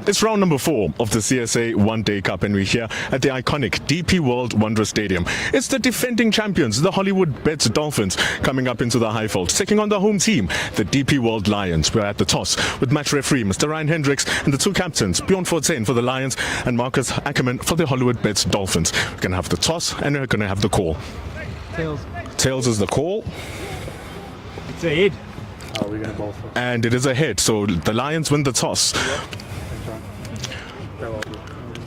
It's round number 4 of the CSA One Day Cup, and we're here at the iconic DP World Wanderers Stadium. It's the defending champions, the Hollywoodbets Dolphins, coming up into the Highveld, taking on the home team, the DP World Lions. We're at the toss with match referee Mr. Ryan Hendricks and the two captains, Bjorn Fortain for the Lions and Marcus Ackerman for the Hollywoodbets Dolphins. We're going to have the toss and we're going to have the call. Tails. Tails is the call. It's a head. Oh, we're going to bowl first. And it is a head, so the Lions win the toss.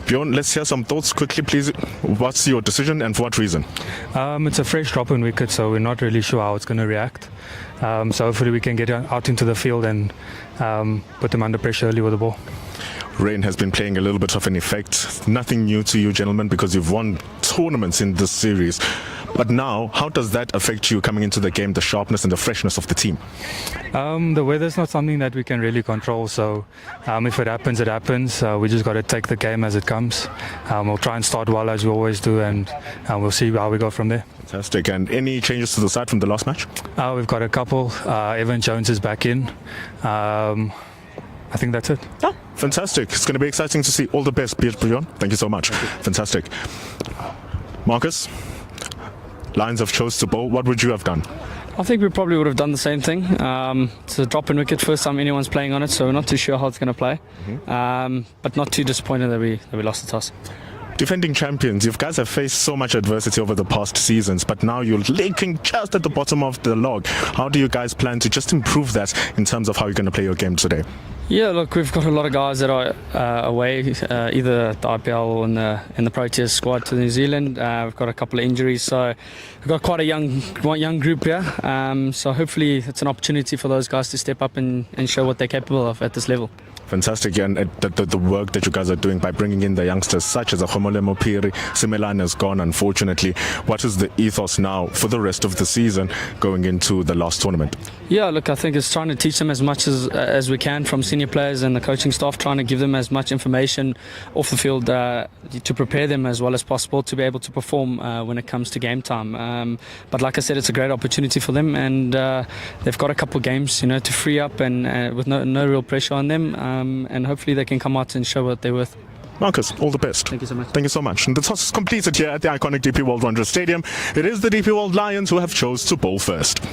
Bjorn, let's hear some thoughts quickly, please. What's your decision and for what reason? It's a fresh drop in wicket, so we're not really sure how it's going to react. So hopefully we can get out into the field and put them under pressure early with the ball. Rain has been playing a little bit of an effect. Nothing new to you, gentlemen, because you've won tournaments in this series. But now, how does that affect you coming into the game, the sharpness and the freshness of the team? The weather's not something that we can really control, so if it happens, it happens. We just got to take the game as it comes. We'll try and start well as we always do, and we'll see how we go from there. Fantastic. And any changes to the side from the last match? We've got a couple. Evan Jones is back in. I think that's it. Yeah, fantastic. It's going to be exciting to see. All the best, Bjorn. Thank you so much. Fantastic. Marcus, Lions have chose to bowl. What would you have done? I think we probably would have done the same thing. It's a drop in wicket, first time anyone's playing on it, so we're not too sure how it's going to play. But not too disappointed that we lost the toss. Defending champions, you guys have faced so much adversity over the past seasons, but now you're linking just at the bottom of the log. How do you guys plan to just improve that in terms of how you're going to play your game today? Yeah, look, we've got a lot of guys that are away, either at the IPL or in the Proteas squad to New Zealand. We've got a couple of injuries, so we've got quite a young group here. So hopefully it's an opportunity for those guys to step up and show what they're capable of at this level. Fantastic, and the work that you guys are doing by bringing in the youngsters such as Khomole Mopiri. Simelan has gone, unfortunately. What is the ethos now for the rest of the season going into the last tournament? Yeah, look, I think it's trying to teach them as much as we can from senior players and the coaching staff, trying to give them as much information off the field to prepare them as well as possible to be able to perform when it comes to game time. But like I said, it's a great opportunity for them, and they've got a couple of games, to free up and with no real pressure on them. And hopefully they can come out and show what they're worth. Marcus, all the best. Thank you so much. Thank you so much. And the toss is completed here at the iconic DP World Wanderers Stadium. It is the DP World Lions who have chose to bowl first.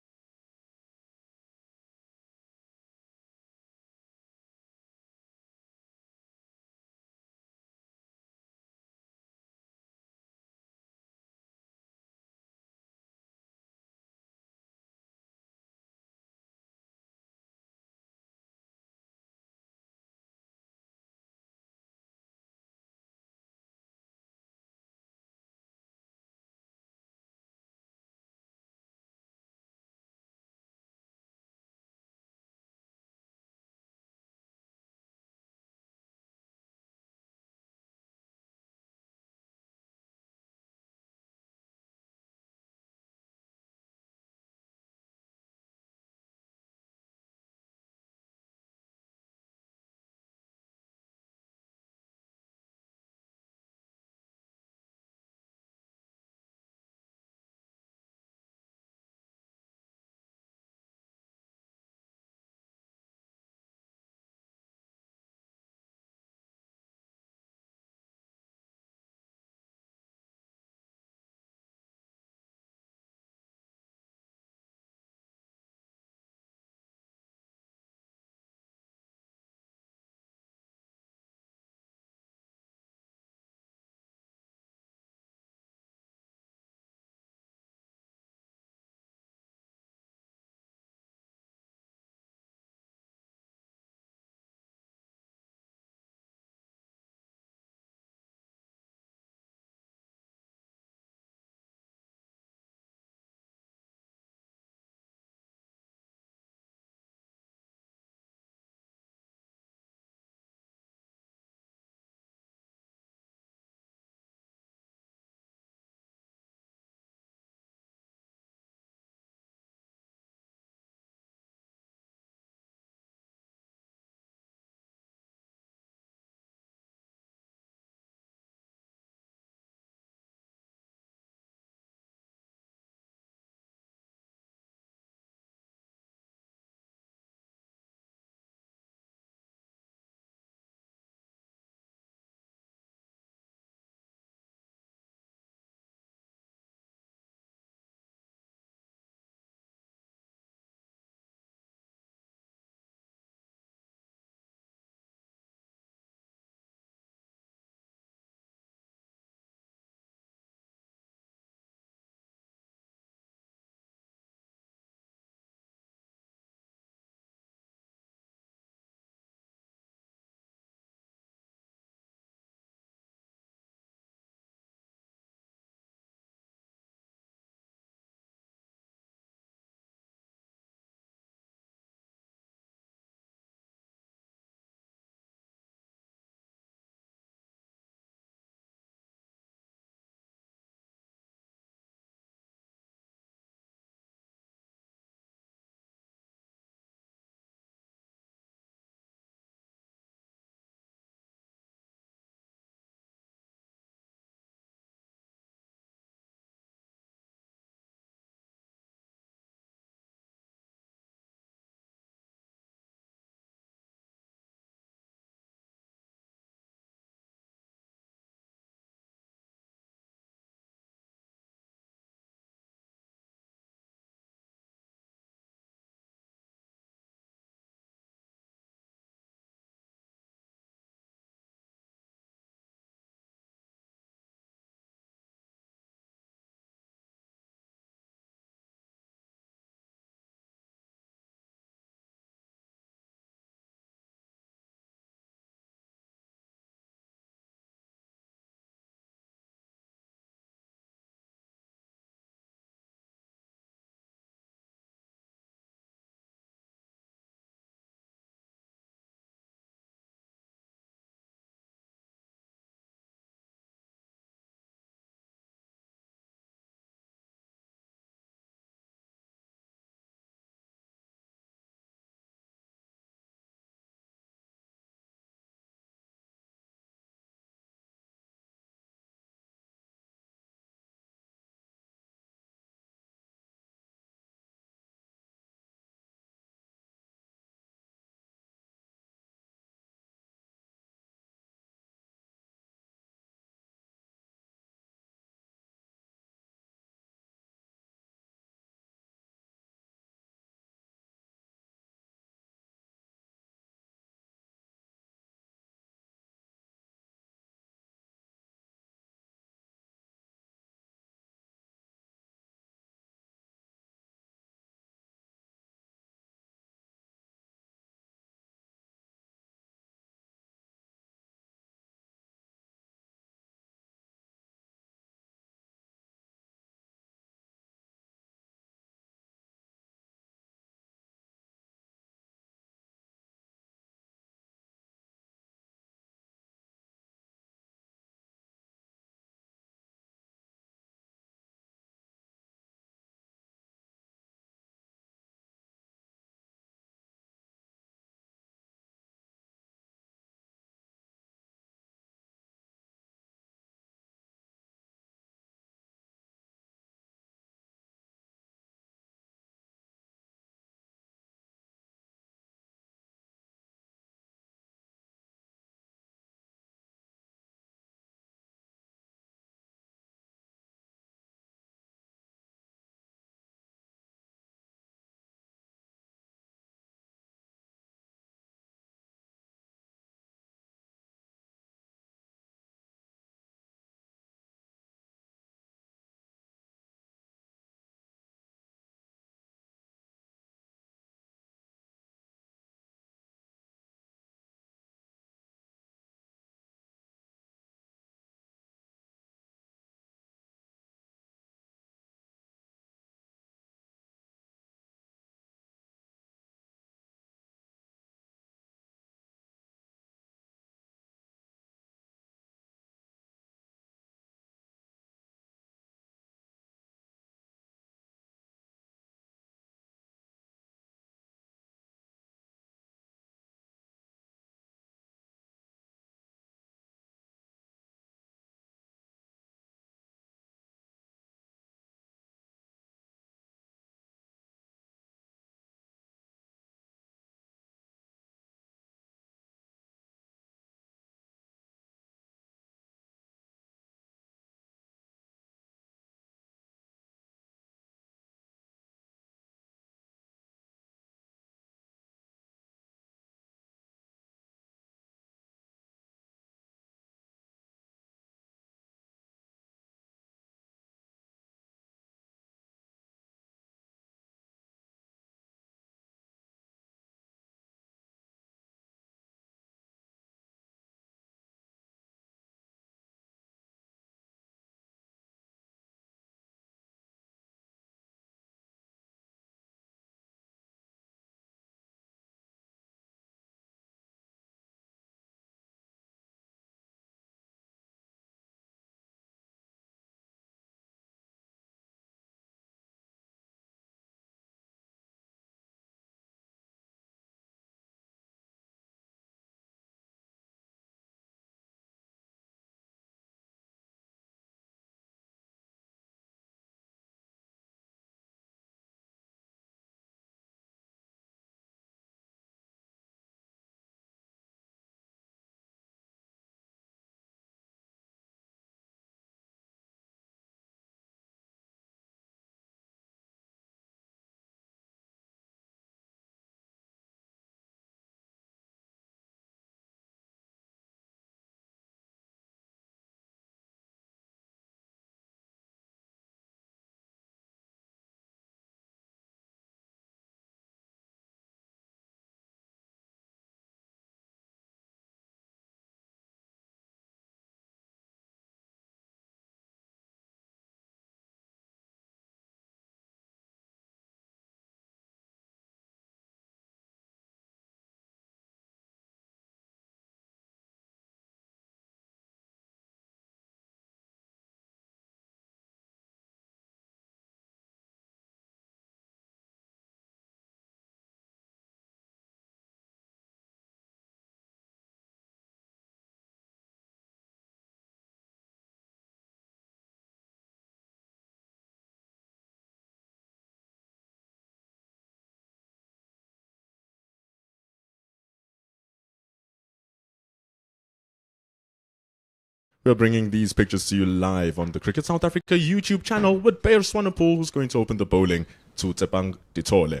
We're bringing these pictures to you live on the Cricket South Africa YouTube channel with Bear Swanepoel, who's going to open the bowling to Tepang Ditole.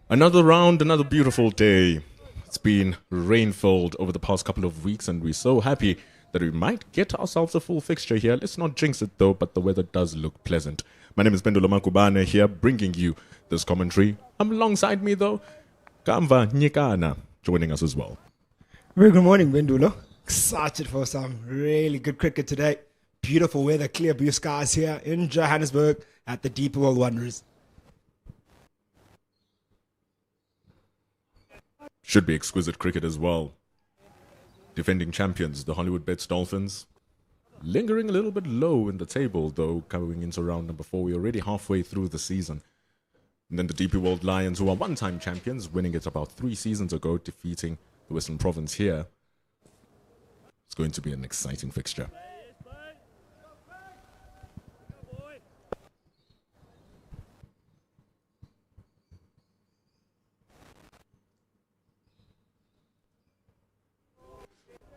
Another round, another beautiful day. It's been rain-filled over the past couple of weeks, and we're so happy that we might get ourselves a full fixture here. Let's not jinx it though, but the weather does look pleasant. My name is Bendulo Makubane here, bringing you this commentary. Alongside me though, Kamva Nyikana joining us as well. Very good morning, Bendulo. Excited for some really good cricket today. Beautiful weather, clear blue skies here in Johannesburg at the DP World Wanderers. Should be exquisite cricket as well. Defending champions, the Hollywoodbets Dolphins, lingering a little bit low in the table, though, coming into round number 4. We're already halfway through the season. And then the DP World Lions, who are one-time champions, winning it about 3 seasons ago, defeating the Western Province here. It's going to be an exciting fixture.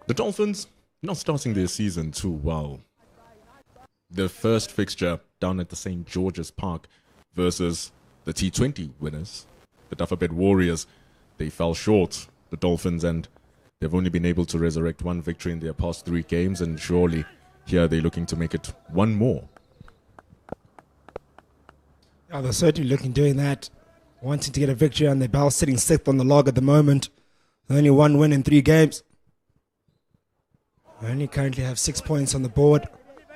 The Dolphins not starting their season too well. Their first fixture down at the St. George's Park versus the T20 winners, the Alphabet Warriors, they fell short, the Dolphins, and they've only been able to resurrect 1 victory in their past 3 games, and surely here they're looking to make it 1 more. Yeah, they're certainly looking doing that, wanting to get a victory on their belt, sitting 6th on the log at the moment. Only 1 win in 3 games. They only currently have 6 points on the board.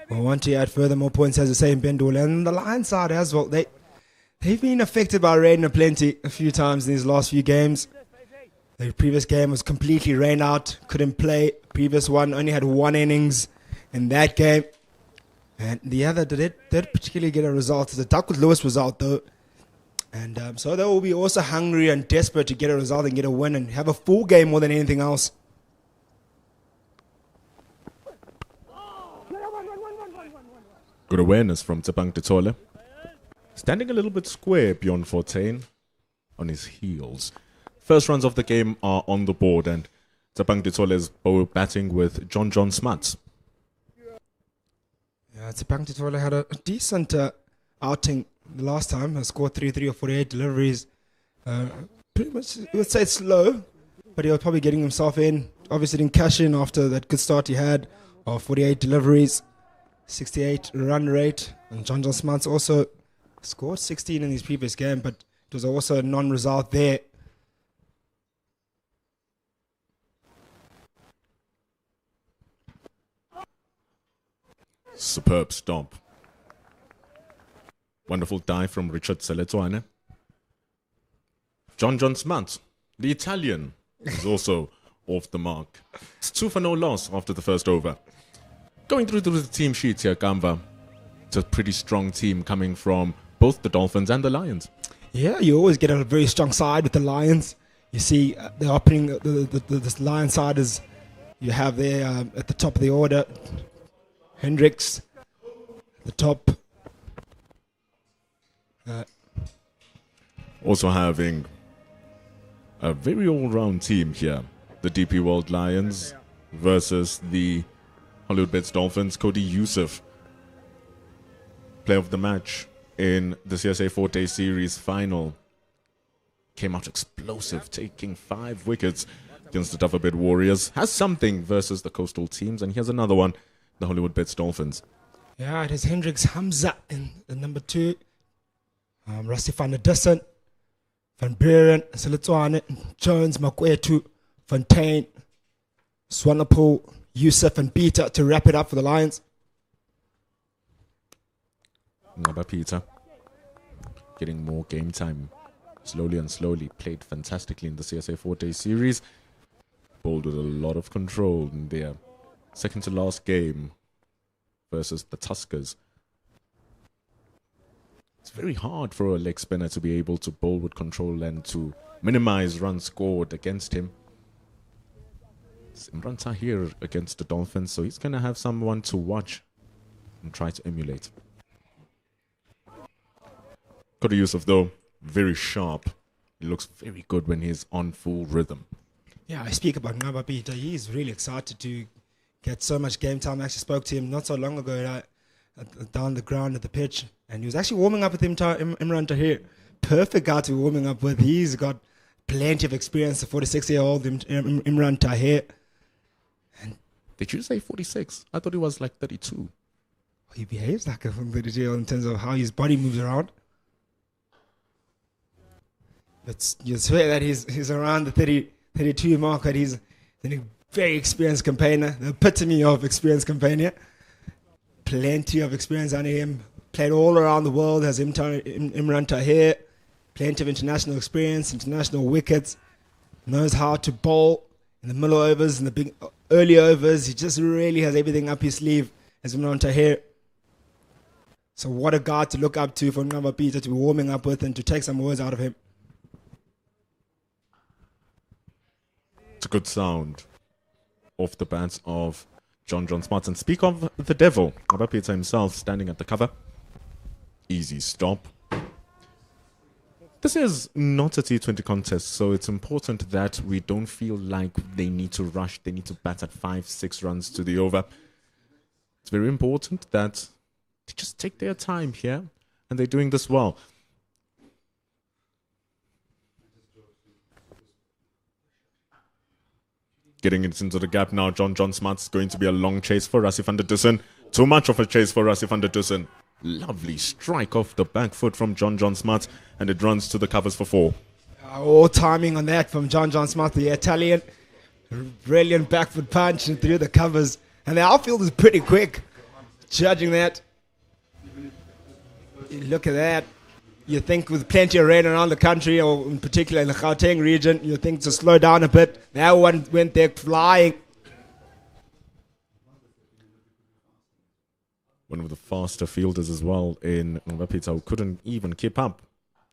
We want to add further more points, as I say, in Bendulo. And the Lions side as well, they've been affected by rain aplenty a few times in these last few games. The previous game was completely rained out, couldn't play. Previous one only had 1 innings in that game. And the other did particularly get a result. The Duckworth Lewis result, though. And so they will be also hungry and desperate to get a result and get a win and have a full game more than anything else. Good awareness from Tepang Ditole. Standing a little bit square beyond 14 on his heels. First runs of the game are on the board, and Tepang Ditole is batting with John Smuts. Yeah, Tepang Ditole had a decent outing the last time. He scored 33 or 48 deliveries. Pretty much, I would say it's slow, but he was probably getting himself in. Obviously didn't cash in after that good start he had of 48 deliveries. 68 run rate, and John Smuts also scored 16 in his previous game, but it was also a non-result there. Superb stomp. Wonderful dive from Richard Seletwane. John Smuts, the Italian, is also off the mark. It's 2 for no loss after the first over. Going through the team sheets here, Kamva, it's a pretty strong team coming from both the Dolphins and the Lions. Yeah, you always get a very strong side with the Lions. You see, the opening, the Lion side is, you have there at the top of the order, Hendricks, the top. Also having a very all-round team here. The DP World Lions versus the Hollywoodbets Dolphins. Cody Youssef, player of the match in the CSA 4-day series final, came out explosive, taking 5 wickets against the Alphabet Warriors. Has something versus the coastal teams, and here's another one, the Hollywoodbets Dolphins. Yeah, it is Hendricks, Hamza in the number 2. Rusty van der Dussen, Van Buren, Seletwane, Jones, Makwetu, Fontaine, Swanepoel, Youssef and Peter to wrap it up for the Lions. Ngaba Peter getting more game time slowly and slowly. Played fantastically in the CSA 4-day series. Bowled with a lot of control in their second to last game versus the Tuskers. It's very hard for a leg spinner to be able to bowl with control and to minimize runs scored against him. It's Imran Tahir against the Dolphins, so he's going to have someone to watch and try to emulate. Cody Youssef, though, very sharp. He looks very good when he's on full rhythm. Yeah, I speak about Ngaba Peter. He's really excited to get so much game time. I actually spoke to him not so long ago down the ground at the pitch, and he was actually warming up with Imran Tahir. Perfect guy to be warming up with. He's got plenty of experience, the 46-year-old Imran Tahir. Did you say 46? I thought he was like 32. He behaves like a 32-year-old in terms of how his body moves around. But you swear that he's around the 32 mark, that he's a very experienced campaigner, the epitome of experienced campaigner. Plenty of experience under him. Played all around the world, has Imran Tahir. Plenty of international experience, international wickets. Knows how to bowl in the middle overs and the big early overs. He just really has everything up his sleeve as Imran Tahir. So what a guy to look up to for Ngaba Peter to be warming up with and to take some words out of him. It's a good sound off the bats of John Smart. And speak of the devil, Ngaba Peter himself standing at the cover. Easy stop. This is not a T20 contest, so it's important that we don't feel like they need to rush. They need to bat at 5-6 runs to the over. It's very important that they just take their time here, and they're doing this well. Getting it into the gap now, John Smart's going to be a long chase for Rassie van der Dussen. Too much of a chase for Rassie van der Dussen. Lovely strike off the back foot from John Smart, and it runs to the covers for 4. All timing on that from John Smart, the Italian. Brilliant back foot punch and through the covers. And the outfield is pretty quick, judging that. Look at that. You think with plenty of rain around the country, or in particular in the Gauteng region, you think to slow down a bit. That one went there flying. One of the faster fielders as well in Ngaba Peter, who couldn't even keep up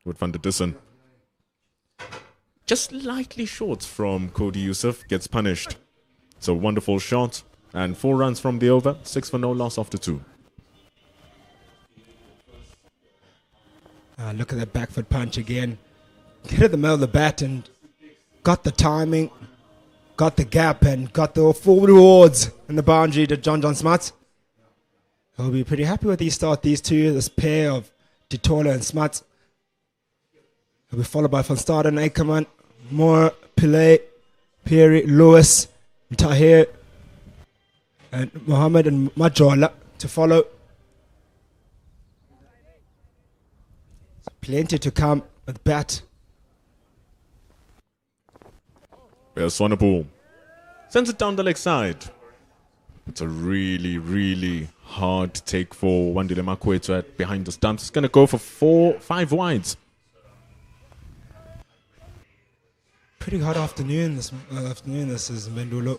with Van der Dussen. Just slightly short from Cody Yusuf, gets punished. It's a wonderful shot, and 4 runs from the over, 6 for no loss after 2. Look at that back foot punch again. Hit the middle of the bat and got the timing, got the gap, and got the full rewards in the boundary to John Smart. He'll be pretty happy with these start, these two, this pair of Titola and Smart. He'll be followed by Van Staden, Ackerman, Moore, Pillay, Perry, Lewis, Tahir, and Mohammed and Majola to follow. Plenty to come with bat. There's Swanepoel. Sends it down the leg side. It's a really, really hard take for Wandile Makwethu at behind the stumps. It's going to go for 5 wides. Pretty hot afternoon this is Mendulo.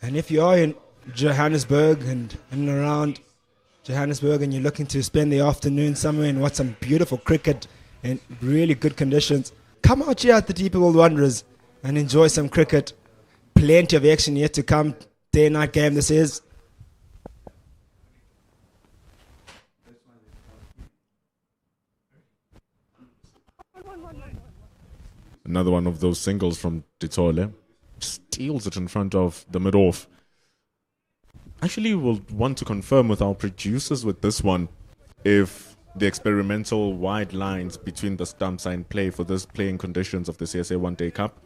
And if you are in Johannesburg and around Johannesburg and you're looking to spend the afternoon somewhere and watch some beautiful cricket in really good conditions, come out here at the DP World Wanderers and enjoy some cricket. Plenty of action yet to come. Day and night game this is. Another one of those singles from Ditole. Steals it in front of the mid-off. Actually, we'll want to confirm with our producers with this one if the experimental wide lines between the stumps are in play for this playing conditions of the CSA One Day Cup.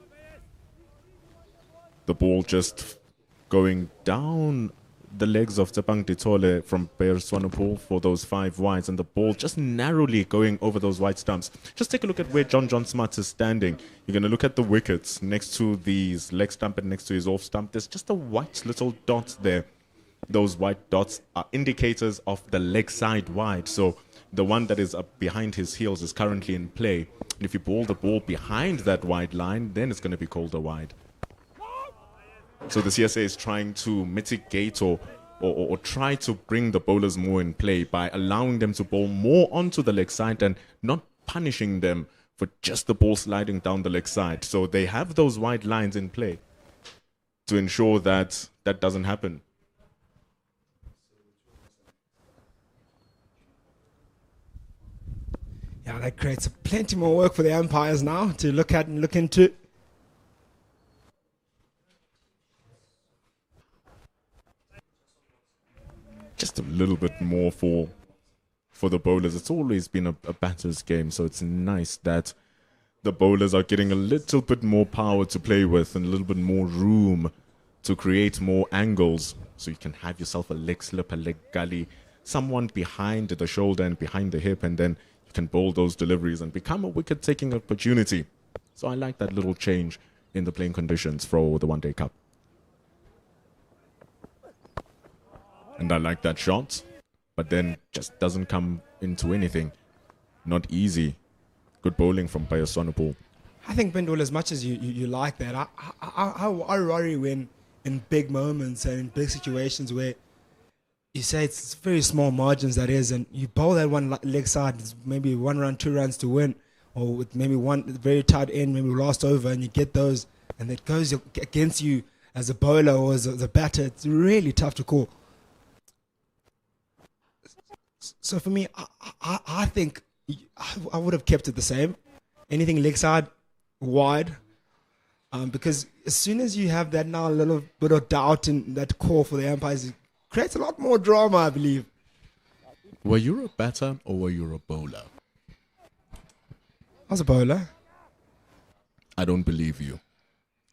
The ball just going down the legs of Tsepang Ditole from Bear Swanepoel for those 5 wides, and the ball just narrowly going over those wide stumps. Just take a look at where John Smart is standing. You're going to look at the wickets next to these leg stump and next to his off stump. There's just a white little dot there. Those white dots are indicators of the leg side wide. So the one that is up behind his heels is currently in play. And if you ball the ball behind that wide line, then it's going to be called a wide. So the CSA is trying to mitigate or try to bring the bowlers more in play by allowing them to bowl more onto the leg side and not punishing them for just the ball sliding down the leg side. So they have those wide lines in play to ensure that that doesn't happen. Yeah, that creates plenty more work for the umpires now to look at and look into. just a little bit more for the bowlers. It's always been a batter's game, so it's nice that the bowlers are getting a little bit more power to play with and a little bit more room to create more angles, so you can have yourself a leg slip, a leg gully, someone behind the shoulder and behind the hip, and then you can bowl those deliveries and become a wicket-taking opportunity. So I like that little change in the playing conditions for the One Day Cup. And I like that shot, but then just doesn't come into anything. Not easy. Good bowling from Bayaswanapol. I think, Bindwell, as much as you like that, I worry when in big moments and in big situations where you say it's very small margins, that is, and you bowl that one leg side, maybe 1 run, 2 runs to win, or with maybe one very tight end, maybe last over, and you get those, and it goes against you as a bowler or as a batter. It's really tough to call. So for me, I think I would have kept it the same. Anything leg side, wide. Because as soon as you have that now a little bit of doubt in that call for the umpires, it creates a lot more drama, I believe. Were you a batter or were you a bowler? I was a bowler. I don't believe you.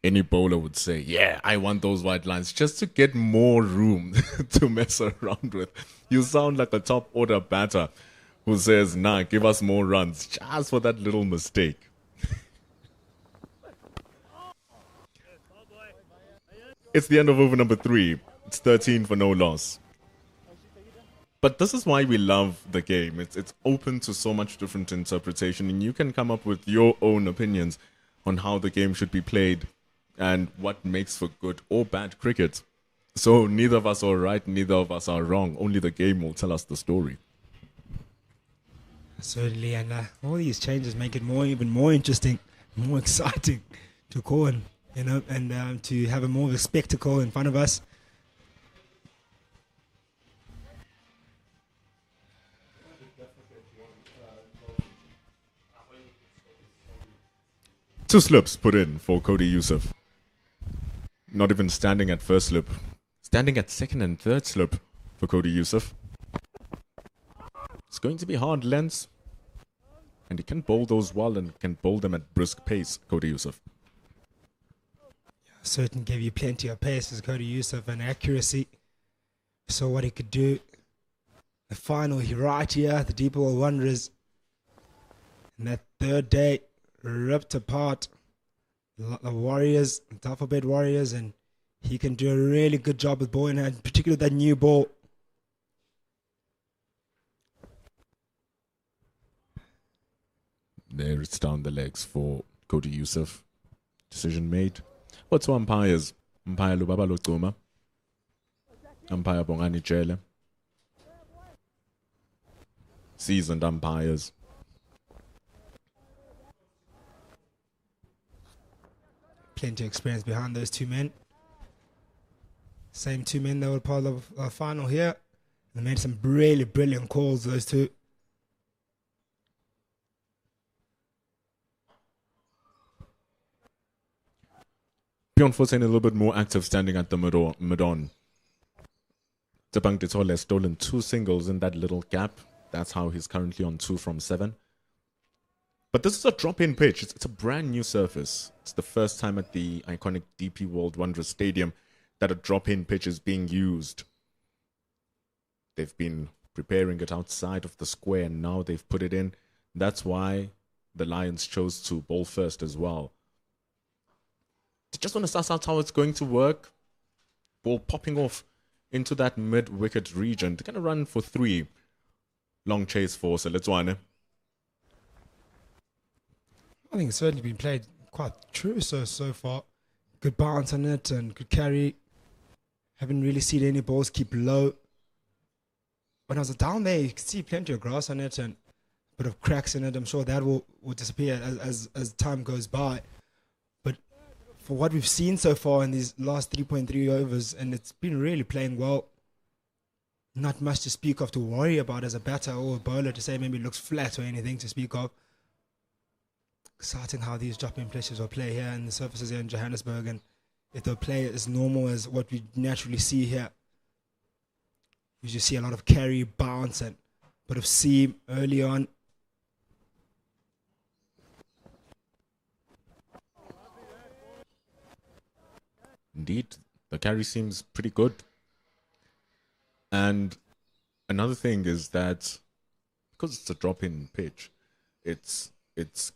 Any bowler would say, yeah, I want those white lines just to get more room to mess around with. You sound like a top order batter who says, nah, give us more runs just for that little mistake. It's the end of over number 3. It's 13 for no loss. But this is why we love the game. It's open to so much different interpretation, and you can come up with your own opinions on how the game should be played and what makes for good or bad cricket. So neither of us are right, neither of us are wrong. Only the game will tell us the story. Certainly, and all these changes make it even more interesting, more exciting to call, and to have a more of a spectacle in front of us. Two slips put in for Cody Yusuf. Not even standing at first slip. Standing at second and third slip for Cody Yusuf. It's going to be hard lengths. And he can bowl those well and can bowl them at brisk pace, Cody Yusuf. Certain gave you plenty of pace as Cody Yusuf and accuracy. Saw what he could do. The final right here, the Deep World Wanderers. And that third day, ripped apart the Warriors, the alphabet Warriors, and he can do a really good job with bowling, and particularly that new ball. There it's down the legs for Cody Yusuf. Decision made. What's two umpires? Umpire Lubaba Loguma. Umpire Bongani Jele. Seasoned umpires. Plenty of experience behind those two men. Same two men that were part of the final here. They made some really brilliant calls, those two. Pion Fosen a little bit more active standing at the mid-on. Tepang Ditole has stolen 2 singles in that little gap. That's how he's currently on 2 from 7. But this is a drop-in pitch. It's a brand new surface. It's the first time at the iconic DP World Wanderers Stadium that a drop-in pitch is being used. They've been preparing it outside of the square, and now they've put it in. That's why the Lions chose to bowl first as well. They just want to suss out how it's going to work. Ball popping off into that mid-wicket region. They're going to run for 3. Long chase for Seletswane. I think it's certainly been played quite true so far. Good bounce on it and good carry. Haven't really seen any balls keep low. When I was down there, you could see plenty of grass on it and a bit of cracks in it. I'm sure that will disappear as time goes by. But for what we've seen so far in these last 3.3 overs, and it's been really playing well. Not much to speak of to worry about as a batter or a bowler to say maybe it looks flat or anything to speak of. Exciting how these drop-in pitches will play here and the surfaces here in Johannesburg, and if they'll play as normal as what we naturally see here. You see a lot of carry, bounce, and a bit of seam early on. Indeed, the carry seems pretty good. And another thing is that because it's a drop-in pitch, its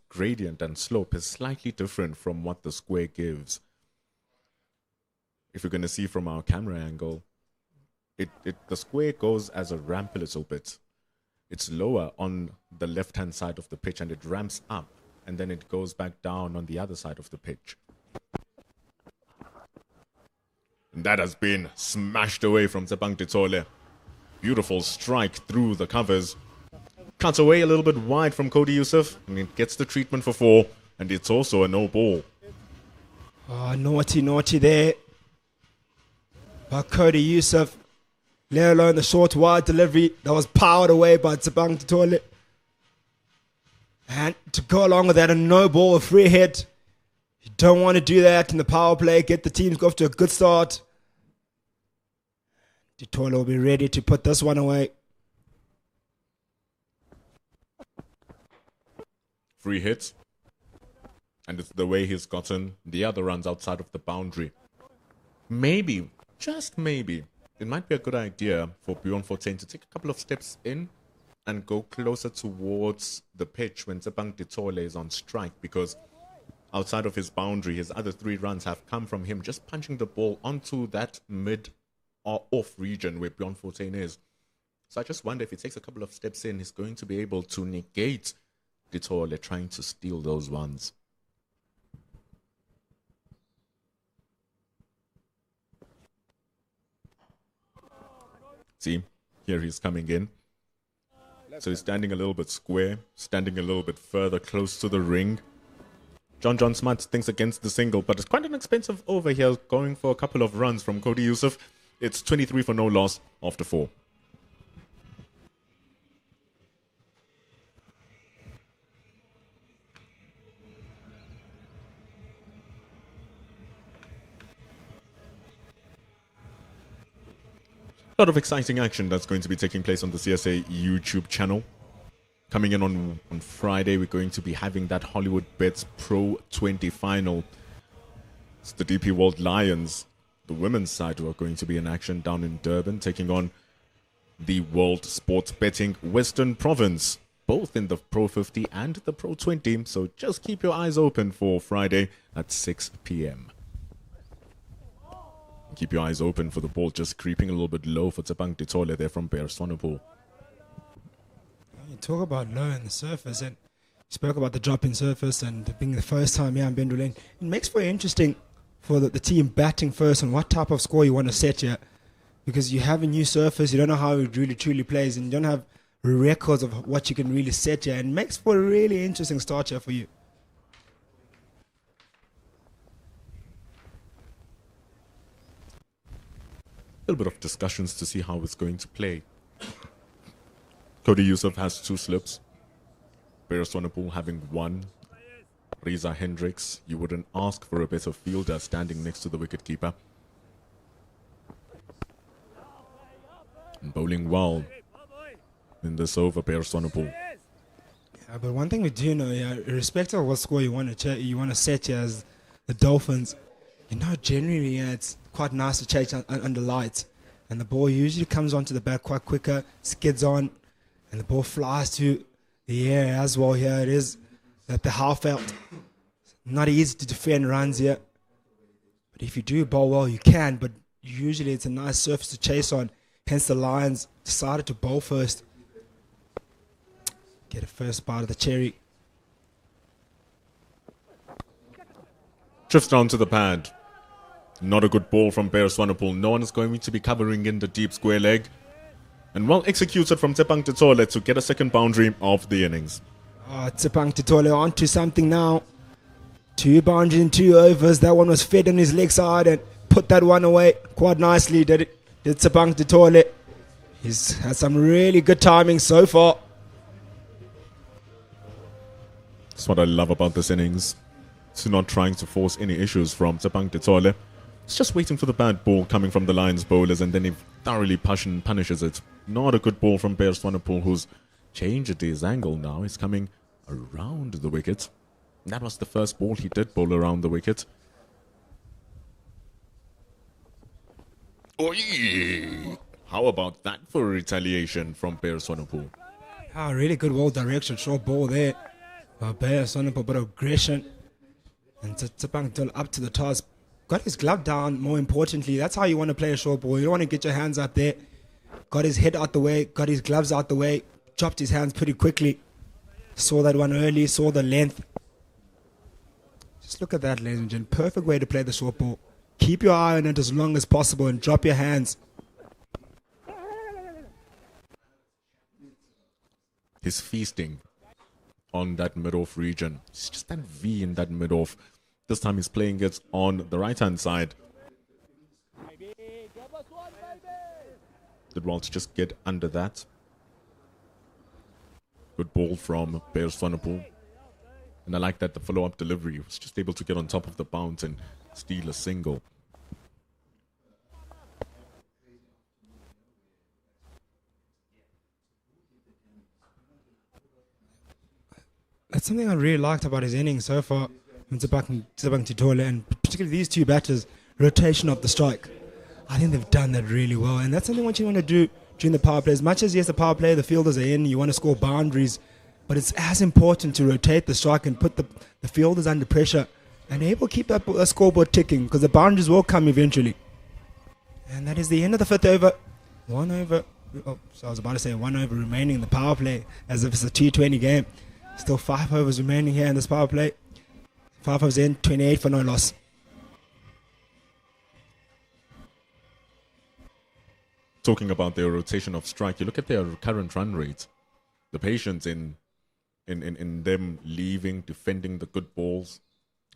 gradient and slope is slightly different from what the square gives. If you're going to see from our camera angle, the square goes as a ramp a little bit. It's lower on the left-hand side of the pitch and it ramps up, and then it goes back down on the other side of the pitch. And that has been smashed away from Tsepang Titole. Beautiful strike through the covers. Cuts away a little bit wide from Cody Yusuf, and it gets the treatment for 4, and it's also a no ball. Oh, naughty there. But Cody Yusuf, let alone the short wide delivery that was powered away by Tsepang Titole. And to go along with that, a no ball, a free hit. You don't want to do that in the power play. Get the teams off to a good start. Titole will be ready to put this one away. Free hit. And it's the way he's gotten the other runs outside of the boundary. Maybe, just maybe, it might be a good idea for Bjorn Fortuin to take a couple of steps in and go closer towards the pitch when Tsepang Titole is on strike, because outside of his boundary, his other 3 runs have come from him just punching the ball onto that mid or off region where Bjorn Fortuin is. So I just wonder if he takes a couple of steps in, he's going to be able to negate Titole trying to steal those ones. See, here he's coming in. So he's standing a little bit square, standing a little bit further close to the ring. John Smart thinks against the single, but it's quite an expensive over here, going for a couple of runs from Cody Yusuf. It's 23 for no loss after 4. A lot of exciting action that's going to be taking place on the CSA YouTube channel. Coming in on Friday, we're going to be having that Hollywoodbets Pro 20 final. It's the DP World Lions, the women's side, who are going to be in action down in Durban, taking on the World Sports Betting Western Province, both in the Pro 50 and the Pro 20. So just keep your eyes open for Friday at 6 p.m. Keep your eyes open for the ball just creeping a little bit low for Tsepang Titole there from Bear Swanepoel. You talk about low in the surface, and you spoke about the drop in surface and being the first time here in Bendulane. It makes for interesting for the team batting first on what type of score you want to set here, because you have a new surface, you don't know how it really truly plays, and you don't have records of what you can really set here, and it makes for a really interesting start here for you. A little bit of discussions to see how it's going to play. Cody Yusuf has 2 slips. Bear Swanepoel having 1. Riza Hendricks, you wouldn't ask for a better fielder standing next to the wicketkeeper. And bowling well in this over, Bear Swanepoel. Yeah, but one thing we do know, irrespective of what score you want to set here as the Dolphins, generally it's quite nice to chase under lights, and the ball usually comes onto the bat quite quicker, skids on, and the ball flies to the air as well. Here it is at the half out. Not easy to defend runs here, but if you do bowl well, you can. But usually it's a nice surface to chase on. Hence the Lions decided to bowl first, get a first bite of the cherry. Drifts down to the pad. Not a good ball from Bear Swanepoel. No one is going to be covering in the deep square leg. And well executed from Tsepang Titole to get a second boundary of the innings. Tsepang Titole onto something now. 2 boundaries in 2 overs. That one was fed on his leg side and put that one away quite nicely. Did Tsepang Titole. He's had some really good timing so far. That's what I love about this innings. It's not trying to force any issues from Tsepang Titole. It's just waiting for the bad ball coming from the Lions bowlers, and then he thoroughly punishes it. Not a good ball from Bears Swanepoel, who's changed his angle now. He's coming around the wicket. That was the first ball he did bowl around the wicket. Oi! How about that for a retaliation from Bears Swanepoel? Ah, really good ball direction, short ball there. Bears on a bit of aggression. And Tsepang Dole up to the task. Got his glove down, more importantly. That's how you want to play a short ball. You don't want to get your hands up there. Got his head out the way, got his gloves out the way, chopped his hands pretty quickly. Saw that one early, saw the length. Just look at that, ladies and gentlemen. Perfect way to play the short ball. Keep your eye on it as long as possible and drop your hands. He's feasting on that mid-off region. It's just that V in that mid-off. This time he's playing it on the right-hand side. Did Walsh just get under that? Good ball from Bears Swanepoel. And I like that the follow-up delivery was just able to get on top of the bounce and steal a single. That's something I really liked about his innings so far. Tsepang Titole, and particularly these two batters, rotation of the strike. I think they've done that really well, and that's something what you want to do during the power play. As much as, yes, the power play, the fielders are in, you want to score boundaries, but it's as important to rotate the strike and put the fielders under pressure and able to keep that scoreboard ticking, because the boundaries will come eventually. And that is the end of the fifth over. 1 over. Oh, so I was about to say 1 over remaining in the power play, as if it's a T20 game. Still 5 overs remaining here in this power play. 5 overs in, 28 for no loss. Talking about their rotation of strike, you look at their current run rate. The patience in them leaving, defending the good balls,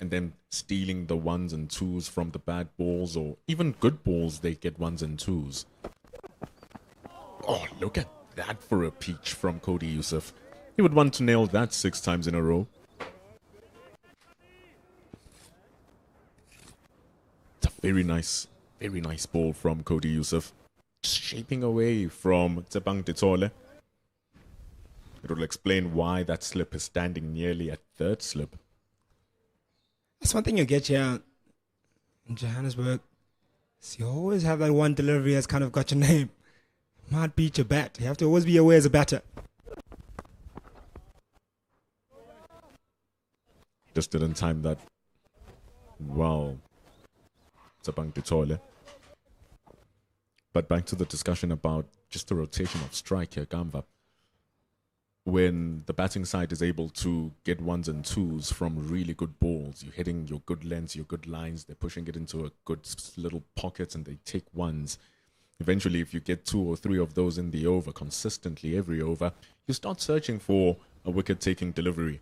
and then stealing the 1s and 2s from the bad balls, or even good balls, they get 1s and 2s. Oh, look at that for a peach from Cody Yusuf. He would want to nail that 6 times in a row. It's a very nice ball from Cody Yusuf. Shaping away from Tsepang Titole. It will explain why that slip is standing nearly at third slip. That's one thing you get here in Johannesburg. So you always have that one delivery that's kind of got your name. Might beat your bat. You have to always be aware as a batter. Just didn't time that. Wow. Tsepang Titole. But back to the discussion about just the rotation of strike here, Gamva. When the batting side is able to get 1s and 2s from really good balls, you're hitting your good lengths, your good lines, they're pushing it into a good little pockets and they take 1s. Eventually, if you get 2 or 3 of those in the over consistently every over, you start searching for a wicket-taking delivery.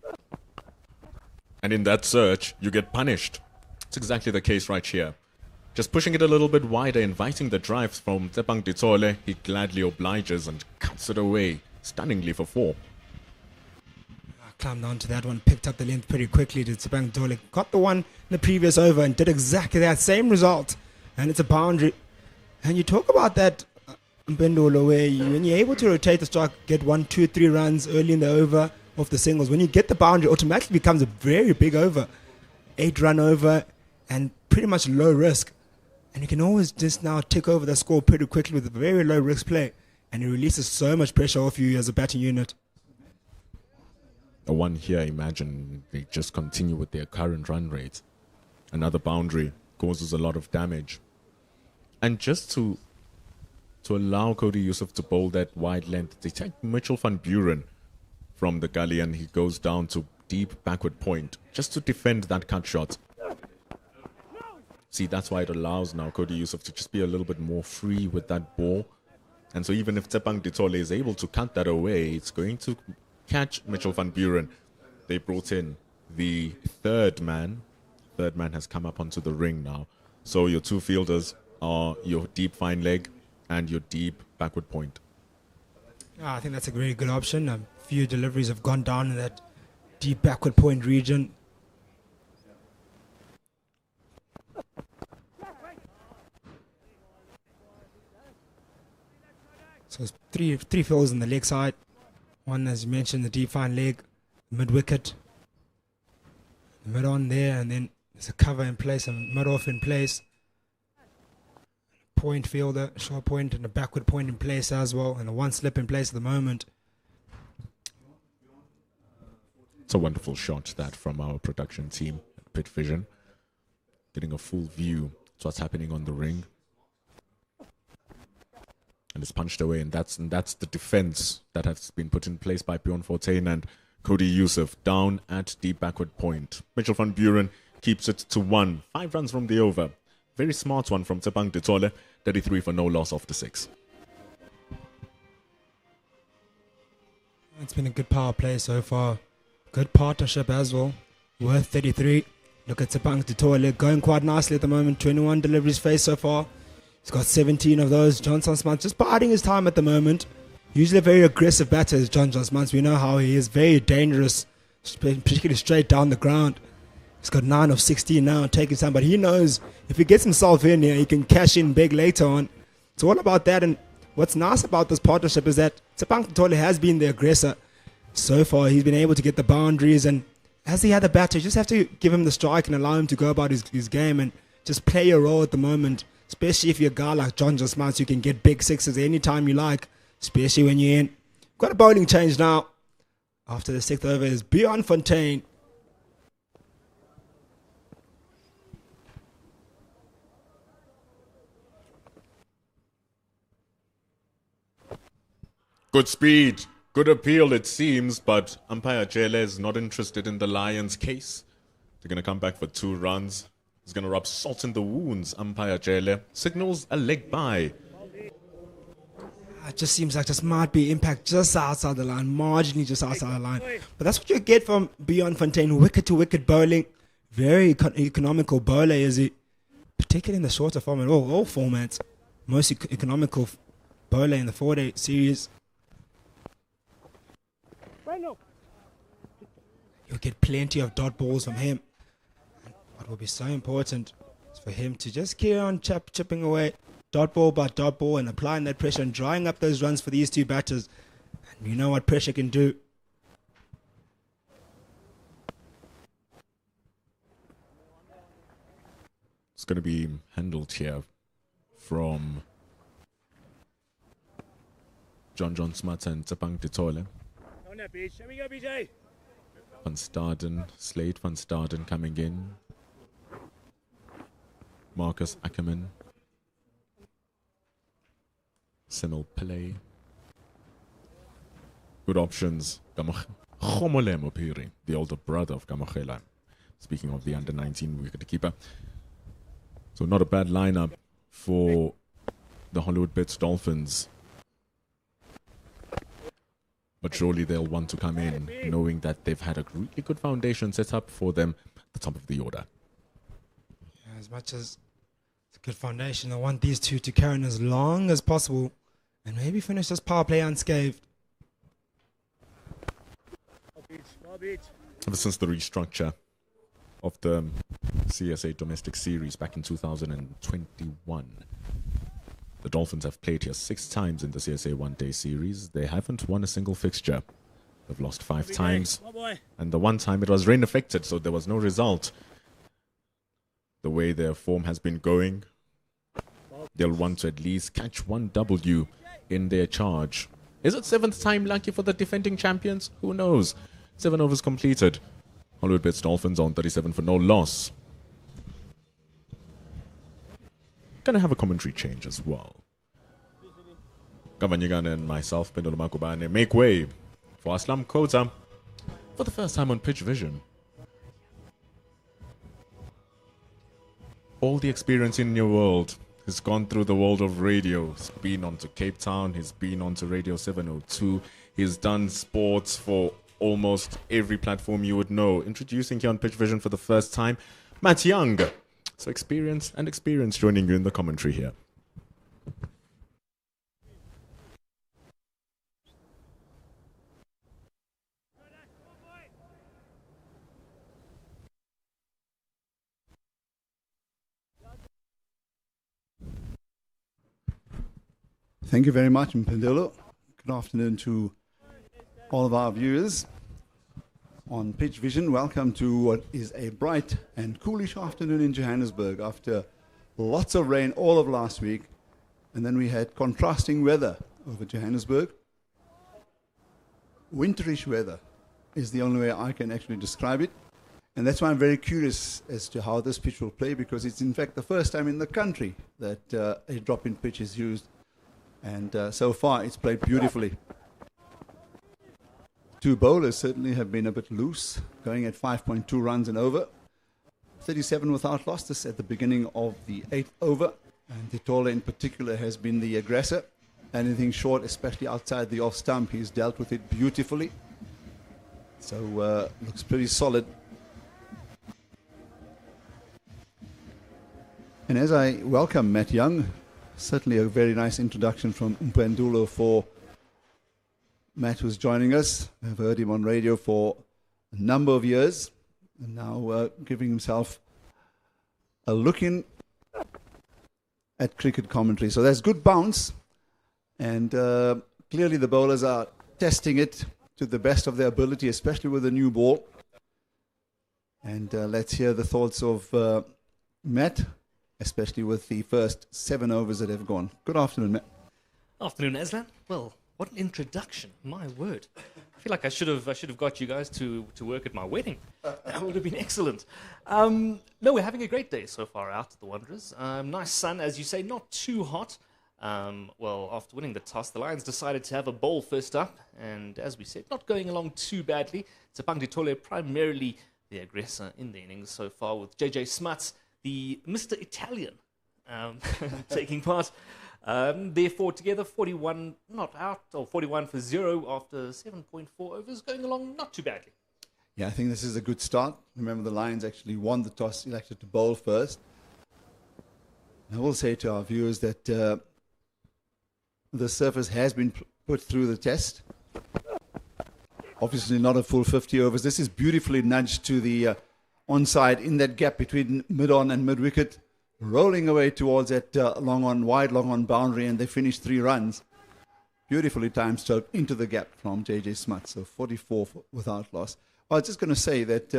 And in that search, you get punished. It's exactly the case right here. Just pushing it a little bit wider, inviting the drives from Tsepang Titole. He gladly obliges and cuts it away stunningly for 4. Climbed onto that one, picked up the length pretty quickly to Tsepang Titole. Got the one in the previous over and did exactly that same result. And it's a boundary. And you talk about that, Mpendulo, where when you're able to rotate the strike, get 1, 2, 3 runs early in the over of the singles. When you get the boundary, it automatically becomes a very big over. 8-run over and pretty much low risk. And you can always just now tick over the score pretty quickly with a very low risk play. And it releases so much pressure off you as a batting unit. The one here, imagine they just continue with their current run rate. Another boundary causes a lot of damage. And just to allow Cody Yusuf to bowl that wide length, they take Mitchell van Buren from the gully and he goes down to deep backward point just to defend that cut shot. See, that's why it allows now Cody Yusuf to just be a little bit more free with that ball. And so even if Tsepang Titole is able to cut that away, it's going to catch Mitchell van Buren. They brought in the third man. Third man has come up onto the ring now. So your 2 fielders are your deep fine leg and your deep backward point. I think that's a very good option. A few deliveries have gone down in that deep backward point region. So it's three fields on the leg side. One, as you mentioned, the deep fine leg, mid wicket, mid on there, and then there's a cover in place and mid off in place. Point fielder, short point, and a backward point in place as well, and a one slip in place at the moment. It's a wonderful shot that from our production team at Pit Vision. Getting a full view of what's happening on the ring. And it's punched away, and that's the defense that has been put in place by Bjorn Fortuin and Cody Youssef down at deep backward point. Mitchell van Buren keeps it to 1. 5 runs from the over. Very smart one from Tsepang Ditole. 33 for no loss off the 6. It's been a good power play so far. Good partnership as well. Worth 33. Look at Tsepang Ditole going quite nicely at the moment. 21 deliveries faced so far. He's got 17 of those. Johnson Smart just biding his time at the moment. Usually a very aggressive batter is John Smart. We know how he is. Very dangerous, particularly straight down the ground. He's got 9 of 16 now, taking time. But he knows if he gets himself in here, he can cash in big later on. It's all about that. And what's nice about this partnership is that Tsepang Ditole has been the aggressor. So far, he's been able to get the boundaries. And as the other batter, you just have to give him the strike and allow him to go about his game and just play a role at the moment. Especially if you're a guy like John Smart, you can get big sixes anytime you like, especially when you're in. Got a bowling change now. After the 6th over is Bjorn Fontaine. Good speed, good appeal it seems, but umpire Jele is not interested in the Lions' case. They're going to come back for 2 runs. He's going to rub salt in the wounds, umpire Jele. Signals a leg by. It just seems like this might be impact just outside the line, marginally just outside the line. But that's what you get from Bjorn Fontaine, wicket-to-wicket bowling. Very economical bowler is he, particularly in the shorter format, all formats. Most economical bowler in the 4-day series. You'll get plenty of dot balls from him. What will be so important is for him to just carry on chipping away dot ball by dot ball and applying that pressure and drying up those runs for these 2 batters. And you know what pressure can do. It's going to be handled here from John Smart and Tsepang Ditole. On that beach. Here we go, BJ. Van Staden, Slade Van Staden coming in. Marcus Ackerman. Senil Pillay. Good options. Khomole Mopiri, the older brother of Kamokhela. Speaking of the under-19 wicketkeeper. So not a bad lineup for the Hollywoodbets Dolphins. But surely they'll want to come in knowing that they've had a really good foundation set up for them at the top of the order. Yeah, as much as it's a good foundation, I want these 2 to carry on as long as possible and maybe finish this power play unscathed. Ever since the restructure of the CSA domestic series back in 2021, the Dolphins have played here 6 times in the CSA one-day series. They haven't won a single fixture. They've lost 5 times. And the one time it was rain affected, so there was no result. The way their form has been going, they'll want to at least catch 1 W in their charge. Is it 7th time lucky for the defending champions? Who knows? 7 overs completed. Hollywoodbets Dolphins on 37 for no loss. Gonna have a commentary change as well. Gavanyagana and myself, Pendolo Makubane, make way for Aslam Kota for the first time on Pitch Vision. All the experience in your world has gone through the world of radio. He's been on to Cape Town, he's been on to Radio 702, he's done sports for almost every platform you would know. Introducing here on Pitch Vision for the first time, Matt Young. So experience joining you in the commentary here. Thank you very much, Mpindolo. Good afternoon to all of our viewers on Pitch Vision. Welcome to what is a bright and coolish afternoon in Johannesburg after lots of rain all of last week. And then we had contrasting weather over Johannesburg. Winterish weather is the only way I can actually describe it. And that's why I'm very curious as to how this pitch will play, because it's in fact the first time in the country that a drop-in pitch is used. And so far it's played beautifully. Two bowlers certainly have been a bit loose, going at 5.2 runs and over. 37 without loss, this at the beginning of the 8th over. And Titola in particular has been the aggressor. Anything short, especially outside the off stump, he's dealt with it beautifully. So looks pretty solid. And as I welcome Matt Young, certainly a very nice introduction from Mphendulo for Matt, who's joining us. I've heard him on radio for a number of years, and now giving himself a look in at cricket commentary. So there's good bounce, and clearly the bowlers are testing it to the best of their ability, especially with the new ball. And let's hear the thoughts of Matt, especially with the first 7 overs that have gone. Good afternoon, Matt. Afternoon, Aslan. Well, what an introduction! My word, I feel like I should have got you guys to work at my wedding. That would have been excellent. No, we're having a great day so far out at the Wanderers. Nice sun, as you say, not too hot. Well, after winning the toss, the Lions decided to have a bowl first up, and as we said, not going along too badly. Tshepang Titole primarily the aggressor in the innings so far, with JJ Smuts, the Mr. Italian, taking part. Therefore, together 41 not out, or 41 for 0 after 7.4 overs, going along not too badly. Yeah, I think this is a good start. Remember, the Lions actually won the toss, elected to bowl first. I will say to our viewers that the surface has been put through the test. Obviously not a full 50 overs. This is beautifully nudged to the onside in that gap between mid-on and mid-wicket, rolling away towards that wide long on boundary, and they finished 3 runs. Beautifully timed stroke into the gap from JJ Smuts, so 44 without loss. I was just going to say that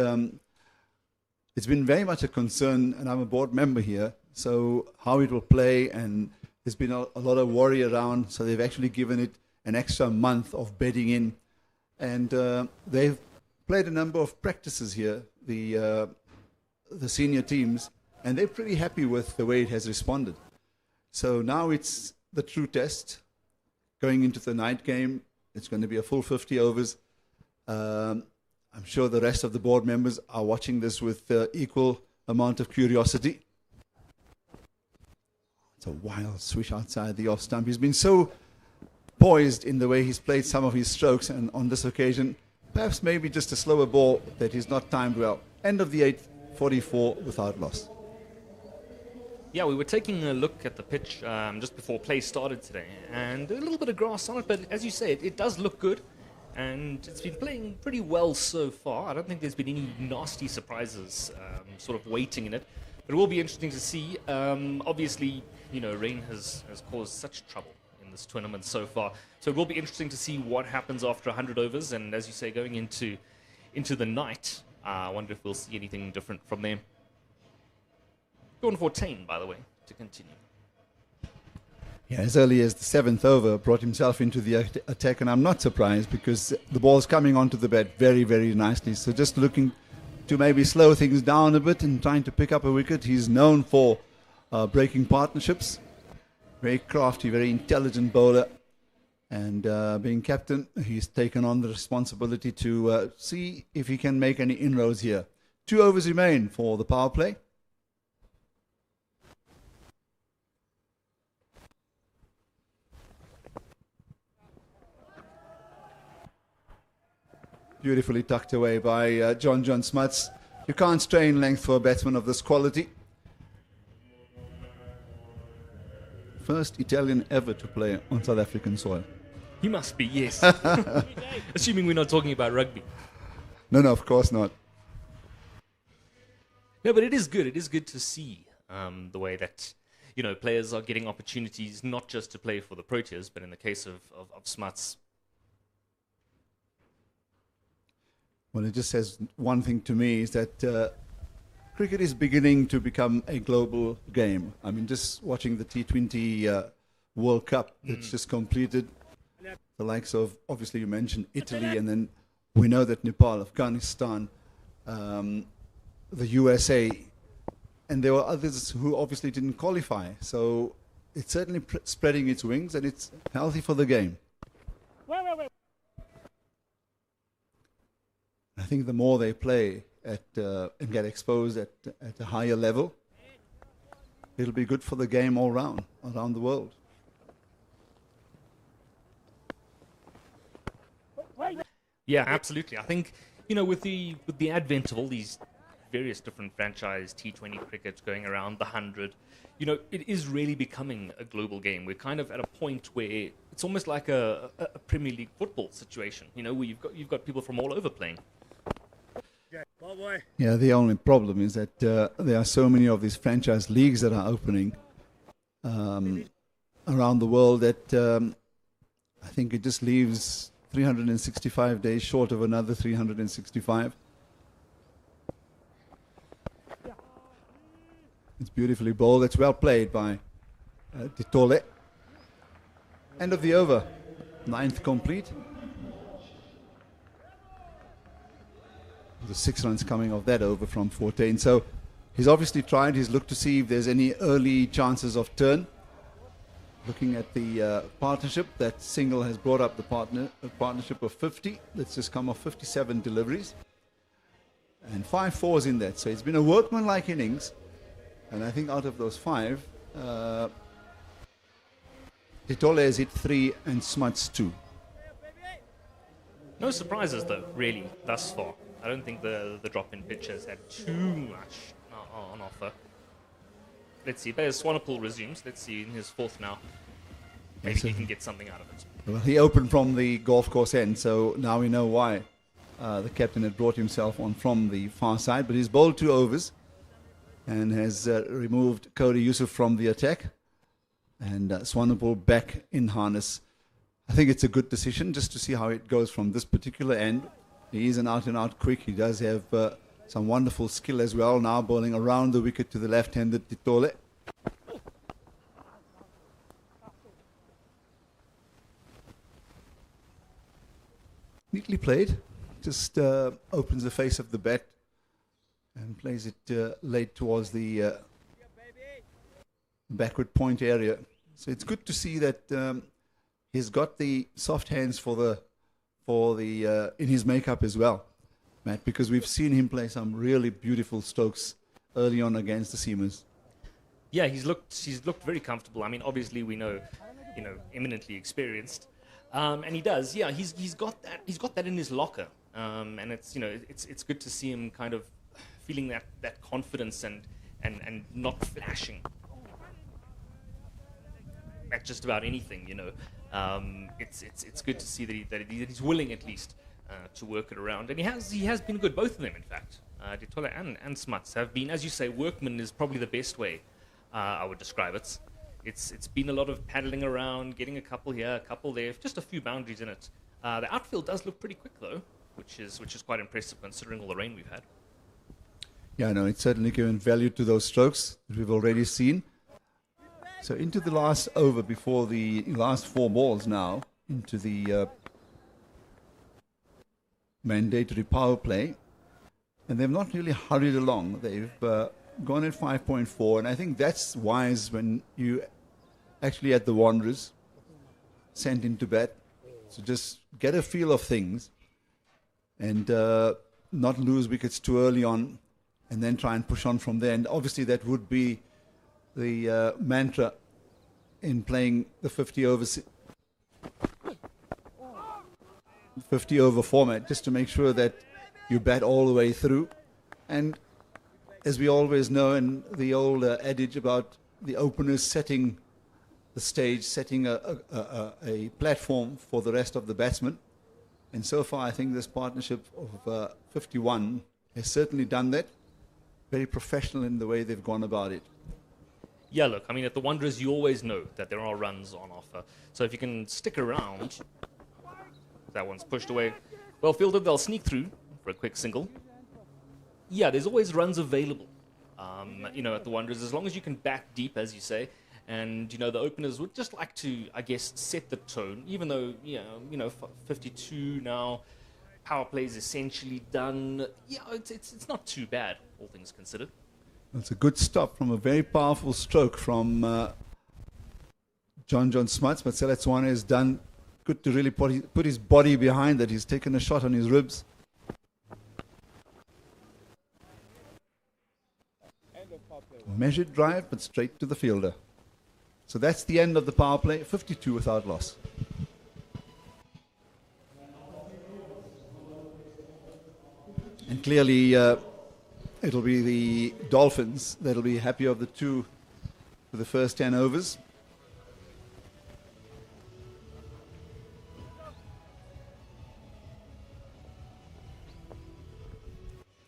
it's been very much a concern, and I'm a board member here, so how it will play, and there's been a lot of worry around, so they've actually given it an extra month of bedding in, and they've played a number of practices here, the senior teams, and they're pretty happy with the way it has responded. So now it's the true test. Going into the night game, it's going to be a full 50 overs. I'm sure the rest of the board members are watching this with equal amount of curiosity. It's a wild swish outside the off stump. He's been so poised in the way he's played some of his strokes, and on this occasion, perhaps maybe just a slower ball that he's not timed well. End of the 8th, 44 without loss. Yeah, we were taking a look at the pitch just before play started today, and a little bit of grass on it, but as you say, it does look good, and it's been playing pretty well so far. I don't think there's been any nasty surprises sort of waiting in it, but it will be interesting to see. Obviously, you know, rain has caused such trouble in this tournament so far, so it will be interesting to see what happens after 100 overs, and as you say, going into the night, I wonder if we'll see anything different from them. Going for 10, by the way, to continue. Yeah, as early as the 7th over, brought himself into the attack, and I'm not surprised because the ball's coming onto the bat very, very nicely. So just looking to maybe slow things down a bit and trying to pick up a wicket. He's known for breaking partnerships. Very crafty, very intelligent bowler. And being captain, he's taken on the responsibility to see if he can make any inroads here. 2 overs remain for the power play. Beautifully tucked away by John Smuts. You can't strain length for a batsman of this quality. First Italian ever to play on South African soil. He must be, yes. Assuming we're not talking about rugby. No, of course not. No, but it is good. It is good to see the way that players are getting opportunities not just to play for the Proteas, but in the case of Smuts. Well, it just says one thing to me is that cricket is beginning to become a global game. I mean, just watching the T20 World Cup that's just completed, the likes of, obviously you mentioned Italy, and then we know that Nepal, Afghanistan, the USA, and there were others who obviously didn't qualify. So it's certainly spreading its wings, and it's healthy for the game. I think the more they play and get exposed at a higher level, it'll be good for the game all round, around the world. Yeah, absolutely. I think, with the advent of all these various different franchise T20 cricket going around the 100, it is really becoming a global game. We're kind of at a point where it's almost like a Premier League football situation, where you've got people from all over playing. Yeah, the only problem is that there are so many of these franchise leagues that are opening around the world that I think it just leaves 365 days short of another 365. It's beautifully bowled. It's well played by Ditole. End of the over. 9th complete. The 6 runs coming off that over from 14. So he's obviously tried. He's looked to see if there's any early chances of turn. Looking at the partnership, that single has brought up the partnership of 50. That's just come off 57 deliveries. And 5 fours in that. So it's been a workmanlike innings. And I think out of those 5, Ditole has hit 3 and Smuts 2. No surprises, though, really, thus far. I don't think the drop-in pitch has had too much on offer. Let's see. But as Swanepoel resumes, let's see in his 4th now. Maybe he can get something out of it. Well, he opened from the golf course end, so now we know why the captain had brought himself on from the far side. But he's bowled 2 overs and has removed Cody Yusuf from the attack. And Swanepoel back in harness. I think it's a good decision just to see how it goes from this particular end. He is an out-and-out quick. He does have some wonderful skill as well. Now bowling around the wicket to the left-handed Ditole. Neatly played. Just opens the face of the bat and plays it late towards the backward point area. So it's good to see that he's got the soft hands for the in his makeup as well, Matt, because we've seen him play some really beautiful strokes early on against the seamers. Yeah, he's looked very comfortable. I mean, obviously we know, eminently experienced, and he does. Yeah, he's got that in his locker, and it's it's good to see him kind of feeling that confidence and not flashing at just about anything. It's good to see that he's willing at least to work it around, and he has been good. Both of them, in fact, Ditole and Smuts have been, as you say, workman is probably the best way I would describe it. It's been a lot of paddling around, getting a couple here, a couple there, just a few boundaries in it. The outfield does look pretty quick though, which is quite impressive considering all the rain we've had. Yeah, no, it's certainly given value to those strokes that we've already seen. So into the last over before the last 4 balls now, into the mandatory power play. And they've not really hurried along. They've gone at 5.4. And I think that's wise when you actually had the Wanderers sent into bat. So just get a feel of things and not lose wickets too early on and then try and push on from there. And obviously that would be the mantra in playing the 50 over format, just to make sure that you bat all the way through. And as we always know, in the old adage about the openers setting the stage, setting a platform for the rest of the batsmen. And so far, I think this partnership of 51 has certainly done that. Very professional in the way they've gone about it. Yeah, look, I mean, at the Wanderers, you always know that there are runs on offer. So if you can stick around, that one's pushed away. Well fielded, they'll sneak through for a quick single. Yeah, there's always runs available, you know, at the Wanderers, as long as you can back deep, as you say. And, you know, the openers would just like to, I guess, set the tone, even though, you know, 52 now, power play is essentially done. Yeah, it's not too bad, all things considered. It's a good stop from a very powerful stroke from John Smuts, but Seletswana has done good to really put his body behind it. He's taken a shot on his ribs. Measured drive, but straight to the fielder. So that's the end of the power play, 52 without loss. And clearly, it'll be the Dolphins that'll be happy of the two for the first 10 overs.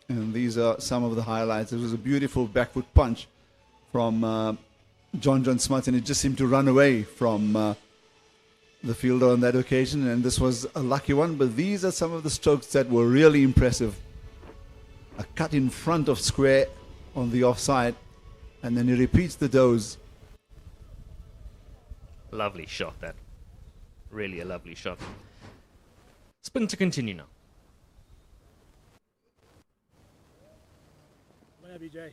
And these are some of the highlights. It was a beautiful backfoot punch from John Smuts, and it just seemed to run away from the fielder on that occasion. And this was a lucky one, but these are some of the strokes that were really impressive. A cut in front of square on the offside, and then he repeats the dose. Lovely shot, that. Really a lovely shot. Spin to continue now. BJ.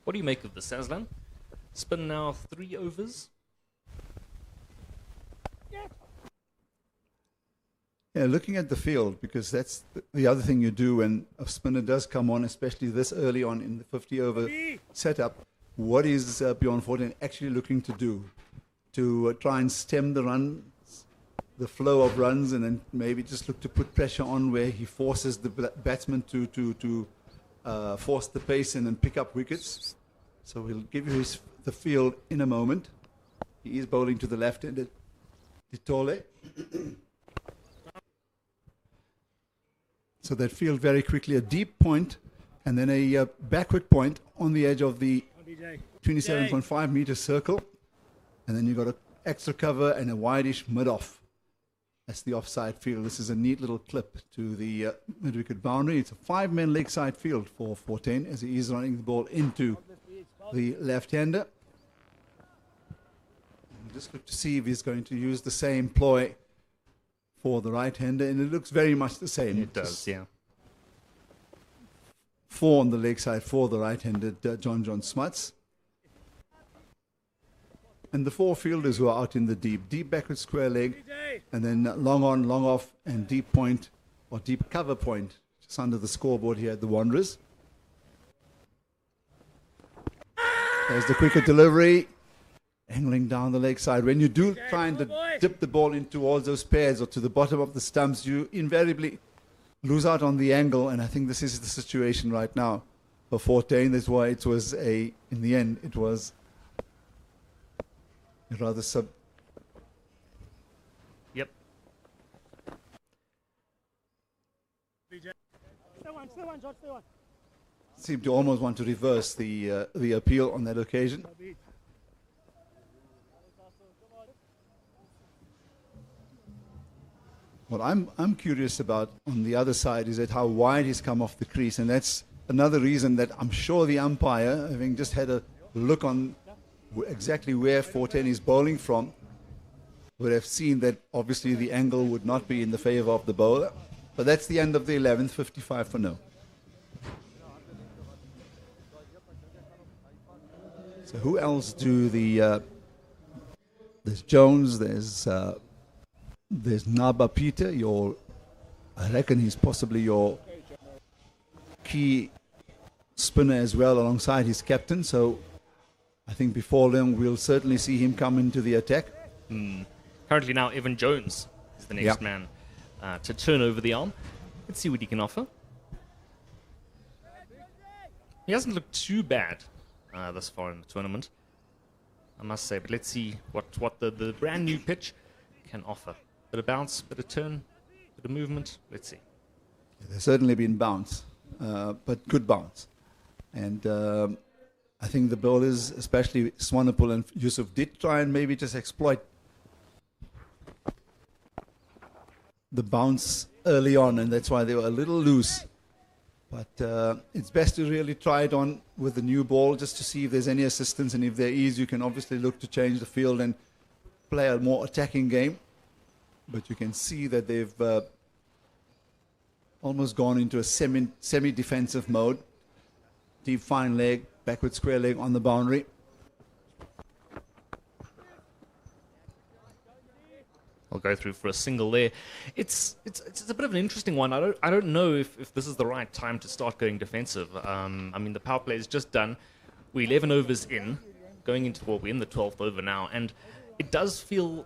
What do you make of this, Aslan? Spin now 3 overs. Yeah, looking at the field, because that's the other thing you do when a spinner does come on, especially this early on in the 50-over setup. What is Bjorn Forten actually looking to do? To try and stem the runs, the flow of runs, and then maybe just look to put pressure on where he forces the batsman to force the pace in and pick up wickets. So we'll give you the field in a moment. He is bowling to the left-handed Ditole. So that field very quickly, a deep point and then a backward point on the edge of the 27.5 meter circle. And then you've got an extra cover and a wide-ish mid-off. That's the offside field. This is a neat little clip to the mid-wicket boundary. It's a 5-man leg side field for Forten as he is running the ball into the left-hander. Just look to see if he's going to use the same ploy for the right-hander, and it looks very much the same. It does, yeah. 4 on the leg side for the right-handed John Smuts. And the 4 fielders who are out in the deep backward square leg, and then long on, long off, and deep point or deep cover point just under the scoreboard here at the Wanderers. There's the quicker delivery, angling down the leg side. When you do try and dip the ball into all those pairs or to the bottom of the stumps, you invariably lose out on the angle, and I think this is the situation right now for Forten. That's why it was in the end, it was rather Yep. seemed to almost want to reverse the appeal on that occasion. What I'm curious about on the other side is that how wide he's come off the crease, and that's another reason that I'm sure the umpire, having just had a look on exactly where Forten is bowling from, would have seen that obviously the angle would not be in the favor of the bowler. But that's the end of the 11th, 55 for no. So who else do the... there's Jones, there's Naba Peter, I reckon he's possibly your key spinner as well alongside his captain. So I think before long we'll certainly see him come into the attack. Currently now Evan Jones is the next man to turn over the arm. Let's see what he can offer. He hasn't looked too bad thus far in the tournament, I must say. But let's see what the brand new pitch can offer. Bit of bounce, bit of turn, bit of movement. Let's see. There's certainly been bounce, but good bounce. And I think the bowlers, especially Swanepoel and Yusuf, did try and maybe just exploit the bounce early on, and that's why they were a little loose. But it's best to really try it on with the new ball just to see if there's any assistance, and if there is, you can obviously look to change the field and play a more attacking game. But you can see that they've almost gone into a semi-defensive mode. Deep fine leg, backward square leg on the boundary. I'll go through for a single there. It's a bit of an interesting one. I don't know if this is the right time to start going defensive. I mean, the power play is just done. We're 11 overs in, going into we're in the 12th over now, and it does feel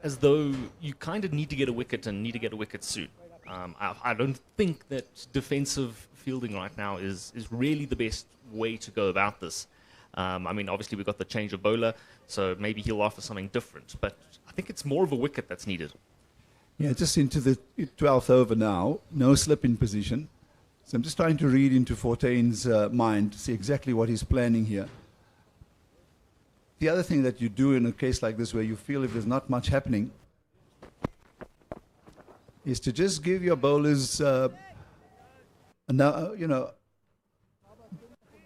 as though you kind of need to get a wicket and need to get a wicket soon. I don't think that defensive fielding right now is really the best way to go about this. I mean, obviously we've got the change of bowler, so maybe he'll offer something different. But I think it's more of a wicket that's needed. Yeah, just into the 12th over now, no slip in position. So I'm just trying to read into Fortuyn's mind to see exactly what he's planning here. The other thing that you do in a case like this where you feel if there's not much happening is to just give your bowlers,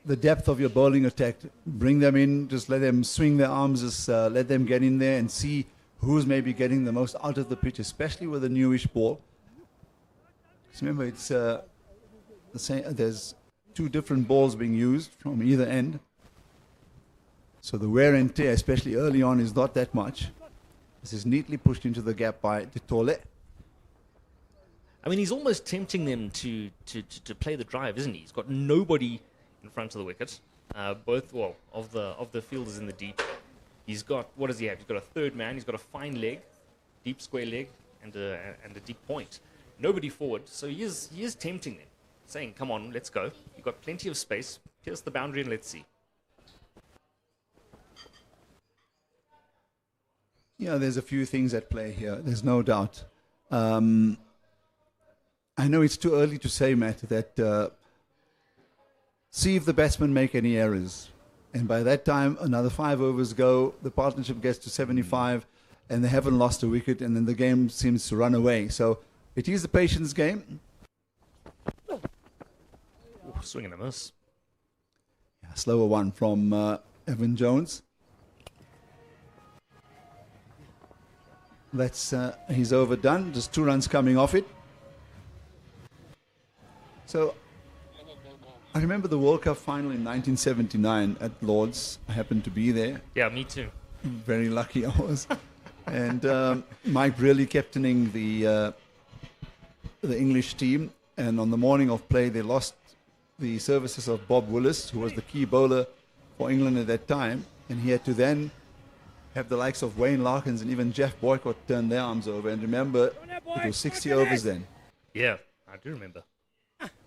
the depth of your bowling attack. Bring them in, just let them swing their arms, just let them get in there and see who's maybe getting the most out of the pitch, especially with a newish ball. Because remember, it's the same. There's two different balls being used from either end. So the wear and tear, especially early on, is not that much. This is neatly pushed into the gap by De Tole. I mean, he's almost tempting them to play the drive, isn't he? He's got nobody in front of the wicket. Of the fielders in the deep. He's got, what does he have? He's got a third man. He's got a fine leg, deep square leg, and a deep point. Nobody forward, so he is tempting them, saying, "Come on, let's go. You've got plenty of space. Pierce the boundary and let's see." Yeah, there's a few things at play here. There's no doubt. I know it's too early to say, Matt, that see if the batsmen make any errors. And by that time, another 5 overs go, the partnership gets to 75, and they haven't lost a wicket, and then the game seems to run away. So it is a patience game. Ooh, swing and a miss. Yeah, slower one from Evan Jones. He's overdone, just 2 runs coming off it. So I remember the World Cup final in 1979 at Lord's. I happened to be there. Yeah, me too. Very lucky I was. And Mike really captaining the English team. And on the morning of play, they lost the services of Bob Willis, who was the key bowler for England at that time. And he had to then have the likes of Wayne Larkins and even Jeff Boycott turn their arms over. And remember, it was 60 overs then. Yeah, I do remember.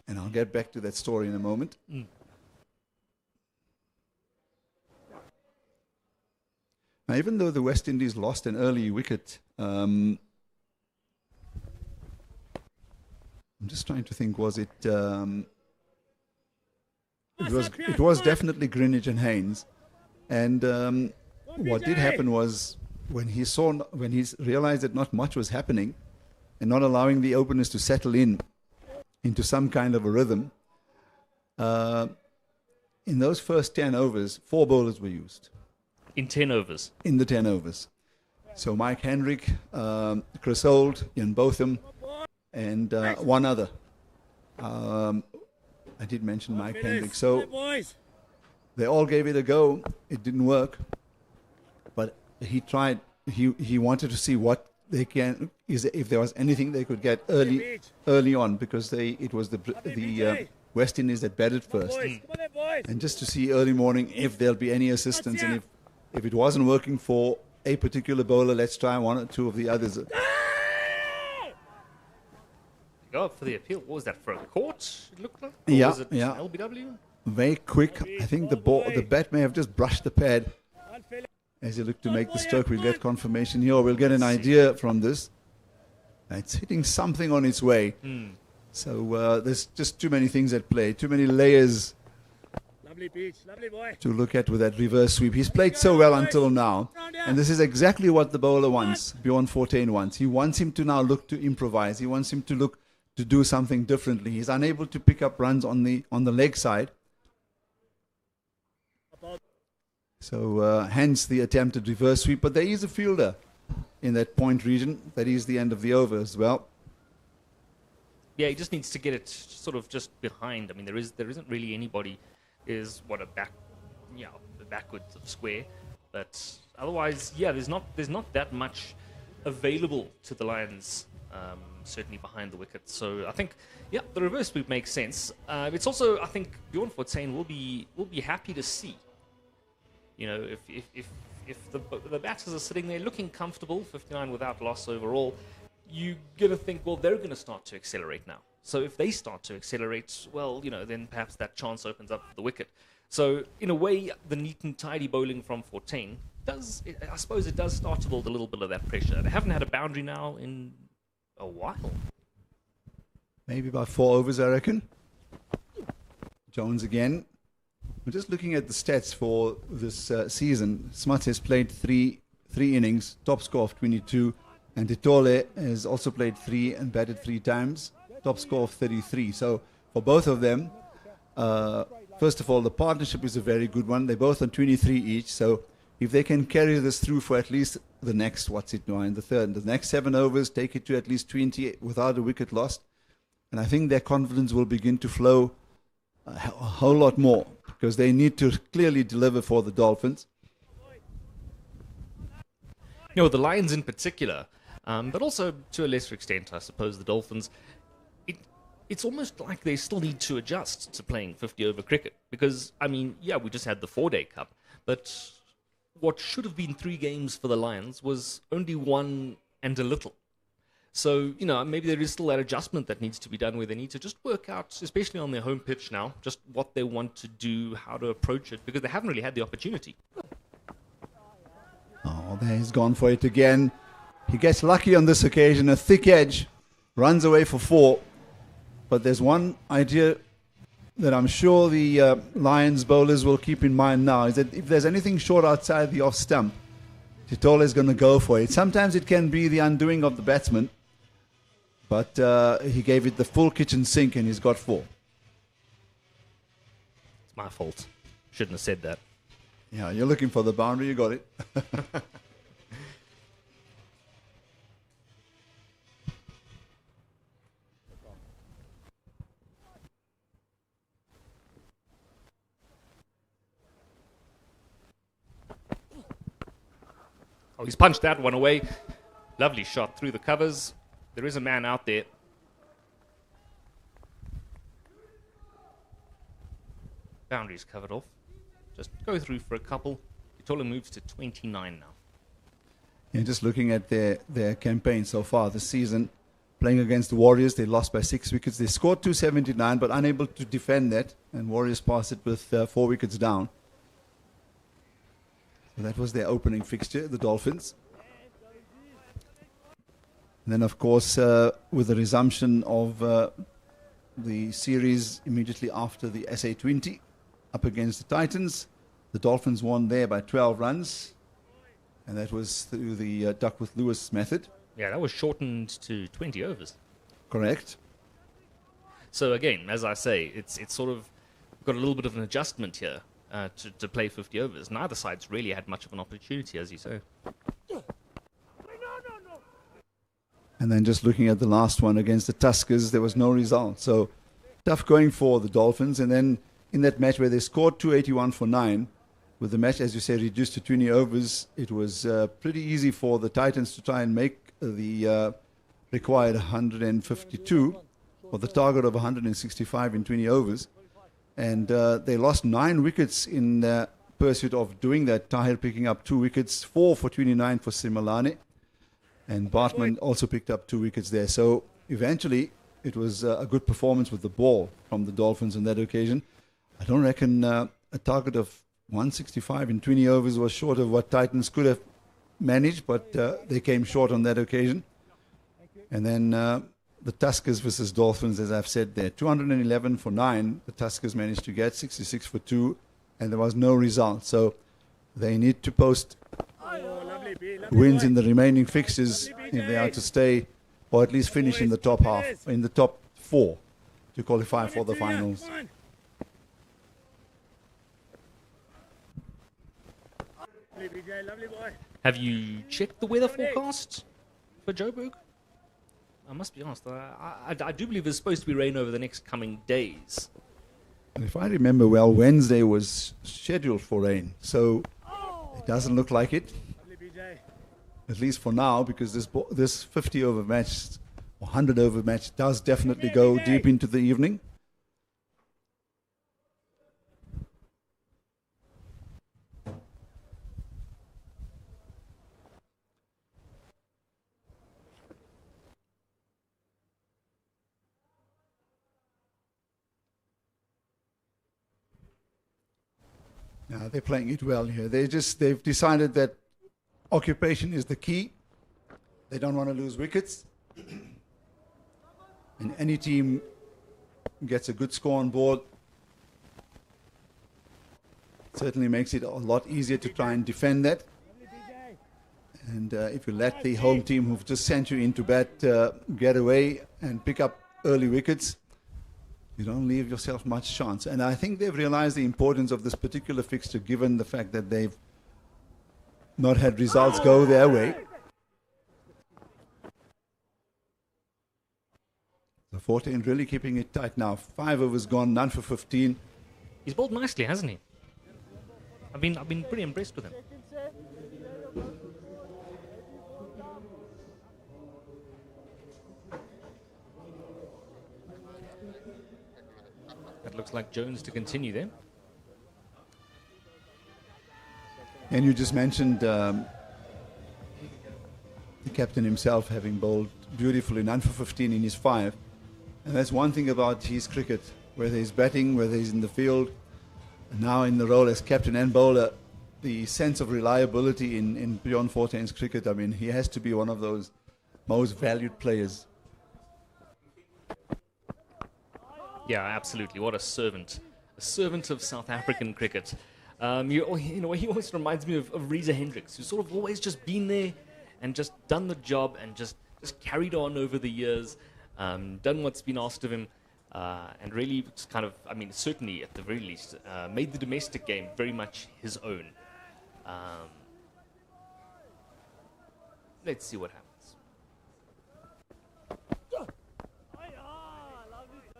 And I'll get back to that story in a moment. Now, even though the West Indies lost an early wicket, I'm just trying to think, was it... it was definitely Greenwich and Haynes. And what did happen was when he realized that not much was happening and not allowing the openers to settle into some kind of a rhythm, in those first 10 overs, 4 bowlers were used. In 10 overs? In the 10 overs. So Mike Hendrick, Chris Holt, Ian Botham, and one other. I did mention Mike Hendrick. So they all gave it a go. It didn't work. But he tried. He wanted to see what they can, if there was anything they could get early on, because it was the West Indies that batted first, and just to see early morning if there'll be any assistance, and if it wasn't working for a particular bowler, let's try 1 or 2 of the others. Go up for the appeal. What was that, for a court? It looked like. Or Yeah, was it yeah. LBW? Very quick. I think the bat may have just brushed the pad as you look to make the stroke. We'll get confirmation here. We'll get an idea from this. It's hitting something on its way. So there's just too many things at play, too many layers Lovely pitch, lovely boy. to look at with that reverse sweep. He's played so well until now, and this is exactly what the bowler wants, Bjorn Fortuin wants. He wants him to now look to improvise. He wants him to look to do something differently. He's unable to pick up runs on the leg side. So hence the attempted reverse sweep, but there is a fielder in that point region. That is the end of the over as well. Yeah, he just needs to get it sort of just behind. I mean, there isn't really anybody. Is what a backwards of square, but otherwise, yeah, there's not that much available to the Lions. Certainly behind the wicket. So I think, yeah, the reverse sweep makes sense. It's also, I think, Bjorn Fortuin will be happy to see. You know, if the batters are sitting there looking comfortable, 59 without loss overall, you're gonna think, well, they're gonna start to accelerate now. So if they start to accelerate, well, you know, then perhaps that chance opens up for the wicket. So in a way, the neat and tidy bowling from Fortuin I suppose it does start to build a little bit of that pressure. They haven't had a boundary now in a while. Maybe about 4 overs, I reckon. Jones again. We're just looking at the stats for this season. Smuts has played three innings, top score of 22. And Titole has also played 3 and batted 3 times, top score of 33. So for both of them, first of all, the partnership is a very good one. They're both on 23 each. So if they can carry this through for at least the next, the next 7 overs, take it to at least 20 without a wicket lost. And I think their confidence will begin to flow a whole lot more, because they need to clearly deliver for the Dolphins. You know, the Lions in particular, but also to a lesser extent, I suppose, the Dolphins, it's almost like they still need to adjust to playing 50-over cricket. Because, I mean, yeah, we just had the 4-day cup, but what should have been 3 games for the Lions was only 1 and a little. So, you know, maybe there is still that adjustment that needs to be done, where they need to just work out, especially on their home pitch now, just what they want to do, how to approach it, because they haven't really had the opportunity. Oh, there he's gone for it again. He gets lucky on this occasion, a thick edge, runs away for 4. But there's one idea that I'm sure the Lions bowlers will keep in mind now, is that if there's anything short outside the off stump, Titole is going to go for it. Sometimes it can be the undoing of the batsman, but he gave it the full kitchen sink and he's got 4. It's my fault. Shouldn't have said that. Yeah, you're looking for the boundary, you got it. Oh, he's punched that one away. Lovely shot through the covers. There is a man out there. Boundaries covered off. Just go through for a couple. Titole moves to 29 now. Yeah, just looking at their campaign so far this season, playing against the Warriors, they lost by 6 wickets. They scored 279, but unable to defend that, and Warriors passed it with 4 wickets down. So that was their opening fixture, the Dolphins. And then, of course, with the resumption of the series immediately after the SA20 up against the Titans, the Dolphins won there by 12 runs. And that was through the Duckworth-Lewis method. Yeah, that was shortened to 20 overs. Correct. So again, as I say, it's sort of got a little bit of an adjustment here to play 50 overs. Neither side's really had much of an opportunity, as you say. And then just looking at the last one against the Tuskers, there was no result. So tough going for the Dolphins. And then in that match where they scored 281 for 9, with the match, as you say, reduced to 20 overs, it was pretty easy for the Titans to try and make the required 152, or the target of 165 in 20 overs. And they lost 9 wickets in pursuit of doing that. Tahir picking up 2 wickets, 4 for 29 for Simalane. And Bartman also picked up 2 wickets there. So eventually, it was a good performance with the ball from the Dolphins on that occasion. I don't reckon a target of 165 in 20 overs was short of what Titans could have managed, but they came short on that occasion. And then the Tuskers versus Dolphins, as I've said there. 211 for 9, the Tuskers managed to get 66 for 2, and there was no result. So they need to post wins in the remaining fixtures if they are to stay, or at least finish in the top half, in the top 4 to qualify for the finals. Have you checked the weather forecast for Joburg? I must be honest, I do believe there's supposed to be rain over the next coming days. And if I remember well, Wednesday was scheduled for rain, so it doesn't look like it, at least for now, because this 50 over match or 100 over match does definitely go deep into the evening. Yeah, they're playing it well here. They've decided that occupation is the key. They don't want to lose wickets. And any team gets a good score on board, certainly makes it a lot easier to try and defend that. And if you let the home team who've just sent you into bat get away and pick up early wickets, you don't leave yourself much chance. And I think they've realized the importance of this particular fixture, given the fact that they've not had results go their way. The 14 really keeping it tight now. 5 overs gone, none for 15. He's bowled nicely, hasn't he? I've been pretty impressed with him. That looks like Jones to continue there. And you just mentioned the captain himself having bowled beautifully, none for 15 in his 5. And that's one thing about his cricket, whether he's batting, whether he's in the field, and now in the role as captain and bowler, the sense of reliability in Bjorn Fortuin's cricket, I mean, he has to be one of those most valued players. Yeah, absolutely. What a servant of South African cricket. He always reminds me of Reza Hendricks, who's sort of always just been there and just done the job and just carried on over the years, done what's been asked of him, and really just kind of, I mean, certainly at the very least, made the domestic game very much his own. Let's see what happens.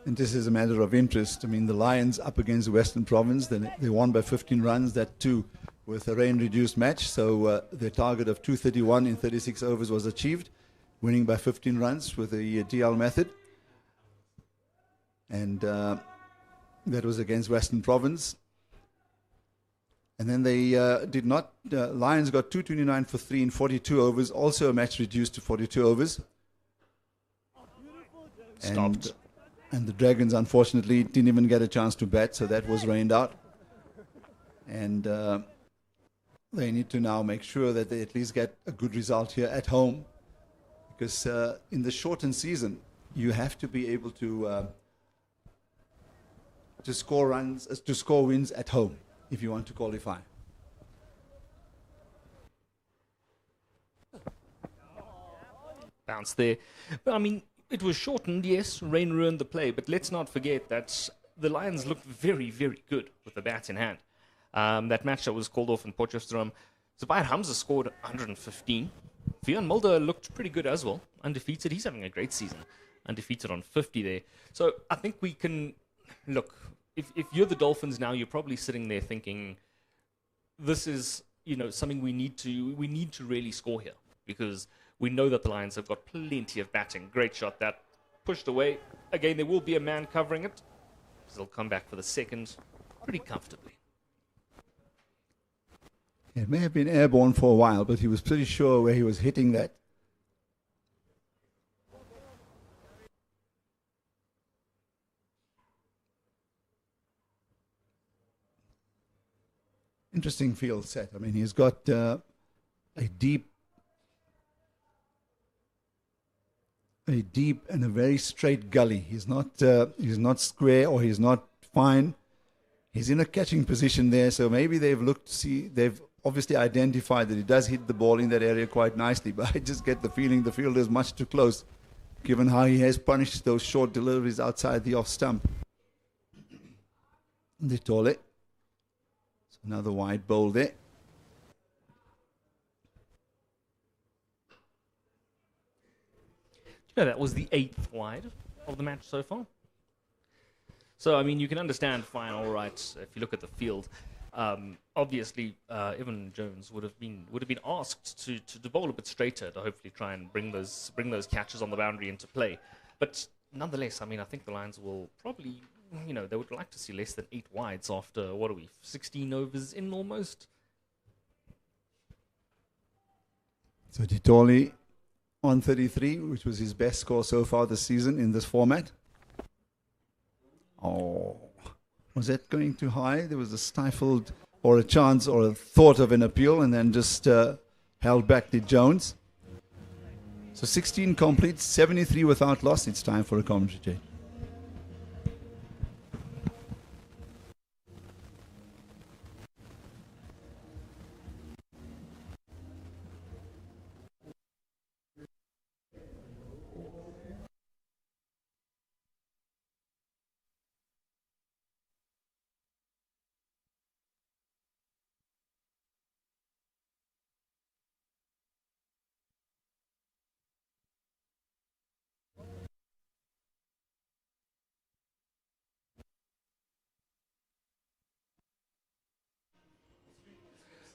And this is a matter of interest. I mean, the Lions up against the Western Province, they won by 15 runs, that too with a rain-reduced match. So their target of 231 in 36 overs was achieved, winning by 15 runs with the DL method. And that was against Western Province. And then they did not, Lions got 229 for 3 in 42 overs, also a match reduced to 42 overs. Stopped. And the Dragons, unfortunately, didn't even get a chance to bat, so that was rained out. And they need to now make sure that they at least get a good result here at home, because in the shortened season, you have to be able to score runs, to score wins at home if you want to qualify. Bounce there. But I mean, it was shortened, yes, rain ruined the play, but let's not forget that the Lions looked very, very good with the bat in hand. That match that was called off in Potchefstroom, Zubair Hamza scored 115. Vian Mulder looked pretty good as well, undefeated. He's having a great season, undefeated on 50 there. So I think we can, look, if you're the Dolphins now, you're probably sitting there thinking, this is, something we need to really score here, because we know that the Lions have got plenty of batting. Great shot that pushed away. Again, there will be a man covering it. They'll come back for the second pretty comfortably. It may have been airborne for a while, but he was pretty sure where he was hitting that. Interesting field set. I mean, he's got a deep a deep and a very straight gully. He's not square or he's not fine. He's in a catching position there, so maybe they've obviously identified that he does hit the ball in that area quite nicely, but I just get the feeling the fielder is much too close, given how he has punished those short deliveries outside the off stump. Ditole. Another wide bowl there. That was the 8th wide of the match so far. So, I mean, you can understand fine, all right, if you look at the field. Obviously, Evan Jones would have been asked to bowl a bit straighter to hopefully try and bring those catches on the boundary into play. But nonetheless, I mean, I think the Lions will probably, they would like to see less than 8 wides after, 16 overs in almost? So Ditoli on 33, which was his best score so far this season in this format. Oh, was that going too high? There was a stifled or a chance or a thought of an appeal and then just held back the Jones. So 16 complete, 73 without loss. It's time for a commentary change.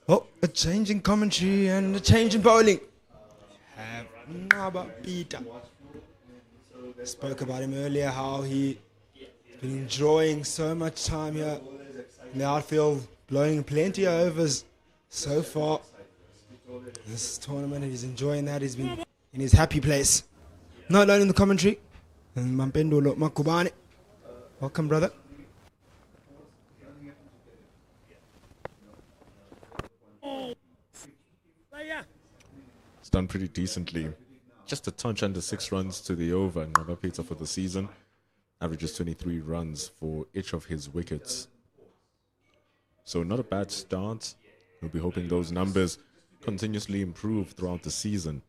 Oh, a change in commentary and a change in bowling. Peter. Spoke about him earlier, how he's been enjoying so much time here in the outfield, blowing plenty of overs so far. This tournament, he's enjoying that. He's been in his happy place. Not alone in the commentary. And Mampendo Makubane. Welcome, brother. It's done pretty decently. Just a touch under 6 runs to the over. Nabapita for the season averages 23 runs for each of his wickets. So not a bad start. We'll be hoping those numbers continuously improve throughout the season.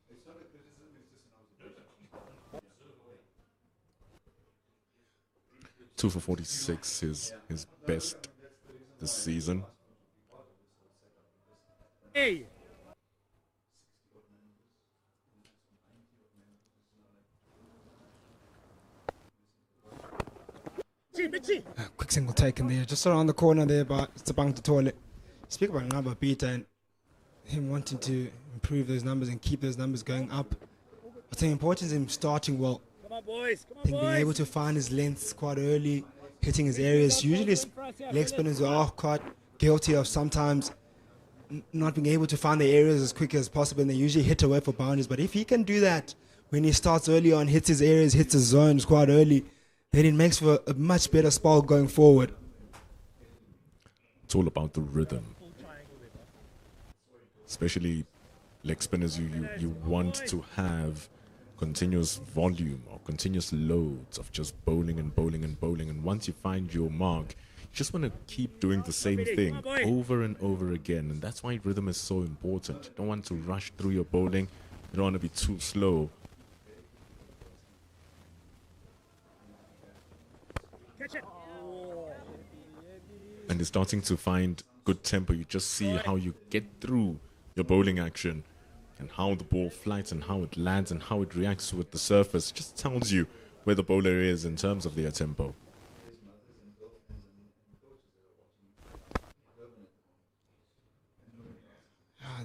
Two for 46 is his best this season. Hey. Quick single taken there, just around the corner there, but it's a bang to toilet. Speak about Ngaba Peter and him wanting to improve those numbers and keep those numbers going up. I think the importance of him starting well. Come on, boys. I think being able to find his lengths quite early, hitting his areas. Usually leg spinners are quite guilty of sometimes not being able to find the areas as quick as possible, and they usually hit away for boundaries. But if he can do that when he starts early on, hits his areas, hits his zones quite early, then it makes for a much better spell going forward. It's all about the rhythm. Especially leg spinners, you want to have continuous volume or continuous loads of just bowling and bowling and bowling. And once you find your mark, you just want to keep doing the same thing over and over again. And that's why rhythm is so important. You don't want to rush through your bowling. You don't want to be too slow. And you're starting to find good tempo. You just see how you get through your bowling action and how the ball flies and how it lands and how it reacts with the surface. It just tells you where the bowler is in terms of their tempo.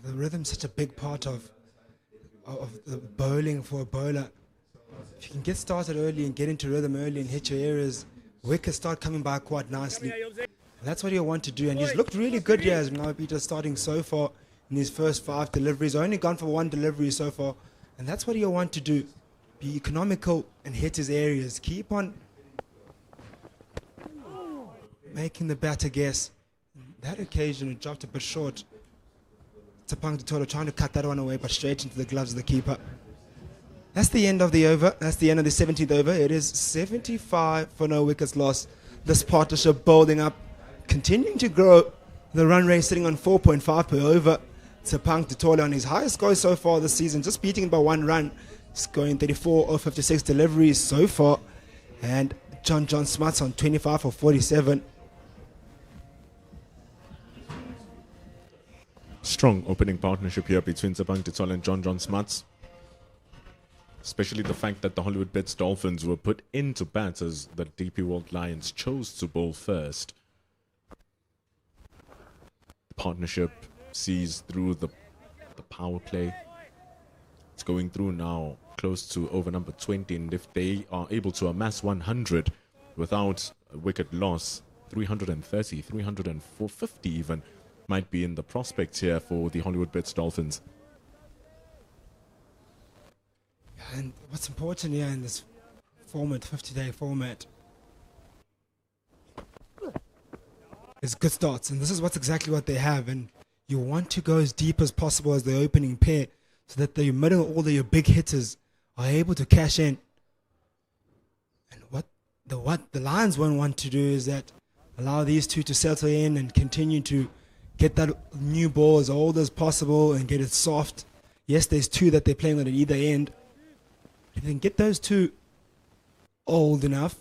The rhythm's such a big part of the bowling for a bowler. If you can get started early and get into rhythm early and hit your areas, wickets start coming by quite nicely. And that's what he'll want to do. And he's looked really good here as Peter starting so far in his first 5 deliveries. Only gone for 1 delivery so far. And that's what he'll want to do. Be economical and hit his areas. Keep on making the batter guess. That occasion it dropped a bit short. Tapang Totolo trying to cut that one away, but straight into the gloves of the keeper. That's the end of the over. That's the end of the 17th over. It is 75 for no wickets lost. This partnership building up, continuing to grow. The run rate sitting on 4.5 per over. Sepang Tutole on his highest score so far this season, just beating it by 1 run. Scoring 34 of 56 deliveries so far. And John Smuts on 25 for 47. Strong opening partnership here between Sepang Tutole and John Smuts. Especially the fact that the Hollywoodbets Dolphins were put into bat as the DP World Lions chose to bowl first. The partnership sees through the power play. It's going through now close to over number 20, and if they are able to amass 100 without a wicket loss, 330, 350 even might be in the prospects here for the Hollywoodbets Dolphins. And what's important here in this format, 50-day format, is good starts. And this is exactly what they have. And you want to go as deep as possible as the opening pair so that the middle order, your big hitters, are able to cash in. And what the Lions won't want to do is that allow these two to settle in and continue to get that new ball as old as possible and get it soft. Yes, there's two that they're playing on at either end. If they can get those two old enough,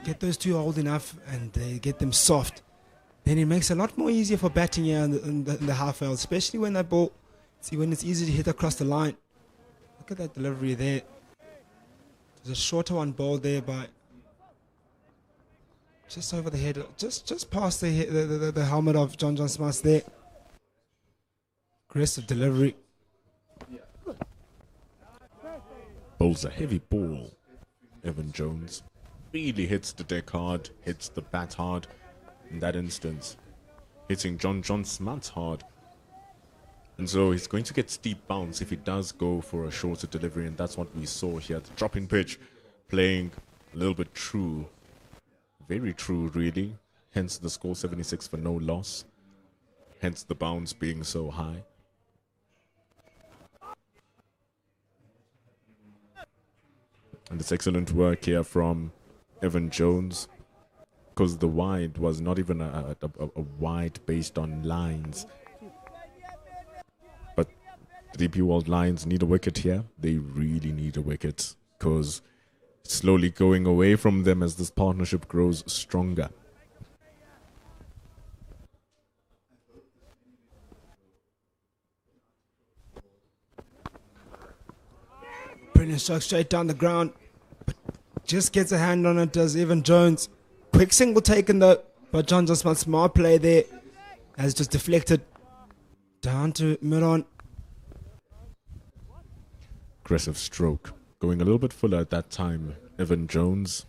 and they get them soft, then it makes it a lot more easier for batting here in the half field, especially when that ball, when it's easy to hit across the line. Look at that delivery there. There's a shorter one bowled there by just over the head, just past the helmet of John Smuts there. Aggressive delivery. Bowls a heavy ball. Evan Jones really hits the deck hard, hits the bat hard. In that instance, hitting John Smuts hard. And so he's going to get steep bounce if he does go for a shorter delivery, and that's what we saw here. The drop-in pitch playing a little bit true. Very true, really. Hence the score 76 for no loss. Hence the bounce being so high. And it's excellent work here from Evan Jones, because the wide was not even a wide based on lines. But the DP World Lions need a wicket here. They really need a wicket, because it's slowly going away from them as this partnership grows stronger. Brilliant stroke straight down the ground. But just gets a hand on it, does Evan Jones. Quick single taken though, but John Smuts, smart play there. Has just deflected down to mid-on. Aggressive stroke. Going a little bit fuller at that time. Evan Jones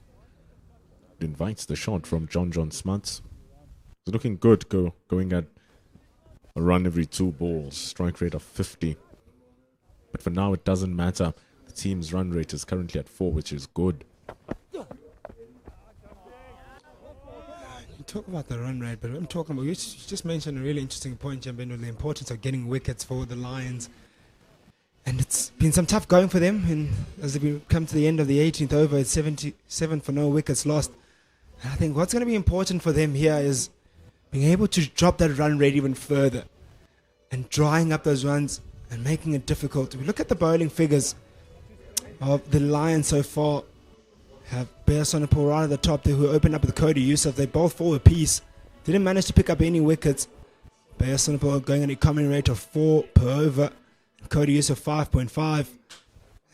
invites the shot from John Smuts. It's looking good, going at a run every 2 balls. Strike rate of 50. But for now, it doesn't matter. The team's run rate is currently at 4, which is good. You talk about the run rate, but I'm talking about, you just mentioned a really interesting point, Jambin, the importance of getting wickets for the Lions. And it's been some tough going for them as they come to the end of the 18th over. It's 77 for no wickets lost. And I think what's going to be important for them here is being able to drop that run rate even further and drying up those runs and making it difficult. If we look at the bowling figures of the Lions so far, have Bear Sonapur right at the top there, who opened up with Cody Yusuf. They both 4 apiece. Didn't manage to pick up any wickets. Bear Sonapur going at a common rate of 4 per over. Cody Yusuf 5.5.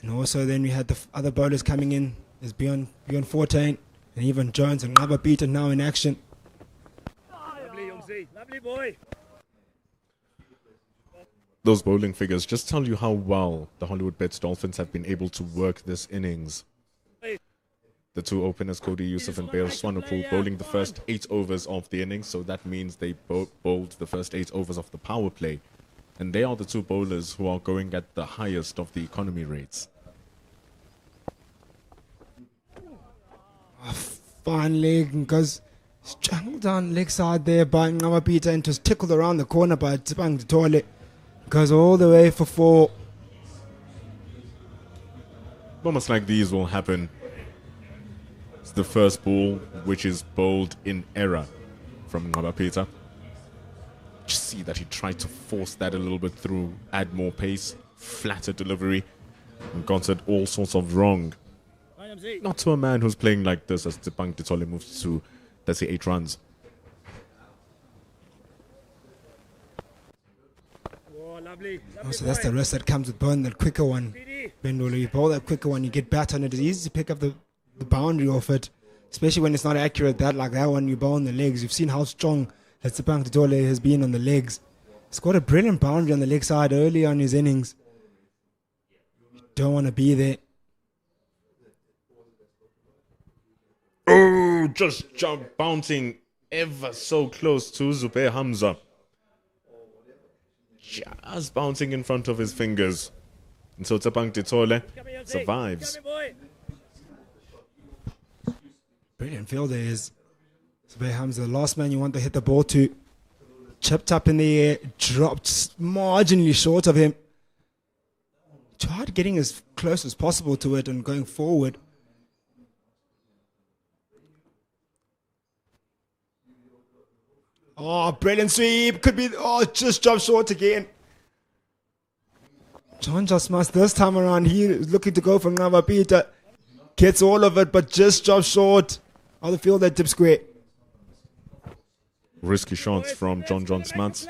And also then we had the other bowlers coming in. There's Bjorn Fortain and even Jones, another beater now in action. Lovely, Youngsy. Lovely boy. Those bowling figures just tell you how well the Hollywoodbets Dolphins have been able to work this innings. The 2 openers, Cody Yusuf and Bear Sonapur, bowling the first 8 overs of the innings. So that means they bowled the first 8 overs of the power play. And they are the 2 bowlers who are going at the highest of the economy rates. Fine leg, goes strangled down leg side there by Ngawapita and just tickled around the corner by Sepang Tutole. Goes all the way for 4. Almost like these will happen. It's the first ball, which is bowled in error from Ngabapeta. Just see that he tried to force that a little bit through, add more pace, flatter delivery, and got it all sorts of wrong. Not to a man who's playing like this as Tepang Titole moves to, let's say, 8 runs. So that's the risk that comes with bowling that quicker one. Bendolo, you bowl that quicker one, you get bat on it. It's easy to pick up the boundary off it, especially when it's not accurate. That like that one, you bowl on the legs. You've seen how strong that Tepang Titole has been on the legs. He's got a brilliant boundary on the leg side early on his innings. You don't want to be there. Oh, just bouncing ever so close to Zubair Hamza. Just bouncing in front of his fingers. And so Tepang Titole survives. Brilliant fielder is Zubair Hamza. The last man you want to hit the ball to. Chipped up in the air, dropped marginally short of him. Tried getting as close as possible to it and going forward. Oh, brilliant sweep. Could be, just dropped short again. John Smuts this time around, he is looking to go for Ngabapeta. Gets all of it, but just drops short of the field at tip square. Risky shots from John Smuts.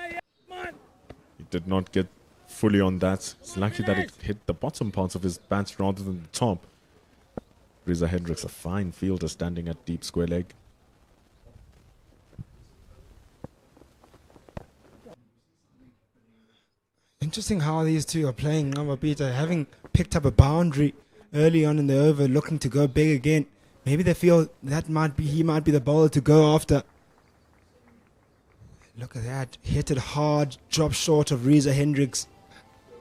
He did not get fully on that. It's lucky that it hit the bottom parts of his bat rather than the top. Reza Hendricks, a fine fielder standing at deep square leg. Interesting how these two are playing. Ngabapeta having picked up a boundary early on in the over, looking to go big again. Maybe they feel that he might be the bowler to go after. Look at that. Hit it hard. Drop short of Reza Hendricks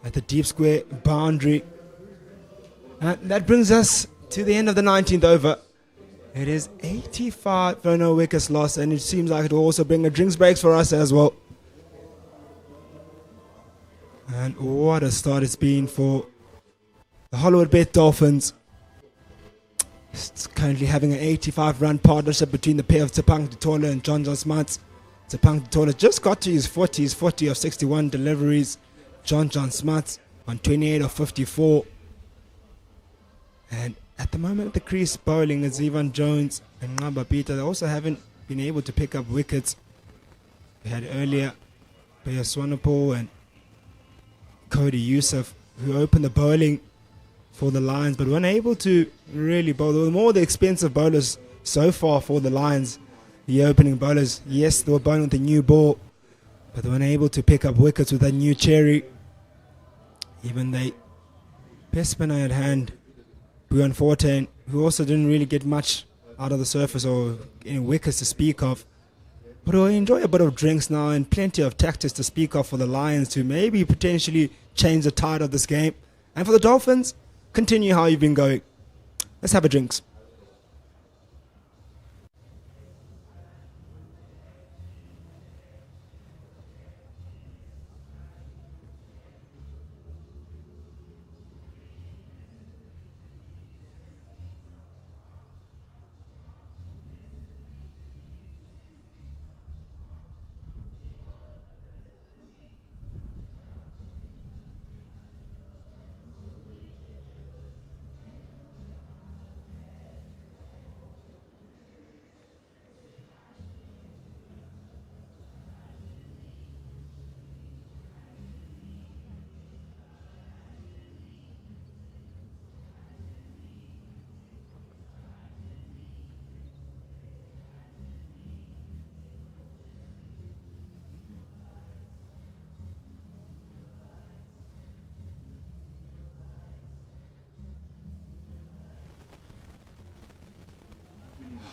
at the deep square boundary. And that brings us to the end of the 19th over. It is 85 for no wickets lost, and it seems like it will also bring a drinks breaks for us as well. And what a start it's been for the Hollywoodbets Dolphins. It's currently having an 85-run partnership between the pair of Tepang Titole and John Smuts. Tepang Titole just got to his 40 of 61 deliveries. John Smuts on 28 of 54. And at the moment at the crease bowling is Ivan Jones and Ngabapeta. They also haven't been able to pick up wickets. We had earlier Peya Swanepoel and Cody Youssef, who opened the bowling for the Lions, but weren't able to really bowl. They were more the expensive bowlers so far for the Lions. The opening bowlers, yes, they were bowling with a new ball, but they weren't able to pick up wickets with that new cherry. Even the best spinner at hand, Buan Fortin, who also didn't really get much out of the surface or any wickets to speak of. But we'll enjoy a bit of drinks now and plenty of tactics to speak of for the Lions to maybe potentially change the tide of this game. And for the Dolphins, continue how you've been going. Let's have a drinks.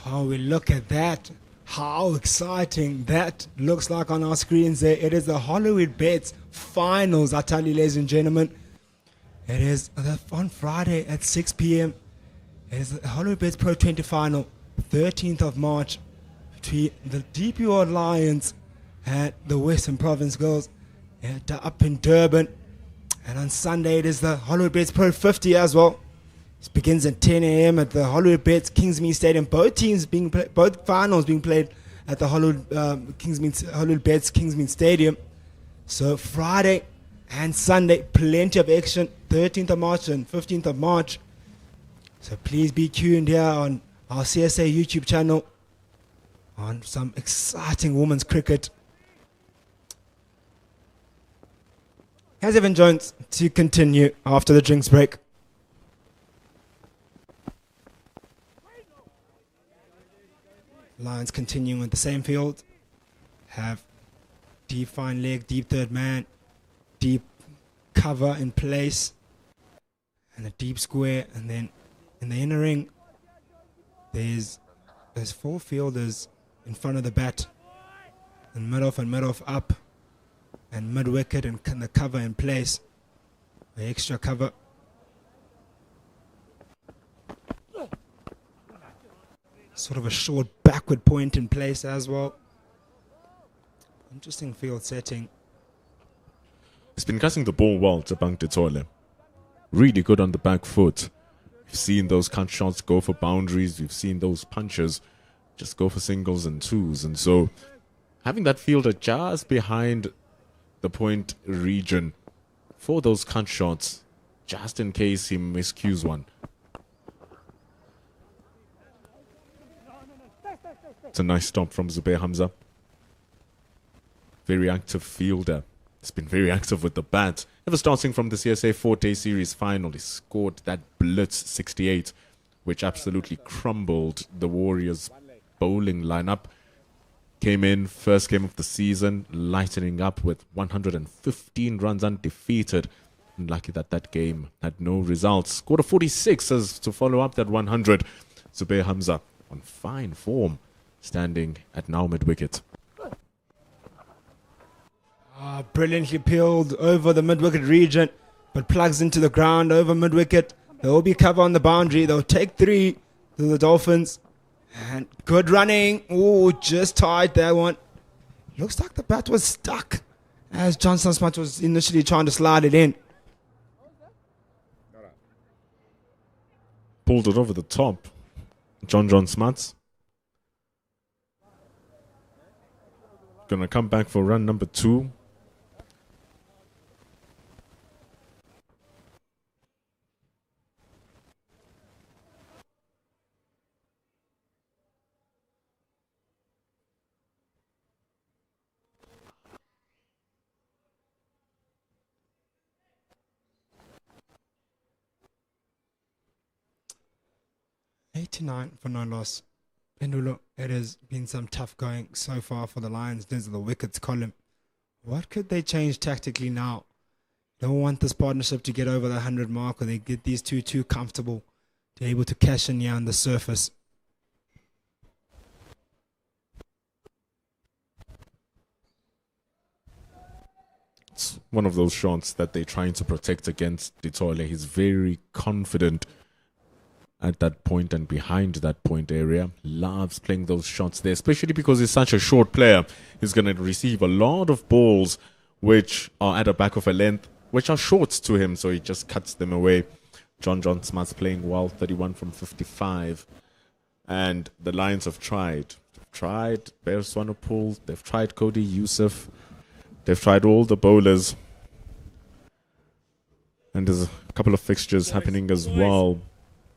Oh, we look at that. How exciting that looks like on our screens there. It is the Hollywoodbets finals, I tell you, ladies and gentlemen. It is on Friday at 6 p.m. It is the Hollywoodbets Pro 20 final, 13th of March, between the DP World Lions and the Western Province Girls. up in Durban. And on Sunday, it is the Hollywoodbets Pro 50 as well. This begins at 10 a.m. at the Hollywoodbets Kingsmead Stadium. Both finals being played at the Hollywoodbets Kingsmead Stadium. So Friday and Sunday, plenty of action. 13th of March and 15th of March. So please be tuned here on our CSA YouTube channel on some exciting women's cricket. Here's Evan Jones to continue after the drinks break. Lions continuing with the same field. Have deep fine leg, deep third man, deep cover in place, and a deep square. And then in the inner ring, there's 4 fielders in front of the bat, and mid-off up, and mid-wicket and the cover in place, the extra cover. Sort of a short backward point in place as well. Interesting field setting. He's been cutting the ball well, Tabang Titole. Really good on the back foot. We've seen those cut shots go for boundaries. We've seen those punches just go for singles and twos. And so having that fielder just behind the point region for those cut shots, just in case he miscues one. It's a nice stop from Zubair Hamza. Very active fielder. He's been very active with the bat. Ever starting from the CSA 4-day series final, he scored that blitz 68, which absolutely crumbled the Warriors' bowling lineup. Came in, first game of the season, lightening up with 115 runs undefeated. And lucky that that game had no results. Scored a 46 as to follow up that 100. Zubair Hamza on fine form, standing at now mid-wicket. Brilliantly peeled over the mid-wicket region, but plugs into the ground over mid-wicket. There will be cover on the boundary. They'll take 3 to the Dolphins. And good running. Oh, just tied that one. Looks like the bat was stuck as Johnson Smart was initially trying to slide it in. Pulled it over the top. John Smuts. Gonna come back for run number 2. For no loss. Pendulo, it has been some tough going so far for the Lions. There's the wickets column. What could they change tactically now? Don't want this partnership to get over the 100 mark, or they get these two too comfortable to be able to cash in here on the surface. It's one of those shots that they're trying to protect against Ditole. He's very confident at that point and behind that point area. Loves playing those shots there, especially because he's such a short player. He's going to receive a lot of balls which are at the back of a length, which are short to him, so he just cuts them away. John Smart's playing well, 31 from 55. And the Lions have tried. They've tried Bear Swanepoel, they've tried Cody Youssef, they've tried all the bowlers. And there's a couple of fixtures happening as well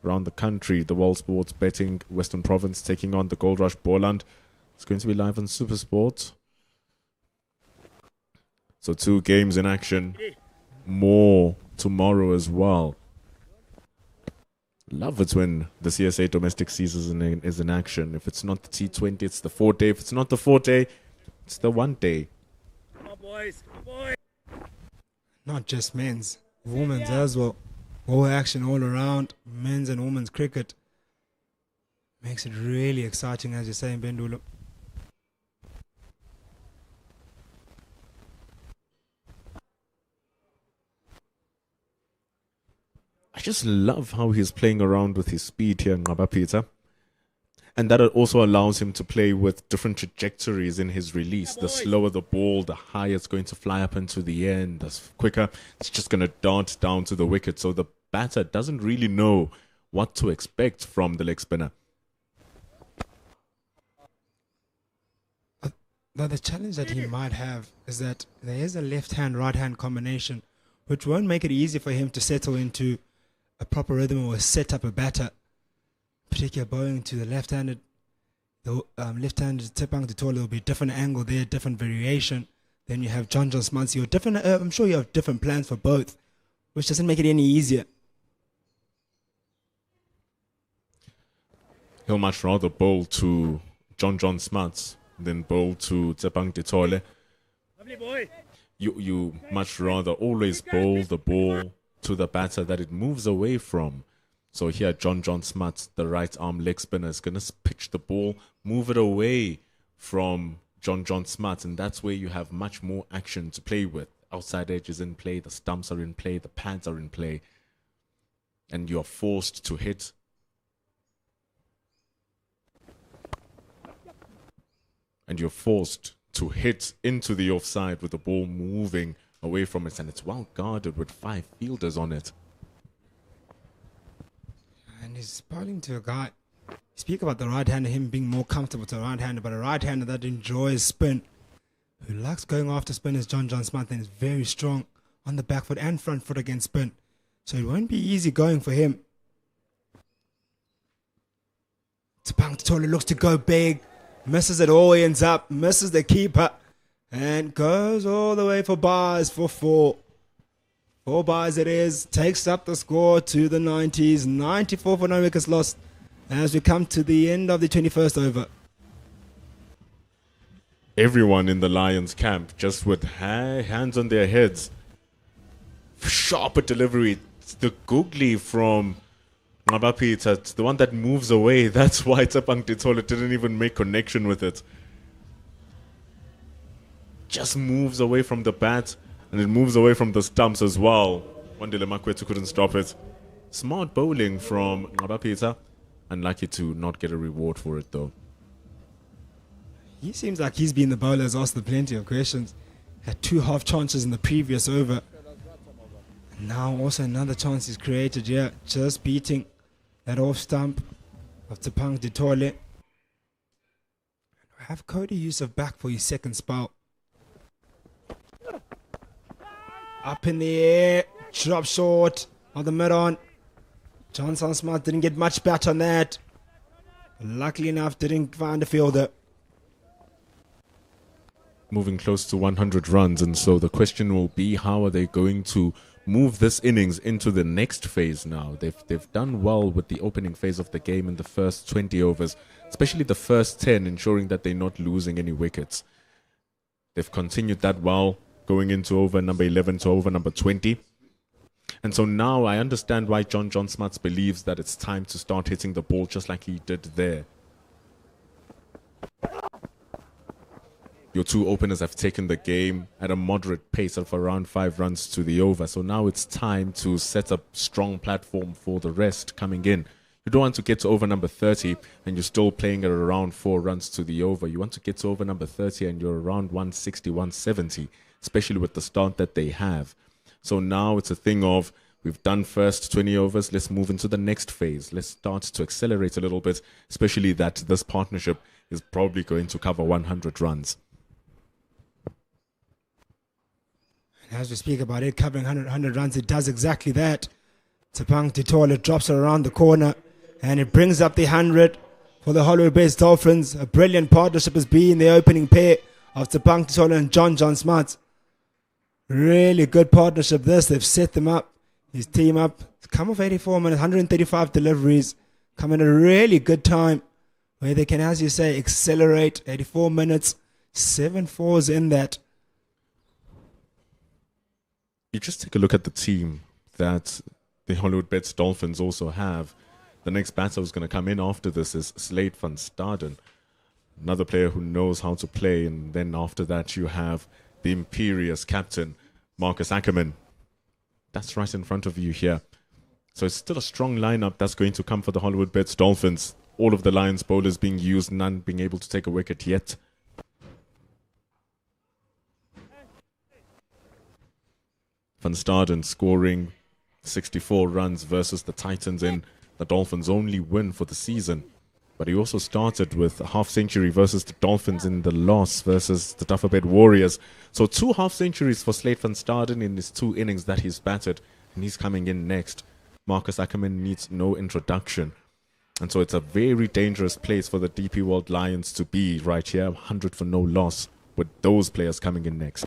around the country. The World Sports Betting Western Province taking on the Gold Rush Borland. It's going to be live on Supersport. So 2 games in action. More tomorrow as well. Love it when the CSA domestic season is in action. If it's not the T20, it's the 4-day. If it's not the 4-day, it's the 1-day. Come on, boys. Come on, boys. Not just men's, women's as well. All action all around, men's and women's cricket. Makes it really exciting, as you say, in Bendulo. I just love how he's playing around with his speed here, Ngaba Peter. And that also allows him to play with different trajectories in his release. The slower the ball, the higher it's going to fly up into the end. The quicker, it's just going to dart down to the wicket. So the batter doesn't really know what to expect from the leg spinner. Now, the challenge that he might have is that there is a left-hand, right-hand combination, which won't make it easy for him to settle into a proper rhythm or set up a batter. Particularly bowling to the left-handed, left-handed Tepang Ditola, will be a different angle there, different variation. Then you have John Smuts. You're different. I'm sure you have different plans for both, which doesn't make it any easier. He'll much rather bowl to John Smuts than bowl to Tepang Ditole. You much rather always bowl the ball to the batter that it moves away from. So here, John Smuts, the right arm leg spinner, is going to pitch the ball, move it away from John Smuts, and that's where you have much more action to play with. Outside edge is in play, the stumps are in play, the pads are in play, and you're forced to hit. And you're forced to hit into the offside with the ball moving away from it, and it's well guarded with 5 fielders on it. And he's bowling to a guy. Speak about the right-hander, him being more comfortable to a right-hander, but a right-hander that enjoys spin, who likes going after spin, is John Smith, and is very strong on the back foot and front foot against spin. So it won't be easy going for him. Tepang Titola looks to go big, misses it all, ends up, misses the keeper, and goes all the way for bars for 4. 4 bars it is, takes up the score to the 90s, 94 for no wickets lost as we come to the end of the 21st over. Everyone in the Lions camp just with hands on their heads. Sharper delivery. It's the googly from Ngabapita. It's the one that moves away. That's why Tepang Ditole didn't even make connection with it. Just moves away from the bat, and it moves away from the stumps as well. Wandile Makwetu couldn't stop it. Smart bowling from Ngabapita. Unlucky to not get a reward for it though. He seems like he's been the bowler who's asked the plenty of questions. Had 2 half chances in the previous over. And now also another chance is created here. Just beating that off stump of Tepang Ditole. Have Cody Yusuf back for his second spell. Up in the air. Drop short of the mid-on. Johnson Smart didn't get much bat on that. Luckily enough, didn't find a fielder. Moving close to 100 runs, and so the question will be, how are they going to move this innings into the next phase now? They've done well with the opening phase of the game in the first 20 overs, especially the first 10, ensuring that they're not losing any wickets. They've continued that well, going into over number 11 to over number 20. And so now I understand why John Smuts believes that it's time to start hitting the ball just like he did there. Your 2 openers have taken the game at a moderate pace of around 5 runs to the over. So now it's time to set a strong platform for the rest coming in. You don't want to get to over number 30 and you're still playing at around 4 runs to the over. You want to get to over number 30 and you're around 160, 170, especially with the start that they have. So now it's a thing of, we've done first 20 overs, let's move into the next phase. Let's start to accelerate a little bit, especially that this partnership is probably going to cover 100 runs. As we speak about it, covering 100 runs, it does exactly that. Tepang Ditole drops it around the corner, and it brings up the 100 for the Hollywoodbets Dolphins. A brilliant partnership has been the opening pair of Tepang Ditole and John Smart. Really good partnership this. They've set them up, his team up. It's come off 84 minutes, 135 deliveries. Come in a really good time where they can, as you say, accelerate. 84 minutes, 7 fours in that. You just take a look at the team that the Hollywoodbets Dolphins also have. The next batter who's going to come in after this is Slade van Staden, another player who knows how to play. And then after that, you have the imperious captain, Marcus Ackerman. That's right in front of you here. So it's still a strong lineup that's going to come for the Hollywoodbets Dolphins. all of the Lions bowlers being used, none being able to take a wicket yet. Van Staden scoring 64 runs versus the Titans in the Dolphins' only win for the season. But he also started with a half-century versus the Dolphins in the loss versus the Dufferbed Warriors. So 2 half-centuries for Slate Van Staden in his 2 innings that he's batted. And he's coming in next. Marcus Ackerman needs no introduction. And so it's a very dangerous place for the DP World Lions to be right here. 100 for no loss with those players coming in next.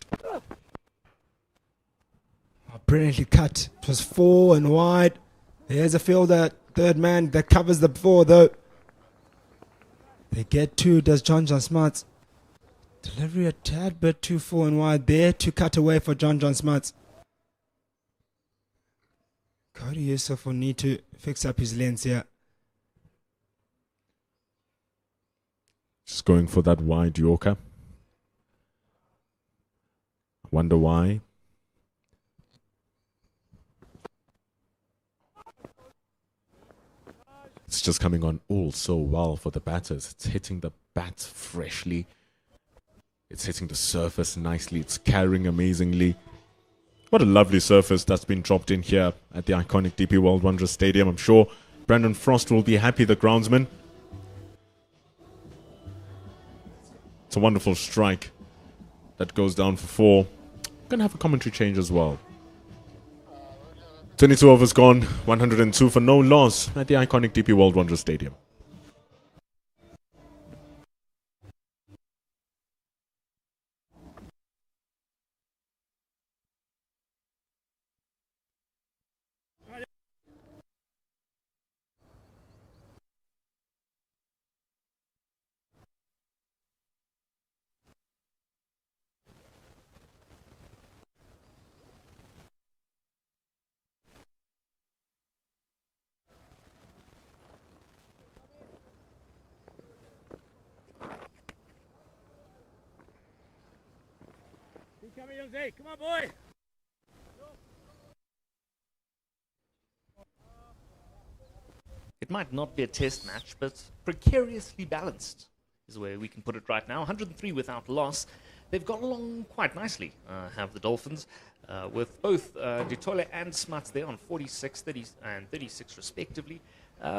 Brilliantly cut. It was 4 and wide. There's a fielder, third man that covers the 4 though. They get 2, does John Smarts. Delivery a tad bit too 4 and wide there to cut away for John Smarts. Cody Yusuf will need to fix up his lens here. Just going for that wide Yorker. Wonder why. It's just coming on all so well for the batters. It's hitting the bat freshly. It's hitting the surface nicely. It's carrying amazingly. What a lovely surface that's been dropped in here at the iconic DP World Wanderers Stadium. I'm sure Brandon Frost will be happy, the groundsman. It's a wonderful strike that goes down for 4. Going to have a commentary change as well. 22 overs gone, 102 for no loss at the iconic DP World Wanderers Stadium. Come on, boy. It might not be a test match, but precariously balanced is where we can put it right now. 103 without loss. They've got along quite nicely, have the Dolphins, with both Dutole and Smuts there on 46, 30, and 36 respectively.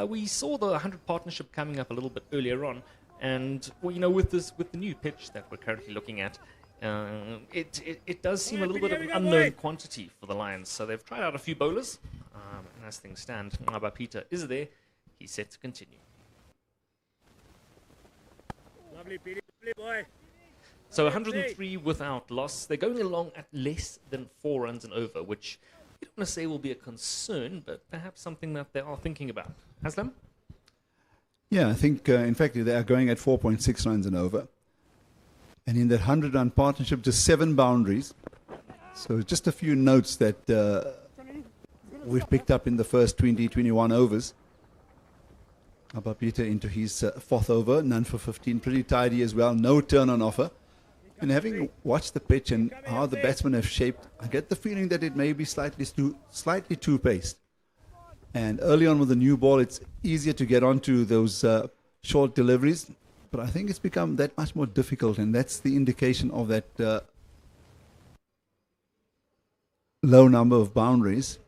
We saw the 100 partnership coming up a little bit earlier on, and well, you know, with the new pitch that we're currently looking at, it does seem a little bit of an unknown quantity for the Lions. So they've tried out a few bowlers, and as things stand, Ngaba Peter is there. He's set to continue. Lovely, Petey, boy. So 103 without loss. They're going along at less than 4 runs and over, which you don't want to say will be a concern, but perhaps something that they are thinking about. Haslam? Yeah, I think, in fact, they are going at 4.6 runs and over. And in that 100-run partnership, just 7 boundaries. So just a few notes that we've picked up in the first 20, 21 overs. Abba Peter into his 4th over, none for 15, pretty tidy as well, no turn on offer. And having watched the pitch and how the batsmen have shaped, I get the feeling that it may be slightly too paced. And early on with the new ball, it's easier to get onto those short deliveries. But I think it's become that much more difficult, and that's the indication of that low number of boundaries.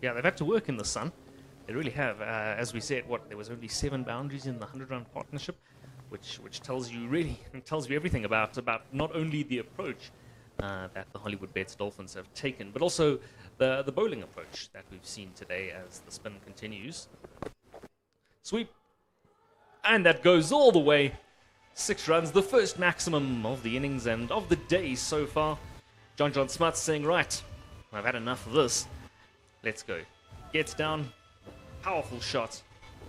Yeah, they've had to work in the sun. They really have. As we said, there was only 7 boundaries in the 100-run partnership, which tells you everything about not only the approach that the Hollywoodbets Dolphins have taken, but also the bowling approach that we've seen today as the spin continues. Sweep. And that goes all the way. 6 runs, the first maximum of the innings and of the day so far. John Smuts saying, right, I've had enough of this. Let's go. Gets down. Powerful shot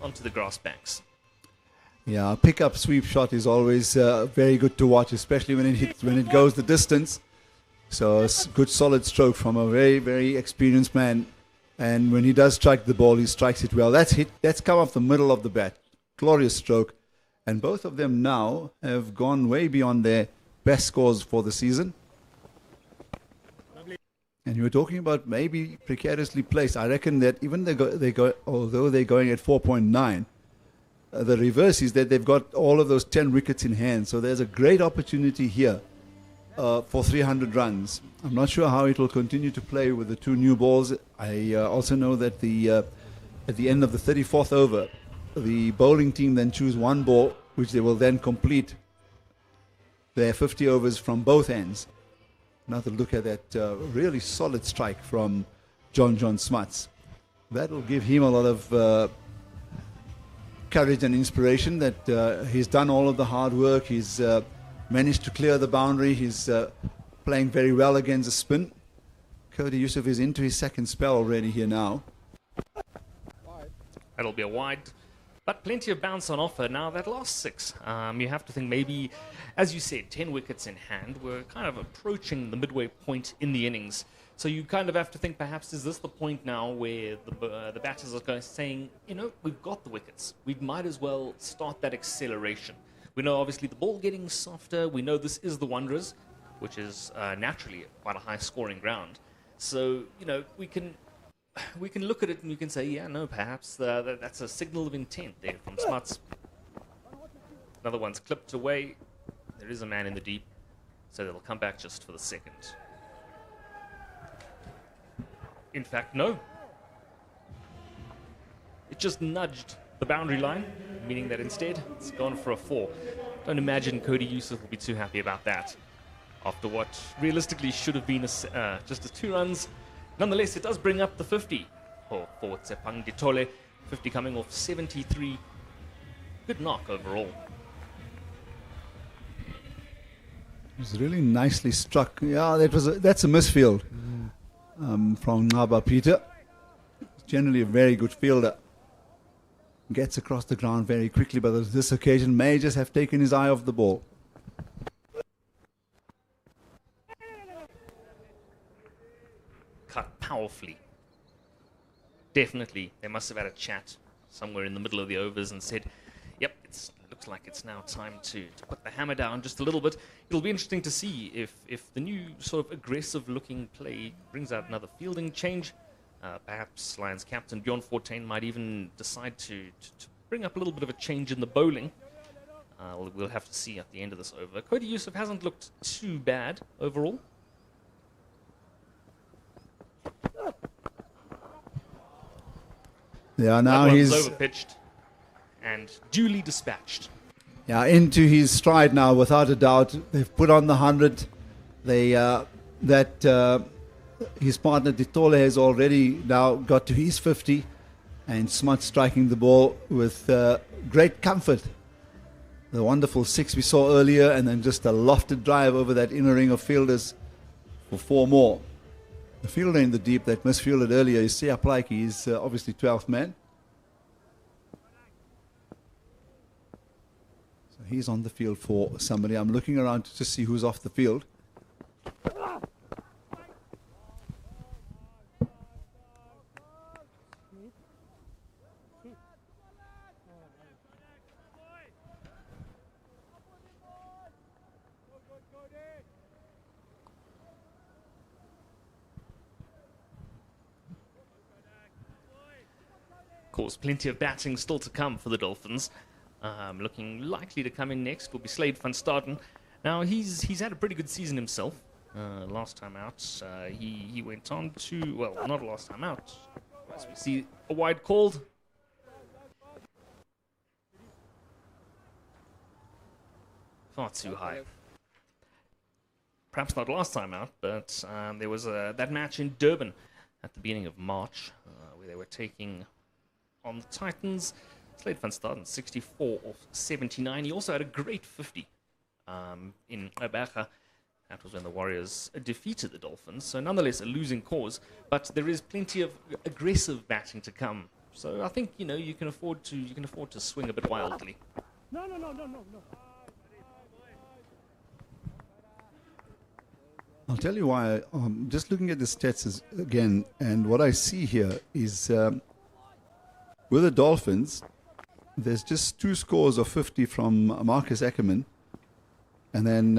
onto the grass banks. Yeah, a pick-up sweep shot is always very good to watch, especially when it goes the distance. So a good solid stroke from a very, very experienced man. And when he does strike the ball, he strikes it well. That's come off the middle of the bat. Glorious stroke. And both of them now have gone way beyond their best scores for the season. And you were talking about maybe precariously placed. I reckon that even although they're going at 4.9, the reverse is that they've got all of those 10 wickets in hand. So there's a great opportunity here for 300 runs. I'm not sure how it will continue to play with the 2 new balls. I also know that at the end of the 34th over, the bowling team then choose 1 ball, which they will then complete their 50 overs from both ends. Another look at that really solid strike from John Smuts. That will give him a lot of courage and inspiration that he's done all of the hard work. He's managed to clear the boundary. He's playing very well against the spin. Cody Yusuf is into his second spell already here now. That'll be a wide, but plenty of bounce on offer. Now that last 6, you have to think maybe, as you said, 10 wickets in hand. We're kind of approaching the midway point in the innings. So you kind of have to think, perhaps, is this the point now where the batters are saying, we've got the wickets. We might as well start that acceleration. We know, obviously, the ball getting softer. We know this is the Wanderers, which is naturally quite a high-scoring ground. So, we can look at it and we can say, yeah, no, perhaps that's a signal of intent there from Smuts. Another one's clipped away. There is a man in the deep, so they'll come back just for the second. In fact, no. It just nudged the boundary line, meaning that instead it's gone for a 4. Don't imagine Cody Yusuf will be too happy about that after what realistically should have been just a 2 runs. Nonetheless, it does bring up the 50 for Tsepang Ditole. 50 coming off 73. Good knock overall. It was really nicely struck. Yeah, that's a misfield from Ngaba Peter. Generally a very good fielder. Gets across the ground very quickly, but on this occasion may just have taken his eye off the ball. Cut powerfully. Definitely, they must have had a chat somewhere in the middle of the overs and said, yep, it looks like it's now time to put the hammer down just a little bit. It'll be interesting to see if the new sort of aggressive-looking play brings out another fielding change. Perhaps Lions captain Bjorn Fortuin might even decide to bring up a little bit of a change in the bowling. We'll have to see at the end of this over. Cody Yusuf hasn't looked too bad overall. Yeah, now that he's one's overpitched and duly dispatched. Yeah, into his stride now, without a doubt. They've put on the 100. His partner Ditole has already now got to his 50, and Smuts striking the ball with great comfort. The wonderful 6 we saw earlier, and then just a lofted drive over that inner ring of fielders for 4 more. The fielder in the deep that misfielded earlier is Sia Plaike. He's obviously 12th man. So he's on the field for somebody. I'm looking around to see who's off the field. Of course, plenty of batting still to come for the Dolphins. Looking likely to come in next will be Slade van Staden. Now, he's had a pretty good season himself. Last time out, he went on to, well, not last time out. As we see a wide called. Far too high. Perhaps not last time out, but there was that match in Durban at the beginning of March where they were taking on the Titans. Slade van Staden, 64 off 79. He also had a great 50 in Abacha. That was when the Warriors defeated the Dolphins. So nonetheless, a losing cause. But there is plenty of aggressive batting to come. So I think, you can afford to swing a bit wildly. No. I'll tell you why. Just looking at the stats again, and what I see here is with the Dolphins, there's just 2 scores of 50 from Marcus Ackerman, and then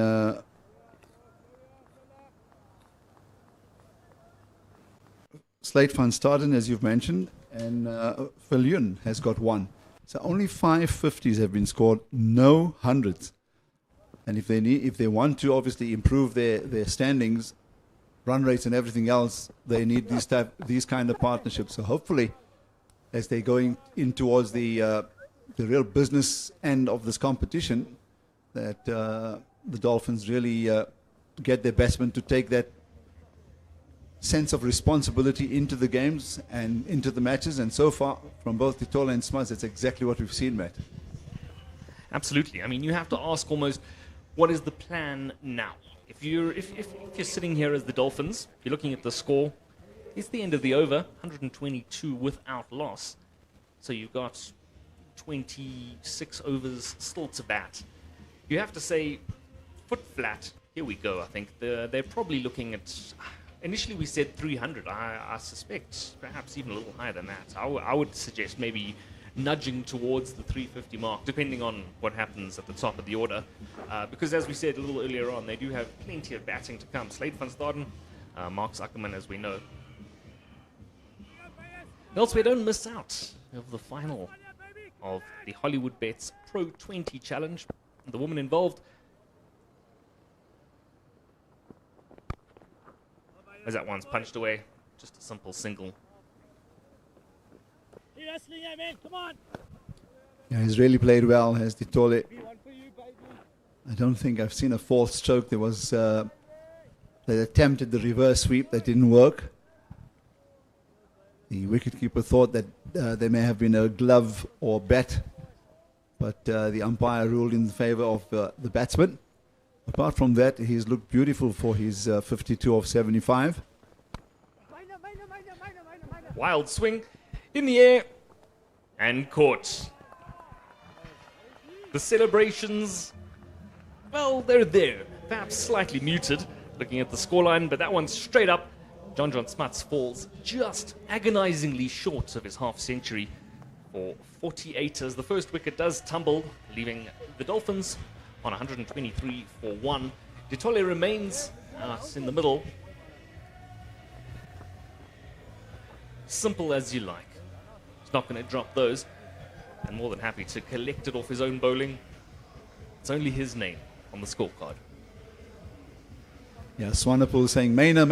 Slate Van Staden, as you've mentioned, and Viljoen has got 1. So only 5 50s have been scored, no hundreds. And if they want to obviously improve their standings, run rates and everything else, they need these kind of partnerships. So hopefully, as they're going in towards the real business end of this competition, that the Dolphins really get their batsmen to take that sense of responsibility into the games and into the matches. And so far, from both Titola and Smuts, that's exactly what we've seen, Matt. Absolutely. I mean, you have to ask almost, what is the plan now? If you're sitting here as the Dolphins, you're looking at the score, it's the end of the over, 122 without loss. So you've got 26 overs still to bat. You have to say, foot flat, here we go, I think. They're probably looking at, initially we said 300. I suspect perhaps even a little higher than that. I would suggest maybe nudging towards the 350 mark, depending on what happens at the top of the order. Because as we said a little earlier on, they do have plenty of batting to come. Slate van Staden, Mark Zuckerman, as we know. Elsewhere, don't miss out of the final of the Hollywoodbets Pro 20 Challenge. The woman involved, as that one's punched away, just a simple single. Yeah, he's really played well, has Titole. I don't think I've seen a false stroke. There was they attempted the reverse sweep that didn't work. The wicketkeeper thought that there may have been a glove or bat, but the umpire ruled in favor of the batsman. Apart from that, he's looked beautiful for his 52 of 75. Wild swing in the air and caught. The celebrations, well, they're there. Perhaps slightly muted looking at the scoreline, but that one's straight up. John Smuts falls just agonizingly short of his half century for 48 as the first wicket does tumble, leaving the Dolphins on 123 for 1. Titole remains in the middle. Simple as you like. He's not going to drop those, and more than happy to collect it off his own bowling. It's only his name on the scorecard. Yeah, Swanepoel saying, Maina,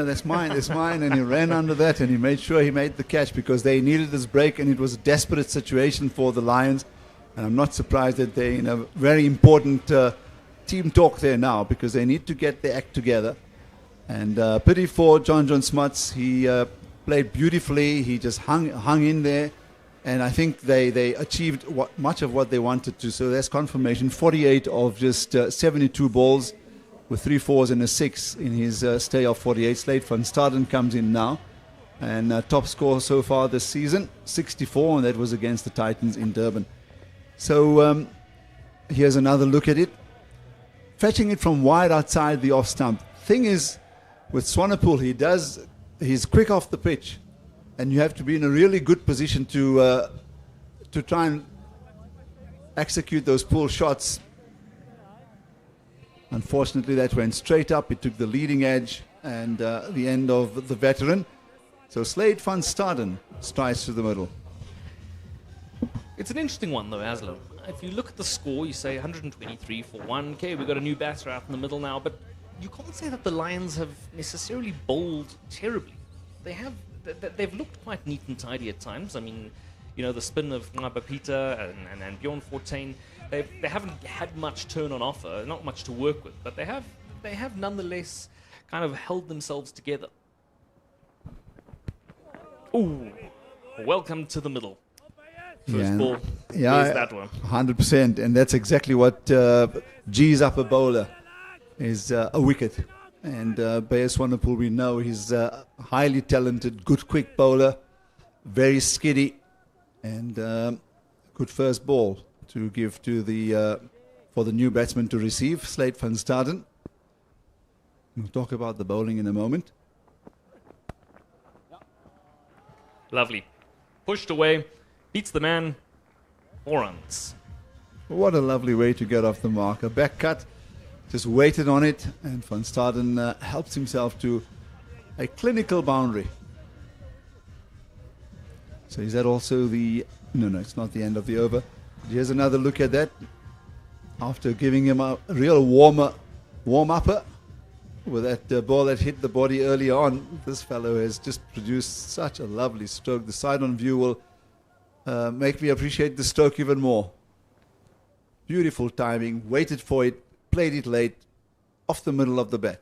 that's mine, that's mine. And he ran under that and he made sure he made the catch because they needed this break and it was a desperate situation for the Lions. And I'm not surprised that they're in a very important team talk there now because they need to get their act together. And pity for John Smuts. He played beautifully. He just hung in there. And I think they achieved much of what they wanted to. So that's confirmation. 48 of just 72 balls. With 3 4s and a 6 in his stay of 48. Slate van Staden comes in now. And top score so far this season, 64, and that was against the Titans in Durban. So here's another look at it. Fetching it from wide outside the off stump. Thing is, with Swanepoel, he's quick off the pitch. And you have to be in a really good position to try and execute those pull shots. Unfortunately, that went straight up. It took the leading edge and the end of the veteran. So Slate van Staden strides to the middle. It's an interesting one, though, Aslo. If you look at the score, you say 123 for 1. Okay, we've got a new batter out in the middle now, but you can't say that the Lions have necessarily bowled terribly. They've looked quite neat and tidy at times. I mean, you know, the spin of Ngaba Peter and Bjorn Fortuin, they haven't had much turn on offer, not much to work with, but they have nonetheless kind of held themselves together. Ooh, welcome to the middle. First ball, there's that one. 100%, and that's exactly what G's up a bowler is a wicket. And Bayer Swanepoel, we know he's a highly talented, good quick bowler, very skiddy, and good first ball to give to for the new batsman to receive, Slate van Staden. We'll talk about the bowling in a moment. Lovely. Pushed away, beats the man, 4 runs. What a lovely way to get off the mark. A back cut, just waited on it, and van Staden helps himself to a clinical boundary. So is that also the... No, it's not the end of the over. Here's another look at that. After giving him a real warm-upper with that ball that hit the body early on, this fellow has just produced such a lovely stroke. The side-on view will make me appreciate the stroke even more. Beautiful timing, waited for it, played it late, off the middle of the bat.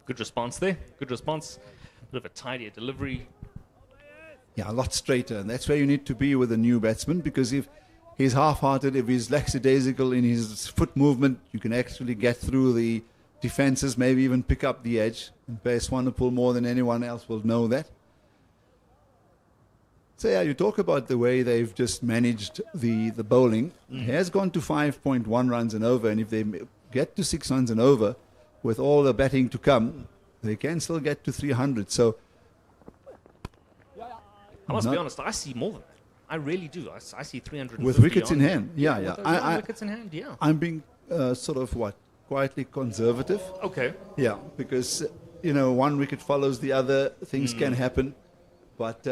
Good response there. Good response. Bit of a tidier delivery. Yeah, a lot straighter, and that's where you need to be with a new batsman, because if he's half-hearted, if he's lackadaisical in his foot movement, you can actually get through the defenses, maybe even pick up the edge. And Swanepoel more than anyone else will know that. So yeah, you talk about the way they've just managed the bowling. It has gone to 5.1 runs and over, and if they get to 6 runs and over, with all the batting to come, they can still get to 300. So I must be honest, I see more than that. I really do. I see 350 with wickets in on hand. Yeah. Wickets in hand, yeah. I'm being sort of quietly conservative. Okay. Yeah, because one wicket follows the other. Things can happen. But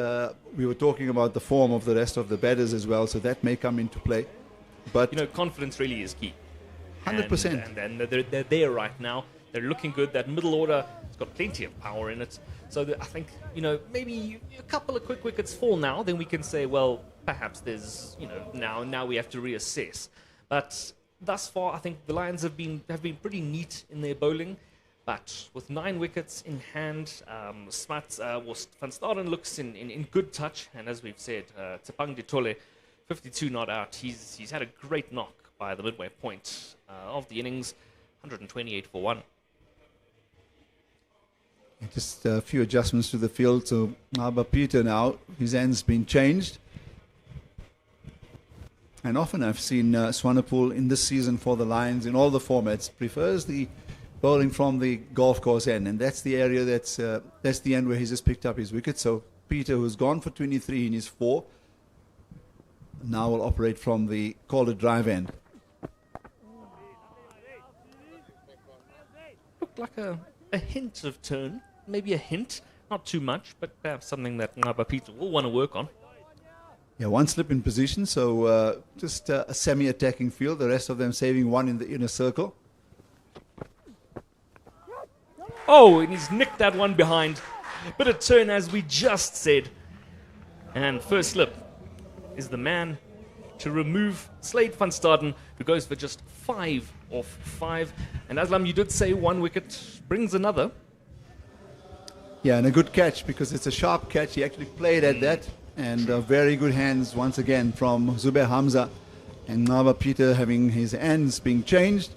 we were talking about the form of the rest of the batters as well, so that may come into play. But confidence really is key. 100%. And they're there right now. They're looking good. That middle order has got plenty of power in it. So I think, maybe a couple of quick wickets fall now, then we can say, well, perhaps there's, now we have to reassess. But thus far, I think the Lions have been pretty neat in their bowling. But with 9 wickets in hand, Smuts, Van Staden looks in good touch. And as we've said, Tepang Ditole, 52 not out. He's had a great knock by the midway point of the innings, 128 for 1. Just a few adjustments to the field. So Peter now, his end's been changed. And often I've seen Swanepoel in this season for the Lions in all the formats prefers the bowling from the golf course end, and that's the area that's the end where he's just picked up his wicket. So Peter, who's gone for 23 in his 4, now will operate from the call it drive end. Looked like a hint of turn, maybe a hint, not too much, but perhaps something that Ngaba Peter will want to work on. Yeah, one slip in position, so just a semi-attacking field, the rest of them saving one in the inner circle. Oh, and he's nicked that one behind. Bit of turn, as we just said. And first slip is the man to remove Slade van Staden, who goes for just 5 off 5. And Aslam, you did say 1 wicket brings another. Yeah, and a good catch, because it's a sharp catch. He actually played at that. And very good hands once again from Zubair Hamza. And Ngaba Peter having his ends being changed,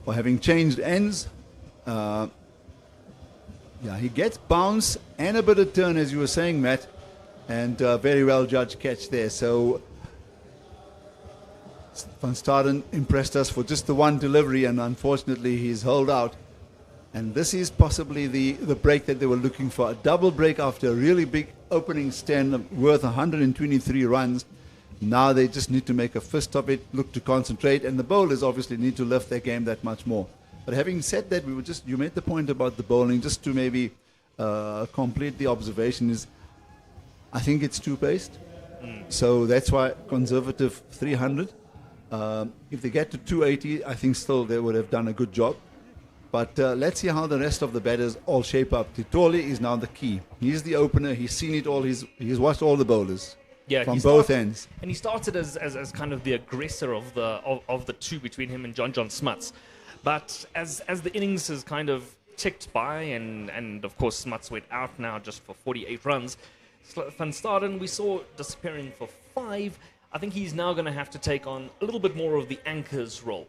or having changed ends. Yeah, he gets bounce and a bit of turn, as you were saying, Matt, and very well judged catch there. So Van Staden impressed us for just the one delivery, and unfortunately he's held out. And this is possibly the break that they were looking for. A double break after a really big opening stand worth 123 runs. Now they just need to make a fist of it, look to concentrate, and the bowlers obviously need to lift their game that much more. But having said that, you made the point about the bowling, just to maybe complete the observation is, I think it's two-paced. So that's why conservative 300. If they get to 280, I think still they would have done a good job. But let's see how the rest of the batters all shape up. Titoli is now the key. He's the opener. He's seen it all. He's watched all the bowlers from both ends. And he started as kind of the aggressor of the two between him and John Smuts. But as the innings has kind of ticked by, and of course Smuts went out now just for 48 runs, Van Staden we saw disappearing for 5. I think he's now going to have to take on a little bit more of the anchor's role.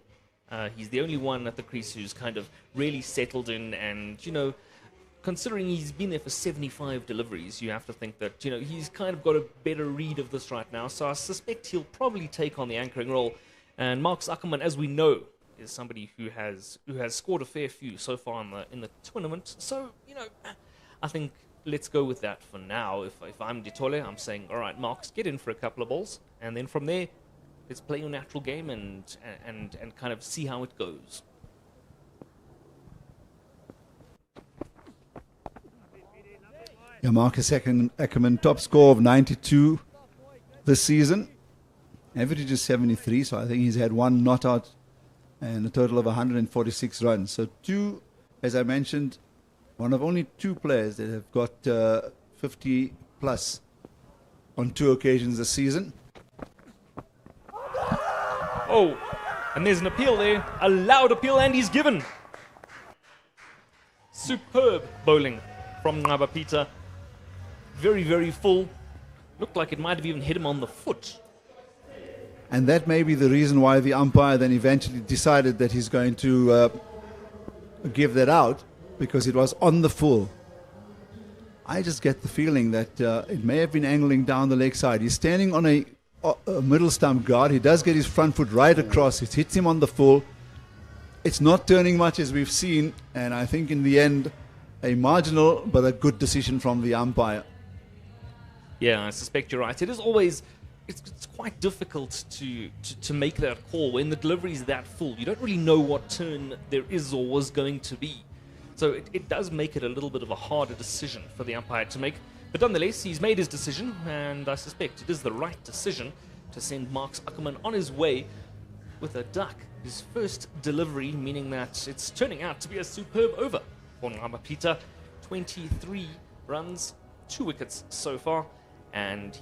He's the only one at the crease who's kind of really settled in, and, considering he's been there for 75 deliveries, you have to think that, he's kind of got a better read of this right now. So I suspect he'll probably take on the anchoring role. And Marcus Ackerman, as we know, is somebody who has scored a fair few so far in the tournament. So, I think let's go with that for now. If I'm Ditole, I'm saying, all right, Marcus, get in for a couple of balls, and then from there, let's play your natural game and kind of see how it goes. Marcus Ackerman, top score of 92 this season. Average is 73, so I think he's had one not out and a total of 146 runs. So two, as I mentioned, one of only two players that have got 50 plus on two occasions this season. Oh, and there's an appeal there, a loud appeal, and he's given. Superb bowling from Ngaba Peter. Very, very full. Looked like it might have even hit him on the foot. And that may be the reason why the umpire then eventually decided that he's going to give that out, because it was on the full. I just get the feeling that it may have been angling down the leg side. He's standing on a middle stump guard. He does get his front foot right across. It hits him on the full. It's not turning much as we've seen, and I think in the end, a marginal but a good decision from the umpire. Yeah, I suspect you're right. It is always, it's quite difficult to make that call when the delivery is that full. You don't really know what turn there is or was going to be. So it does make it a little bit of a harder decision for the umpire to make. But nonetheless, he's made his decision, and I suspect it is the right decision to send Marcus Ackerman on his way with a duck. His first delivery, meaning that it's turning out to be a superb over for Ngaba Peter. 23 runs, 2 wickets so far, and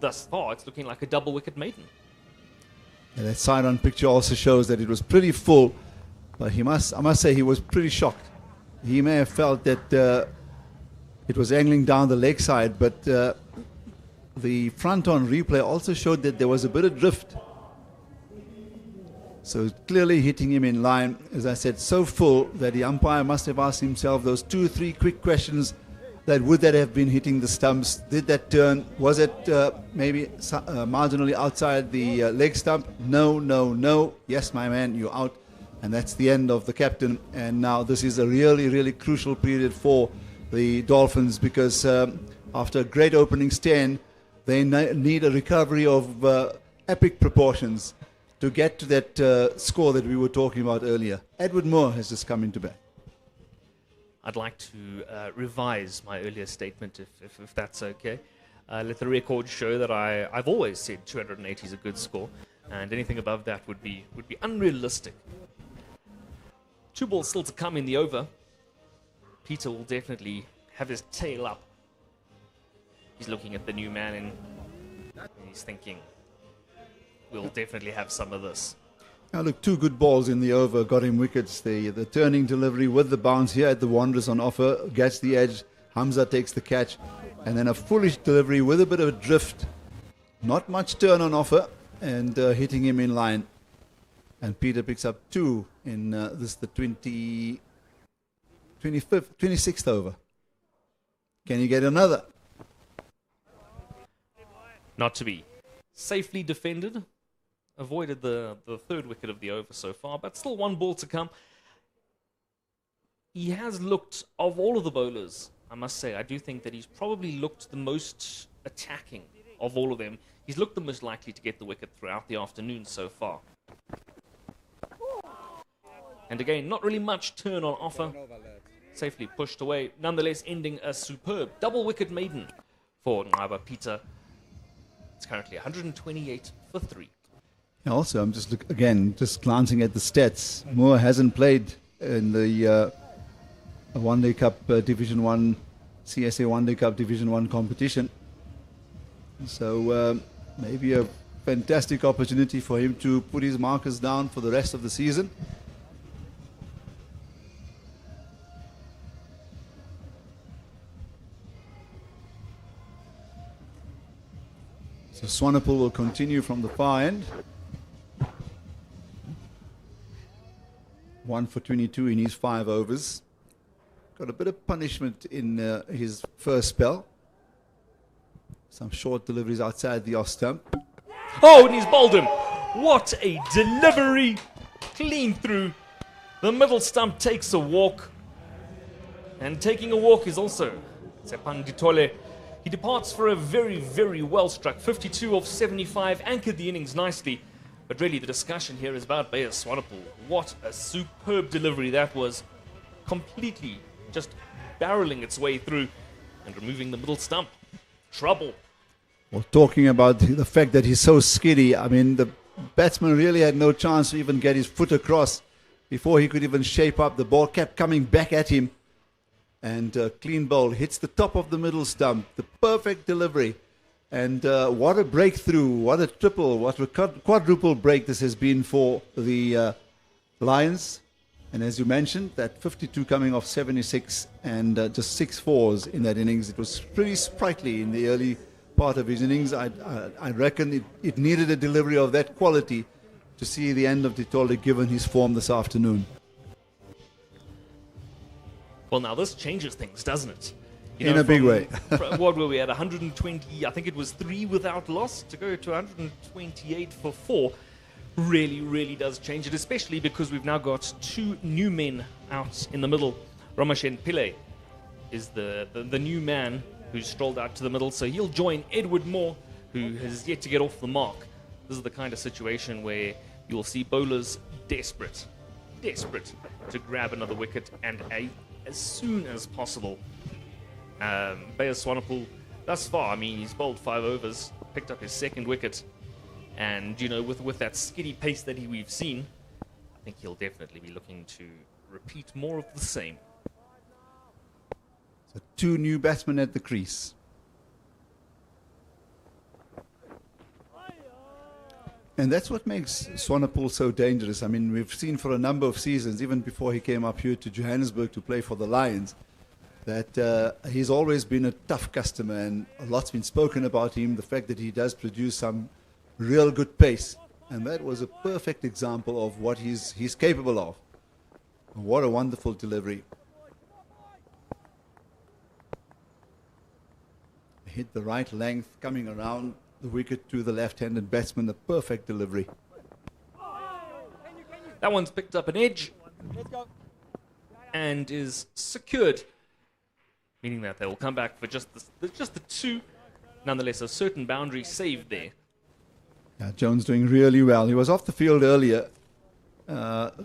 thus far it's looking like a double wicket maiden. And that side-on picture also shows that it was pretty full, but I must say he was pretty shocked. He may have felt that it was angling down the leg side, but the front-on replay also showed that there was a bit of drift. So clearly hitting him in line, as I said, so full that the umpire must have asked himself those 2 or 3 quick questions. That would that have been hitting the stumps? Did that turn? Was it maybe marginally outside the leg stump? No, no, no. Yes, my man, you're out. And that's the end of the captain. And now this is a really, really crucial period for the Dolphins, because after a great opening stand, they need a recovery of epic proportions to get to that score that we were talking about earlier. Edward Moore has just come into bat. I'd like to revise my earlier statement, if that's okay. Let the record show that I've always said 280 is a good score, and anything above that would be unrealistic. 2 balls still to come in the over. Peter will definitely have his tail up. He's looking at the new man and he's thinking, we'll definitely have some of this. Now look, 2 good balls in the over got him wickets. The turning delivery with the bounce here at the Wanderers on offer gets the edge. Hamza takes the catch, and then a foolish delivery with a bit of a drift. Not much turn on offer, and hitting him in line. And Peter picks up 2 in the 26th over. Can he get another? Not to be. Safely defended. Avoided the 3rd wicket of the over so far, but still 1 ball to come. He has looked, of all of the bowlers, I must say, I do think that he's probably looked the most attacking of all of them. He's looked the most likely to get the wicket throughout the afternoon so far. And again, not really much turn on offer. Safely pushed away, nonetheless ending a superb double wicket maiden for Ngaba Peter. It's currently 128 for 3. Also, I'm just glancing at the stats. Moore hasn't played in the One Day Cup Division 1, CSA One Day Cup Division 1 competition. So maybe a fantastic opportunity for him to put his markers down for the rest of the season. So Swanepoel will continue from the far end. 1 for 22 in his 5 overs. Got a bit of punishment in his first spell. Some short deliveries outside the off stump. Oh, and he's bowled him. What a delivery. Clean through. The middle stump takes a walk. And taking a walk is also Tshepan Ditole. He departs for a very, very well-struck 52 off 75, anchored the innings nicely. But really, the discussion here is about Beyers Swanepoel. What a superb delivery that was. Completely just barreling its way through. and removing the middle stump. Trouble. Well, talking about the fact that he's so skinny, I mean, the batsman really had no chance to even get his foot across before he could even shape up. The ball kept coming back at him. And clean bowl hits the top of the middle stump. The perfect delivery. And what a breakthrough, what a triple, what a quadruple break this has been for the Lions. And as you mentioned, that 52 coming off 76 and just 6 fours in that innings. It was pretty sprightly in the early part of his innings. I reckon it needed a delivery of that quality to see the end of Titole given his form this afternoon. Well, now this changes things, doesn't it? In a big way. What were we at? 120, I think it was 3 without loss, to go to 128 for 4. Really does change it, especially because we've now got 2 new men out in the middle. Ramashen Pillay is the new man who's strolled out to the middle, so he'll join Edward Moore, who has yet to get off the mark. This is the kind of situation where you'll see bowlers desperate to grab another wicket, and as soon as possible. Bayes Swanepoel, thus far, I mean, he's bowled 5 overs, picked up his 2nd wicket, and, you know, with that skiddy pace that we've seen, I think he'll definitely be looking to repeat more of the same. So 2 new batsmen at the crease. And that's what makes Swanepoel so dangerous. I mean, we've seen for a number of seasons, even before he came up here to Johannesburg to play for the Lions, that he's always been a tough customer, and a lot's been spoken about him, the fact that he does produce some real good pace. And that was a perfect example of what he's capable of. What a wonderful delivery. Hit the right length, coming around the wicket to the left-handed batsman, a perfect delivery. That one's picked up an edge and is secured, meaning that they will come back for just the 2. Nonetheless, a certain boundary saved there. Yeah, Jones doing really well. He was off the field earlier,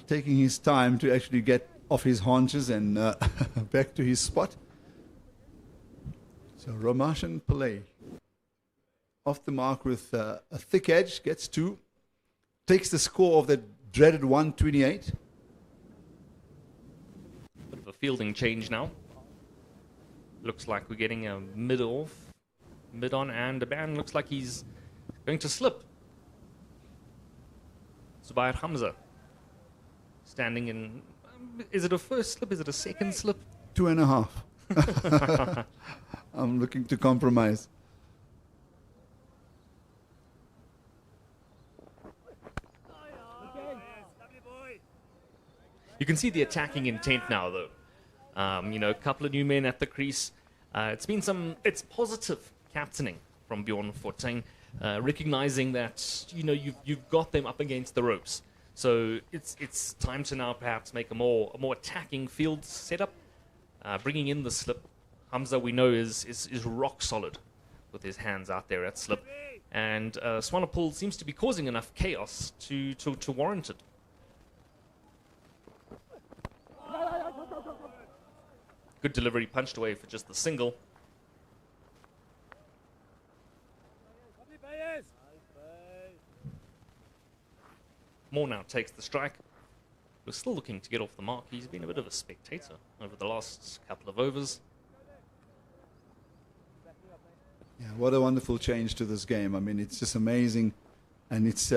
taking his time to actually get off his haunches and back to his spot. So Ramashen Pillay off the mark with a thick edge, gets 2, takes the score of that dreaded 128. Bit of a fielding change now. Looks like we're getting a mid-on, and the man looks like he's going to slip. Zubair Hamza standing in. Is it a first slip? Is it a second slip? 2.5. I'm looking to compromise. You can see the attacking intent now, though. You know, a couple of new men at the crease. It's positive captaining from Bjorn Fortuin, recognizing that, you know, you've got them up against the ropes. So it's time to now perhaps make a more attacking field setup, bringing in the slip. Hamza, we know, is rock solid with his hands out there at slip, and Swanepoel seems to be causing enough chaos to warrant it. Good delivery, punched away for just the single. Moore now takes the strike. We're still looking to get off the mark. He's been a bit of a spectator over the last couple of overs. Yeah, what a wonderful change to this game. I mean, it's just amazing, and it's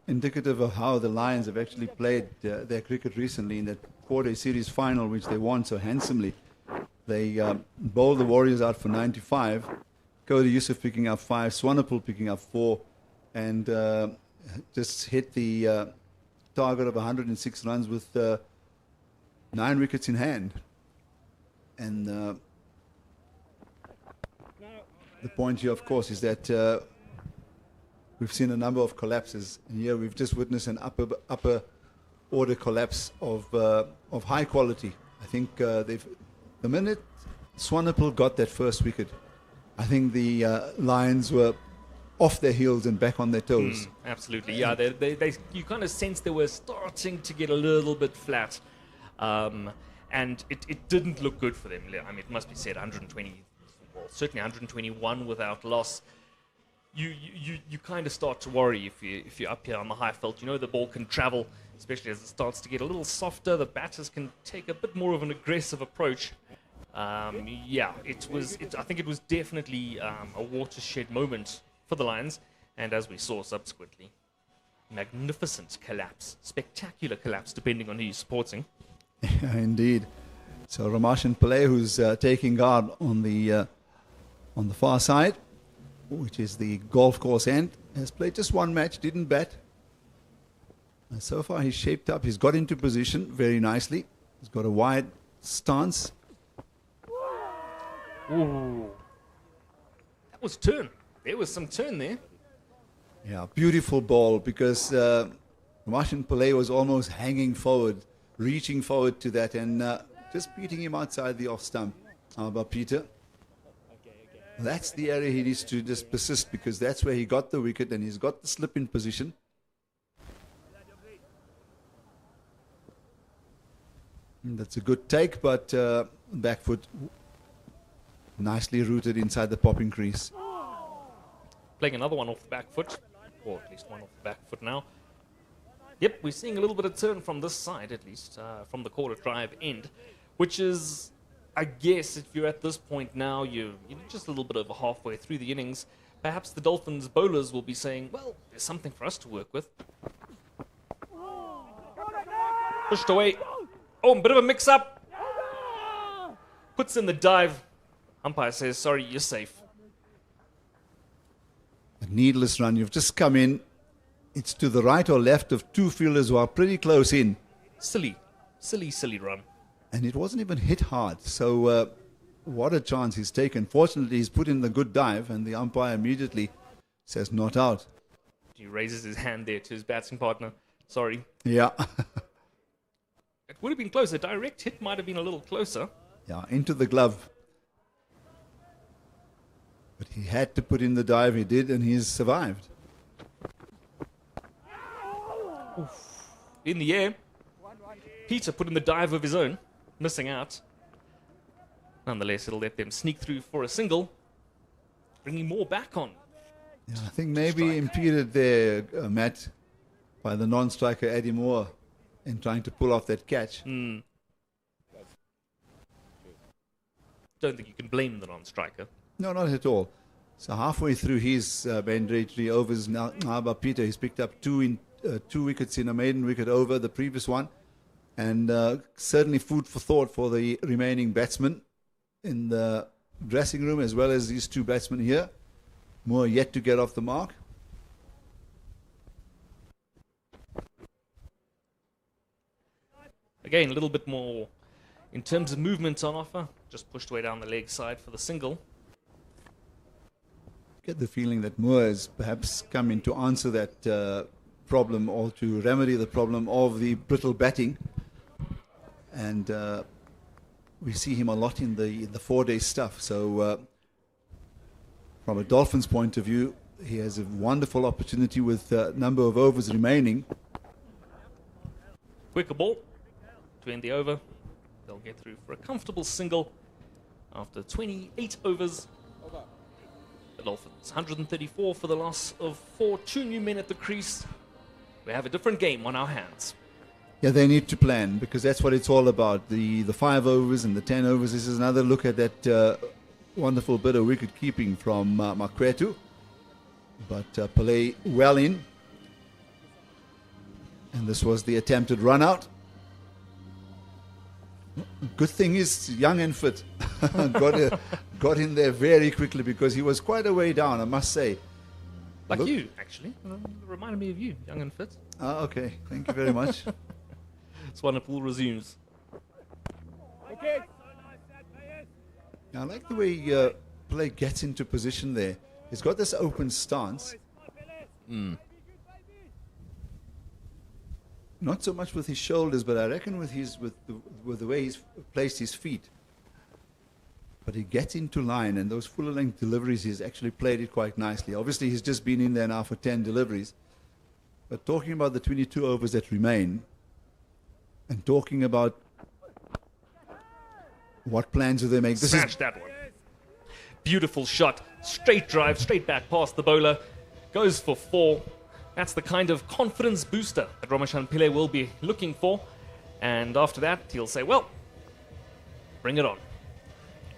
indicative of how the Lions have actually played their cricket recently in that 4-day series final, which they won so handsomely. They bowled the Warriors out for 95, Cody Yusuf picking up 5, Swanepoel picking up 4, and just hit the target of 106 runs with 9 wickets in hand. And the point here, of course, is that we've seen a number of collapses, and here we've just witnessed an upper order collapse of high quality. I think the minute Swanepoel got that first wicket, I think the Lions were off their heels and back on their toes. Absolutely, yeah. You kind of sense they were starting to get a little bit flat, and it didn't look good for them. I mean, it must be said, 123 certainly 121 without loss. You kind of start to worry if you're up here on the high felt. You know the ball can travel, especially as it starts to get a little softer. The batters can take a bit more of an aggressive approach. Yeah, I think it was definitely a watershed moment for the Lions, and as we saw subsequently, magnificent collapse, spectacular collapse, depending on who you're supporting. Yeah, indeed. So Ramashan Pillay, who's taking guard on the far side, which is the golf course end, has played just one match, didn't bat. And so far he's shaped up, he's got into position very nicely. He's got a wide stance. Ooh. That was turn. There was some turn there. Yeah, beautiful ball, because Ramashan Pillay was almost hanging forward, reaching forward to that, and just beating him outside the off stump. How about Peter? That's the area he needs to just persist, because that's where he got the wicket and he's got the slip in position. And that's a good take, but back foot nicely rooted inside the popping crease. Playing another one off the back foot, or at least one off the back foot now. Yep, we're seeing a little bit of turn from this side, at least, from the quarter drive end, which is, I guess, if you're at this point now, you're just a little bit over halfway through the innings. Perhaps the Dolphins bowlers will be saying, well, there's something for us to work with. Pushed away. Oh, a bit of a mix-up. Puts in the dive. Umpire says, sorry, you're safe. A needless run. You've just come in. It's to the right or left of two fielders who are pretty close in. Silly run. And it wasn't even hit hard. So what a chance he's taken. Fortunately, he's put in the good dive, and the umpire immediately says not out. He raises his hand there to his batting partner. Sorry. Yeah. It would have been closer. Direct hit might have been a little closer. Yeah, into the glove. But he had to put in the dive. He did, and he's survived. Oof. In the air. Peter put in the dive of his own, missing out. Nonetheless, it'll let them sneak through for a single, bringing more back on. Yeah, I think maybe impeded there, Matt, by the non-striker Eddie Moore in trying to pull off that catch. Don't think you can blame the non-striker. No, not at all. So halfway through his mandatory overs, now Abba Peter, he's picked up two wickets in a maiden wicket over the previous one. And certainly food for thought for the remaining batsmen in the dressing room, as well as these two batsmen here. Moore yet to get off the mark. Again, a little bit more in terms of movement on offer. Just pushed way down the leg side for the single. Get the feeling that Moore has perhaps come in to answer that problem, or to remedy the problem of the brittle batting. And we see him a lot in the 4-day stuff. So from a Dolphins point of view, he has a wonderful opportunity with a number of overs remaining. Quicker ball to end the over. They'll get through for a comfortable single after 28 overs. The Dolphins, 134 for the loss of 4. 2 new men at the crease. We have a different game on our hands. Yeah, they need to plan, because that's what it's all about. The 5 overs and the 10 overs. This is another look at that wonderful bit of wicket keeping from Makwetu. But Pillay well in. And this was the attempted run out. Good thing is young and fit. got in there very quickly, because he was quite a way down, I must say. Like you, actually. Reminded me of you, young and fit. Ah, okay. Thank you very much. Swanepoel resumes. I like the way Pillay gets into position there. He's got this open stance. Not so much with his shoulders, but I reckon with the way he's placed his feet. But he gets into line, and those fuller length deliveries, he's actually played it quite nicely. Obviously, he's just been in there now for 10 deliveries. But talking about the 22 overs that remain, and talking about what plans do they make. Smash that one. Beautiful shot. Straight drive, straight back past the bowler. Goes for 4. That's the kind of confidence booster that Ramashan Pillay will be looking for. And after that, he'll say, well, bring it on.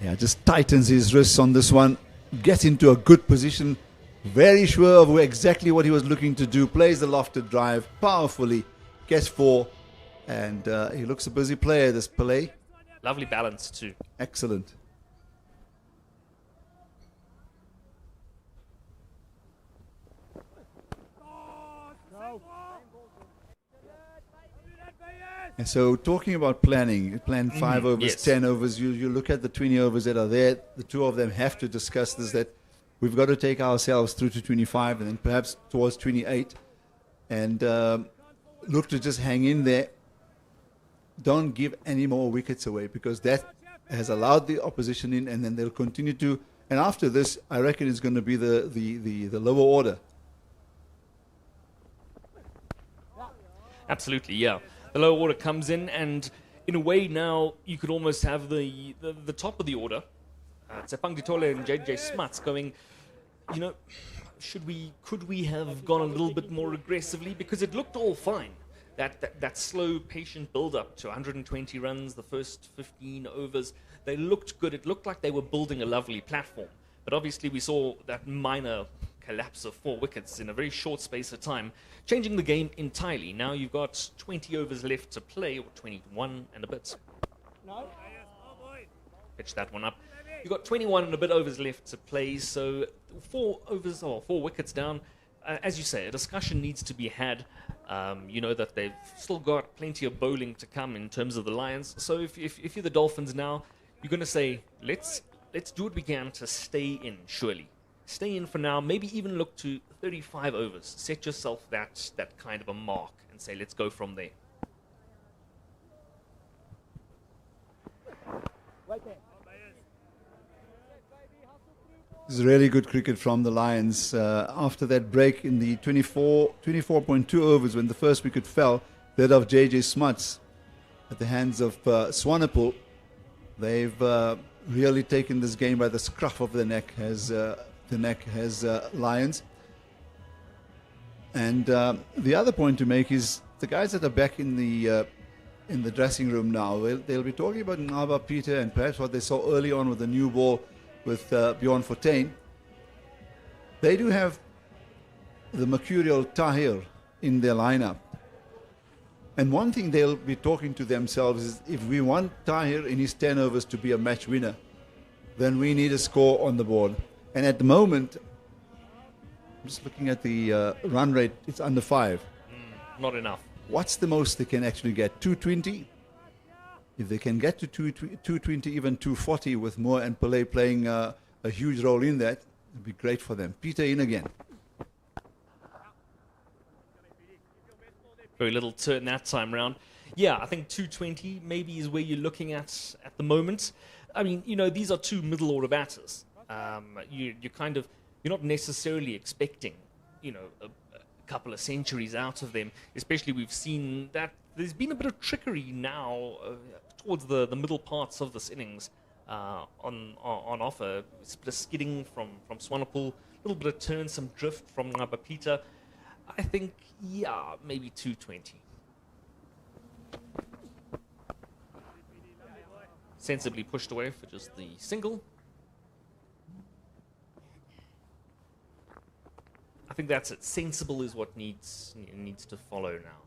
Yeah, just tightens his wrists on this one. Gets into a good position. Very sure of exactly what he was looking to do. Plays the lofted drive powerfully. Gets 4. And he looks a busy player, this Pillay. Lovely balance too. Excellent. And so talking about planning, plan 5 overs, yes. 10 overs, you look at the 20 overs that are there. The two of them have to discuss this, that we've got to take ourselves through to 25 and then perhaps towards 28 and look to just hang in there. Don't give any more wickets away because that has allowed the opposition in and then they'll continue to. And after this, I reckon it's going to be the lower order. Absolutely, yeah. The lower order comes in, and in a way now you could almost have the top of the order, Tsepang Ditole and JJ Smuts going, you know, could we have gone a little bit more aggressively? Because it looked all fine. That slow, patient build-up to 120 runs, the first 15 overs, they looked good. It looked like they were building a lovely platform. But obviously we saw that minor collapse of 4 wickets in a very short space of time, changing the game entirely. Now you've got 20 overs left to play, or 21 and a bit. Pitch that one up. You've got 21 and a bit overs left to play, so 4 overs or 4 wickets down. As you say, a discussion needs to be had. You know that they've still got plenty of bowling to come in terms of the Lions. So if you're the Dolphins now, you're going to say, let's do what we can to stay in, surely. Stay in for now, maybe even look to 35 overs. Set yourself that kind of a mark and say, let's go from there. This is really good cricket from the Lions. After that break in the 24.2 overs when the first wicket fell, that of JJ Smuts at the hands of Swanepoel, they've really taken this game by the scruff of the neck as Lions. And the other point to make is the guys that are back in the dressing room now, they'll be talking about Ngaba Peter and perhaps what they saw early on with the new ball with Bjorn Fortuin. They do have the mercurial Tahir in their lineup. And one thing they'll be talking to themselves is, if we want Tahir in his 10 overs to be a match winner, then we need a score on the board. And at the moment, I'm just looking at the run rate, it's under 5. Not enough. What's the most they can actually get? 220? If they can get to 220, even 240 with Moore and Pillay playing a huge role in that, it'd be great for them. Peter in again. Very little turn that time round. Yeah, I think 220 maybe is where you're looking at the moment. I mean, you know, these are 2 middle order batters. You're not necessarily expecting, you know, a couple of centuries out of them. Especially we've seen that there's been a bit of trickery now towards the middle parts of this innings on offer. It's a bit of skidding from Swanepoel, a little bit of turn, some drift from Ngaba Peter. I think, yeah, maybe 220. Sensibly pushed away for just the single. I think that's it. Sensible is what needs to follow now.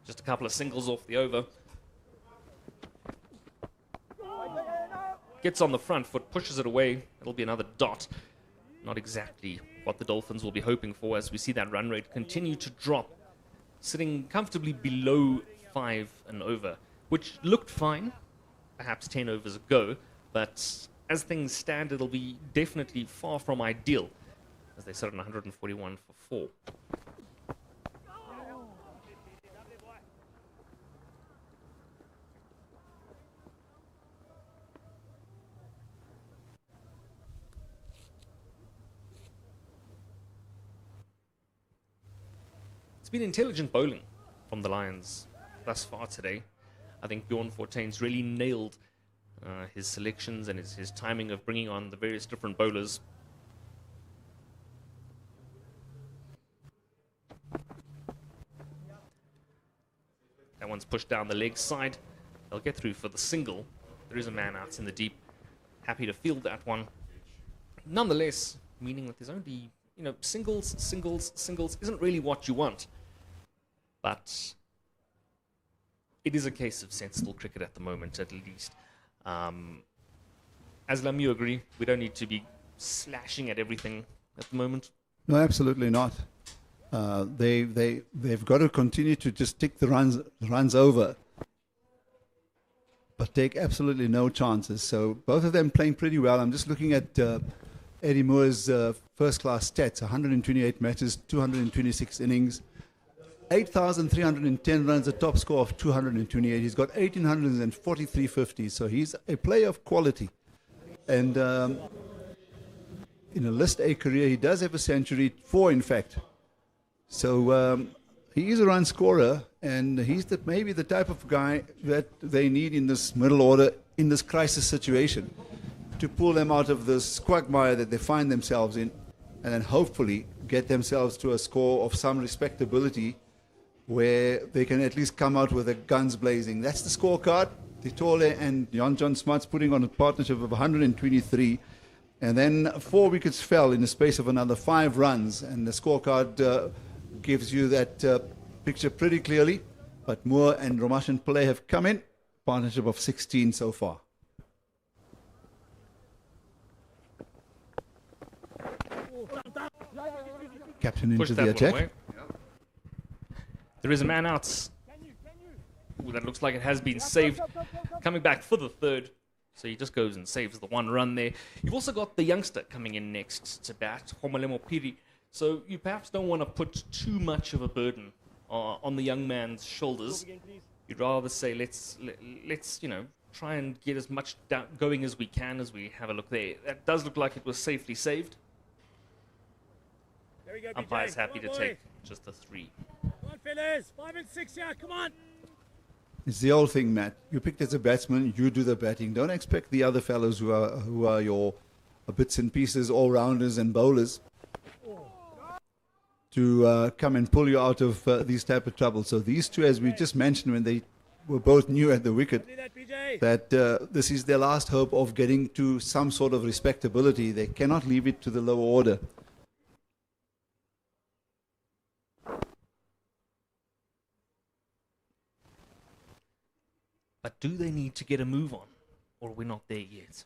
Just a couple of singles off the over. Gets on the front foot, pushes it away. It'll be another dot. Not exactly what the Dolphins will be hoping for as we see that run rate continue to drop, sitting comfortably below 5 and over, which looked fine perhaps 10 overs ago, but as things stand, it'll be definitely far from ideal as they sit on 141 for 4. It's been intelligent bowling from the Lions thus far today. I think Bjorn Fortuyn's really nailed his selections and his timing of bringing on the various different bowlers. That one's pushed down the leg side. They'll get through for the single. There is a man out in the deep. Happy to field that one. Nonetheless, meaning that there's only, singles isn't really what you want. But it is a case of sensible cricket at the moment, at least. Aslam, you agree? We don't need to be slashing at everything at the moment. No, absolutely not. They've got to continue to just tick the runs over, but take absolutely no chances. So both of them playing pretty well. I'm just looking at Eddie Moore's first-class stats: 128 matches, 226 innings, 8,310 runs, a top score of 228. He's got 1,843 50s, so he's a player of quality. And in a List A career, he does have a century, 4 in fact. So he is a run scorer, and he's maybe the type of guy that they need in this middle order, in this crisis situation, to pull them out of this quagmire that they find themselves in, and then hopefully get themselves to a score of some respectability where they can at least come out with the guns blazing. That's the scorecard. Titole and John Smuts putting on a partnership of 123, and then 4 wickets fell in the space of another 5 runs, and the scorecard gives you that picture pretty clearly. But Moore and Ramashan Pillay have come in, partnership of 16 so far. Captain into the attack. There is a man out. Ooh, that looks like it has been saved. Coming back for the third. So he just goes and saves the 1 run there. You've also got the youngster coming in next to bat, Homalemo Piri. So you perhaps don't want to put too much of a burden on the young man's shoulders. You'd rather say, let's try and get as much going as we can as we have a look there. That does look like it was safely saved. There we go, Umpire's BJ. happy Come to on, take boy. just a 3. Come on, fellas. 5 and 6 here. Come on. It's the old thing, Matt. You picked as a batsman, you do the batting. Don't expect the other fellows who are your bits and pieces, all-rounders and bowlers to come and pull you out of these type of trouble. So these two, as we just mentioned when they were both new at the wicket, Do that, BJ. that this is their last hope of getting to some sort of respectability. They cannot leave it to the lower order. But do they need to get a move on? Or are we not there yet?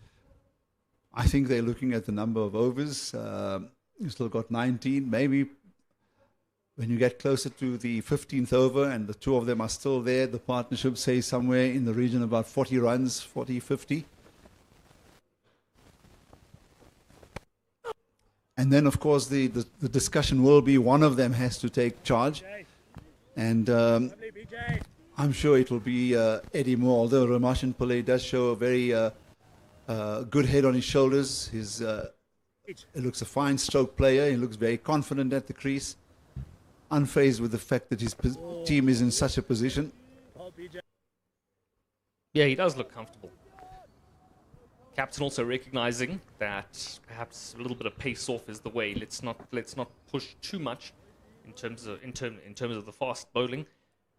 I think they're looking at the number of overs. You still got 19. Maybe when you get closer to the 15th over and the 2 of them are still there, the partnership says somewhere in the region of about 40 runs, 40, 50. And then, of course, the discussion will be one of them has to take charge. And Lovely, BJ. I'm sure it will be Eddie Moore, although Ramashan Pillay does show a very good head on his shoulders. He looks a fine stroke player. He looks very confident at the crease, unfazed with the fact that his team is in such a position. Oh, BJ. Yeah, he does look comfortable. Captain also recognizing that perhaps a little bit of pace off is the way. Let's not push too much in terms of the fast bowling.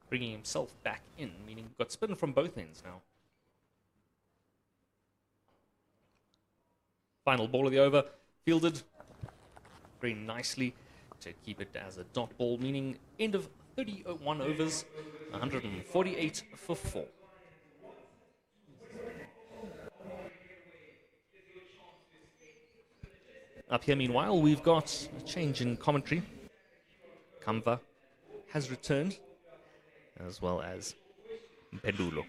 Bringing himself back in, meaning we've got spin from both ends now. Final ball of the over, fielded very nicely to keep it as a dot ball, meaning end of 31 overs, 148 for 4. Up here, meanwhile, we've got a change in commentary. Kamva has returned, as well as Mpendulo.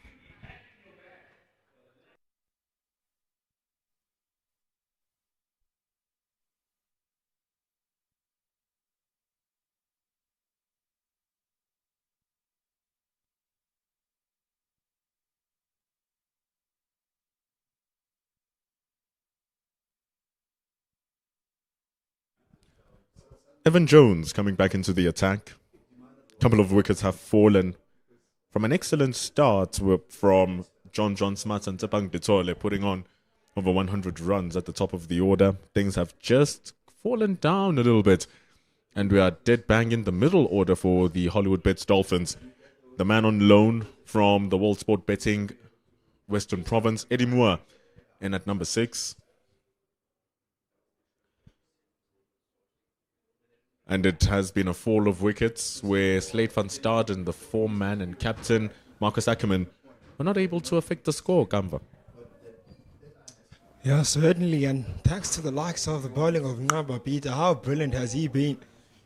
Evan Jones coming back into the attack. couple of wickets have fallen from an excellent start from John Smart and Tepang Ditole putting on over 100 runs at the top of the order. Things have just fallen down a little bit, and we are dead bang in the middle order for the Hollywoodbets Dolphins. The man on loan from the World Sport Betting Western Province, Eddie Moore, in at number 6. And it has been a fall of wickets where Slade van Staden, the foreman and captain, Marcus Ackerman, were not able to affect the score, Kamva. Yeah, certainly, and thanks to the likes of the bowling of Ngaba Peter, how brilliant has he been?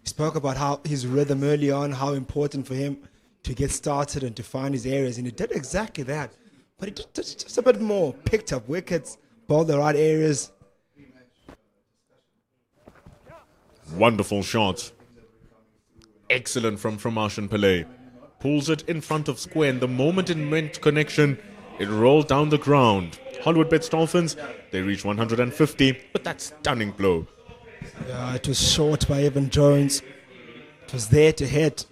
He spoke about how his rhythm early on, how important for him to get started and to find his areas, and he did exactly that. But he did just a bit more, picked up wickets, bowled the right areas. Wonderful shot. Excellent from Martian Pillay. Pulls it in front of square, and the moment it meant connection, it rolled down the ground. Hollywoodbets Dolphins, they reached 150 with that stunning blow. Yeah, it was short by Evan Jones. It was there to hit.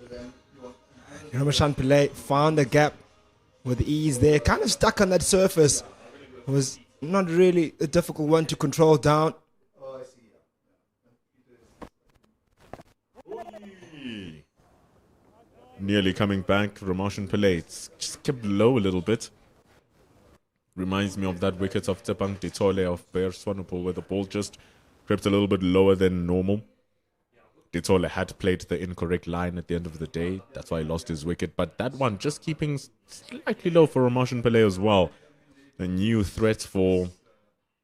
Ramashan Pillay found the gap with ease there. Kind of stuck on that surface. It was not really a difficult one to control down. Nearly coming back, Ramashan Pillay. It's just kept low a little bit. Reminds me of that wicket of Tepang Ditole of Bear Swanepoel, where the ball just crept a little bit lower than normal. Ditole had played the incorrect line at the end of the day. That's why he lost his wicket. But that one just keeping slightly low for Ramashan Pillay as well. A new threat for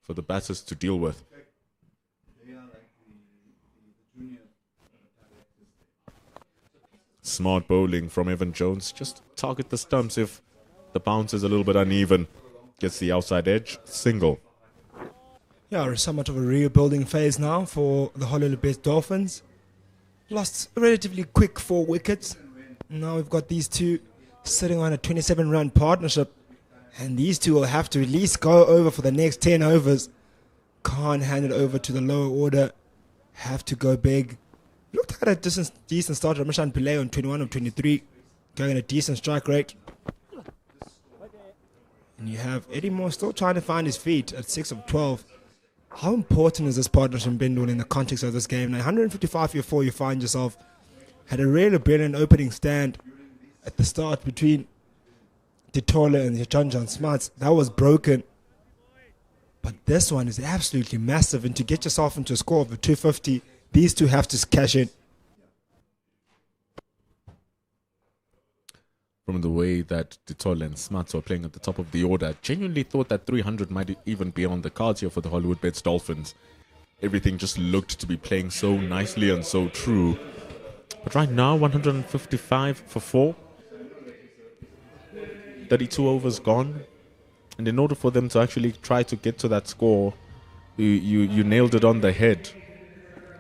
the batters to deal with. Smart bowling from Evan Jones. Just target the stumps if the bounce is a little bit uneven. Gets the outside edge. Single. Yeah, we're somewhat of a rebuilding phase now for the Hollywoodbets Dolphins. Lost a relatively quick 4 wickets. Now we've got these two sitting on a 27-run partnership. And these two will have to at least go over for the next 10 overs. Can't hand it over to the lower order. Have to go big. Looked at a decent start. Ramashan Pillay on 21 of 23. Going at a decent strike rate. And you have Eddie Moore still trying to find his feet at 6 of 12. How important is this partnership Bindul in the context of this game? Now, 155 for your 4, you find yourself. Had a really brilliant opening stand at the start between Ditole and John Smarts. That was broken. But this one is absolutely massive. And to get yourself into a score of 250, these two have to cash in. From the way that Ditole and Smarts were playing at the top of the order, I genuinely thought that 300 might even be on the cards here for the Hollywoodbets Dolphins. Everything just looked to be playing so nicely and so true. But right now, 155 for 4. 32 overs gone. And in order for them to actually try to get to that score, you nailed it on the head.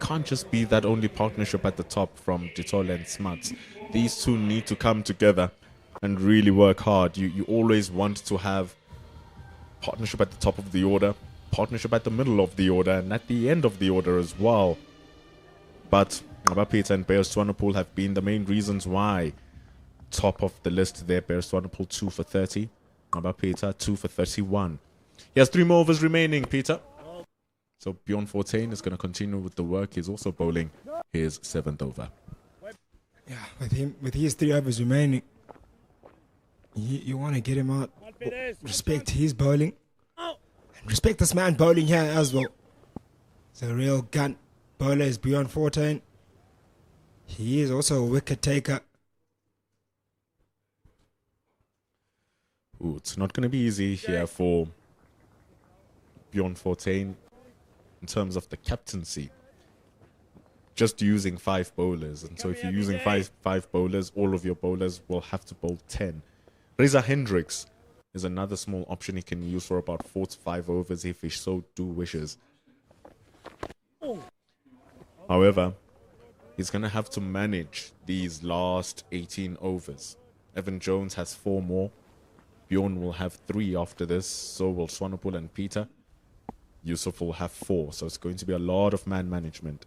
Can't just be that only partnership at the top from Ditole and Smarts. These two need to come together and really work hard. You always want to have partnership at the top of the order, partnership at the middle of the order, and at the end of the order as well. But Ngabapita and Bear Swanepoel have been the main reasons why. Top of the list there, Bear Swanepoel 2 for 30, Ngabapita 2 for 31. He has 3 more overs remaining, Peter. So Bjorn Fortuin is going to continue with the work. He's also bowling his 7th over. Yeah, with his 3 overs remaining, you want to get him out. Respect his bowling. And respect this man bowling here as well. He's a real gun. Bowler is Bjorn Fortuin. He is also a wicket taker. Ooh, it's not going to be easy here for Bjorn Fortuin in terms of the captaincy. Just using 5 bowlers. And so if you're using five bowlers, all of your bowlers will have to bowl 10. Reza Hendricks is another small option he can use for about 4 to 5 overs if he so do wishes. However, he's going to have to manage these last 18 overs. Evan Jones has 4 more. Bjorn will have 3 after this. So will Swanepoel and Peter. Yusuf will have 4. So it's going to be a lot of man management.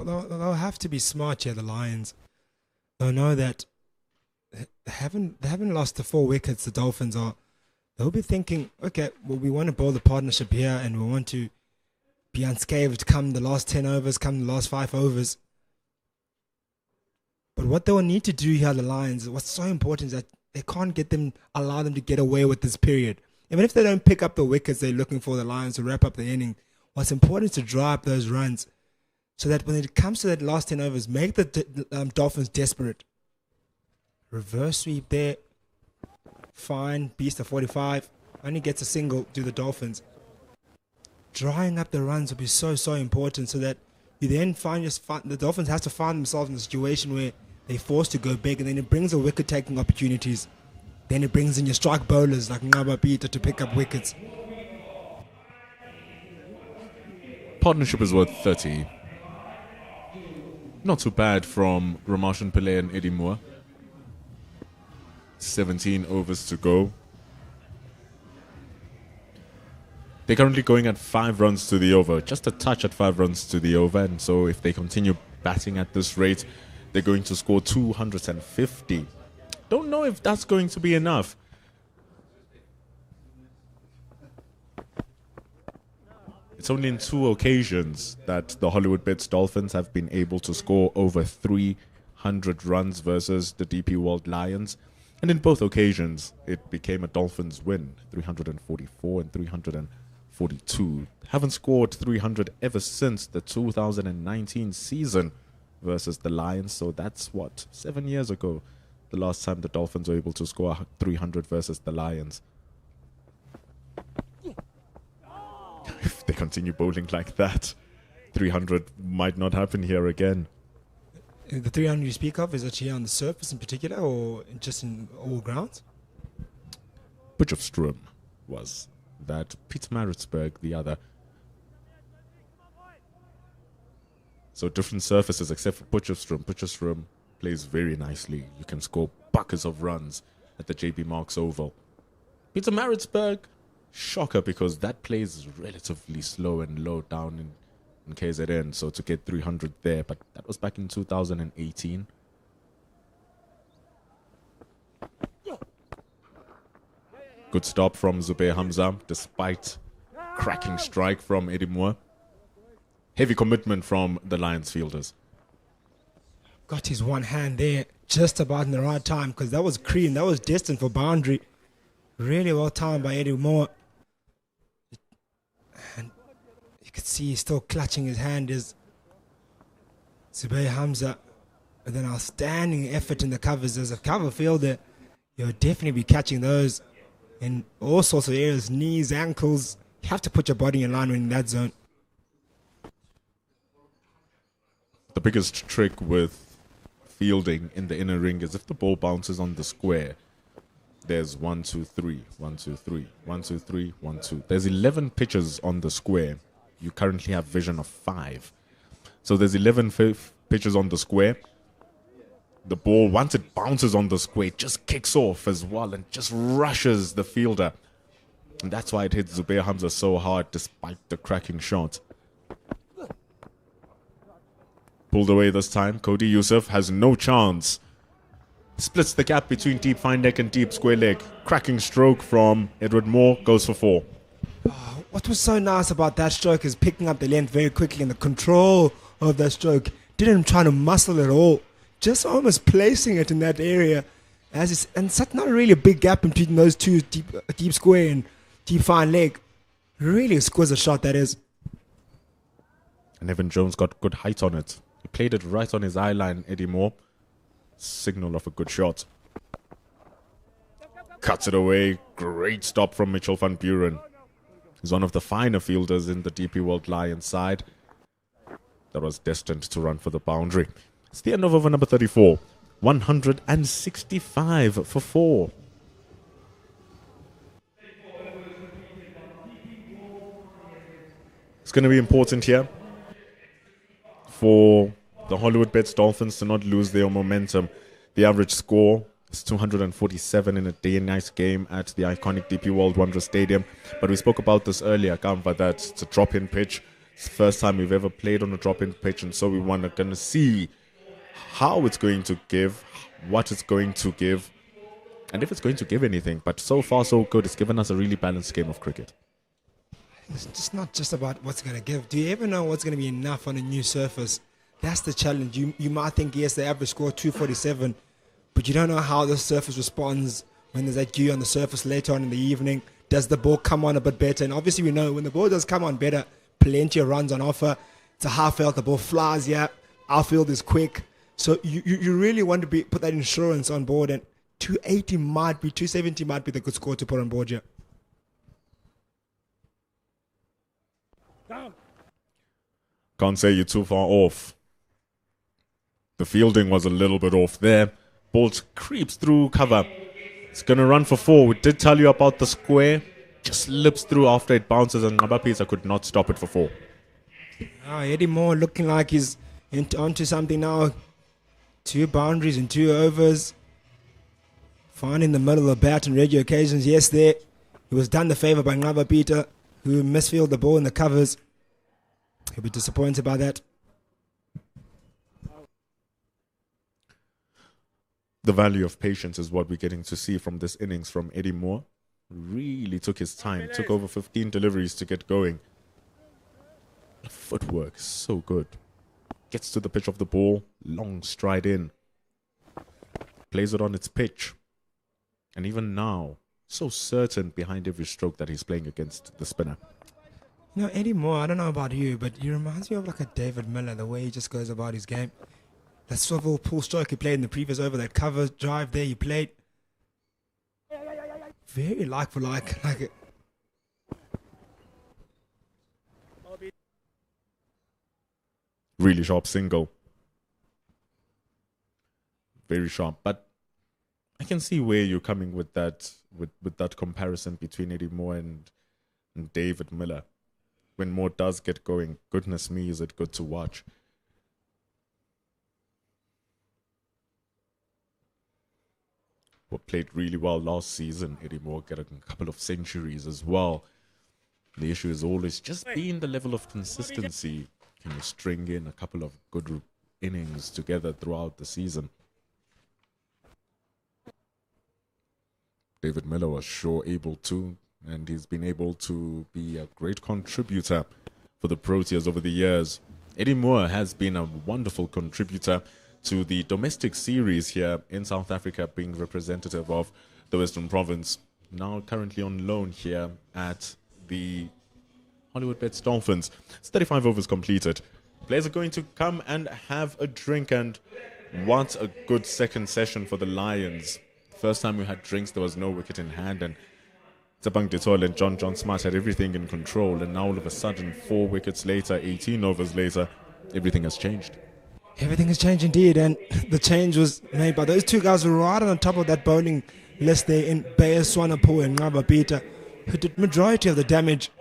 they'll have to be smart here, the Lions. They'll know that they haven't lost the 4 wickets, the Dolphins are. They'll be thinking, okay, well, we want to build a partnership here and we want to be unscathed come the last 10 overs, come the last 5 overs. But what they will need to do here, the Lions, what's so important is that they can't allow them to get away with this period. Even if they don't pick up the wickets they're looking for, the Lions to wrap up the inning, what's important is to draw up those runs so that when it comes to that last 10 overs, make the Dolphins desperate. Reverse sweep there. Fine. Beast of 45. Only gets a single to the Dolphins. Drawing up the runs will be so important so that you then the Dolphins have to find themselves in a situation where they're forced to go big, and then it brings the wicket-taking opportunities. Then it brings in your strike bowlers like Ngaba Peter to pick up wickets. Partnership is worth 30. Not too bad from Ramashan Pillay and Eddie Moore. 17 overs to go. They're currently going at 5 runs to the over. Just a touch at 5 runs to the over. And so if they continue batting at this rate, they're going to score 250. Don't know if that's going to be enough. It's only in 2 occasions that the Hollywoodbets Dolphins have been able to score over 300 runs versus the DP World Lions. And in both occasions, it became a Dolphins win, 344 and 342. Haven't scored 300 ever since the 2019 season versus the Lions. So that's 7 years ago, the last time the Dolphins were able to score 300 versus the Lions. If they continue bowling like that, 300 might not happen here again. The 300 you speak of, is it here on the surface in particular or just in all grounds? Potchefstroom was that. Pietermaritzburg the other. So different surfaces except for Potchefstroom. Potchefstroom plays very nicely. You can score buckets of runs at the JB Marks Oval. Pietermaritzburg, shocker, because that plays relatively slow and low down in KZN, so to get 300 there, but that was back in 2018. Good stop from Zubair Hamza, despite cracking strike from Eddie Moore. Heavy commitment from the Lions fielders. Got his one hand there just about in the right time, because that was cream, that was destined for boundary. Really well timed by Eddie Moore. And you can see he's still clutching his hand is Zubair Hamza. With an outstanding effort in the covers. As a cover fielder, you'll definitely be catching those in all sorts of areas, knees, ankles. You have to put your body in line when in that zone. The biggest trick with fielding in the inner ring is if the ball bounces on the square, there's 1, 2, 3, 1, 2, 3, 1, 2, 3, 1, 2. There's 11 pitches on the square. You currently have vision of 5. So there's 11 pitches on the square. The ball, once it bounces on the square, just kicks off as well and just rushes the fielder. And that's why it hits Zubair Hamza so hard despite the cracking shot. Pulled away this time. Cody Yusuf has no chance. Splits the gap between deep fine neck and deep square leg. Cracking stroke from Edward Moore, goes for 4. What was so nice about that stroke is picking up the length very quickly, and the control of that stroke. Didn't try to muscle at all. Just almost placing it in that area. And such not really a big gap between those two, deep square and deep fine leg. Really exquisite shot that is. And Evan Jones got good height on it. He played it right on his eye line, Eddie Moore. Signal of a good shot. Cuts it away. Great stop from Mitchell van Buren. He's one of the finer fielders in the DP World Lions side. That was destined to run for the boundary. It's the end of over number 34. 165 for 4. It's going to be important here for the Hollywoodbets Dolphins to not lose their momentum. The average score is 247 in a day and night game at the iconic DP World Wonders Stadium. But we spoke about this earlier, Kamva, that it's a drop-in pitch. It's the first time we've ever played on a drop-in pitch, and so we want to kind of see how it's going to give, what it's going to give, and if it's going to give anything. But so far, so good. It's given us a really balanced game of cricket. It's just not just about what's going to give. Do you ever know what's going to be enough on a new surface? That's the challenge. You might think, yes, the average score 247, but you don't know how the surface responds when there's that dew on the surface later on in the evening. Does the ball come on a bit better? And obviously we know when the ball does come on better, plenty of runs on offer. It's a half field, the ball flies here. Outfield is quick. So you really want to put that insurance on board, and 280 might be, 270 might be the good score to put on board here. Can't say you're too far off. The fielding was a little bit off there. Ball creeps through cover. It's going to run for 4. We did tell you about the square. Just slips through after it bounces, and Ngabapisa could not stop it for 4. Eddie Moore looking like he's onto something now. 2 boundaries and 2 overs. Finding the middle of the bat on regular occasions. Yes, there. He was done the favour by Ngabapita, who misfielded the ball in the covers. He'll be disappointed by that. The value of patience is what we're getting to see from this innings from Eddie Moore. Really took his time. Took over 15 deliveries to get going. The footwork is so good. Gets to the pitch of the ball. Long stride in. Plays it on its pitch. And even now, so certain behind every stroke that he's playing against the spinner. You know, Eddie Moore, I don't know about you, but he reminds me of like a David Miller, the way he just goes about his game. That swivel pull stroke he played in the previous over, that cover drive there he played. Very like for like. Really sharp single. Very sharp. But I can see where you're coming with that with that comparison between Eddie Moore and David Miller. When Moore does get going, goodness me, is it good to watch. Who played really well last season. Eddie Moore got a couple of centuries as well. The issue is always just being the level of consistency. Can you string in a couple of good innings together throughout the season? David Miller was sure able to, and he's been able to be a great contributor for the Proteas over the years. Eddie Moore has been a wonderful contributor to the domestic series here in South Africa, being representative of the Western Province. Now currently on loan here at the Hollywoodbets Dolphins. It's 35 overs completed. Players are going to come and have a drink, and what a good second session for the Lions. First time we had drinks, there was no wicket in hand, and Tsabang Detol and John Smart had everything in control, and now all of a sudden, 4 wickets later, 18 overs later, everything has changed. Everything has changed indeed, and the change was made by those 2 guys who were right on top of that bowling list there in Bayer Swanepoel and Ngabapita, who did majority of the damage,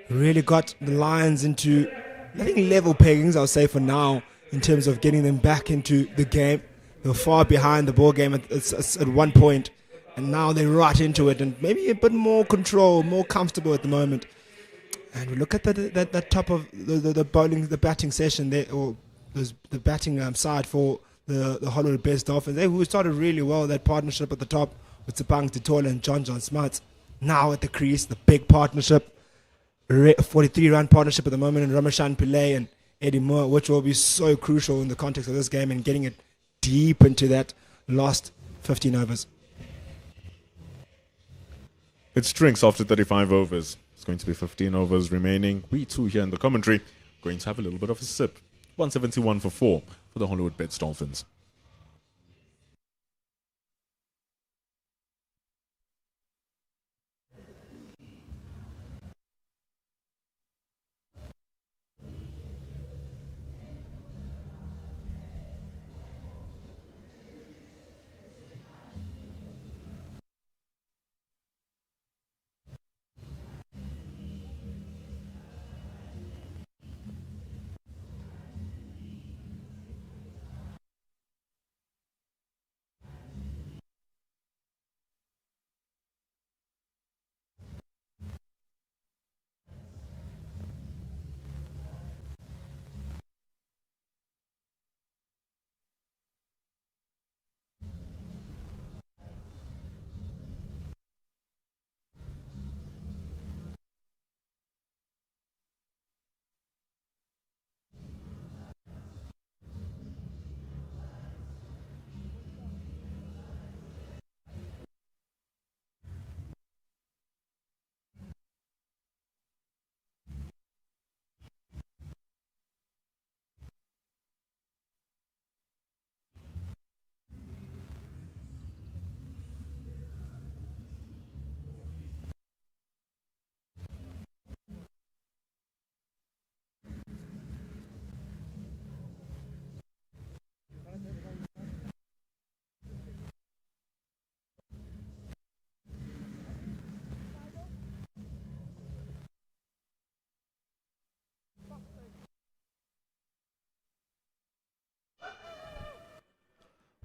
really got the Lions into, I think, level peggings, I'll say for now, in terms of getting them back into the game. They were far behind the ball game at one point, and now they're right into it, and maybe a bit more control, more comfortable at the moment. And we look at that top of the batting session there, or the batting side for the Hollywoodbets Dolphins. They who started really well, that partnership at the top with Tsabang Detol and John Smart. Now at the crease, the big partnership, 43-run partnership at the moment, and Ramashan Pillay and Eddie Moore, which will be so crucial in the context of this game and getting it deep into that last 15 overs. It's drinks after 35 overs. It's going to be 15 overs remaining. We too here in the commentary going to have a little bit of a sip. 171 for 4 for the Hollywoodbets Dolphins.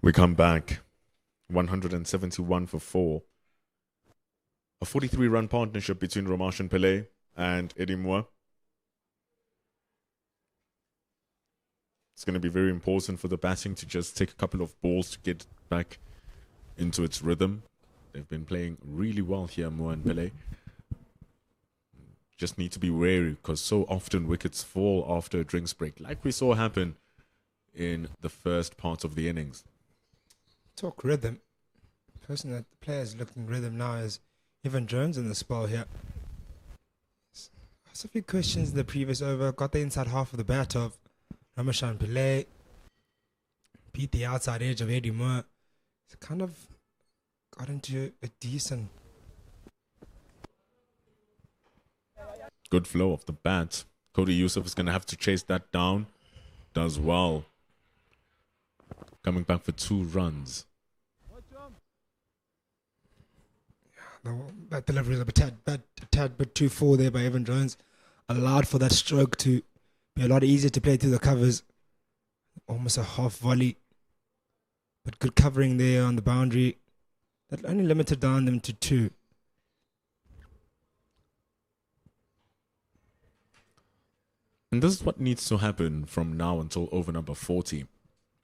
We come back 171 for 4. A 43-run partnership between Romash and Pele and Eddie Moore. It's going to be very important for the batting to just take a couple of balls to get back into its rhythm. They've been playing really well here, Moore and Pele. Just need to be wary because so often wickets fall after a drinks break, like we saw happen in the first part of the innings. Talk rhythm. The person that the players looking rhythm now is Evan Jones in the spell here. Asked a few questions in the previous over. Got the inside half of the bat of Ramashan Pillay. Beat the outside edge of Eddie Moore. It's kind of got into a decent... Good flow of the bat. Cody Yusuf is going to have to chase that down. Does well. Coming back for 2 runs. That delivery is a tad bit too full there by Evan Jones. Allowed for that stroke to be a lot easier to play through the covers. Almost a half volley. But good covering there on the boundary. That only limited down them to 2. And this is what needs to happen from now until over number 40.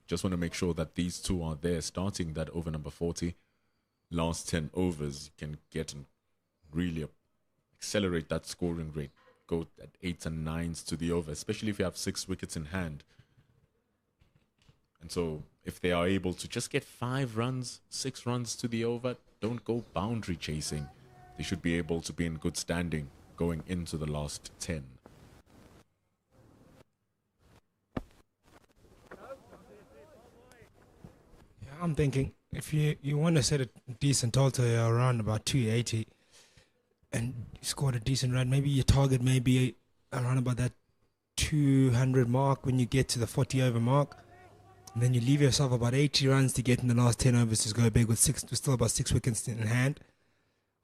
Just want to make sure that these two are there starting that over number 40. Last 10 overs, you can get and really accelerate that scoring rate. Go at 8s and 9s to the over, especially if you have 6 wickets in hand. And so if they are able to just get 5 runs, 6 runs to the over, don't go boundary chasing. They should be able to be in good standing going into the last 10. I'm thinking if you want to set a decent total around about 280 and you scored a decent run, maybe your target may be around about that 200 mark when you get to the 40 over mark. And then you leave yourself about 80 runs to get in the last 10 overs to go big with still about 6 wickets in hand.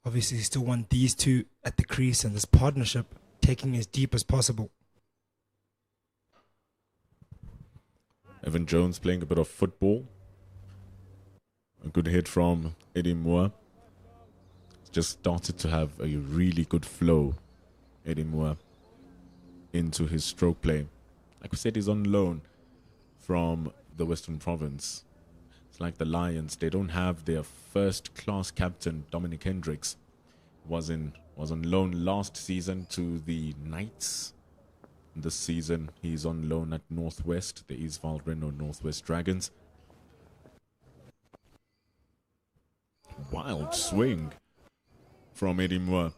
Obviously, you still want these two at the crease and this partnership taking as deep as possible. Evan Jones playing a bit of football. A good hit from Eddie Moore. Just started to have a really good flow, Eddie Moore, into his stroke play. Like we said, he's on loan from the Western Province. It's like the Lions. They don't have their first-class captain, Dominic Hendricks. Was on loan last season to the Knights. This season, he's on loan at Northwest, the Eastval Reno Northwest Dragons. Wild swing from Eddie Moore.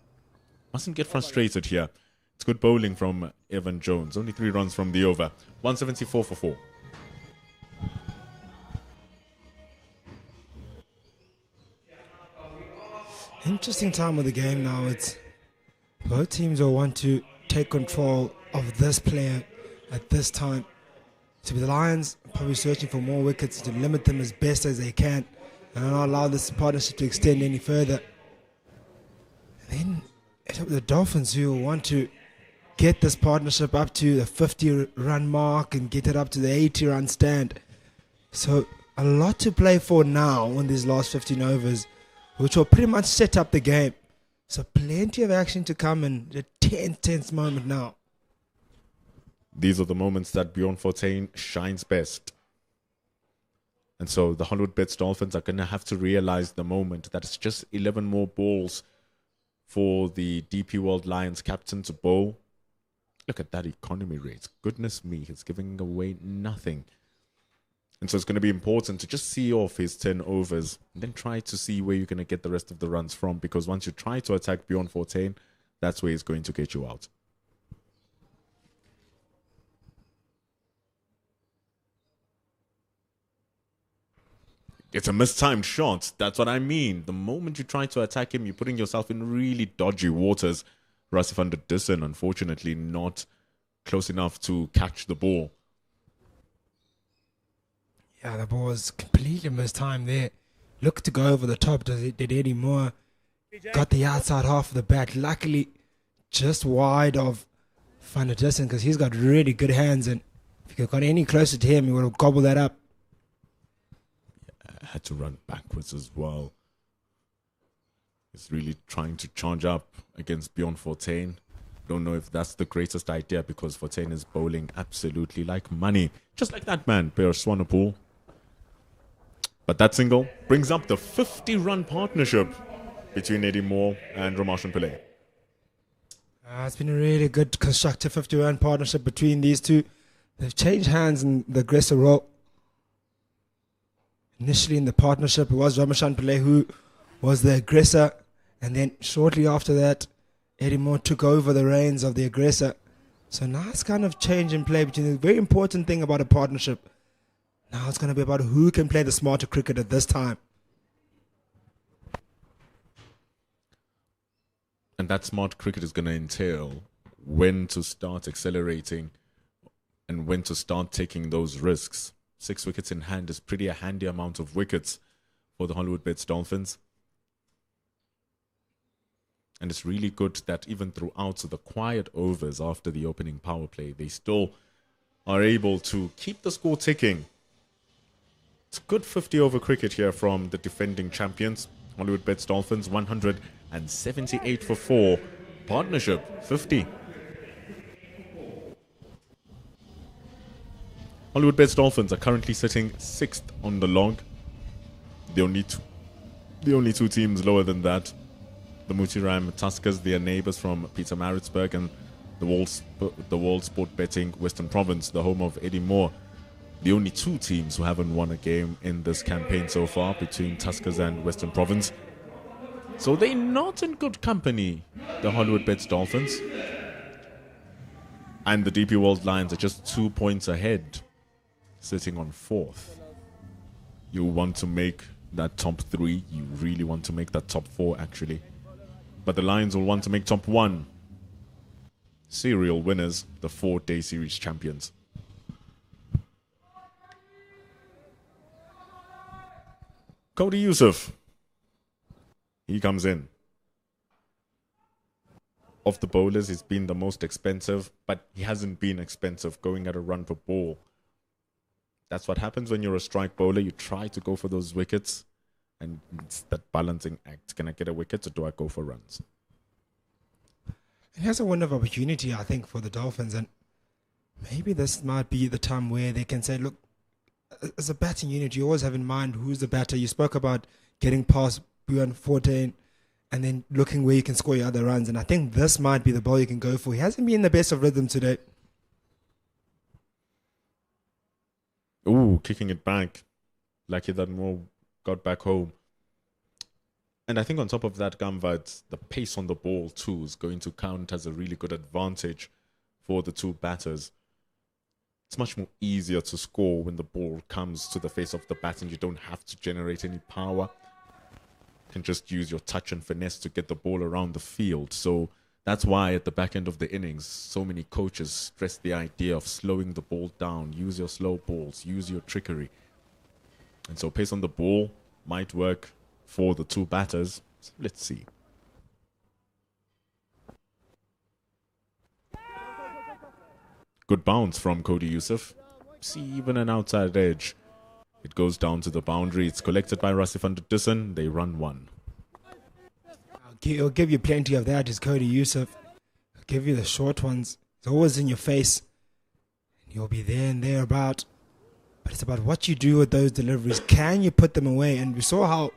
Mustn't get frustrated here. It's good bowling from Evan Jones. Only 3 runs from the over. 174 for 4. Interesting time of the game now. It's both teams will want to take control of this player at this time. To be the Lions, probably searching for more wickets to limit them as best as they can and not allow this partnership to extend any further. And then the Dolphins, who want to get this partnership up to the 50-run mark and get it up to the 80-run stand. So a lot to play for now in these last 15 overs, which will pretty much set up the game. So plenty of action to come in the tense moment now. These are the moments that Bjorn Fortuin shines best. And so the Hollywoodbets Dolphins are going to have to realize the moment that it's just 11 more balls for the DP World Lions captain to bowl. Look at that economy rate. Goodness me, he's giving away nothing. And so it's going to be important to just see off his 10 overs and then try to see where you're going to get the rest of the runs from, because once you try to attack Bjorn Fortuin, that's where he's going to get you out. It's a mistimed shot. That's what I mean. The moment you try to attack him, you're putting yourself in really dodgy waters. Rasif van der Dussen, unfortunately, not close enough to catch the ball. Yeah, the ball was completely mistimed there. Looked to go over the top. Did Eddie Moore. Got the outside half of the bat. Luckily, just wide of Van der Dussen, because he's got really good hands. And if you got any closer to him, he would have gobbled that up. had to run backwards as well. He's really trying to charge up against Bjorn Fortuin. Don't know if that's the greatest idea because Fortuin is bowling absolutely like money. Just like that man, Per Swanepoel. But that single brings up the 50-run partnership between Eddie Moore and Ramashan Pillay. It's been a really good constructive 50-run partnership between these two. They've changed hands in the aggressor role. Initially in the partnership, it was Ramashan Pillay who was the aggressor. And then shortly after that, Eddie Moore took over the reins of the aggressor. So nice kind of change in play between the very important thing about a partnership. Now it's going to be about who can play the smarter cricket at this time. And that smart cricket is going to entail when to start accelerating and when to start taking those risks. 6 wickets in hand is pretty a handy amount of wickets for the Hollywoodbets Dolphins. And it's really good that even throughout the quiet overs after the opening power play, they still are able to keep the score ticking. It's good 50-over cricket here from the defending champions. Hollywoodbets Dolphins, 178 for 4. Partnership, 50. Hollywoodbets Dolphins are currently sitting 6th on the log. The only two teams lower than that. The Mutiram Tuskers, their neighbors from Pietermaritzburg, and the World Sport Betting Western Province, the home of Eddie Moore. The only 2 teams who haven't won a game in this campaign so far between Tuskers and Western Province. So they're not in good company, the Hollywoodbets Dolphins. And the DP World Lions are just 2 points ahead, sitting on 4th. You want to make that top 3. You really want to make that top 4, actually. But the Lions will want to make top 1. Serial winners, the 4-day series champions. Cody Yusuf. He comes in. Of the bowlers, he's been the most expensive, but he hasn't been expensive going at a run per ball. That's what happens when you're a strike bowler. You try to go for those wickets. And it's that balancing act. Can I get a wicket or do I go for runs? It has a window of opportunity, I think, for the Dolphins. And maybe this might be the time where they can say, look, as a batting unit, you always have in mind who's the batter. You spoke about getting past Bjorn Fortuin and then looking where you can score your other runs. And I think this might be the ball you can go for. He hasn't been in the best of rhythm today. Ooh, kicking it back. Lucky that Moore got back home. And I think on top of that, Gamvad, the pace on the ball too is going to count as a really good advantage for the 2 batters. It's much more easier to score when the ball comes to the face of the bat and you don't have to generate any power. You can just use your touch and finesse to get the ball around the field. So that's why at the back end of the innings, so many coaches stress the idea of slowing the ball down. Use your slow balls, use your trickery. And so pace on the ball might work for the 2 batters. So let's see. Good bounce from Cody Yusuf. See, even an outside edge. It goes down to the boundary. It's collected by Rasif van der Dussen. They run 1. He'll give you plenty of that, is Cody Yusuf. He'll give you the short ones. It's always in your face. You'll be there and thereabout. But it's about what you do with those deliveries. Can you put them away? And we saw how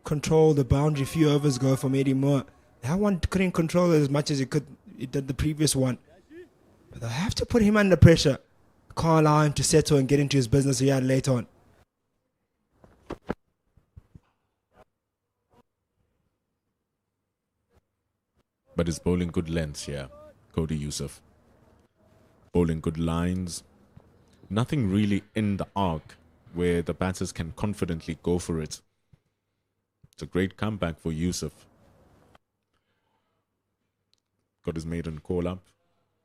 controlled the boundary a few overs ago from Eddie Moore. That one couldn't control it as much as it did the previous one. But they'll have to put him under pressure. Can't allow him to settle and get into his business he had later on. But he's bowling good lengths here, Cody Yusuf. Bowling good lines. Nothing really in the arc where the batters can confidently go for it. It's a great comeback for Yusuf. Got his maiden call-up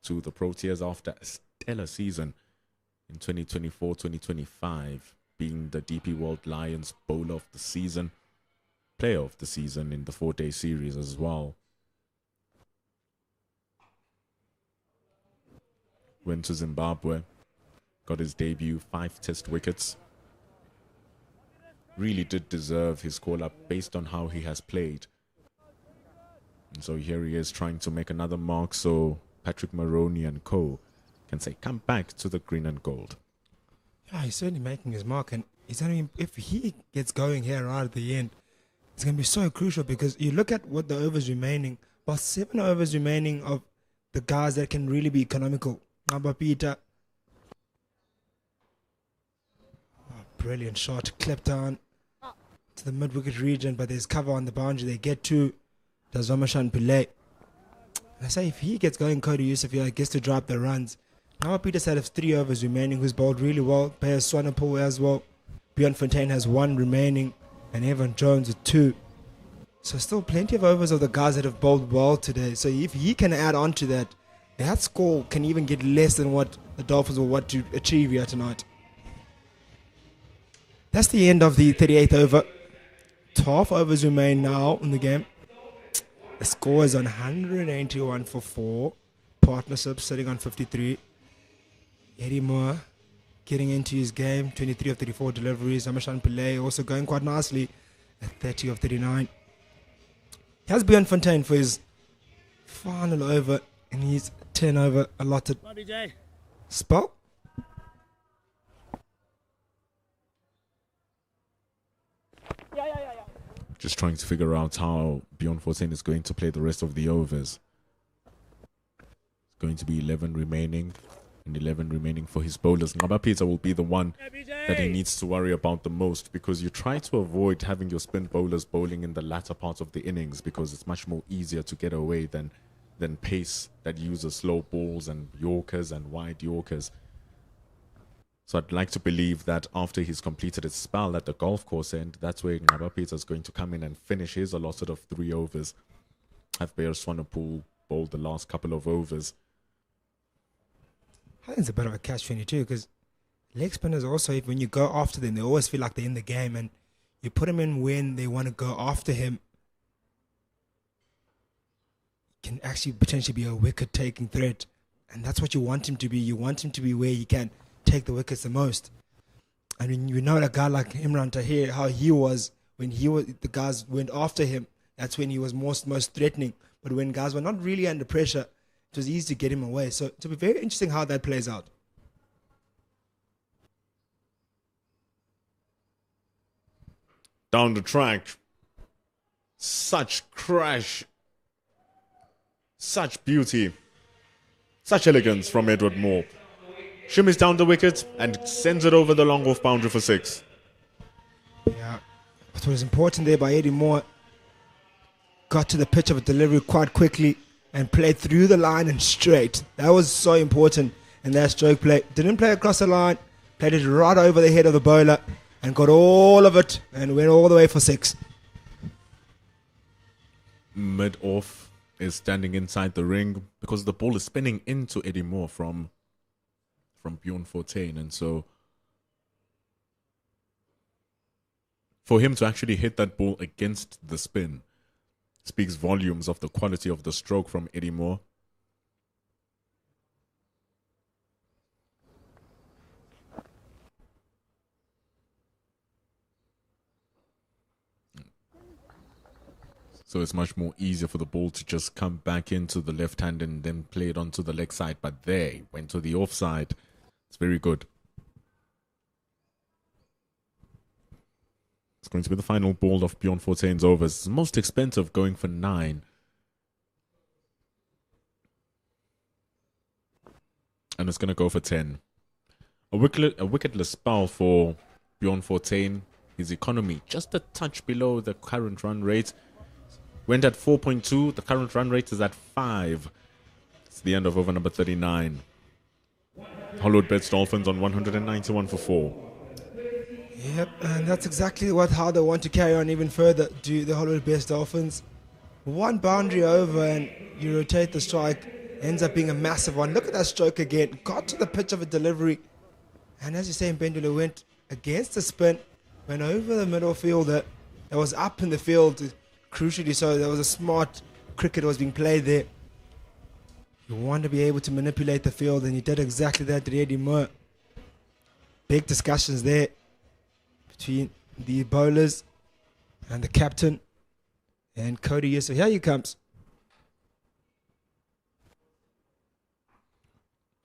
to the Proteas after a stellar season in 2024-2025, being the DP World Lions Bowler of the Season, Player of the Season in the 4-day series as well. Went to Zimbabwe, got his debut, 5 test wickets. really did deserve his call-up based on how he has played. And so here he is trying to make another mark so Patrick Maroney and co can say, come back to the green and gold. Yeah, he's certainly making his mark, and he's only, if he gets going here right at the end, it's going to be so crucial, because you look at what the overs remaining, about 7 overs remaining of the guys that can really be economical. Ngaba Peter. Oh, brilliant shot, clip down to the mid-wicket region, but there's cover on the boundary. They get to Dazomashan Pillay. And I say, if he gets going, Cody Yusuf here gets to drop the runs. Now Peter said of 3 overs remaining, who's bowled really well. Bayer Swanepoel as well. Bjorn Fontaine has 1 remaining, and Evan Jones with 2. So still plenty of overs of the guys that have bowled well today. So if he can add on to that, that score can even get less than what the Dolphins will want to achieve here tonight. That's the end of the 38th over. 12 overs remain now in the game. The score is on 181 for 4. Partnership sitting on 53. Eddie Moore getting into his game. 23 of 34 deliveries. Amashan Pillay also going quite nicely at 30 of 39. He has Bjorn Fontaine for his final over, and he's 10 over allotted. Spell. Just trying to figure out how Bjorn Fontaine is going to play the rest of the overs. It's going to be 11 remaining, and 11 remaining for his bowlers. Ngaba Peter will be the one that he needs to worry about the most, because you try to avoid having your spin bowlers bowling in the latter part of the innings, because it's much more easier to get away than pace that uses slow balls and yorkers and wide yorkers. So I'd like to believe that after he's completed his spell at the golf course end, that's where Ngaba Peter is going to come in and finish his allotted of 3 overs. Have Bayer Swanepoel bowled the last couple of overs. I think it's a bit of a catch-22, because leg spinners also, when you go after them, they always feel like they're in the game, and you put them in when they want to go after him. Can actually potentially be a wicket-taking threat, and that's what you want him to be. You want him to be where he can take the wickets the most. I mean, you know, a guy like Imran Tahir, how he was when the guys went after him. That's when he was most threatening. But when guys were not really under pressure, it was easy to get him away. So it'll be very interesting how that plays out. Down the track, such crash, such beauty, such elegance from Edward Moore. Shimmies down the wicket and sends it over the long off boundary for 6. Yeah, what was important there by Eddie Moore, got to the pitch of a delivery quite quickly and played through the line and straight. That was so important in that stroke play. Didn't play across the line, played it right over the head of the bowler and got all of it and went all the way for 6. Mid-off is standing inside the ring because the ball is spinning into Eddie Moore from Bjorn Fontaine, and so for him to actually hit that ball against the spin speaks volumes of the quality of the stroke from Eddie Moore. So it's much more easier for the ball to just come back into the left hand and then play it onto the leg side, but they went to the offside. It's very good. It's going to be the final ball of Bjorn Fontaine's overs. It's most expensive, going for 9. And it's going to go for 10. A wicketless spell for Bjorn Fontaine. His economy just a touch below the current run rate. Went at 4.2. The current run rate is at 5. It's the end of over number 39. Hollywoodbets Dolphins on 191 for 4. Yep, and that's exactly how they want to carry on even further. Do the Hollywoodbets Dolphins. 1 boundary over and you rotate the strike. Ends up being a massive one. Look at that stroke again. Got to the pitch of a delivery. And as you say, Mbendula went against the spin. Went over the middle fielder. That was up in the field. Crucially so, there was a smart cricket was being played there. You want to be able to manipulate the field, and he did exactly that to Eddie Moore. Big discussions there between the bowlers and the captain and Cody Yusuf. Here he comes.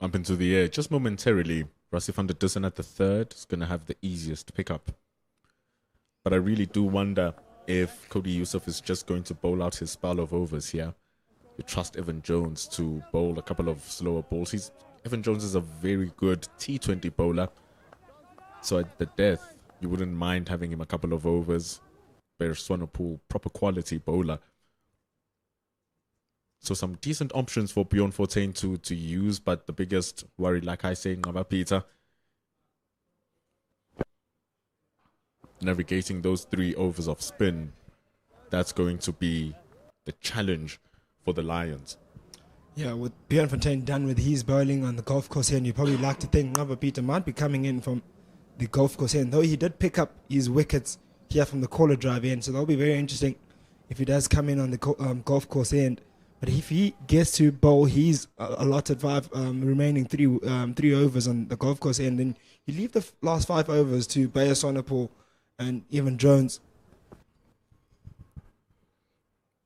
Up into the air, just momentarily. Rassie van der Dussen at the third is going to have the easiest pickup. But I really do wonder if Cody Yusuf is just going to bowl out his spell of overs here. You trust Evan Jones to bowl a couple of slower balls. Evan Jones is a very good T20 bowler. So at the death, you wouldn't mind having him a couple of overs. Bear Swanepoel, proper quality bowler. So some decent options for Bjorn Fortuin to use, but the biggest worry, like I say, Ngaba Peter, navigating those 3 overs of spin, that's going to be the challenge for the Lions. Yeah, with Bjorn Fontaine done with his bowling on the golf course here, and you probably like to think Ngaba Peter might be coming in from the golf course here, and though he did pick up his wickets here from the caller drive end, so that'll be very interesting if he does come in on the golf course end. But if he gets to bowl his allotted 5 remaining 3 overs on the golf course end, then you leave the last 5 overs to Bayer Swanepoel and Evan Jones.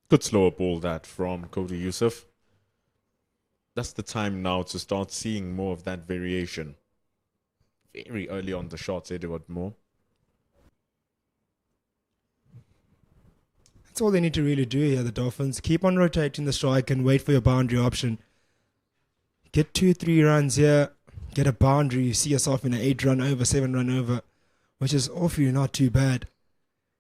Good slower ball that from Cody Yusuf. That's the time now to start seeing more of that variation. Very early on the shots, Edward Moore. That's all they need to really do here, the Dolphins. Keep on rotating the strike and wait for your boundary option. Get 2-3 runs here, get a boundary, you see yourself in an 8-run over, 7-run over, which is awfully not too bad.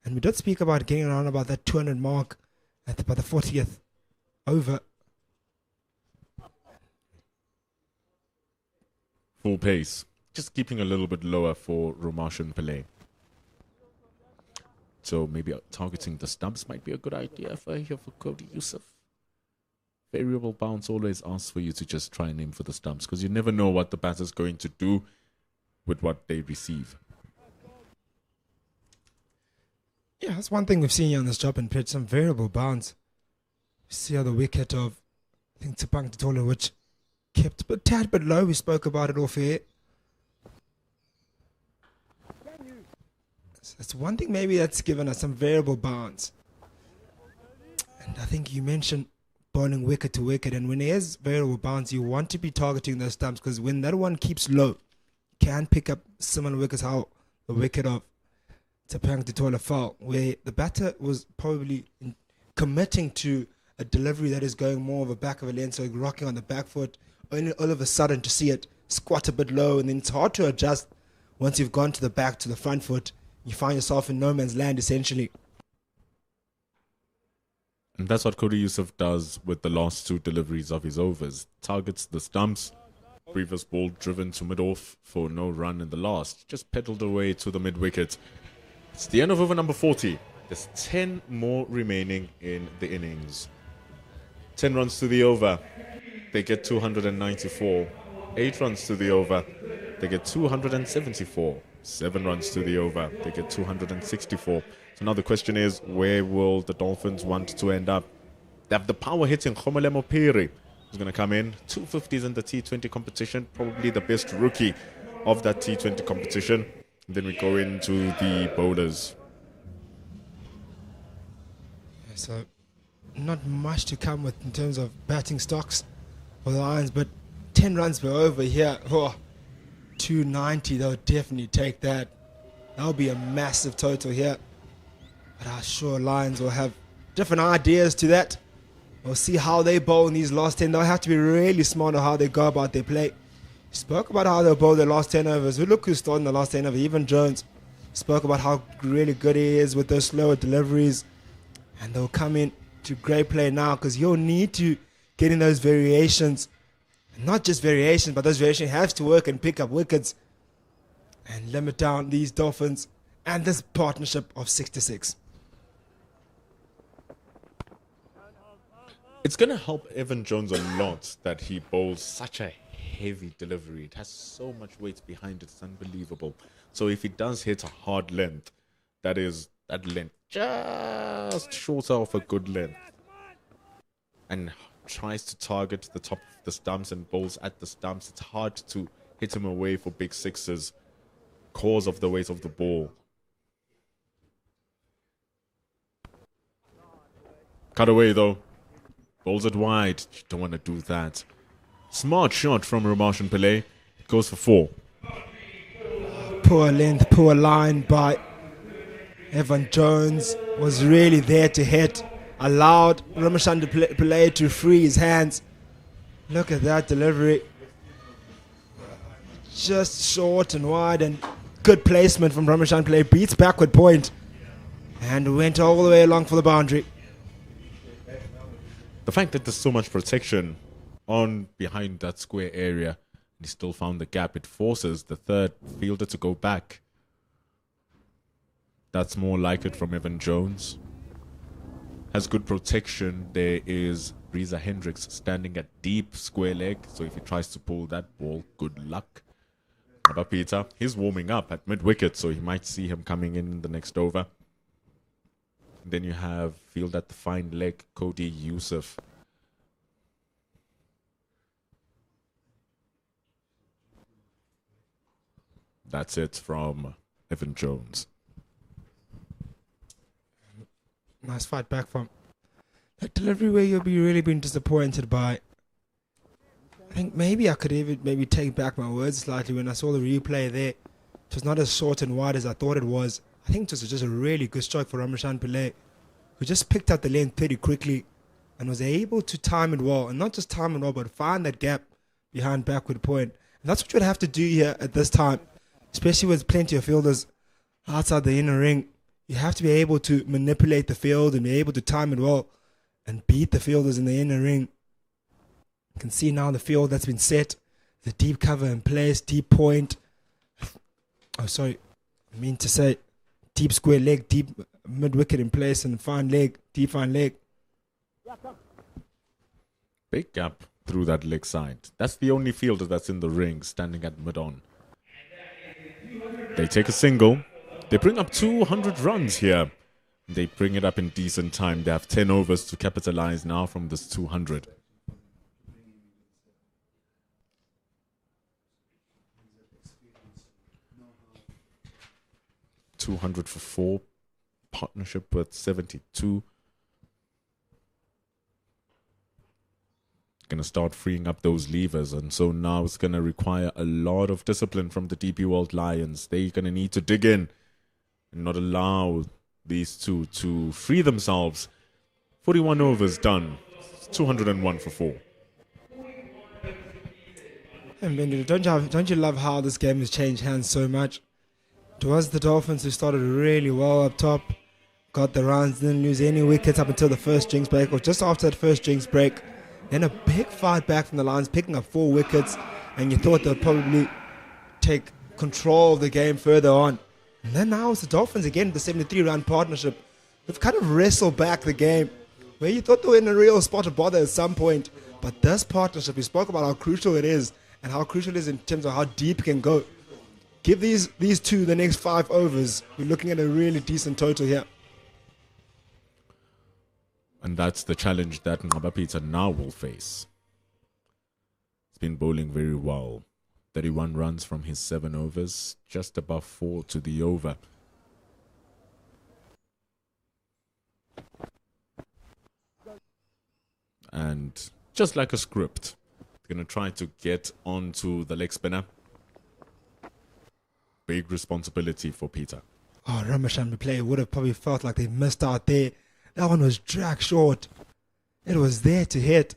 And we did speak about getting around about that 200 mark by the 40th over. Full pace. Just keeping a little bit lower for Romashan Pillay. So maybe targeting the stumps might be a good idea for Cody Yusuf. Variable bounce always asks for you to just try and aim for the stumps because you never know what the batter's going to do with what they receive. Yeah, that's one thing we've seen here on this drop and pitch, some variable bounce. See how the wicket of, I think, Tsipang Tatola, which kept a tad bit low. We spoke about it off air. That's one thing maybe that's given us some variable bounce. And I think you mentioned bowling wicket to wicket, and when there's variable bounce, you want to be targeting those stumps because when that one keeps low, you can pick up similar wickets how the wicket of Tsipang Tatola fell, where the batter was probably committing to a delivery that is going more of a back of a length, so rocking on the back foot, only all of a sudden to see it squat a bit low, and then it's hard to adjust once you've gone to the back to the front foot. You find yourself in no man's land, essentially. And that's what Cody Yusuf does with the last 2 deliveries of his overs. Targets the stumps. Previous ball driven to mid-off for no run in the last. Just pedaled away to the mid-wicket. It's the end of over number 40. There's 10 more remaining in the innings. 10 runs to the over. They get 294. 8 runs to the over. They get 274. 7 runs to the over. They get 264. So now the question is, where will the Dolphins want to end up? They have the power hitting Khomolemo Phiri, who's going to come in. 250s in the T20 competition. Probably the best rookie of that T20 competition. And then we go into the bowlers. Yeah, so not much to come with in terms of batting stocks for the Lions, but 10 runs per over here. Oh, 290, they'll definitely take that. That'll be a massive total here. But I'm sure Lions will have different ideas to that. We'll see how they bowl in these last 10. They'll have to be really smart on how they go about their play. Spoke about how they'll bowl their last 10 overs. We look who's started in the last 10 overs. Even Jones spoke about how really good he is with those slower deliveries. And they'll come in to great play now because you'll need to get in those variations. Not just variations, but those variations have to work and pick up wickets and limit down these Dolphins and this partnership of 6-6. It's going to help Evan Jones a lot that he bowls such a heavy delivery. It has so much weight behind it. It's unbelievable. So if he does hit a hard length, that is that length just shorter of a good length, and tries to target the top of the stumps and bowls at the stumps, it's hard to hit him away for big sixes because of the weight of the ball. Cut away though. Balls it wide. You don't want to do that. Smart shot from Ramashan Pillay. Goes for 4. Poor length, poor line by Evan Jones. Was really there to hit. Allowed Ramashan Pillay to free his hands. Look at that delivery. Just short and wide, and good placement from Ramashan Pillay. Beats backward point and went all the way along for the boundary. The fact that there's so much protection on behind that square area, he still found the gap. It forces the third fielder to go back. That's more like it from Evan Jones. Has good protection. There is Reza Hendricks standing at deep square leg. So if he tries to pull that ball, good luck. But Peter, he's warming up at mid-wicket, so he might see him coming in the next over. Then you have field at the fine leg, Cody Yusuf. That's it from Evan Jones. Nice fight back from that delivery where you'll be really been disappointed by. I think maybe I could even maybe take back my words slightly when I saw the replay there. It was not as short and wide as I thought it was. I think it was just a really good stroke for Ramashan Pillay, who just picked up the length pretty quickly and was able to time it well. And not just time it well, but find that gap behind backward point. And that's what you'd have to do here at this time, especially with plenty of fielders outside the inner ring. You have to be able to manipulate the field and be able to time it well and beat the fielders in the inner ring. You can see now the field that's been set, the deep cover in place, deep point. Oh, sorry. I mean to say deep square leg, deep mid-wicket in place, and fine leg, deep fine leg. Big gap through that leg side. That's the only fielder that's in the ring standing at mid-on. They take a single. They bring up 200 runs here. They bring it up in decent time. They have 10 overs to capitalize now from this 200. $200 for 4. Partnership with 72. Going to start freeing up those levers, and so now it's going to require a lot of discipline from the DP World Lions. They're going to need to dig in and not allow these two to free themselves. 41 overs done. 201 for 4. And Bendu, don't you love how this game has changed hands so much? It was the Dolphins who started really well up top, got the runs, didn't lose any wickets up until the first drinks break, or just after that first drinks break. Then a big fight back from the Lions, picking up 4 wickets, and you thought they'd probably take control of the game further on. And then now it's the Dolphins again, the 73-run partnership. They've kind of wrestled back the game, where you thought they were in a real spot of bother at some point. But this partnership, we spoke about how crucial it is, and how crucial it is in terms of how deep it can go. Give these two the next 5 overs. We're looking at a really decent total here. And that's the challenge that Ngabapita now will face. He's been bowling very well. 31 runs from his 7 overs, just above 4 to the over. And just like a script, they're going to try to get onto the leg spinner. Big responsibility for Peter. Oh, Ramashan Pillay would have probably felt like they missed out there. That one was dragged short. It was there to hit.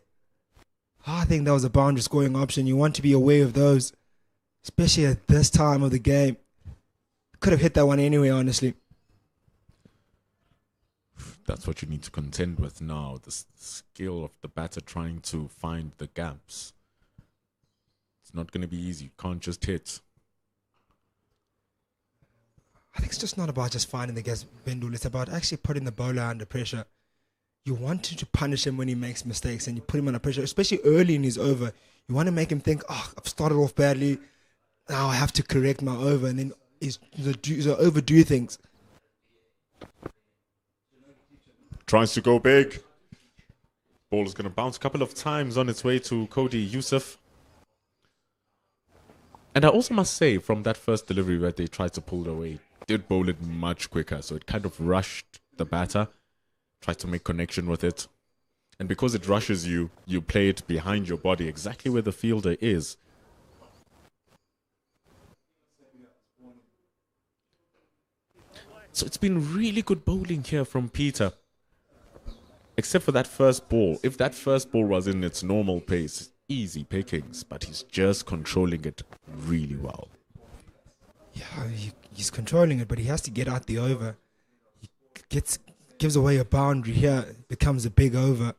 I think that was a boundary scoring option. You want to be aware of those, especially at this time of the game. Could have hit that one anyway, honestly. That's what you need to contend with now. The skill of the batter trying to find the gaps. It's not going to be easy. You can't just hit. I think it's just not about just finding the gaps, Bendul. It's about actually putting the bowler under pressure. You want to punish him when he makes mistakes, and you put him under pressure, especially early in his over. You want to make him think, oh, I've started off badly. Now I have to correct my over, and then he's overdo things. Tries to go big. Ball is going to bounce a couple of times on its way to Cody Yusuf. And I also must say, from that first delivery where they tried to pull it away, did bowl it much quicker. So it kind of rushed the batter. tries to make connection with it. And because it rushes you, you play it behind your body, exactly where the fielder is. So it's been really good bowling here from Peter. Except for that first ball. If that first ball was in its normal pace, easy pickings. But he's just controlling it really well. Yeah, he's controlling it, but he has to get out the over. He gives away a boundary here, it becomes a big over.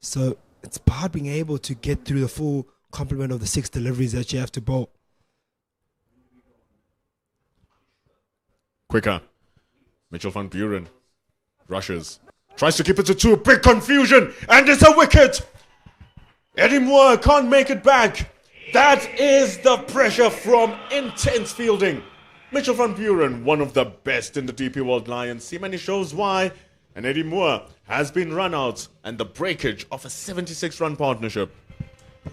So it's about being able to get through the full complement of the 6 deliveries that you have to bowl. Quicker. Mitchell van Buren rushes. Tries to keep it to 2. Big confusion. And it's a wicket. Eddie Moore can't make it back. That is the pressure from intense fielding. Mitchell van Buren, one of the best in the DP World Lions. See many shows why. And Eddie Moore has been run out. And the breakage of a 76-run partnership.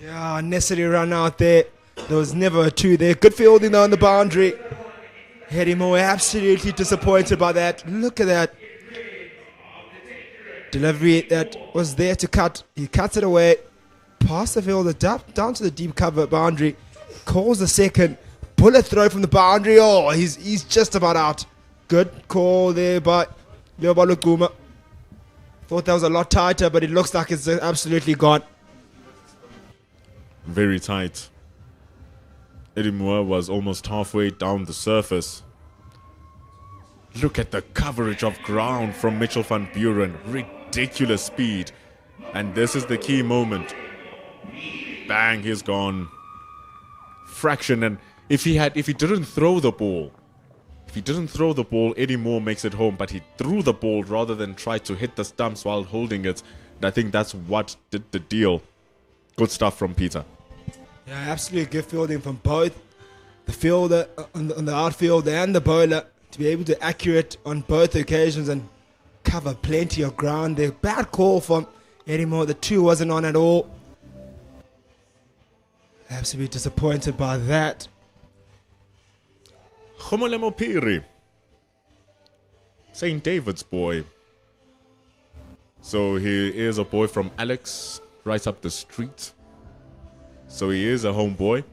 Yeah, unnecessary run out there. There was never a 2 there. Good fielding on the boundary. Eddie Moore absolutely disappointed by that. Look at that. Delivery that was there to cut. He cuts it away. Past the fielder, down to the deep cover boundary. Calls the second. Bullet throw from the boundary. Oh, he's just about out. Good call there by Leobaldo Guma. Thought that was a lot tighter, but it looks like it's absolutely gone. Very tight. Eddie Moore was almost halfway down the surface. Look at the coverage of ground from Mitchell van Buren. Ridiculous speed. And this is the key moment. Bang, he's gone. Fraction. And if he didn't throw the ball, Eddie Moore makes it home. But he threw the ball rather than try to hit the stumps while holding it. And I think that's what did the deal. Good stuff from Peter. Yeah, absolutely good fielding from both the fielder on the outfield and the bowler to be able to accurate on both occasions and cover plenty of ground there. Bad call from Eddie Moore. The 2 wasn't on at all. Absolutely disappointed by that. Khomolemo Phiri, St. David's boy. So he is a boy from Alex, right up the street. So he is a homeboy.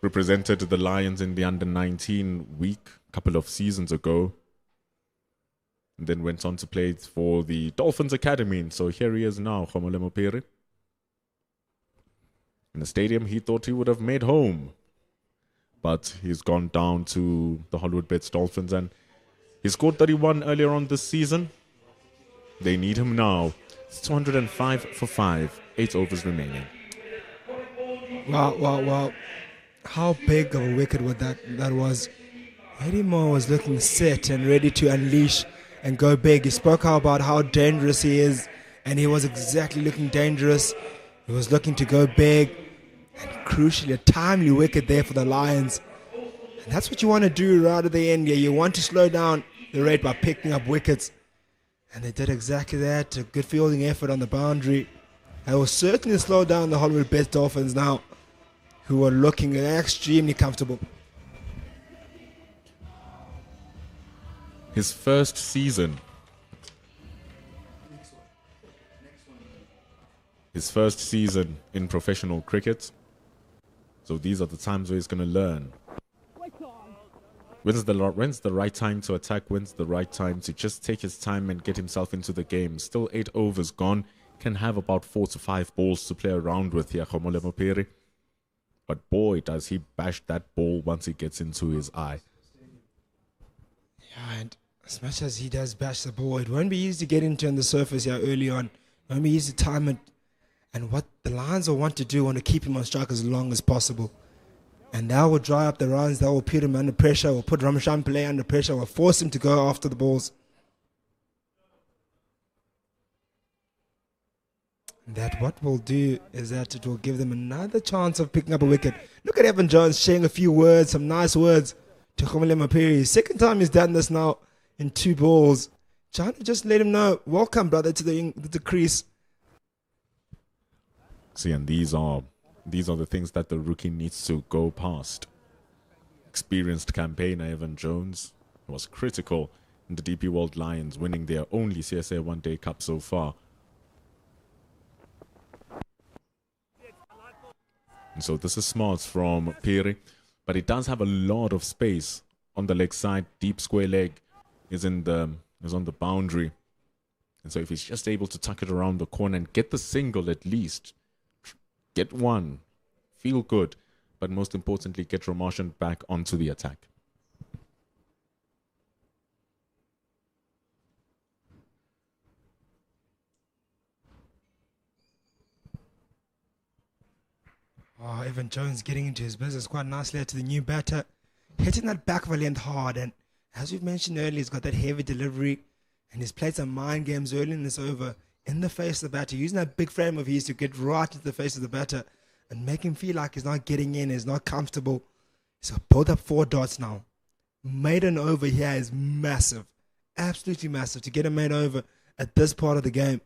Represented the Lions in the under-19 week a couple of seasons ago. And then went on to play for the Dolphins Academy. So here he is now, Khomolemo Phiri. In the stadium, he thought he would have made home. But he's gone down to the Hollywoodbets Dolphins. And he scored 31 earlier on this season. They need him now. It's 205 for 5. 8 overs remaining. Wow. How big of a wicket that was. Eddie Moore was looking set and ready to unleash and go big. He spoke about how dangerous he is, and he was exactly looking dangerous. He was looking to go big, and crucially, a timely wicket there for the Lions. And that's what you want to do right at the end here. You want to slow down the rate by picking up wickets. And they did exactly that. A good fielding effort on the boundary. It will certainly slow down the Hollywoodbets Dolphins now, who are looking extremely comfortable. His first season. His first season in professional cricket. So these are the times where he's going to learn. When's the right time to attack? When's the right time to just take his time and get himself into the game? Still 8 overs gone. Can have about 4 to 5 balls to play around with here, Khomolemo Phiri. But boy, does he bash that ball once he gets into his eye. Yeah, and as much as he does bash the ball, it won't be easy to get into on the surface here early on. It won't be easy to time it. And what the Lions will want to do, want to keep him on strike as long as possible. And that will dry up the runs, that will put him under pressure, will put Ramshan Pillay under pressure, will force him to go after the balls. That what we'll do is that it will give them another chance of picking up a wicket. Look at Evan Jones sharing a few words, some nice words to Khomolemo Phiri. Second time he's done this now in 2 balls. Trying to just let him know, welcome brother to the crease. See, and these are the things that the rookie needs to go past. Experienced campaigner Evan Jones was critical And the DP World Lions winning their only CSA one-day cup so far. And so this is smart from Piri, but it does have a lot of space on the leg side. Deep square leg is on the boundary. And so if he's just able to tuck it around the corner and get the single at least, get one, feel good, but most importantly, get Ramashan back onto the attack. Oh, Evan Jones getting into his business quite nicely to the new batter. Hitting that back of a length hard. And as we've mentioned earlier, he's got that heavy delivery. And he's played some mind games early in this over in the face of the batter. Using that big frame of his to get right into the face of the batter and make him feel like he's not getting in, he's not comfortable. He's pulled up 4 dots now. Made an over here is massive. Absolutely massive to get him made over at this part of the game.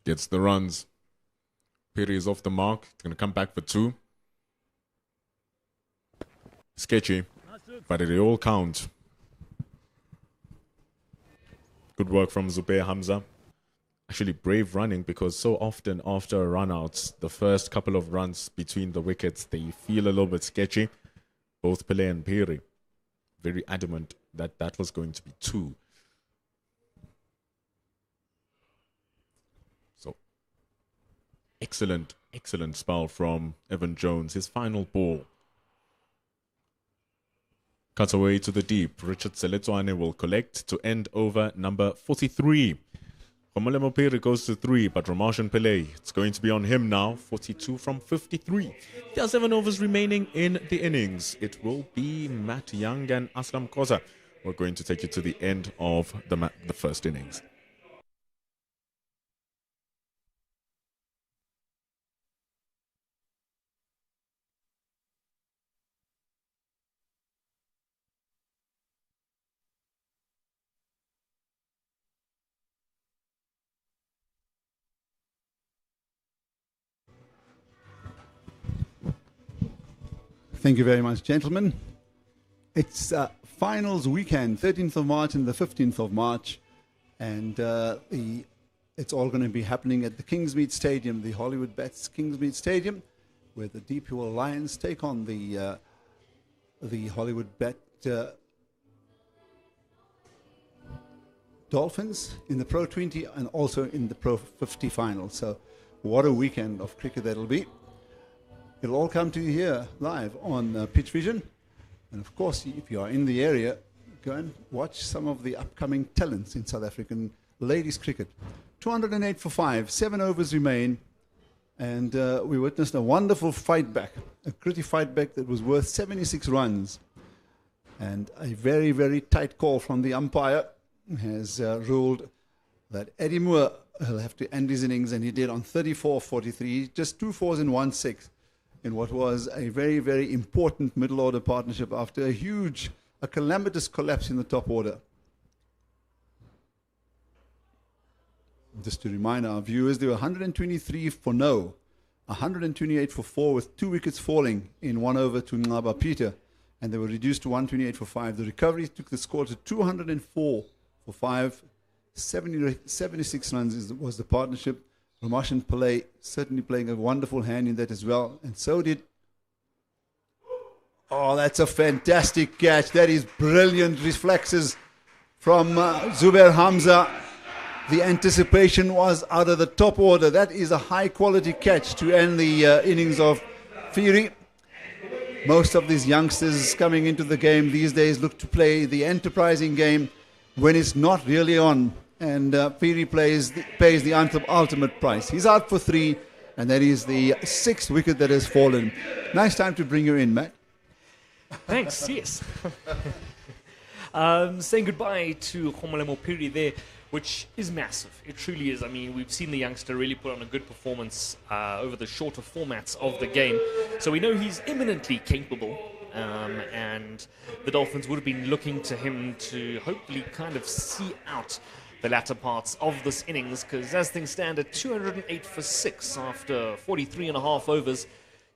Gets the runs. Piri is off the mark. It's going to come back for 2. Sketchy, but it all count. Good work from Zubair Hamza. Actually brave running, because so often after a run out, the first couple of runs between the wickets, they feel a little bit sketchy. Both Pele and Piri very adamant that that was going to be 2. So excellent spell from Evan Jones. His final ball. Cut away to the deep. Richard Seletswane will collect to end over number 43. Khomolemo Piri goes to 3, but Ramashan Pillay, it's going to be on him now. 42 from 53. There are 7 overs remaining in the innings. It will be Matt Young and Aslam Khoza. We're going to take you to the end of the first innings. Thank you very much, gentlemen. It's finals weekend, 13th of March and the 15th of March. And it's all going to be happening at the Kingsmead Stadium, the Hollywoodbets Kingsmead Stadium, where the DP World Lions take on the Hollywoodbet Dolphins in the Pro 20 and also in the Pro 50 final. So what a weekend of cricket that'll be. It'll all come to you here live on Pitch Vision. And of course, if you are in the area, go and watch some of the upcoming talents in South African ladies cricket. 208 for 5, 7 overs remain. And we witnessed a wonderful fight back, a gritty fight back that was worth 76 runs. And a very, very tight call from the umpire has ruled that Eddie Moore will have to end his innings, and he did on 34-43, just 2 fours and 1 6. In what was a very, very important middle order partnership after a calamitous collapse in the top order. Just to remind our viewers, there were 123 for no, 128 for 4 with 2 wickets falling in 1 over to Ngaba Peter, and they were reduced to 128 for 5. The recovery took the score to 204 for 5. 76 runs was the partnership. Ramashan Pillay certainly playing a wonderful hand in that as well. And so did... Oh, that's a fantastic catch. That is brilliant reflexes from Zubair Hamza. The anticipation was out of the top order. That is a high-quality catch to end the innings of Fury. Most of these youngsters coming into the game these days look to play the enterprising game when it's not really on. And Fury pays the ultimate price. He's out for 3, and that is the 6th wicket that has fallen. Nice time to bring you in, Matt. Thanks, yes. Saying goodbye to Khomolemo Piri there, which is massive. It truly is. I mean, we've seen the youngster really put on a good performance over the shorter formats of the game. So we know he's imminently capable. And the Dolphins would have been looking to him to hopefully kind of see out the latter parts of this innings, because as things stand at 208 for 6 after 43 and a half overs,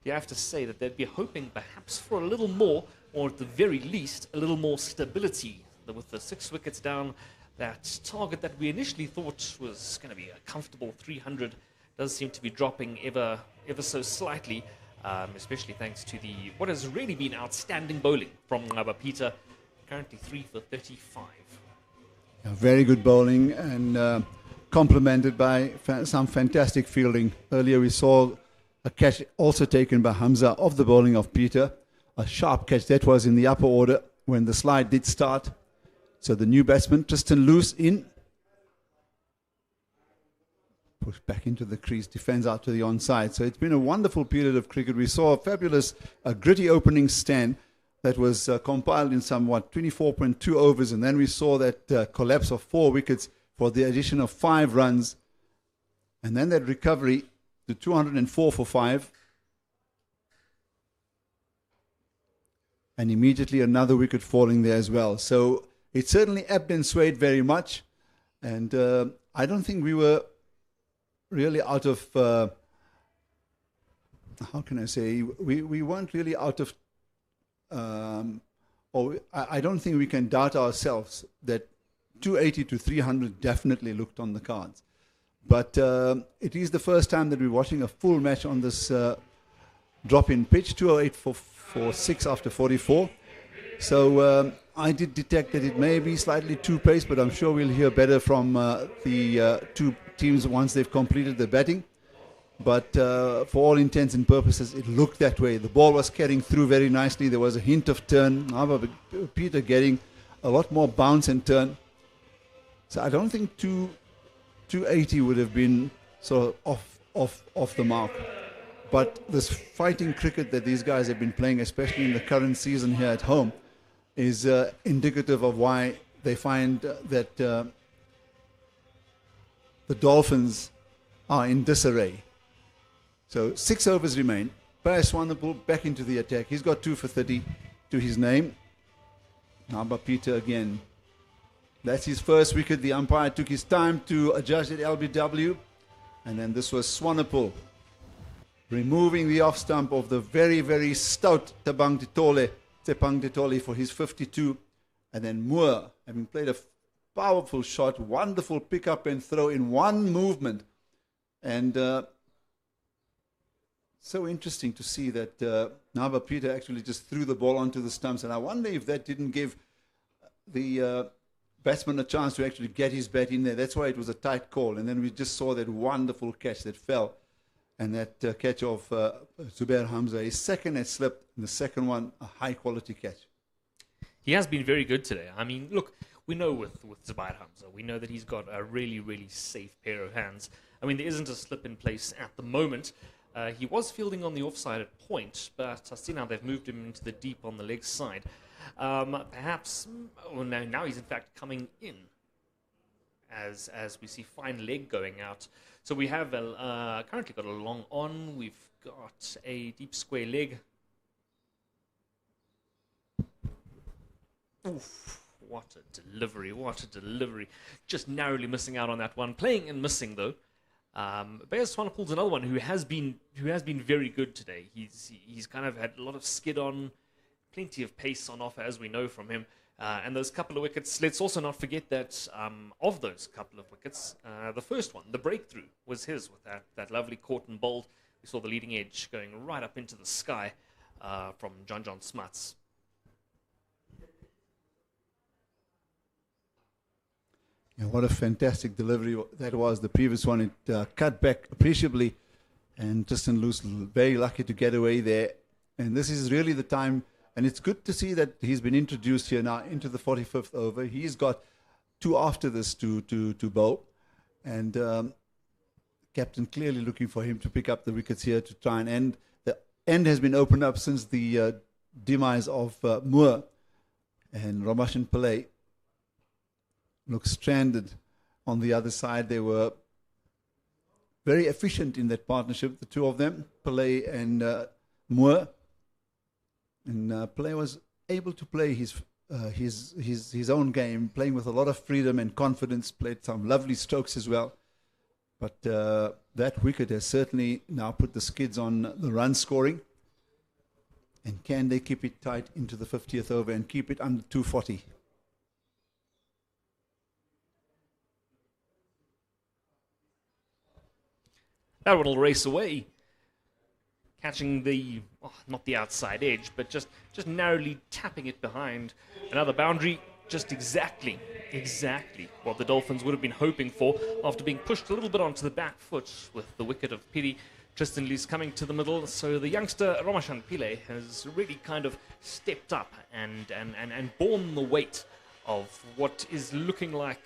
you have to say that they'd be hoping perhaps for a little more, or at the very least, a little more stability. With the 6 wickets down, that target that we initially thought was going to be a comfortable 300 does seem to be dropping ever so slightly, especially thanks to what has really been outstanding bowling from Peter, currently 3 for 35. Very good bowling and complemented by some fantastic fielding. Earlier we saw a catch also taken by Hamza off the bowling of Peter. A sharp catch that was in the upper order when the slide did start. So the new batsman, Tristan Loose, in. Push back into the crease, defends out to the onside. So it's been a wonderful period of cricket. We saw a fabulous, gritty opening stand that was compiled in somewhat 24.2 overs. And then we saw that collapse of 4 wickets for the addition of 5 runs. And then that recovery to 204 for 5. And immediately another wicket falling there as well. So it certainly ebbed and swayed very much. And I don't think we were really out of, how can I say, we weren't really out of, I don't think we can doubt ourselves that 280 to 300 definitely looked on the cards. But it is the first time that we're watching a full match on this drop-in pitch, 208 for 6 after 44. So I did detect that it may be slightly too pace, but I'm sure we'll hear better from the 2 teams once they've completed the batting. But for all intents and purposes, it looked that way. The ball was carrying through very nicely. There was a hint of turn. However, Peter getting a lot more bounce and turn. So I don't think 280 would have been sort of off the mark. But this fighting cricket that these guys have been playing, especially in the current season here at home, is indicative of why they find that the Dolphins are in disarray. So 6 overs remain. Paris Swanepoel back into the attack. He's got 2 for 30 to his name. Naba Peter again. That's his first wicket. The umpire took his time to adjust at LBW. And then this was Swanepoel removing the off stump of the very, very stout Tepang Titole for his 52. And then Moore, having played a powerful shot, wonderful pick up and throw in one movement. And so interesting to see that Naba Peter actually just threw the ball onto the stumps. And I wonder if that didn't give the batsman a chance to actually get his bat in there. That's why it was a tight call. And then we just saw that wonderful catch that fell. And that catch of Zubair Hamza, his second had slipped, and the second one, a high-quality catch. He has been very good today. I mean, look, we know with Zubair Hamza, we know that he's got a really, really safe pair of hands. I mean, there isn't a slip in place at the moment. He was fielding on the offside at point, but I see now they've moved him into the deep on the leg side. Perhaps, now he's in fact coming in as we see fine leg going out. So we have currently got a long on. We've got a deep square leg. Oof, what a delivery, what a delivery. Just narrowly missing out on that one. Playing and missing, though. Beyers Swanepoel's another one who has been very good today. He's kind of had a lot of skid on, plenty of pace on offer, as we know from him. And those couple of wickets, let's also not forget that of those couple of wickets, the first one, the breakthrough, was his with that lovely caught and bowled. We saw the leading edge going right up into the sky from John Smuts. Yeah, what a fantastic delivery that was. The previous one, it cut back appreciably, and Tristan Loose very lucky to get away there. And this is really the time. And it's good to see that he's been introduced here now into the 45th over. He's got 2 after this to bowl. And captain clearly looking for him to pick up the wickets here to try and end. The end has been opened up since the demise of Moore. And Ramashan Pillay looks stranded on the other side. They were very efficient in that partnership, the two of them, Pillay and Moore. And Pillay was able to play his own game, playing with a lot of freedom and confidence, played some lovely strokes as well. But that wicket has certainly now put the skids on the run scoring. And can they keep it tight into the 50th over and keep it under 240? That one will race away, catching the, not the outside edge, but just narrowly tapping it behind. Another boundary, just exactly what the Dolphins would have been hoping for after being pushed a little bit onto the back foot with the wicket of Piri. Tristan Luce coming to the middle, so the youngster Ramashan Pillay has really kind of stepped up and borne the weight of what is looking like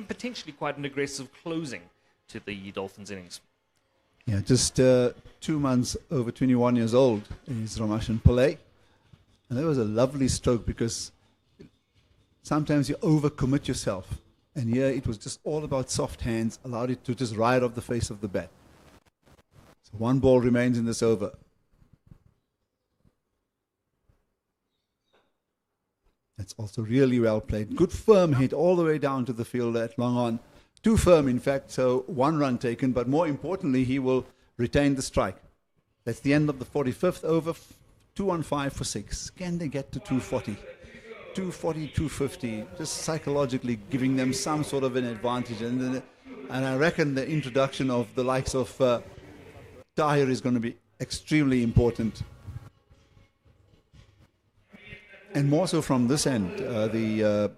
potentially quite an aggressive closing to the Dolphins innings. Yeah, just 2 months over 21 years old is Ramashan Pillay. And that was a lovely stroke because sometimes you overcommit yourself. And here it was just all about soft hands, allowed it to just ride off the face of the bat. So 1 ball remains in this over. That's also really well played. Good firm hit all the way down to the fielder at long on. Too firm, in fact, so 1 run taken, but more importantly, he will retain the strike. That's the end of the 45th over, 215 for 6. Can they get to 240? 240, 250, just psychologically giving them some sort of an advantage. And I reckon the introduction of the likes of Tahir is going to be extremely important. And more so from this end, the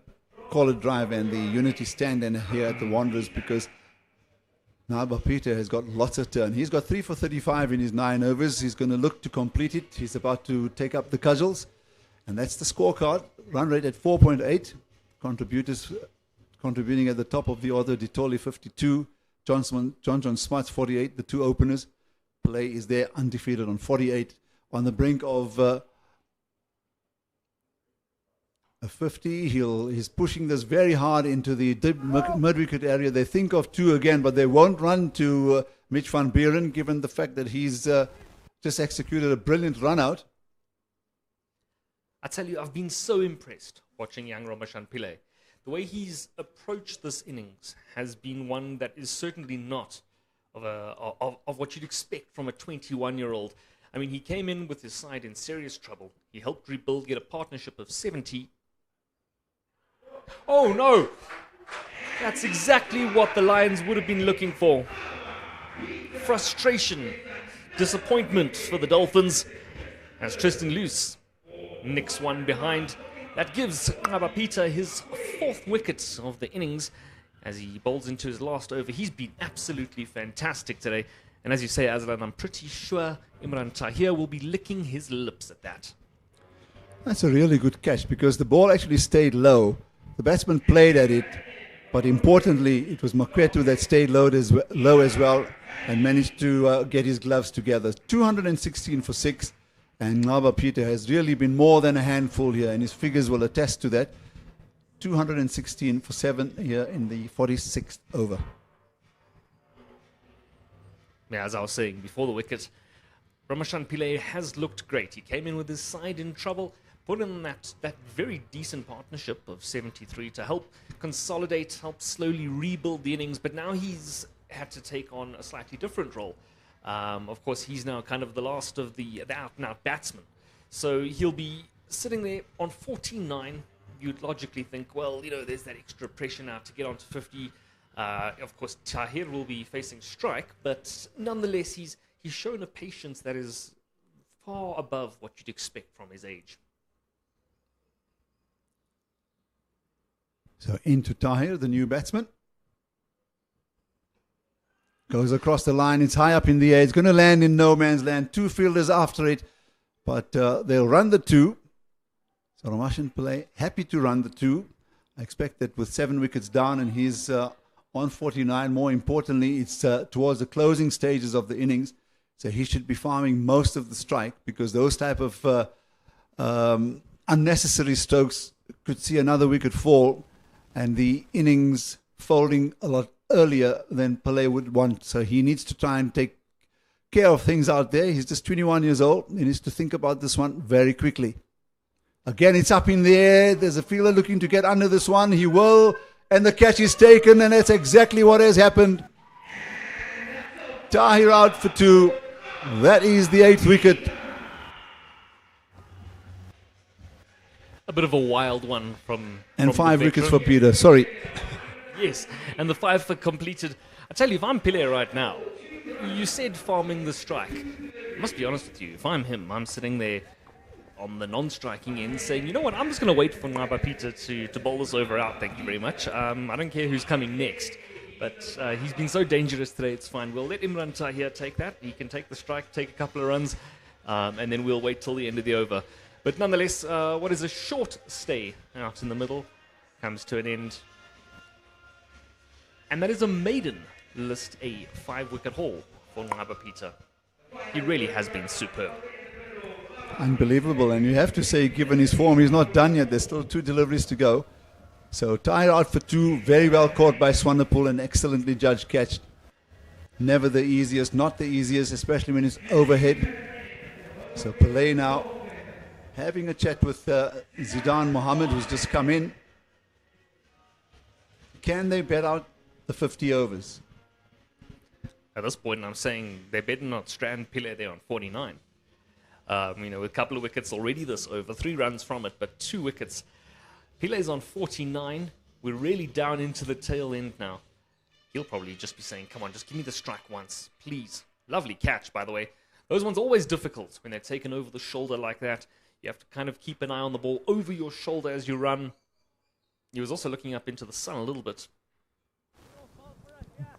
Caller Drive and the Unity stand and here at the Wanderers, because Naba Peter has got lots of turn. He's got 3 for 35 in his 9 overs. He's going to look to complete it. He's about to take up the cudgels. And that's the scorecard. Run rate at 4.8. Contributors contributing at the top of the order. Ditoli 52. John Smuts 48. The 2 openers. Play is there undefeated on 48. On the brink of a 50, he's pushing this very hard into the mid-wicket area. They think of 2 again, but they won't run to Mitch van Buren, given the fact that he's just executed a brilliant run-out. I tell you, I've been so impressed watching young Ramashan Pillay. The way he's approached this innings has been one that is certainly not of what you'd expect from a 21-year-old. I mean, he came in with his side in serious trouble. He helped rebuild, get a partnership of 70. Oh no! That's exactly what the Lions would have been looking for. Frustration, disappointment for the Dolphins as Tristan Luce nicks one behind. That gives Naba Peter his 4th wicket of the innings as he bowls into his last over. He's been absolutely fantastic today. And as you say, Aslan, I'm pretty sure Imran Tahir will be licking his lips at that. That's a really good catch because the ball actually stayed low. The batsman played at it, but importantly, it was Makwetu that stayed low as well and managed to get his gloves together. 216 for 6, and Naba Peter has really been more than a handful here, and his figures will attest to that. 216 for 7 here in the 46th over. Yeah, as I was saying, before the wicket, Ramashan Pillay has looked great. He came in with his side in trouble, put in that very decent partnership of 73 to help consolidate, help slowly rebuild the innings, but now he's had to take on a slightly different role. Of course, he's now kind of the last of the out-and-out batsmen. So he'll be sitting there on 14-9. You'd logically think, well, you know, there's that extra pressure now to get on to 50. Of course, Tahir will be facing strike, but nonetheless, he's shown a patience that is far above what you'd expect from his age. So into Tahir, the new batsman. Goes across the line. It's high up in the air. It's going to land in no man's land. 2 fielders after it, but they'll run the 2. So Ramashan Pillay happy to run the 2. I expect that with 7 wickets down and he's on 49. More importantly, it's towards the closing stages of the innings. So he should be farming most of the strike because those type of unnecessary strokes could see another wicket fall and the innings folding a lot earlier than Pillay would want. So he needs to try and take care of things out there. He's just 21 years old. He needs to think about this one very quickly. Again, it's up in the air. There's a fielder looking to get under this one. He will. And the catch is taken. And that's exactly what has happened. Tahir out for 2. That is the 8th wicket. A bit of a wild one from And from 5 the wickets veteran. for Peter. Sorry. Yes, and the 5 for completed. I tell you, if I'm Pile right now, you said farming the strike. I must be honest with you, if I'm him, I'm sitting there on the non-striking end saying, you know what, I'm just going to wait for Ngaba Peter to bowl this over out, thank you very much. I don't care who's coming next, but he's been so dangerous today, it's fine. We'll let Imran Tahir take that. He can take the strike, take a couple of runs, and then we'll wait till the end of the over. But nonetheless, what is a short stay out in the middle comes to an end. And that is a maiden list A 5-wicket haul for Ngaba Peter. He really has been superb. Unbelievable. And you have to say, given his form, he's not done yet. There's still 2 deliveries to go. So tied out for 2. Very well caught by Swanepoel and excellently judged catch. Never the easiest, not the easiest, especially when it's overhead. So Pillay now having a chat with Zidane Mohammed, who's just come in. Can they bet out the 50 overs? At this point, I'm saying they better not strand Pile there on 49. With a couple of wickets already this over, 3 runs from it, but 2 wickets. Pile's on 49. We're really down into the tail end now. He'll probably just be saying, come on, just give me the strike once, please. Lovely catch, by the way. Those ones are always difficult when they're taken over the shoulder like that. You have to kind of keep an eye on the ball over your shoulder as you run. He was also looking up into the sun a little bit.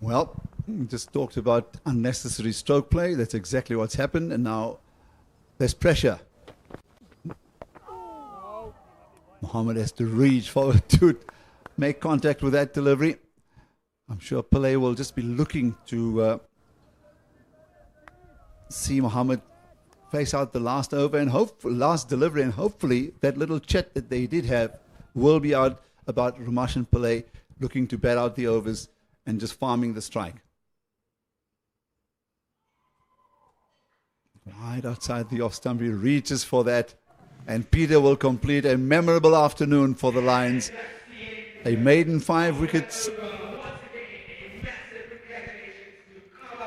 Well, we just talked about unnecessary stroke play. That's exactly what's happened. And now there's pressure. Mohammed has to reach forward to make contact with that delivery. I'm sure Pillay will just be looking to see Mohammed face out the last over and last delivery, and hopefully that little chat that they did have will be out about Ramesh and Pillay looking to bat out the overs and just farming the strike. Right outside the off stump, he reaches for that, and Peter will complete a memorable afternoon for the Lions. A maiden 5 wickets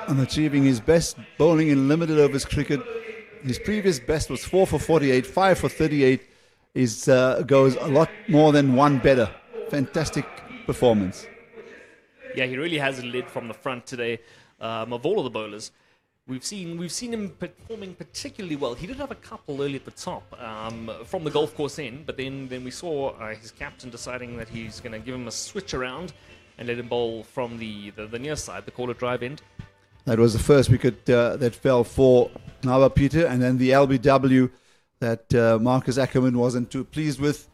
and achieving his best bowling in limited overs cricket. His previous best was 4 for 48, 5 for 38. Goes a lot more than one better. Fantastic performance. Yeah, he really has led from the front today. Of all of the bowlers, we've seen him performing particularly well. He did have a couple early at the top from the golf course end, but then we saw his captain deciding that he's going to give him a switch around and let him bowl from the near side, the corner drive end. That was the first wicket that fell for Ngaba Peter, and then the LBW that Marcus Ackerman wasn't too pleased with.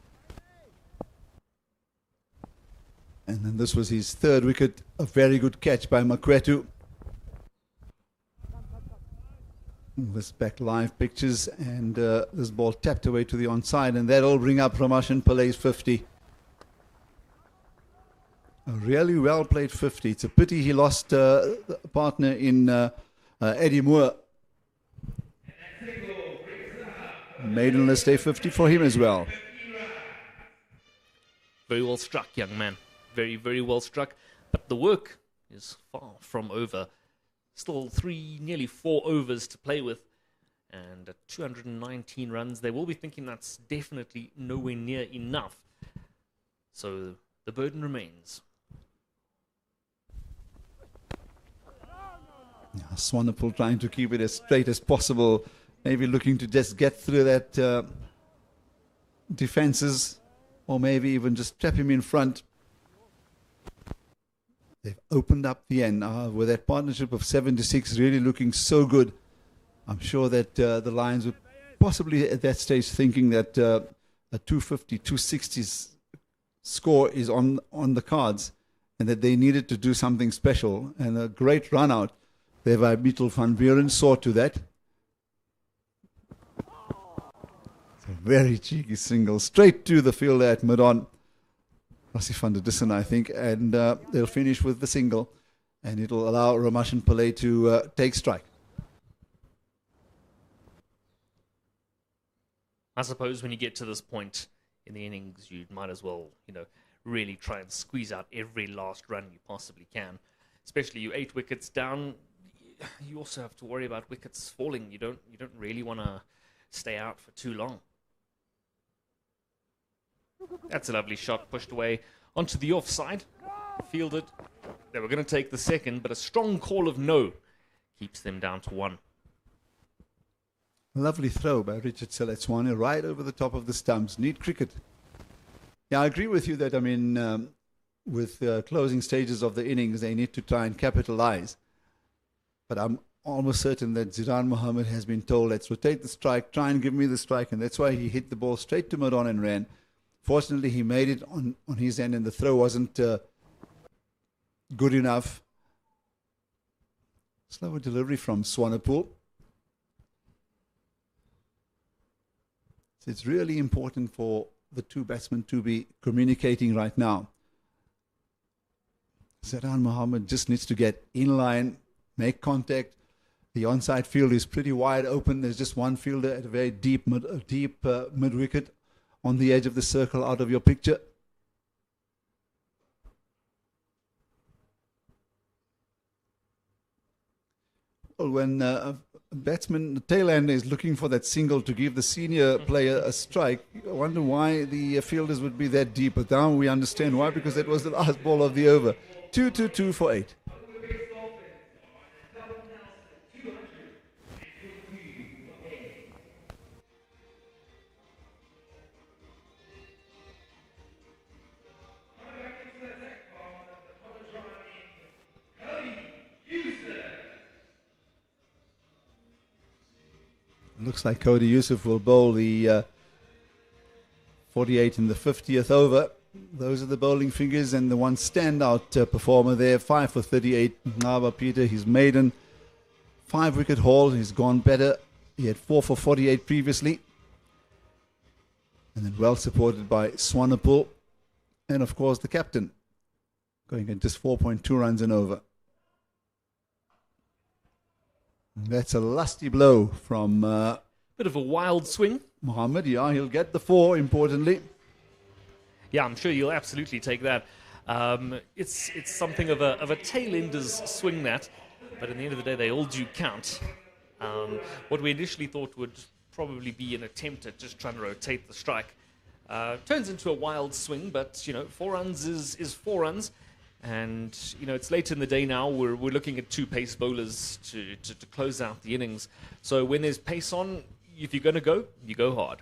And then this was his 3rd wicket, a very good catch by Makwetu. This back live pictures, and this ball tapped away to the onside, and that'll bring up Ramesh Pillay's 50. A really well played 50. It's a pity he lost a partner in Eddie Moore. Maiden list a 50 for him as well. Very well struck, young man. Very, very well struck. But the work is far from over. Still nearly 4 overs to play with. And at 219 runs, they will be thinking that's definitely nowhere near enough. So the burden remains. Swanepoel trying to keep it as straight as possible. Maybe looking to just get through that defenses, or maybe even just trap him in front. They've opened up the end with that partnership of 7-6 really looking so good. I'm sure that the Lions would possibly at that stage thinking that a 250, 260 score is on the cards, and that they needed to do something special. And a great run out there by Beetle van Buren saw to that. It's a very cheeky single straight to the fielder at mid-on. Rassie van der Dissen, I think, and they'll finish with the single, and it'll allow Ramesh and Pillay to take strike. I suppose when you get to this point in the innings, you might as well, really try and squeeze out every last run you possibly can. Especially you 8 wickets down, you also have to worry about wickets falling. You don't really want to stay out for too long. That's a lovely shot, pushed away onto the offside. Fielded. They were going to take the second, but a strong call of no keeps them down to 1. Lovely throw by Richard Seletswane right over the top of the stumps. Neat cricket. Yeah, I agree with you that, I mean, with closing stages of the innings, they need to try and capitalize. But I'm almost certain that Zidan Mohammed has been told, let's rotate the strike, try and give me the strike, and that's why he hit the ball straight to Madon and ran. Fortunately, he made it on his end, and the throw wasn't good enough. Slower delivery from Swanepoel. So it's really important for the two batsmen to be communicating right now. Zidan Mohammed just needs to get in line, make contact. The onside field is pretty wide open. There's just one fielder at a very deep mid-wicket on the edge of the circle out of your picture. Well, when a batsman, the tail ender, is looking for that single to give the senior player a strike, I wonder why the fielders would be that deep. But now we understand why, because that was the last ball of the over. 2-2-2 for 8. Looks like Cody Yusuf will bowl the 48 in the 50th over. Those are the bowling figures, and the one standout performer there, 5 for 38. Naba Peter, his maiden 5-wicket haul. He's gone better. He had 4 for 48 previously. And then well supported by Swanepoel. And of course the captain, going at just 4.2 runs and over. That's a lusty blow from Bit of a wild swing. Mohammed. Yeah, he'll get the 4, importantly. Yeah, I'm sure you'll absolutely take that. It's something of a tail-ender's swing, that, but in the end of the day, they all do count. What we initially thought would probably be an attempt at just trying to rotate the strike turns into a wild swing, but 4 runs is 4 runs. And, it's late in the day now. We're looking at 2 pace bowlers to close out the innings. So when there's pace on, if you're going to go, you go hard.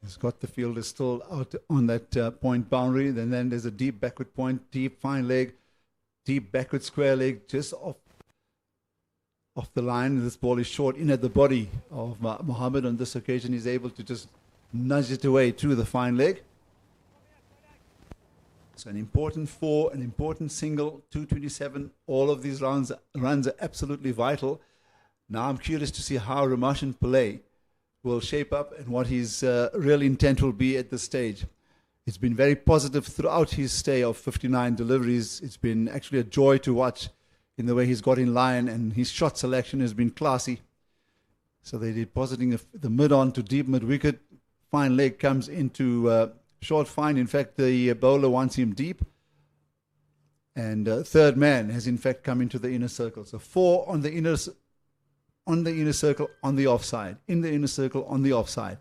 He's got the fielder still out on that point boundary. Then there's a deep backward point, deep fine leg, deep backward square leg, just off the line. This ball is short in at the body of Mohammed. On this occasion, he's able to just nudge it away to the fine leg. So an important 4, an important single, 227. All of these runs are absolutely vital. Now I'm curious to see how Ramashan Pillay will shape up and what his real intent will be at this stage. It's been very positive throughout his stay of 59 deliveries. It's been actually a joy to watch in the way he's got in line, and his shot selection has been classy. So they depositing the mid-on to deep mid-wicket. Fine leg comes into short fine. In fact, the bowler wants him deep. And third man has in fact come into the inner circle. So 4 on the inner circle on the offside. In the inner circle on the offside.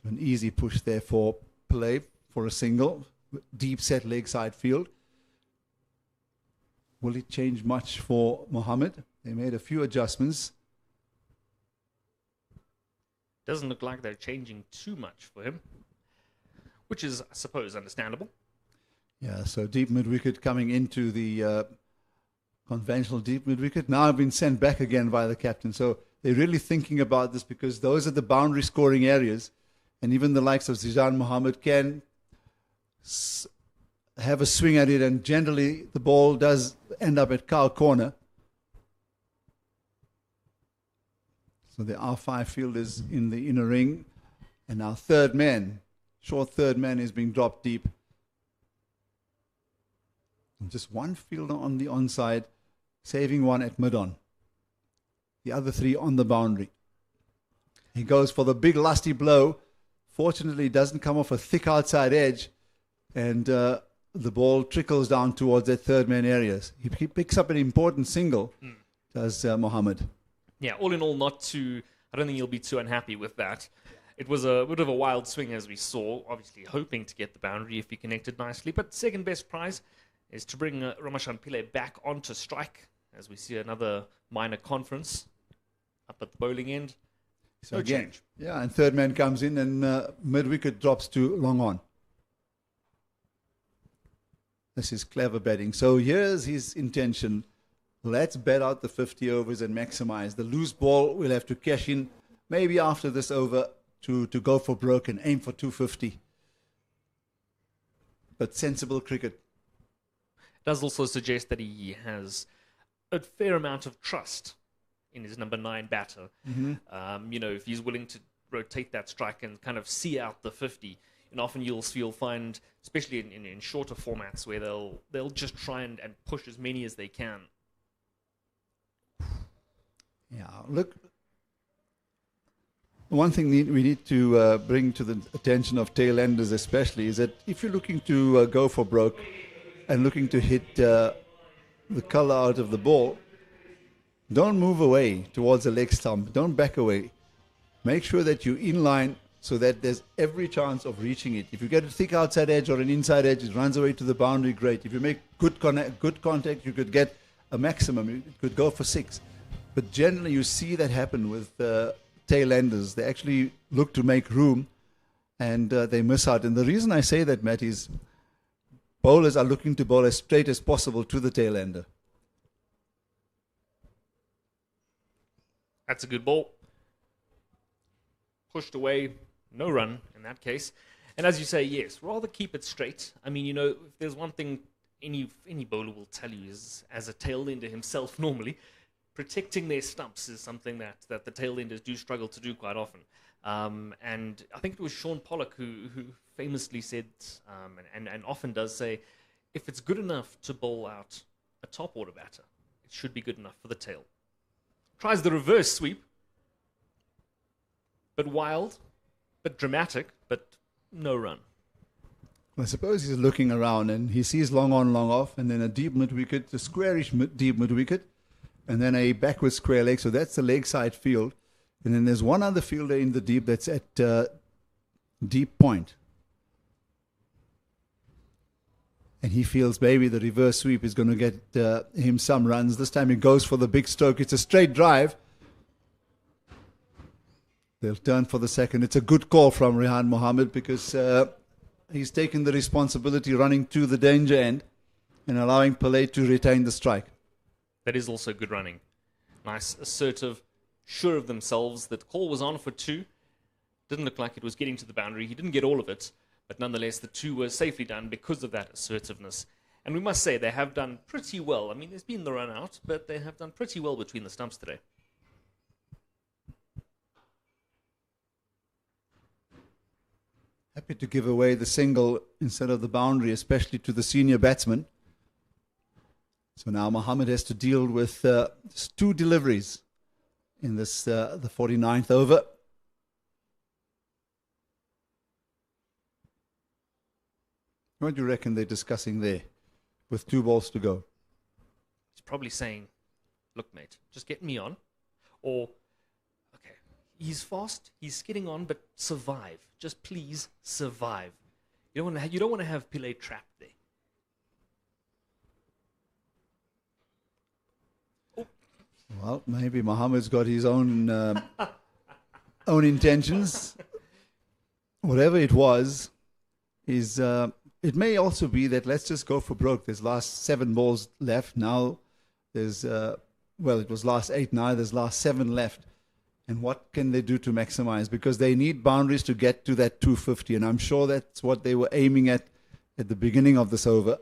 So an easy push there for play for a single. Deep set leg side field. Will it change much for Mohammed? They made a few adjustments. Doesn't look like they're changing too much for him, which is, I suppose, understandable. Yeah, so deep mid-wicket coming into the conventional deep mid-wicket. Now I've been sent back again by the captain. So they're really thinking about this, because those are the boundary scoring areas. And even the likes of Zidan Mohammed can have a swing at it. And generally the ball does end up at cow corner. So there are 5 fielders in the inner ring. And now third man, short third man, is being dropped deep. And just one fielder on the onside, saving one at mid-on. The other 3 on the boundary. He goes for the big lusty blow. Fortunately, it doesn't come off a thick outside edge. And the ball trickles down towards that third man areas. He picks up an important single. does Mohammed. Yeah, all in all, I don't think he'll be too unhappy with that. It was a bit of a wild swing, as we saw, obviously hoping to get the boundary if he connected nicely. But second best prize is to bring Ramashan Pillay back onto strike, as we see another minor conference up at the bowling end. So No again, change. yeah, and third man comes in and mid-wicket drops to long on. This is clever betting. So here's his intention. Let's bet out the 50 overs and maximize. The loose ball we'll have to cash in maybe after this over to go for broke and aim for 250. But sensible cricket. Does also suggest that he has a fair amount of trust in his number 9 batter. If he's willing to rotate that strike and kind of see out the 50, and often you'll find, especially in shorter formats, where they'll just try and push as many as they can. Yeah, look, one thing we need to bring to the attention of tail-enders especially is that if you're looking to go for broke and looking to hit the colour out of the ball, don't move away towards the leg stump. Don't back away. Make sure that you're in line so that there's every chance of reaching it. If you get a thick outside edge or an inside edge, it runs away to the boundary, great. If you make good contact, you could get a maximum. You could go for 6. But generally, you see that happen with tail-enders. They actually look to make room, and they miss out. And the reason I say that, Matt, is bowlers are looking to bowl as straight as possible to the tail-ender. That's a good ball. Pushed away, no run in that case. And as you say, yes, rather keep it straight. I mean, if there's one thing any bowler will tell you is, as a tail-ender himself normally, protecting their stumps is something that the tail-enders do struggle to do quite often. And I think it was Sean Pollock who famously said, and often does say, if it's good enough to bowl out a top-order batter, it should be good enough for the tail. Tries the reverse sweep. But wild, but dramatic, but no run. I suppose he's looking around and he sees long on, long off, and then a deep mid-wicket, a squarish deep mid-wicket, and then a backward square leg. So that's the leg side field. And then there's one other fielder in the deep that's at deep point. And he feels maybe the reverse sweep is going to get him some runs. This time he goes for the big stroke. It's a straight drive. They'll turn for the second. It's a good call from Rehan Mohammed because he's taken the responsibility running to the danger end and allowing Pillay to retain the strike. That is also good running. Nice, assertive, sure of themselves. That call was on for 2. Didn't look like it was getting to the boundary. He didn't get all of it, but nonetheless, the 2 were safely done because of that assertiveness. And we must say they have done pretty well. I mean, there's been the run out, but they have done pretty well between the stumps today. Happy to give away the single instead of the boundary, especially to the senior batsman. So now Mohammed has to deal with just 2 deliveries in this the 49th over. What do you reckon they're discussing there with 2 balls to go? He's probably saying, look, mate, just get me on. Or, okay, he's fast, he's skidding on, but survive. Just please survive. You don't want to have Pillay trapped there. Well, maybe Mohammed's got his own own intentions. Whatever it was, is it may also be that let's just go for broke. There's last 7 balls left. Now there's it was last 8. Now there's last 7 left. And what can they do to maximize? Because they need boundaries to get to that 250. And I'm sure that's what they were aiming at the beginning of this over.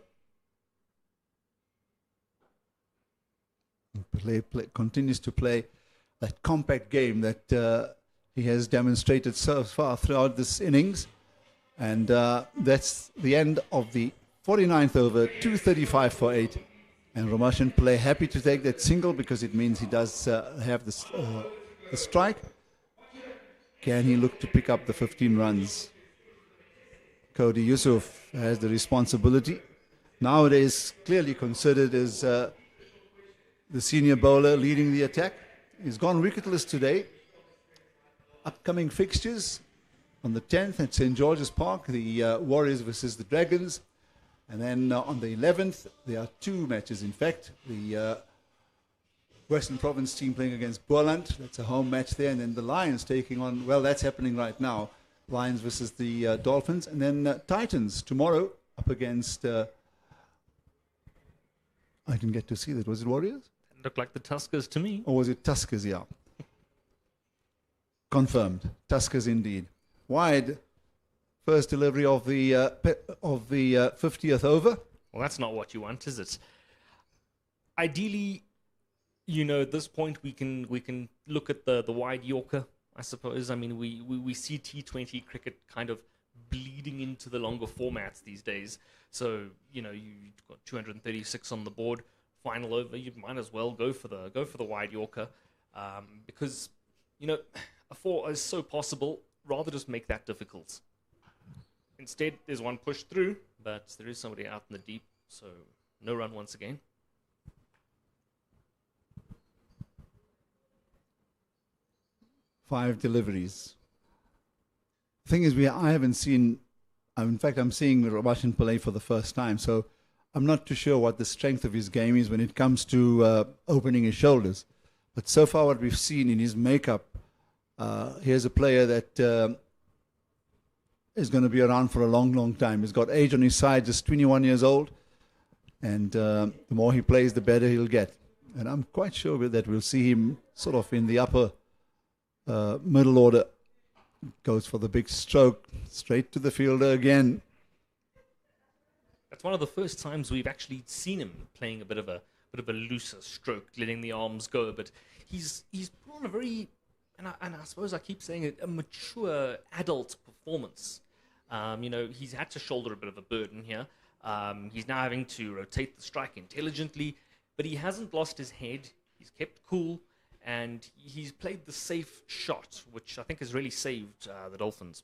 Continues to play that compact game that he has demonstrated so far throughout this innings. And that's the end of the 49th over, 235 for 8. And Ramashan Pillay happy to take that single because it means he does have this, the strike. Can he look to pick up the 15 runs? Cody Yusuf has the responsibility. Nowadays clearly considered as the senior bowler leading the attack. He's gone wicketless today. Upcoming fixtures on the 10th at St. George's Park, the Warriors versus the Dragons. And then on the 11th, there are two matches, in fact. The Western Province team playing against Boland. That's a home match there. And then the Lions taking on, well, that's happening right now. Lions versus the Dolphins. And then Titans tomorrow up against, I didn't get to see that. Was it Warriors? It looked like the Tuskers to me. Or was it Tuskers? Yeah. Confirmed. Tuskers indeed. Wide. First delivery of the 50th over. Well, that's not what you want, is it? Ideally, you know, at this point we can look at the wide Yorker, I suppose. I mean, we see T20 cricket kind of bleeding into the longer formats these days. So, you know, you've got 236 on the board, final over. You might as well go for the wide Yorker, because, you know, a 4 is so possible. Rather just make that difficult. Instead, there's one pushed through, but there is somebody out in the deep, so no run once again. Five deliveries. The thing is, I haven't seen, in fact, I'm seeing Ramashin Pillay for the first time, so I'm not too sure what the strength of his game is when it comes to opening his shoulders. But so far what we've seen in his makeup, here's a player that is going to be around for a long, long time. He's got age on his side, just 21 years old, and the more he plays, the better he'll get. And I'm quite sure that we'll see him sort of in the upper middle order. Goes for the big stroke, straight to the fielder again. That's one of the first times we've actually seen him playing a bit of a looser stroke, letting the arms go. But he's put on a very, and I suppose I keep saying it, a mature adult performance. You know, he's had to shoulder a bit of a burden here. He's now having to rotate the strike intelligently, but he hasn't lost his head. He's kept cool, and he's played the safe shot, which I think has really saved the Dolphins.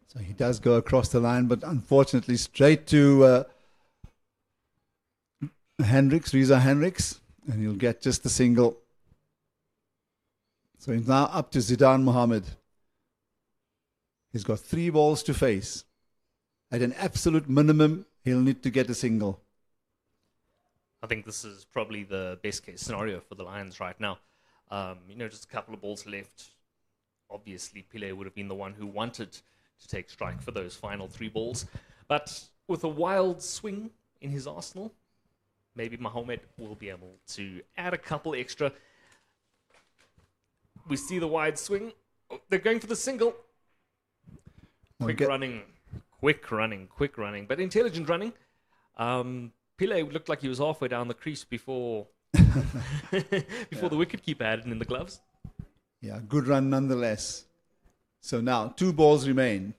So he does go across the line, but unfortunately straight to Reza Hendricks, and he'll get just the single. So he's now up to Zidane Mohammed. He's got 3 balls to face. At an absolute minimum, he'll need to get a single. I think this is probably the best case scenario for the Lions right now. You know, just a couple of balls left. Obviously, Pillay would have been the one who wanted to take strike for those final 3 balls. But with a wild swing in his arsenal, maybe Mohammed will be able to add a couple extra. We see the wide swing. Oh, they're going for the single. Quick running, but intelligent running. Pillay looked like he was halfway down the crease before the wicketkeeper had it in the gloves. Yeah, good run nonetheless. So now 2 balls remain.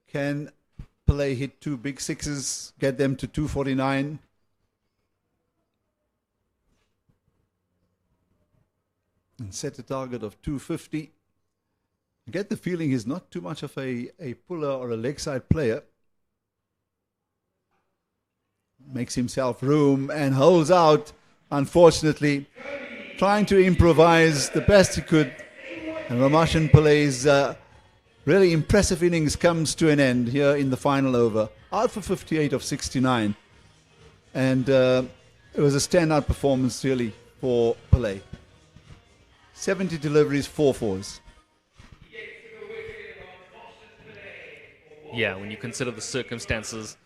Can Pillay hit 2 big sixes, get them to 249? And set a target of 250. I get the feeling he's not too much of a puller or a leg side player. Makes himself room and holds out, unfortunately. Trying to improvise the best he could. And Ramashin Pillay's really impressive innings comes to an end here in the final over. Out for 58 of 69. And it was a standout performance really for Pillay. 70 deliveries, 4 fours. Yeah, when you consider the circumstances,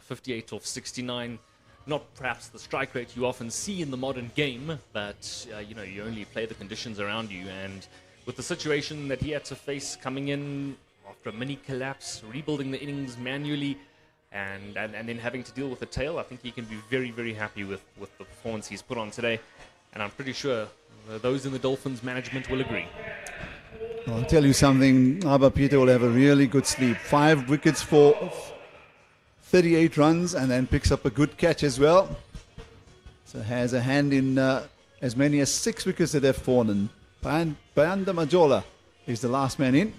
58 off 69, not perhaps the strike rate you often see in the modern game, but you know, you only play the conditions around you. And with the situation that he had to face coming in after a mini collapse, rebuilding the innings manually, and then having to deal with the tail, I think he can be very, very happy with the performance he's put on today. And I'm pretty sure those in the Dolphins management will agree. I'll tell you something, Abba Peter will have a really good sleep. 5 wickets for 38 runs, and then picks up a good catch as well. So has a hand in as many as 6 wickets that have fallen. Bayanda Majola is the last man in.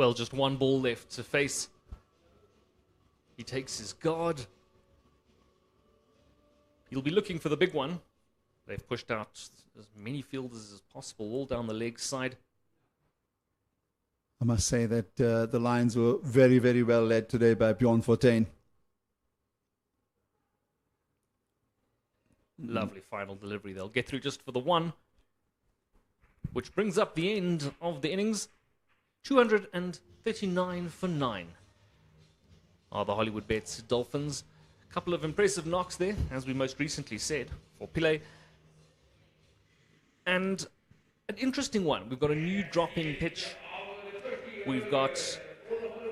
Well, just one ball left to face. He takes his guard. He'll be looking for the big one. They've pushed out as many fielders as possible, all down the leg side. I must say that the Lions were very, very well led today by Bjorn Fortuin. Lovely final delivery. They'll get through just for the one, which brings up the end of the innings. 239 for 9 are the Hollywoodbets Dolphins. A couple of impressive knocks there, as we most recently said, for Pillay. And an interesting one. We've got a new drop-in pitch. We've got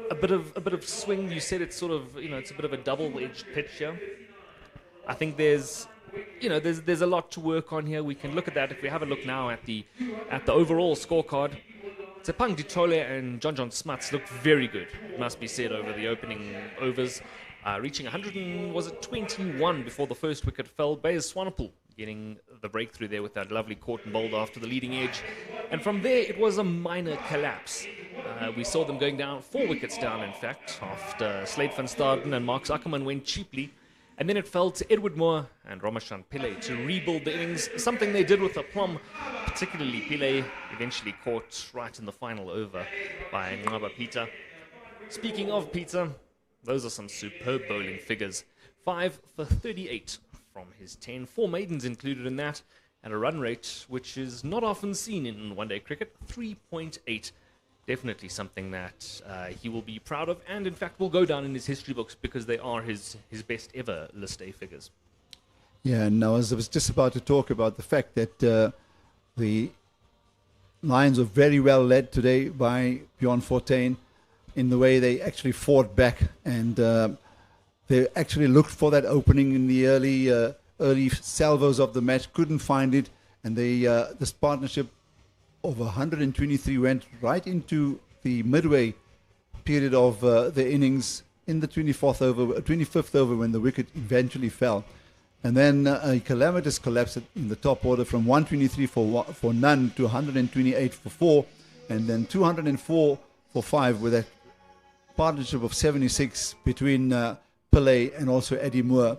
a bit of swing. You said it's sort of, it's a bit of a double-edged pitch here. I think there's a lot to work on here. We can look at that if we have a look now at the overall scorecard. Tsepang Ditole and John Smuts looked very good, it must be said, over the opening overs, reaching 121 before the first wicket fell. Bayes Swanepoel getting the breakthrough there with that lovely caught and bowled after the leading edge. And from there, it was a minor collapse. We saw them going down, 4 wickets down, in fact, after Slade van Staden and Mark Zuckerman went cheaply. And then it fell to Edward Moore and Ramashan Pillay to rebuild the innings, something they did with aplomb, particularly Pillay, eventually caught right in the final over by Ngaba Peter. Speaking of Peter, those are some superb bowling figures. 5 for 38 from his 10, 4 maidens included in that, and a run rate which is not often seen in one-day cricket, 3.8. Definitely something that he will be proud of, and in fact will go down in his history books because they are his best ever List A figures. Yeah, and I was just about to talk about the fact that the Lions were very well led today by Bjorn Fortuin in the way they actually fought back, and they actually looked for that opening in the early salvos of the match, couldn't find it, and this partnership of 123 went right into the midway period of the innings in the 25th over when the wicket eventually fell. And then a calamitous collapse in the top order from 123 for none to 128 for 4, and then 204 for 5 with a partnership of 76 between Pillay and also Eddie Moore.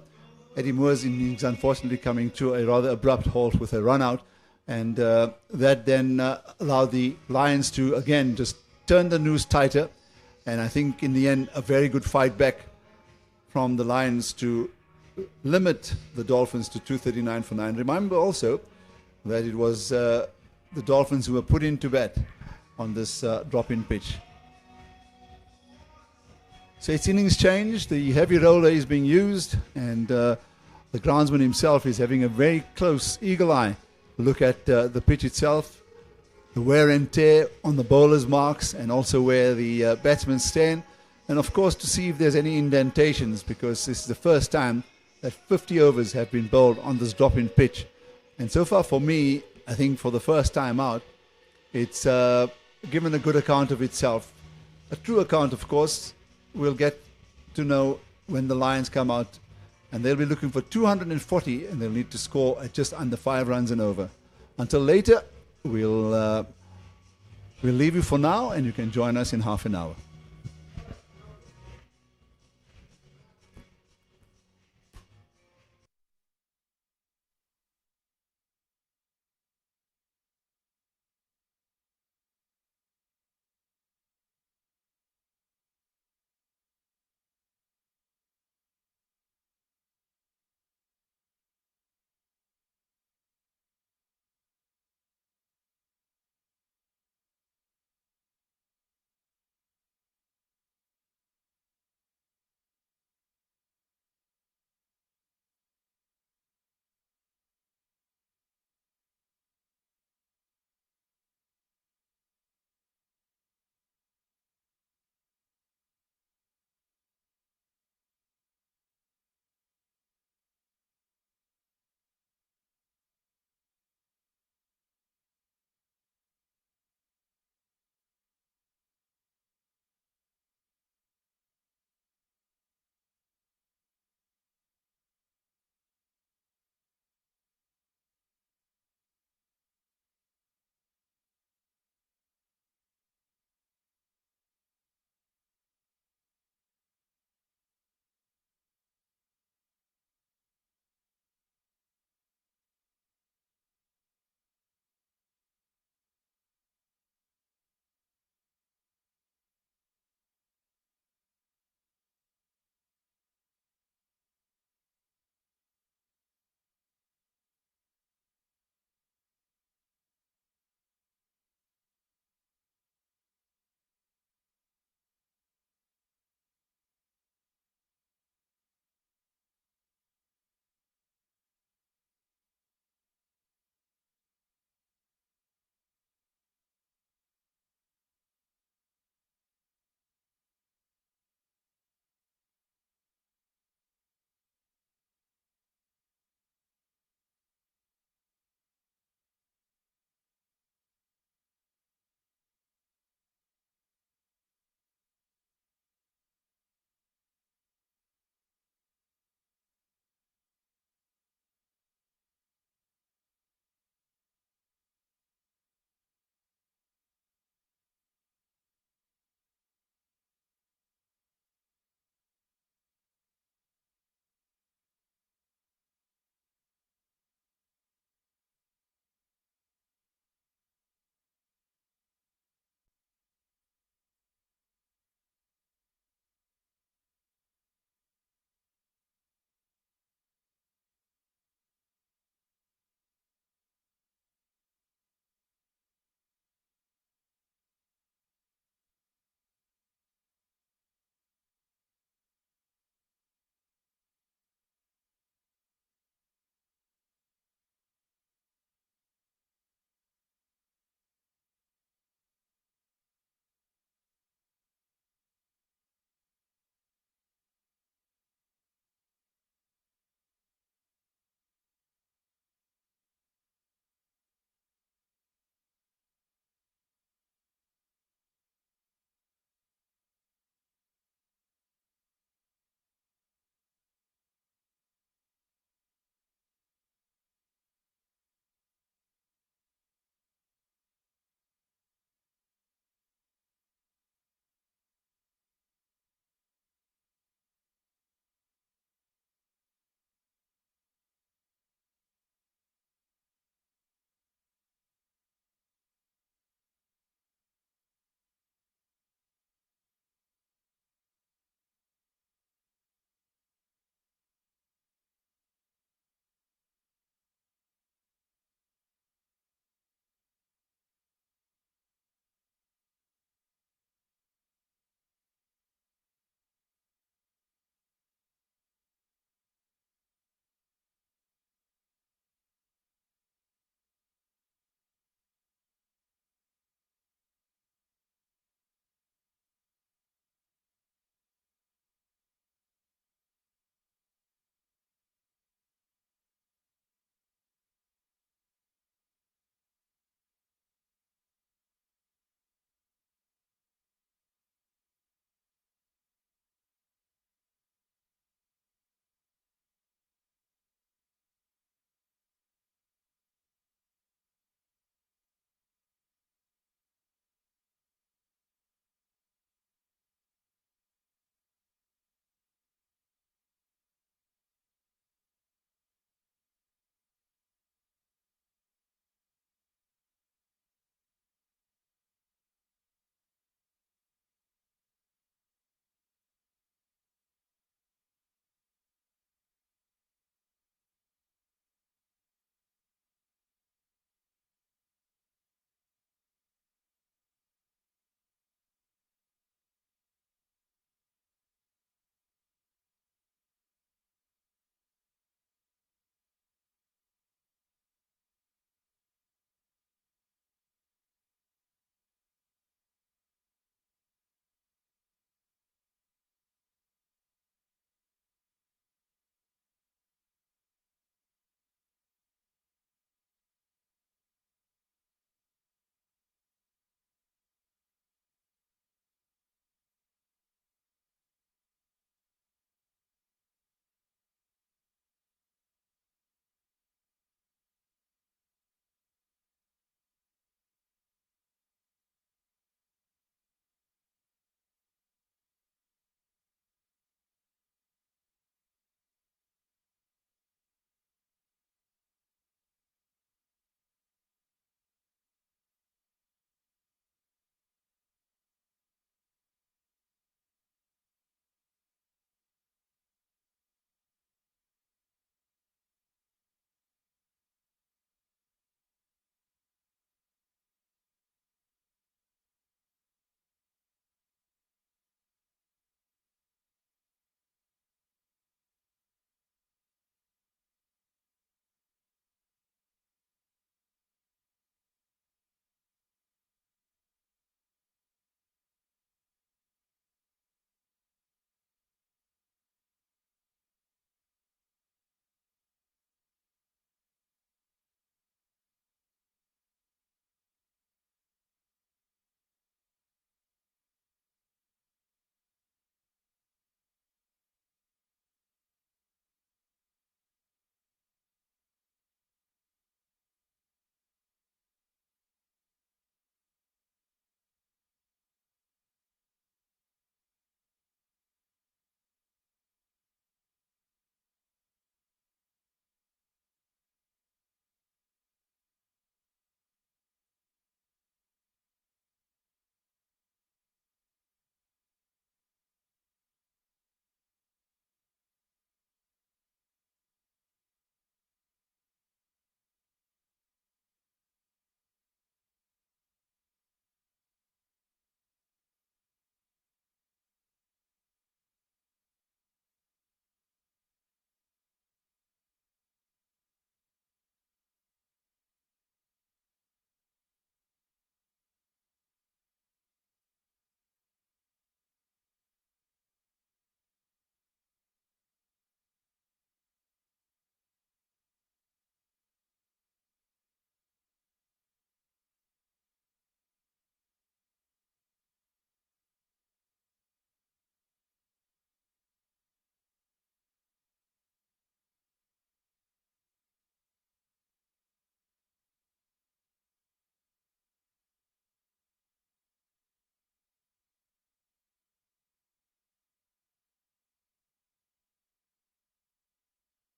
Eddie Moore's innings unfortunately coming to a rather abrupt halt with a run out. And that then allowed the Lions to, again, just turn the noose tighter. And I think in the end, a very good fight back from the Lions to limit the Dolphins to 239 for 9. Remember also that it was the Dolphins who were put into bat on this drop-in pitch. So its innings changed. The heavy roller is being used. And the groundsman himself is having a very close, eagle eye look at the pitch itself, the wear and tear on the bowler's marks, and also where the batsmen stand, and of course to see if there's any indentations, because this is the first time that 50 overs have been bowled on this drop-in pitch. And so far for me, I think for the first time out, it's given a good account of itself. A true account, of course, we'll get to know when the Lions come out. And they'll be looking for 240, and they'll need to score at just under 5 runs and over. Until later, we'll leave you for now, and you can join us in half an hour.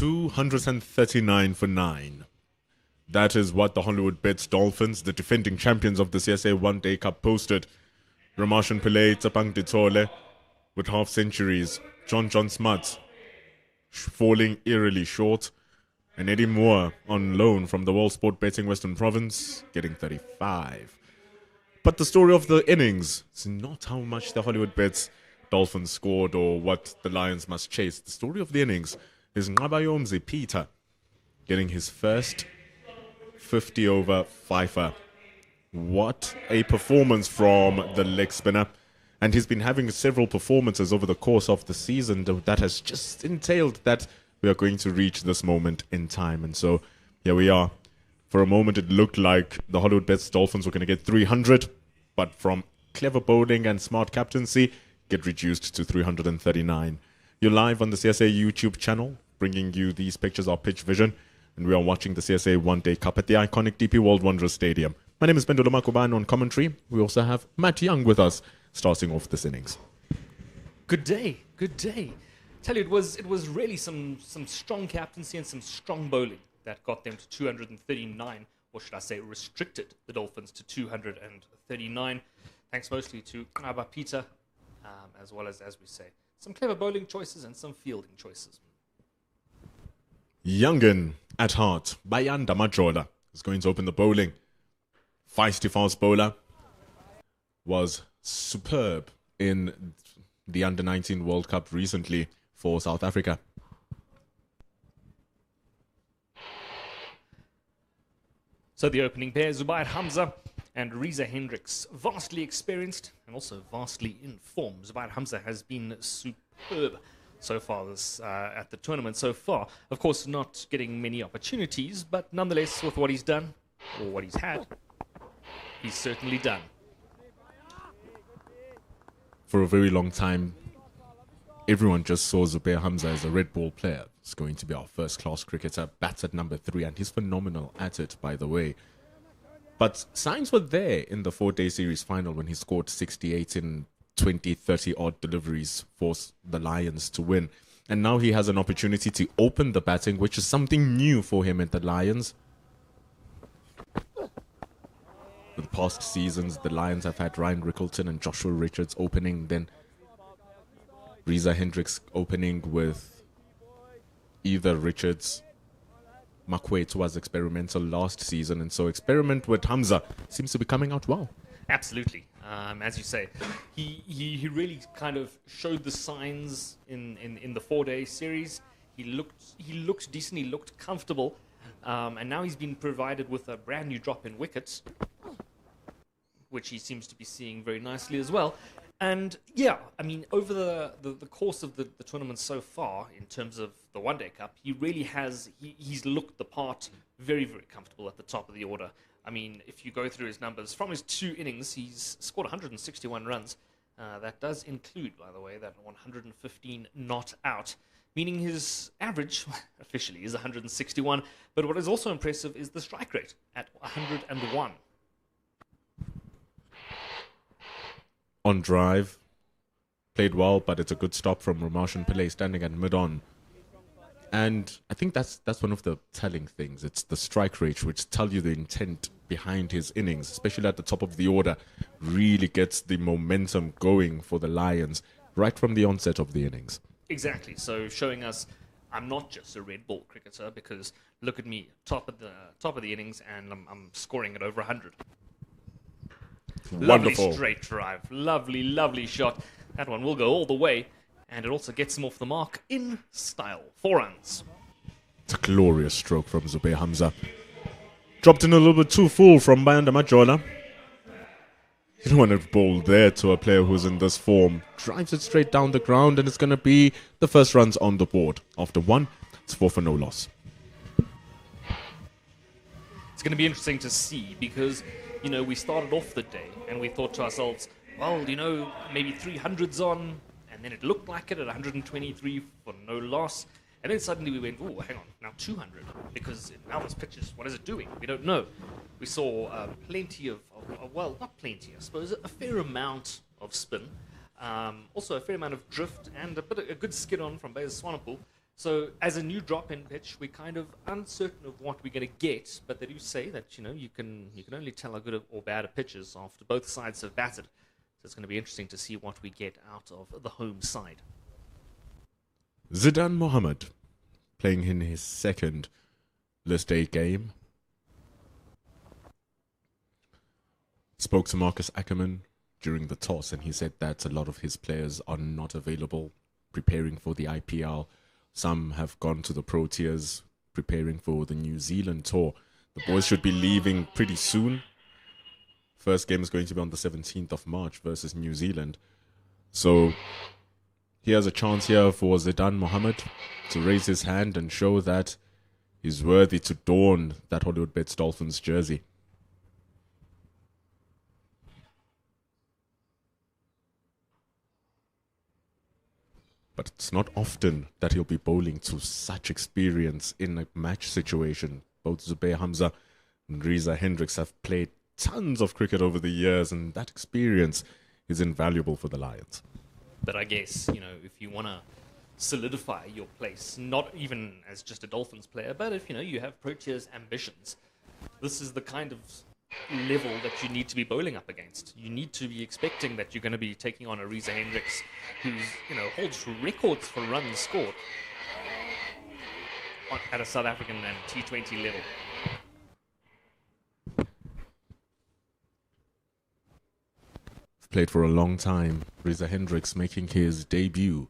239 for 9. That is what the Hollywoodbets Dolphins, the defending champions of the CSA One Day Cup, posted. Ramashan Pillay, Tsapang Ditole with half centuries. John Smart falling eerily short. And Eddie Moore on loan from the World Sport Betting Western Province getting 35. But the story of the innings is not how much the Hollywoodbets Dolphins scored or what the Lions must chase. The story of the innings is Ngabayomzi Peter getting his first 50 over fifer. What a performance from the leg spinner. And he's been having several performances over the course of the season that has just entailed that we are going to reach this moment in time. And so here we are. For a moment, it looked like the Hollywoodbets Dolphins were going to get 300, but from clever bowling and smart captaincy, get reduced to 339. You're live on the CSA YouTube channel, bringing you these pictures of Pitch Vision, and we are watching the CSA One Day Cup at the iconic DP World Wanderers Stadium. My name is Pendulo Makubane on commentary. We also have Matt Young with us, starting off this innings. Good day, good day. Tell you, it was really some strong captaincy and some strong bowling that got them to 239, or should I say restricted the Dolphins to 239, thanks mostly to Knaba Peter, as well as we say, some clever bowling choices and some fielding choices. Youngin at heart, Bayanda Majola is going to open the bowling. Feisty fast bowler, was superb in the Under-19 World Cup recently for South Africa. So the opening pair, Zubair Hamza and Reza Hendricks, vastly experienced and also vastly in form. Zubair Hamza has been superb so far at the tournament so far. Of course, not getting many opportunities, but nonetheless, with what he's done, or what he's had, he's certainly done. For a very long time, everyone just saw Zubair Hamza as a red ball player. He's going to be our first-class cricketer, bats at number 3, and he's phenomenal at it, by the way. But signs were there in the 4-day series final when he scored 68 in 20, 30-odd deliveries for the Lions to win. And now he has an opportunity to open the batting, which is something new for him at the Lions. For the past seasons, the Lions have had Ryan Rickleton and Joshua Richards opening, then Reza Hendricks opening with either Richards. Makwet was experimental last season, and so experiment with Hamza seems to be coming out well. Absolutely. As you say, he really kind of showed the signs in the 4-day series. He looked decent, he looked comfortable, and now he's been provided with a brand new drop in wickets, which he seems to be seeing very nicely as well. And yeah, I mean, over the course of the tournament so far, in terms of the One Day Cup, he really has, he's looked the part very, very comfortable at the top of the order. I mean, if you go through his numbers, from his 2 innings, he's scored 161 runs. That does include, by the way, that 115 not out, meaning his average, officially, is 161. But what is also impressive is the strike rate at 101. On drive, played well, but it's a good stop from Ramashan Pillay standing at mid-on. And I think that's one of the telling things. It's the strike rate, which tell you the intent behind his innings, especially at the top of the order, really gets the momentum going for the Lions right from the onset of the innings. Exactly. So showing us I'm not just a red ball cricketer, because look at me, top of the innings, and I'm scoring at over 100. Wonderful. Lovely straight drive. Lovely, lovely shot. That one will go all the way. And it also gets him off the mark in style. 4 runs. It's a glorious stroke from Zubair Hamza. Dropped in a little bit too full from Bayanda Majola. You don't want to bowl there to a player who's in this form. Drives it straight down the ground, and it's going to be the first runs on the board. After 1, it's 4 for no loss. It's going to be interesting to see because, you know, we started off the day and we thought to ourselves, well, you know, maybe 300's on, and then it looked like it at 123 for no loss. And then suddenly we went, oh, hang on, now 200, because now this pitch is, what is it doing? We don't know. We saw plenty of, well, not plenty, I suppose, a fair amount of spin. Also a fair amount of drift and a good skid on from Beza Swanepoel. So as a new drop-in pitch, we're kind of uncertain of what we're going to get, but they do say that you can only tell how good or bad a pitch is after both sides have batted. So it's going to be interesting to see what we get out of the home side. Zidan Mohammed playing in his second List A game. Spoke to Marcus Ackerman during the toss, and he said that a lot of his players are not available, preparing for the IPL. Some have gone to the Proteas, preparing for the New Zealand tour. The boys should be leaving pretty soon. First game is going to be on the 17th of March versus New Zealand. So he has a chance here for Zidan Mohammed to raise his hand and show that he's worthy to don that Hollywoodbets Dolphins jersey. But it's not often that he'll be bowling to such experience in a match situation. Both Zubair Hamza and Reza Hendricks have played tons of cricket over the years, and that experience is invaluable for the Lions. But I guess, if you want to solidify your place, not even as just a Dolphins player, but if, you have Proteas ambitions, this is the kind of level that you need to be bowling up against. You need to be expecting that you're going to be taking on a Reza Hendricks who's, holds records for runs scored at a South African and T20 level. Played for a long time. Reza Hendricks making his debut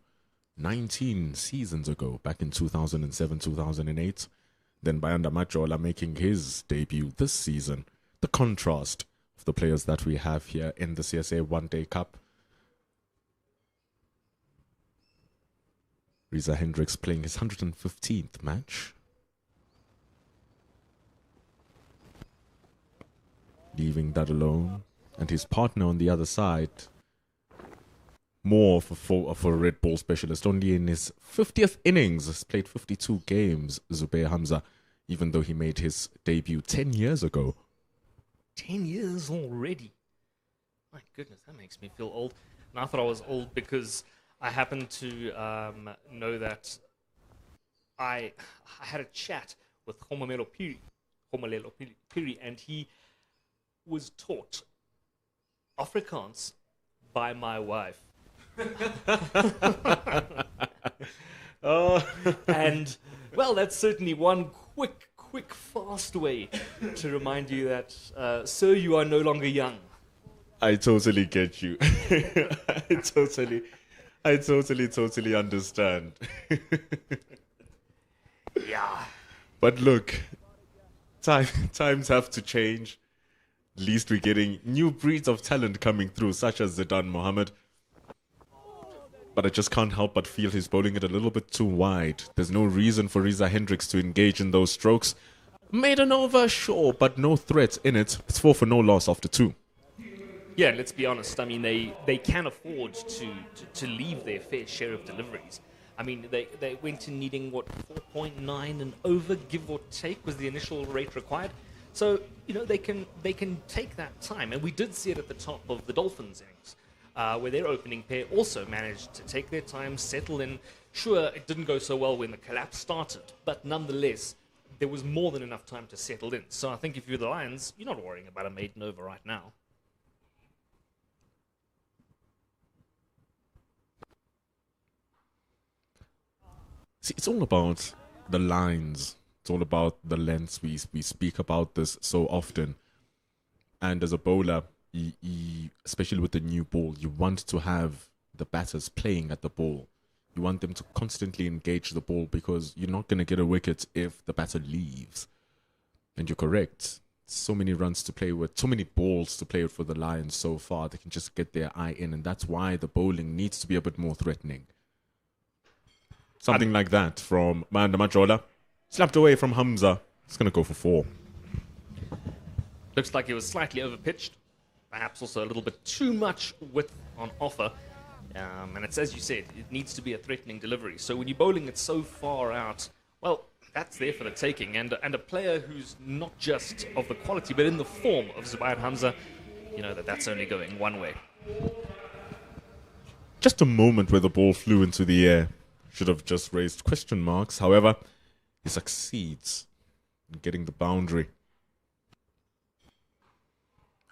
19 seasons ago, back in 2007-2008. Then Bayanda Majola making his debut this season. The contrast of the players that we have here in the CSA One Day Cup. Reza Hendricks playing his 115th match. Leaving that alone. And his partner on the other side, more of a red ball specialist, only in his 50th innings, has played 52 games, Zubair Hamza, even though he made his debut 10 years ago. 10 years already. My goodness, that makes me feel old. And I thought I was old because I happened to know that I had a chat with Homolelo Piri, and he was taught Afrikaans by my wife. And, well, that's certainly one quick, fast way to remind you that, sir, you are no longer young. I totally get you. I totally understand. Yeah. But look, times have to change. At least we're getting new breeds of talent coming through, such as Zidan Mohammed. But I just can't help but feel he's bowling it a little bit too wide. There's no reason for Reza Hendricks to engage in those strokes. Made an over, sure, but no threat in it. It's 4 for no loss after 2. Yeah, let's be honest. I mean, they can afford to leave their fair share of deliveries. I mean, they went in needing, 4.9 and over, give or take, was the initial rate required. So, they can take that time. And we did see it at the top of the Dolphins innings, where their opening pair also managed to take their time, settle in. Sure, it didn't go so well when the collapse started, but nonetheless, there was more than enough time to settle in. So I think if you're the Lions, you're not worrying about a maiden over right now. See, it's all about the lines. It's all about the lengths. We speak about this so often. And as a bowler, especially with the new ball, you want to have the batters playing at the ball. You want them to constantly engage the ball because you're not going to get a wicket if the batter leaves. And you're correct. So many runs to play with, so many balls to play with for the Lions so far. They can just get their eye in, and that's why the bowling needs to be a bit more threatening. Something like that from Bayanda Majola. Slapped away from Hamza. It's going to go for 4. Looks like it was slightly overpitched. Perhaps also a little bit too much width on offer. And it's, as you said, it needs to be a threatening delivery. So when you're bowling it so far out, well, that's there for the taking. And a player who's not just of the quality, but in the form of Zubair Hamza, that's only going one way. Just a moment where the ball flew into the air. should have just raised question marks. However, he succeeds in getting the boundary.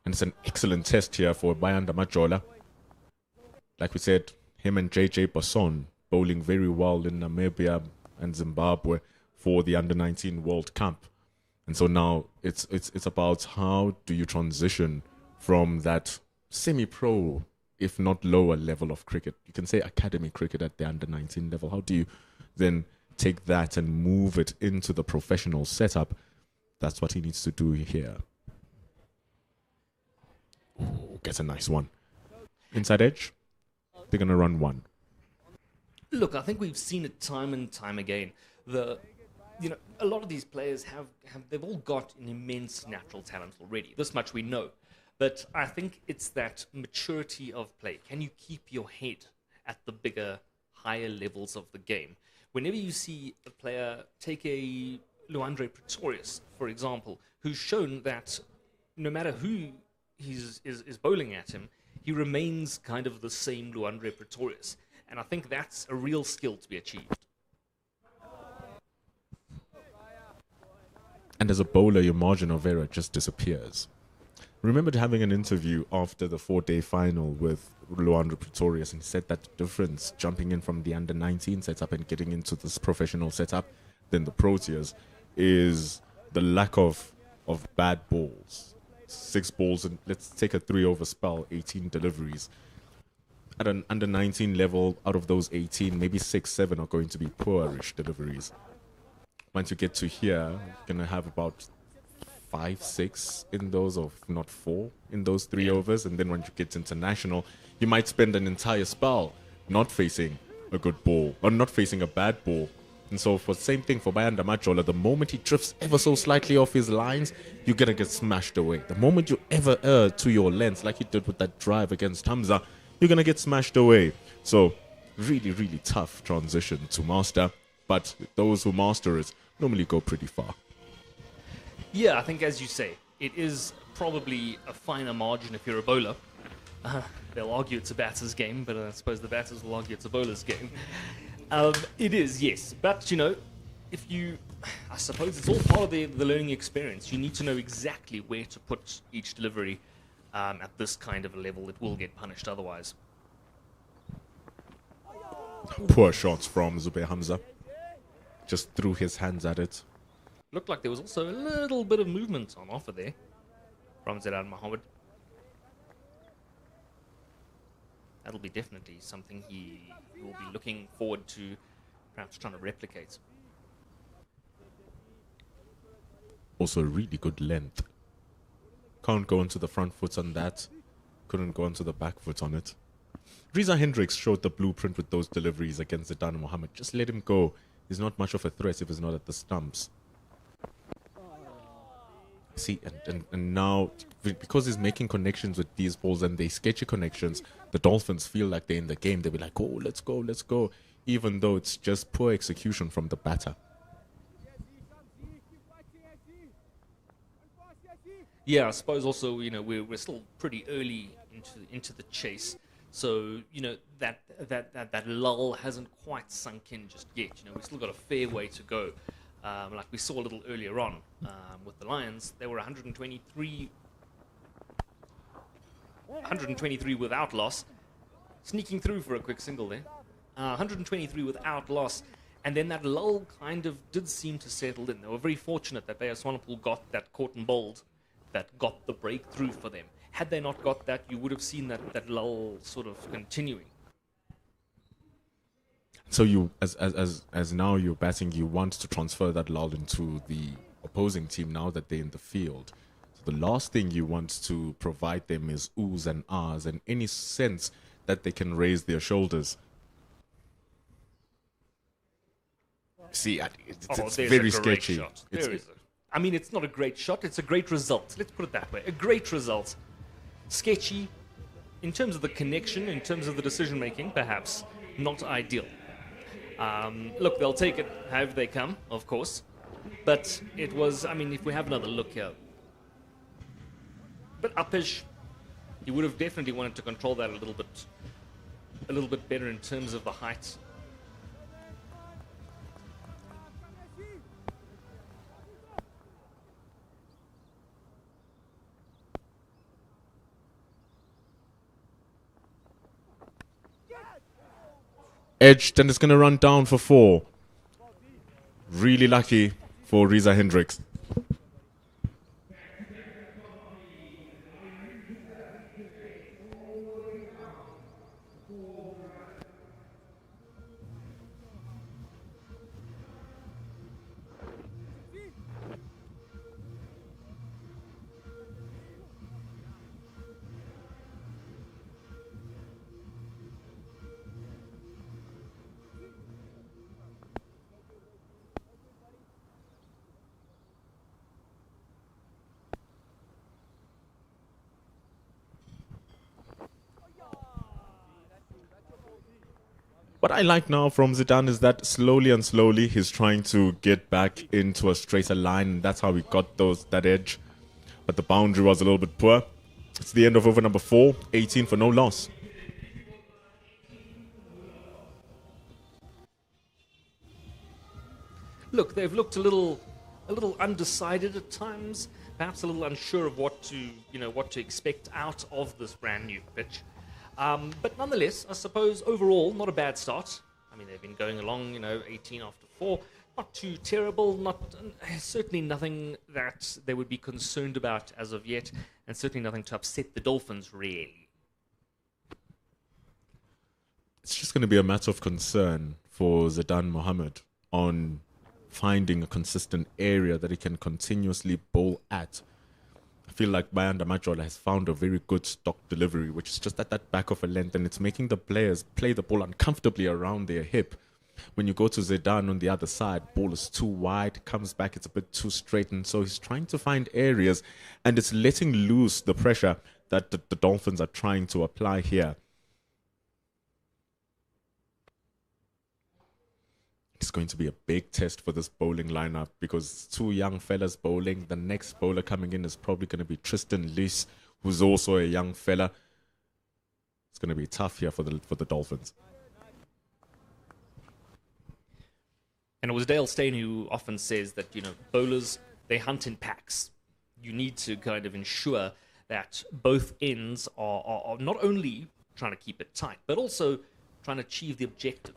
And it's an excellent test here for Bayanda Majola. Like we said, him and JJ Basson bowling very well in Namibia and Zimbabwe for the Under-19 World Cup. And so now it's about how do you transition from that semi-pro, if not lower level of cricket. You can say academy cricket at the Under-19 level. How do you then take that and move it into the professional setup? That's what he needs to do here. Ooh, gets a nice one. Inside edge, they're going to run one. Look, I think we've seen it time and time again. A lot of these players they've all got an immense natural talent already. This much we know. But I think it's that maturity of play. Can you keep your head at the bigger, higher levels of the game? Whenever you see a player, take a Luandre Pretorius, for example, who's shown that no matter who is bowling at him, he remains kind of the same Luandre Pretorius. And I think that's a real skill to be achieved. And as a bowler, your margin of error just disappears. Remembered having an interview after the 4-day final with Luandre Pretorius, and he said that difference jumping in from the Under-19 setup and getting into this professional setup than the Proteas is the lack of bad balls. 6 balls, and let's take a 3-over spell, 18 deliveries. At an Under-19 level, out of those 18, maybe 6, 7 are going to be poorish deliveries. Once you get to here, you're going to have about 5, 6 in those, or not 4 in those 3 overs. And then once you get international, you might spend an entire spell not facing a good ball or not facing a bad ball. And so for the same thing for Bayanda Majola, the moment he drifts ever so slightly off his lines, you're going to get smashed away. The moment you ever err to your length, like he did with that drive against Hamza, you're going to get smashed away. So really, really tough transition to master. But those who master it normally go pretty far. Yeah, I think as you say, it is probably a finer margin if you're a bowler. They'll argue it's a batter's game, but I suppose the batters will argue it's a bowler's game. It is, yes. But, I suppose it's all part of the learning experience. You need to know exactly where to put each delivery at this kind of a level. It will get punished otherwise. Poor shots from Zubair Hamza. Just threw his hands at it. Looked like there was also a little bit of movement on offer there from Zidane Mohammed. That'll be definitely something he will be looking forward to, perhaps trying to replicate. Also really good length. Can't go onto the front foot on that. Couldn't go onto the back foot on it. Riza Hendricks showed the blueprint with those deliveries against Zidane Mohammed. Just let him go. He's not much of a threat if he's not at the stumps. See, and now, because he's making connections with these balls and they sketchy connections, the Dolphins feel like they're in the game. They'll be like, oh, let's go, let's go. Even though it's just poor execution from the batter. Yeah, I suppose also, we're still pretty early into the chase. So, that lull hasn't quite sunk in just yet. We've still got a fair way to go. Like we saw a little earlier on with the Lions, they were 123 without loss, sneaking through for a quick single there. 123 without loss, and then that lull kind of did seem to settle in. They were very fortunate that Bayer Swanepoel got that caught and bowled that got the breakthrough for them. Had they not got that, you would have seen that lull sort of continuing. So you, as now you're batting, you want to transfer that lull into the opposing team now that they're in the field. So the last thing you want to provide them is oohs and ahs and any sense that they can raise their shoulders. See, it's very sketchy. It's not a great shot, it's a great result. Let's put it that way. A great result. Sketchy in terms of the connection, in terms of the decision making, perhaps not ideal. Look, they'll take it however they come, of course. But it was, if we have another look here. But Uppish, he would have definitely wanted to control that a little bit better in terms of the height. Edged, and it's going to run down for 4. Really lucky for Riza Hendricks. What I like now from Zidane is that slowly and slowly he's trying to get back into a straighter line, and that's how we got that edge. But the boundary was a little bit poor. It's the end of over number 4, 18 for no loss. Look, they've looked a little undecided at times, perhaps a little unsure of what to expect out of this brand new pitch. But nonetheless, I suppose overall, not a bad start. I mean, they've been going along, 18 after 4. Not too terrible, certainly nothing that they would be concerned about as of yet, and certainly nothing to upset the Dolphins, really. It's just going to be a matter of concern for Zidane Mohammed on finding a consistent area that he can continuously bowl at. I feel like Bayanda Majola has found a very good stock delivery, which is just at that back of a length, and it's making the players play the ball uncomfortably around their hip. When you go to Zidane on the other side, ball is too wide, comes back, it's a bit too straight, and so he's trying to find areas, and it's letting loose the pressure that the Dolphins are trying to apply here. It's going to be a big test for this bowling lineup because 2 young fellas bowling. The next bowler coming in is probably going to be Tristan Lees, who's also a young fella. It's going to be tough here for the Dolphins. And it was Dale Steyn who often says that, bowlers, they hunt in packs. You need to kind of ensure that both ends are not only trying to keep it tight, but also trying to achieve the objective,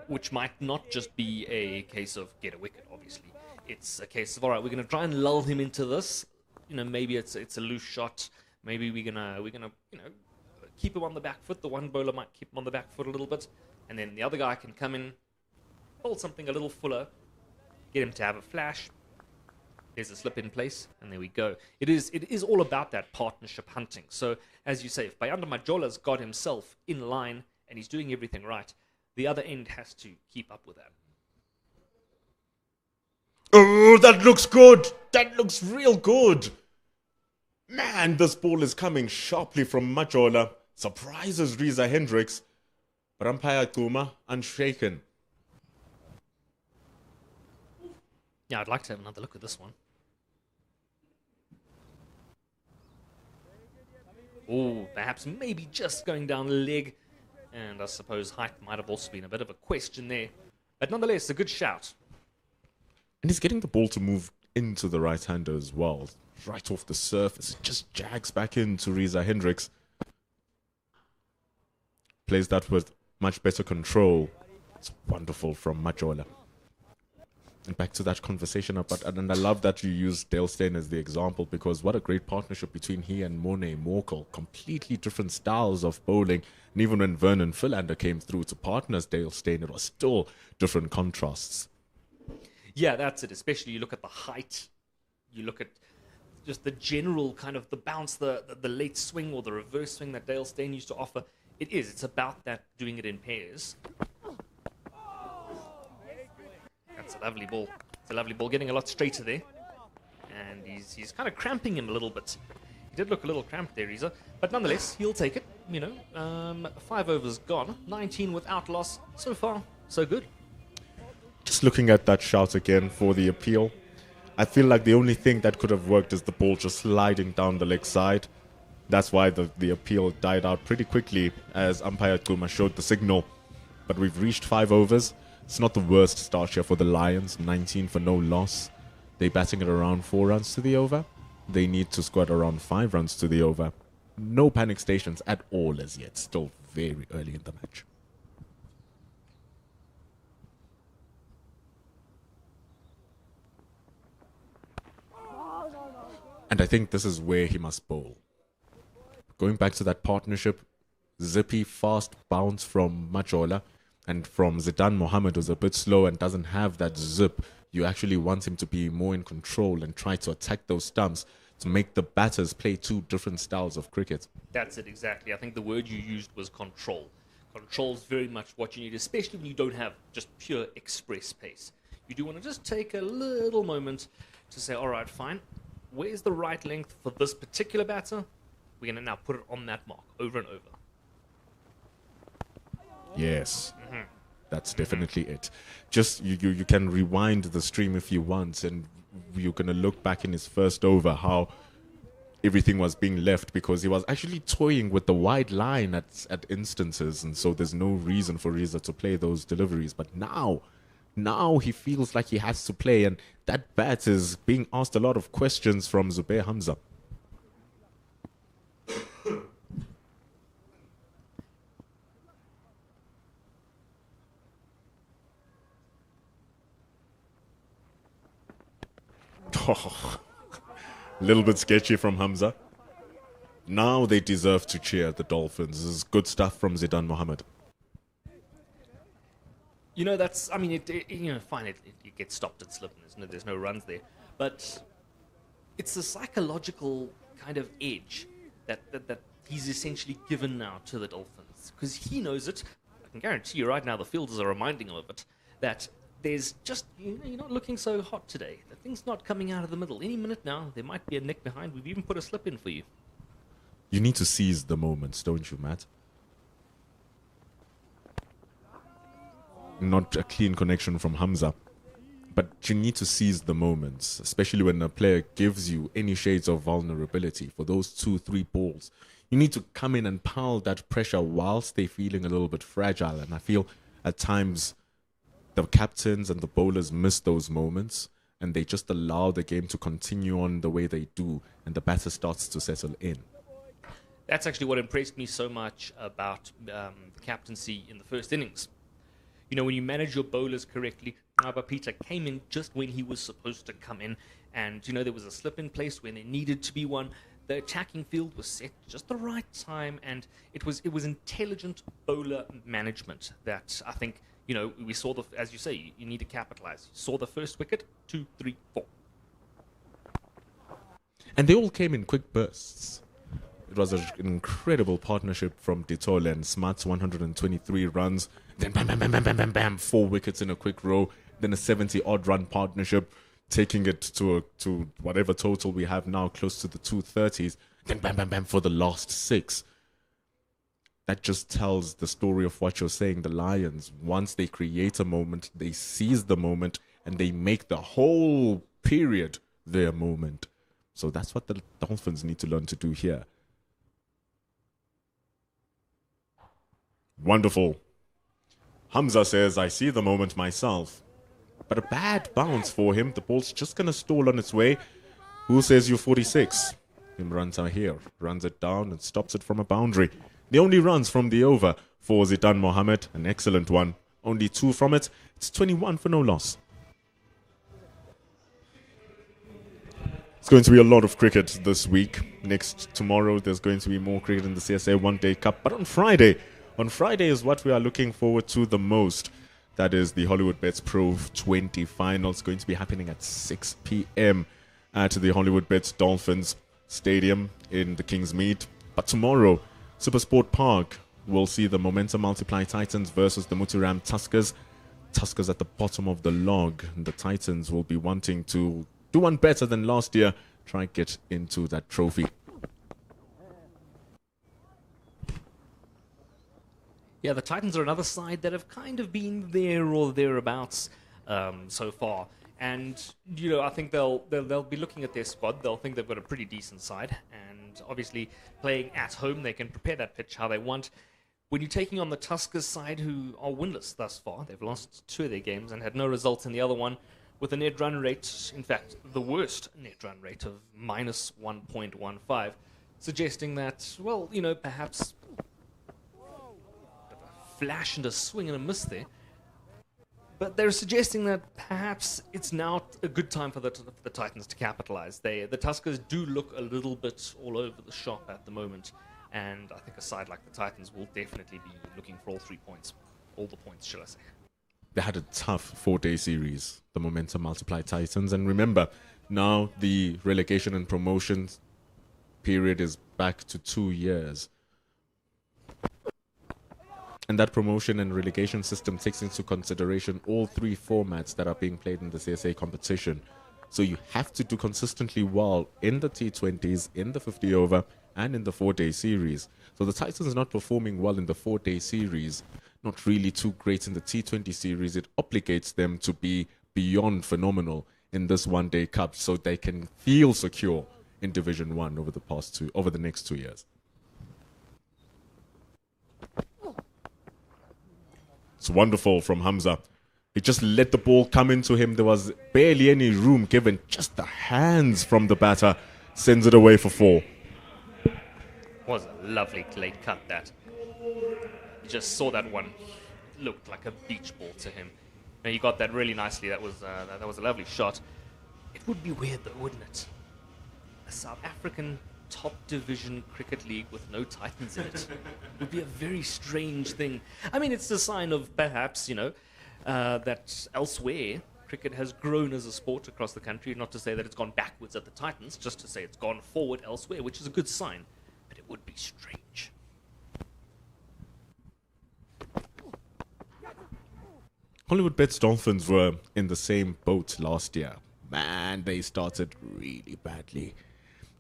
which might not just be a case of get a wicket, obviously. It's a case of, all right, we're going to try and lull him into this. Maybe it's a loose shot. Maybe we're gonna keep him on the back foot. The one bowler might keep him on the back foot a little bit, and then the other guy can come in, bowl something a little fuller, get him to have a flash. There's a slip in place, and there we go. It is all about that partnership hunting. So, as you say, if Bayanda Majola's got himself in line and he's doing everything right, the other end has to keep up with that. Oh, that looks good. That looks real good. Man, this ball is coming sharply from Majola. Surprises Riza Hendricks. But umpire Kuma unshaken. Yeah, I'd like to have another look at this one. Oh, perhaps maybe just going down the leg. And I suppose height might have also been a bit of a question there. But nonetheless, a good shout. And he's getting the ball to move into the right-hander as well. Right off the surface. It just jags back into Riza Hendricks. Plays that with much better control. It's wonderful from Majola. And back to that conversation about, and I love that you used Dale Steyn as the example, because what a great partnership between he and Morne Morkel. Completely different styles of bowling. And even when Vernon Philander came through to partners Dale Steyn, it was still different contrasts. Yeah, that's it. Especially you look at the height. You look at just the general kind of the bounce, the late swing or the reverse swing that Dale Steyn used to offer. It's about that, doing it in pairs. That's a lovely ball. It's a lovely ball, getting a lot straighter there. And he's kind of cramping him a little bit. He did look a little cramped there, Riza. But nonetheless, he'll take it. 5 overs gone. 19 without loss. So far, so good. Just looking at that shout again for the appeal, I feel like the only thing that could have worked is the ball just sliding down the leg side. That's why the appeal died out pretty quickly as umpire Kuma showed the signal. But we've reached 5 overs. It's not the worst start here for the Lions. 19 for no loss. They're batting at around 4 runs to the over. They need to score at around 5 runs to the over. No panic stations at all as yet. Still very early in the match. And I think this is where he must bowl. Going back to that partnership, zippy, fast bounce from Majola and from Zidane Mohammed, who's a bit slow and doesn't have that zip. You actually want him to be more in control and try to attack those stumps to make the batters play two different styles of cricket. That's it, exactly. I think the word you used was control. Control's very much what you need, especially when you don't have just pure express pace. You do want to just take a little moment to say, all right, fine, where's the right length for this particular batter? We're going to now put it on that mark over and over. Yes, that's definitely it. Just you can rewind the stream if you want, and you're going to look back in his first over how everything was being left, because he was actually toying with the wide line at instances, and so there's no reason for Riza to play those deliveries. But now he feels like he has to play, and that bat is being asked a lot of questions from Zubair Hamza. Oh, a little bit sketchy from Hamza. Now they deserve to cheer, the Dolphins. This is good stuff from Zidane Mohammed. You know, that's, I mean, fine, it gets stopped and slipped, there's no runs there. But it's the psychological kind of edge that he's essentially given now to the Dolphins. Because he knows it. I can guarantee you right now the fielders are reminding him of it, that there's just, you're not looking so hot today. The thing's not coming out of the middle. Any minute now, there might be a nick behind. We've even put a slip in for you. You need to seize the moments, don't you, Matt? Not a clean connection from Hamza, but you need to seize the moments, especially when a player gives you any shades of vulnerability for those 2-3 balls. You need to come in and pile that pressure whilst they're feeling a little bit fragile, and I feel at times the captains and the bowlers miss those moments, and they just allow the game to continue on the way they do, and the batter starts to settle in. That's actually what impressed me so much about the captaincy in the first innings. You know, when you manage your bowlers correctly, Ngaba Peter came in just when he was supposed to come in, and, there was a slip in place when there needed to be one. The attacking field was set just the right time, and it was intelligent bowler management that I think, we saw as you say, you need to capitalize. You saw the first wicket, 2, 3, 4. And they all came in quick bursts. It was an incredible partnership from Ditole and Smart's 123 runs. Then bam, bam, bam, bam, bam, bam, bam, 4 wickets in a quick row. Then a 70-odd run partnership, taking it to whatever total we have now, close to the 230s. Then bam, bam, bam for the last 6. That just tells the story of what you're saying. The Lions, once they create a moment, they seize the moment, and they make the whole period their moment. So that's what the Dolphins need to learn to do here. Wonderful. Hamza says, I see the moment myself. But a bad bounce for him. The ball's just going to stall on its way. Who says you're 46? Imran Tahir runs it down and stops it from a boundary. The only runs from the over for Zidane Mohammed. An excellent one. Only 2 from it. It's 21 for no loss. It's going to be a lot of cricket this week. Tomorrow, there's going to be more cricket in the CSA One Day Cup. But on Friday is what we are looking forward to the most. That is the Hollywoodbets Pro 20 final. It's going to be happening at 6 p.m. at the Hollywoodbets Dolphins Stadium in the Kingsmead. But tomorrow, Supersport Park will see the Momentum Multiply Titans versus the Mutiram Tuskers. Tuskers at the bottom of the log. And the Titans will be wanting to do one better than last year. Try and get into that trophy. Yeah, the Titans are another side that have kind of been there or thereabouts so far. And, I think they'll be looking at their squad. They'll think they've got a pretty decent side. And obviously, playing at home, they can prepare that pitch how they want. When you're taking on the Tuskers side, who are winless thus far, they've lost 2 of their games and had no results in the other one, with a net run rate, in fact, the worst net run rate of minus 1.15, suggesting that, well, perhaps a flash and a swing and a miss there. But they're suggesting that perhaps it's now a good time for the Titans to capitalize. The Tuskers do look a little bit all over the shop at the moment, and I think a side like the Titans will definitely be looking for all 3 points. All the points, shall I say. They had a tough 4-day series, the Momentum Multiply Titans. And remember, now the relegation and promotion period is back to 2 years. And that promotion and relegation system takes into consideration all 3 formats that are being played in the CSA competition. So you have to do consistently well in the T20s, in the 50 over, and in the 4-day series. So the Titans not performing well in the 4-day series, not really too great in the T20 series. It obligates them to be beyond phenomenal in this one-day cup, so they can feel secure in Division 1 over the next 2 years. It's wonderful from Hamza. He just let the ball come into him. There was barely any room given. Just the hands from the batter sends it away for 4. Was a lovely late cut, that. You just saw that one. It looked like a beach ball to him. Now, he got that really nicely. That was a lovely shot. It would be weird, though, wouldn't it? A South African top division cricket league with no Titans in it would be a very strange thing. I mean, it's a sign of perhaps, that elsewhere cricket has grown as a sport across the country. Not to say that it's gone backwards at the Titans, just to say it's gone forward elsewhere, which is a good sign. But it would be strange. Hollywoodbets Dolphins were in the same boat last year. Man, they started really badly.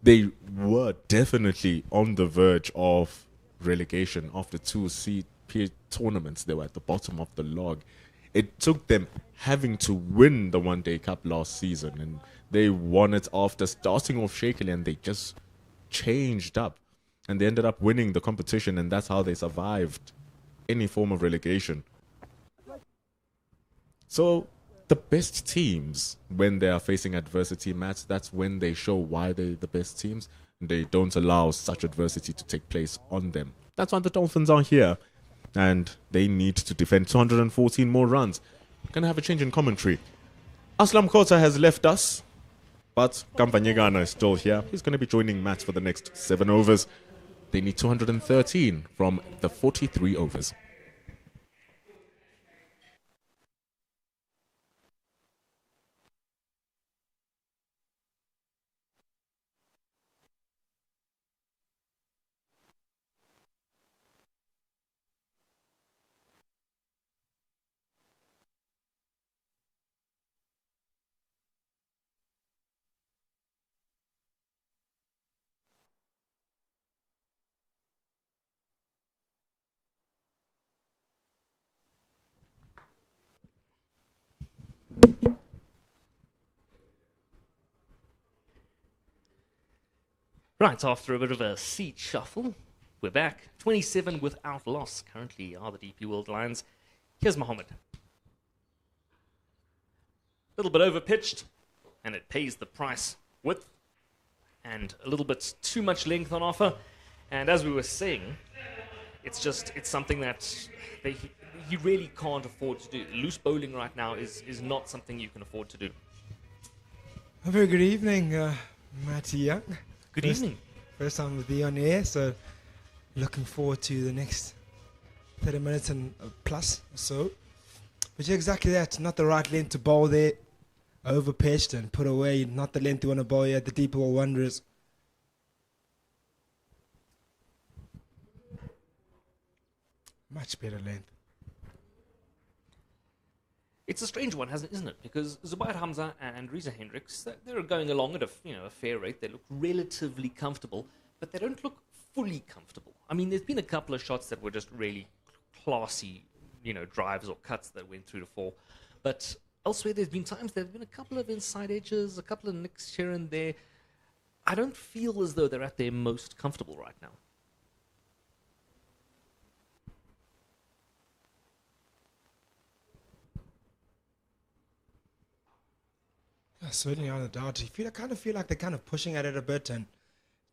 They were definitely on the verge of relegation after 2 CP tournaments. They were at the bottom of the log. It took them having to win the one-day cup last season, and they won it after starting off shakily, and they just changed up. And they ended up winning the competition, and that's how they survived any form of relegation. So the best teams, when they are facing adversity, Matt, that's when they show why they're the best teams. They don't allow such adversity to take place on them. That's why the Dolphins are here. And they need to defend 214 more runs. Gonna have a change in commentary. Aslam Kota has left us, but Kampanyegana is still here. He's going to be joining Matt for the next 7 overs. They need 213 from the 43 overs. Right, after a bit of a seat shuffle, we're back. 27 without loss currently are the DP World Lions. Here's Mohammed. A little bit overpitched, and it pays the price. Width and a little bit too much length on offer. And as we were saying, it's something that he really can't afford to do. Loose bowling right now is not something you can afford to do. A very good evening, Matty Young. Good evening. First time with you on air, so looking forward to the next 30 minutes and plus or so. But yeah, exactly that. Not the right length to bowl there. Overpitched and put away. Not the length you want to bowl here at the Deep World Wanderers. Much better length. It's a strange one, isn't it? Because Zubair Hamza and Reza Hendricks, they're going along at a fair rate. They look relatively comfortable, but they don't look fully comfortable. I mean, there's been a couple of shots that were just really classy, drives or cuts that went through to 4. But elsewhere, there's been times there's been a couple of inside edges, a couple of nicks here and there. I don't feel as though they're at their most comfortable right now. Certainly, on the doubt. I kind of feel like they're kind of pushing at it a bit and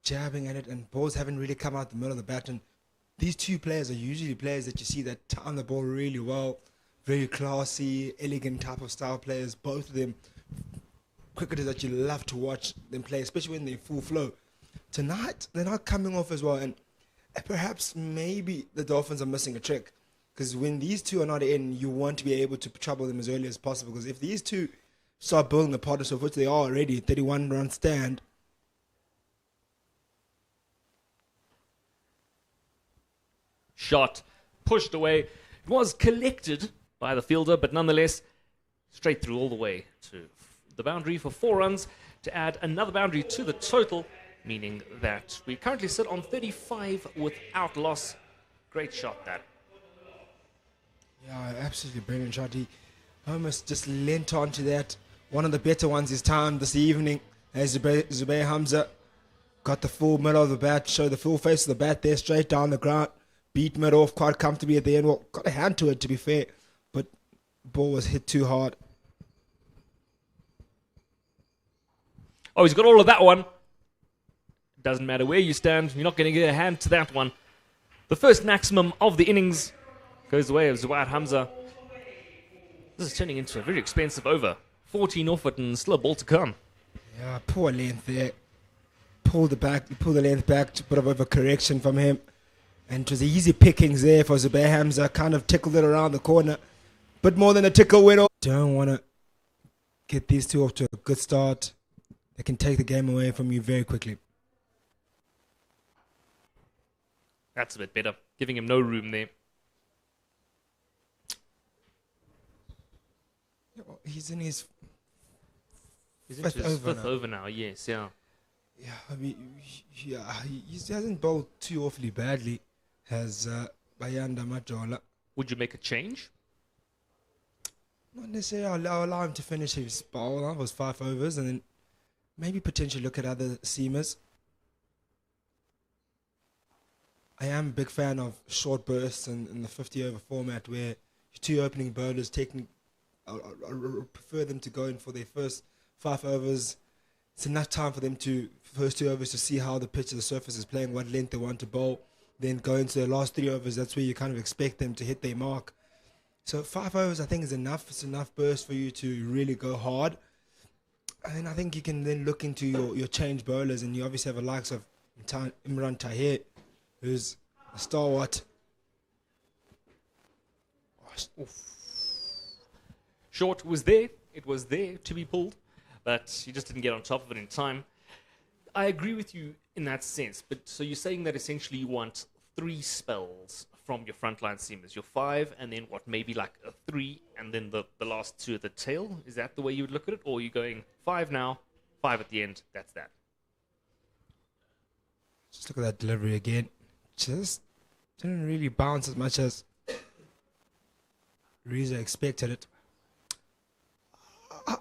jabbing at it, and balls haven't really come out the middle of the bat. And these two players are usually players that you see that time the ball really well. very classy, elegant type of style players. Both of them cricketers that you love to watch them play, especially when they're in full flow. Tonight, they're not coming off as well, and perhaps maybe the Dolphins are missing a trick. Because when these two are not in, you want to be able to trouble them as early as possible. Because if these two start building the partnership, which they are already, 31-run stand. Shot pushed away. It was collected by the fielder, but nonetheless, straight through all the way to the boundary for 4 runs to add another boundary to the total, meaning that we currently sit on 35 without loss. Great shot, that. Yeah, absolutely brilliant shot. He almost just leant onto that. One of the better ones this time this evening, as Zubair Hamza got the full middle of the bat, showed the full face of the bat there, straight down the ground. Beat mid off quite comfortably at the end. Well, got a hand to it, to be fair, but ball was hit too hard. Oh, he's got all of that one. Doesn't matter where you stand, you're not going to get a hand to that one. The first maximum of the innings goes the way of Zubair Hamza. This is turning into a very expensive over. 14 off it and still a ball to come. Yeah, poor length there. Pulled the length back, a bit of overcorrection from him. And it was easy pickings there for Zubair Hamza. Kind of tickled it around the corner. But more than a tickle went off. Don't want to get these two off to a good start. They can take the game away from you very quickly. That's a bit better. Giving him no room there. He's in his Fifth over now, yes, yeah. Yeah, I mean, he hasn't bowled too awfully badly, has Bayanda Majola. Would you make a change? Not necessarily. I'll allow him to finish his bowl. That was 5 overs, and then maybe potentially look at other seamers. I am a big fan of short bursts in the 50-over format where your 2 opening bowlers I prefer them to go in for their first 5 overs. It's enough time for them to, first 2 overs, to see how the pitch of the surface is playing, what length they want to bowl. Then go into the last 3 overs. That's where you kind of expect them to hit their mark. So 5 overs, I think, is enough. It's enough burst for you to really go hard. And I think you can then look into your change bowlers, and you obviously have the likes of Imran Tahir, who's a stalwart. Short was there. It was there to be pulled, but he just didn't get on top of it in time. I agree with you in that sense, but so you're saying that essentially you want 3 spells from your frontline seamers, your 5, and then what, maybe like a 3, and then the last 2 at the tail? Is that the way you would look at it? Or are you going 5 now, 5 at the end, that's that? Just look at that delivery again. Just didn't really bounce as much as Reza expected it.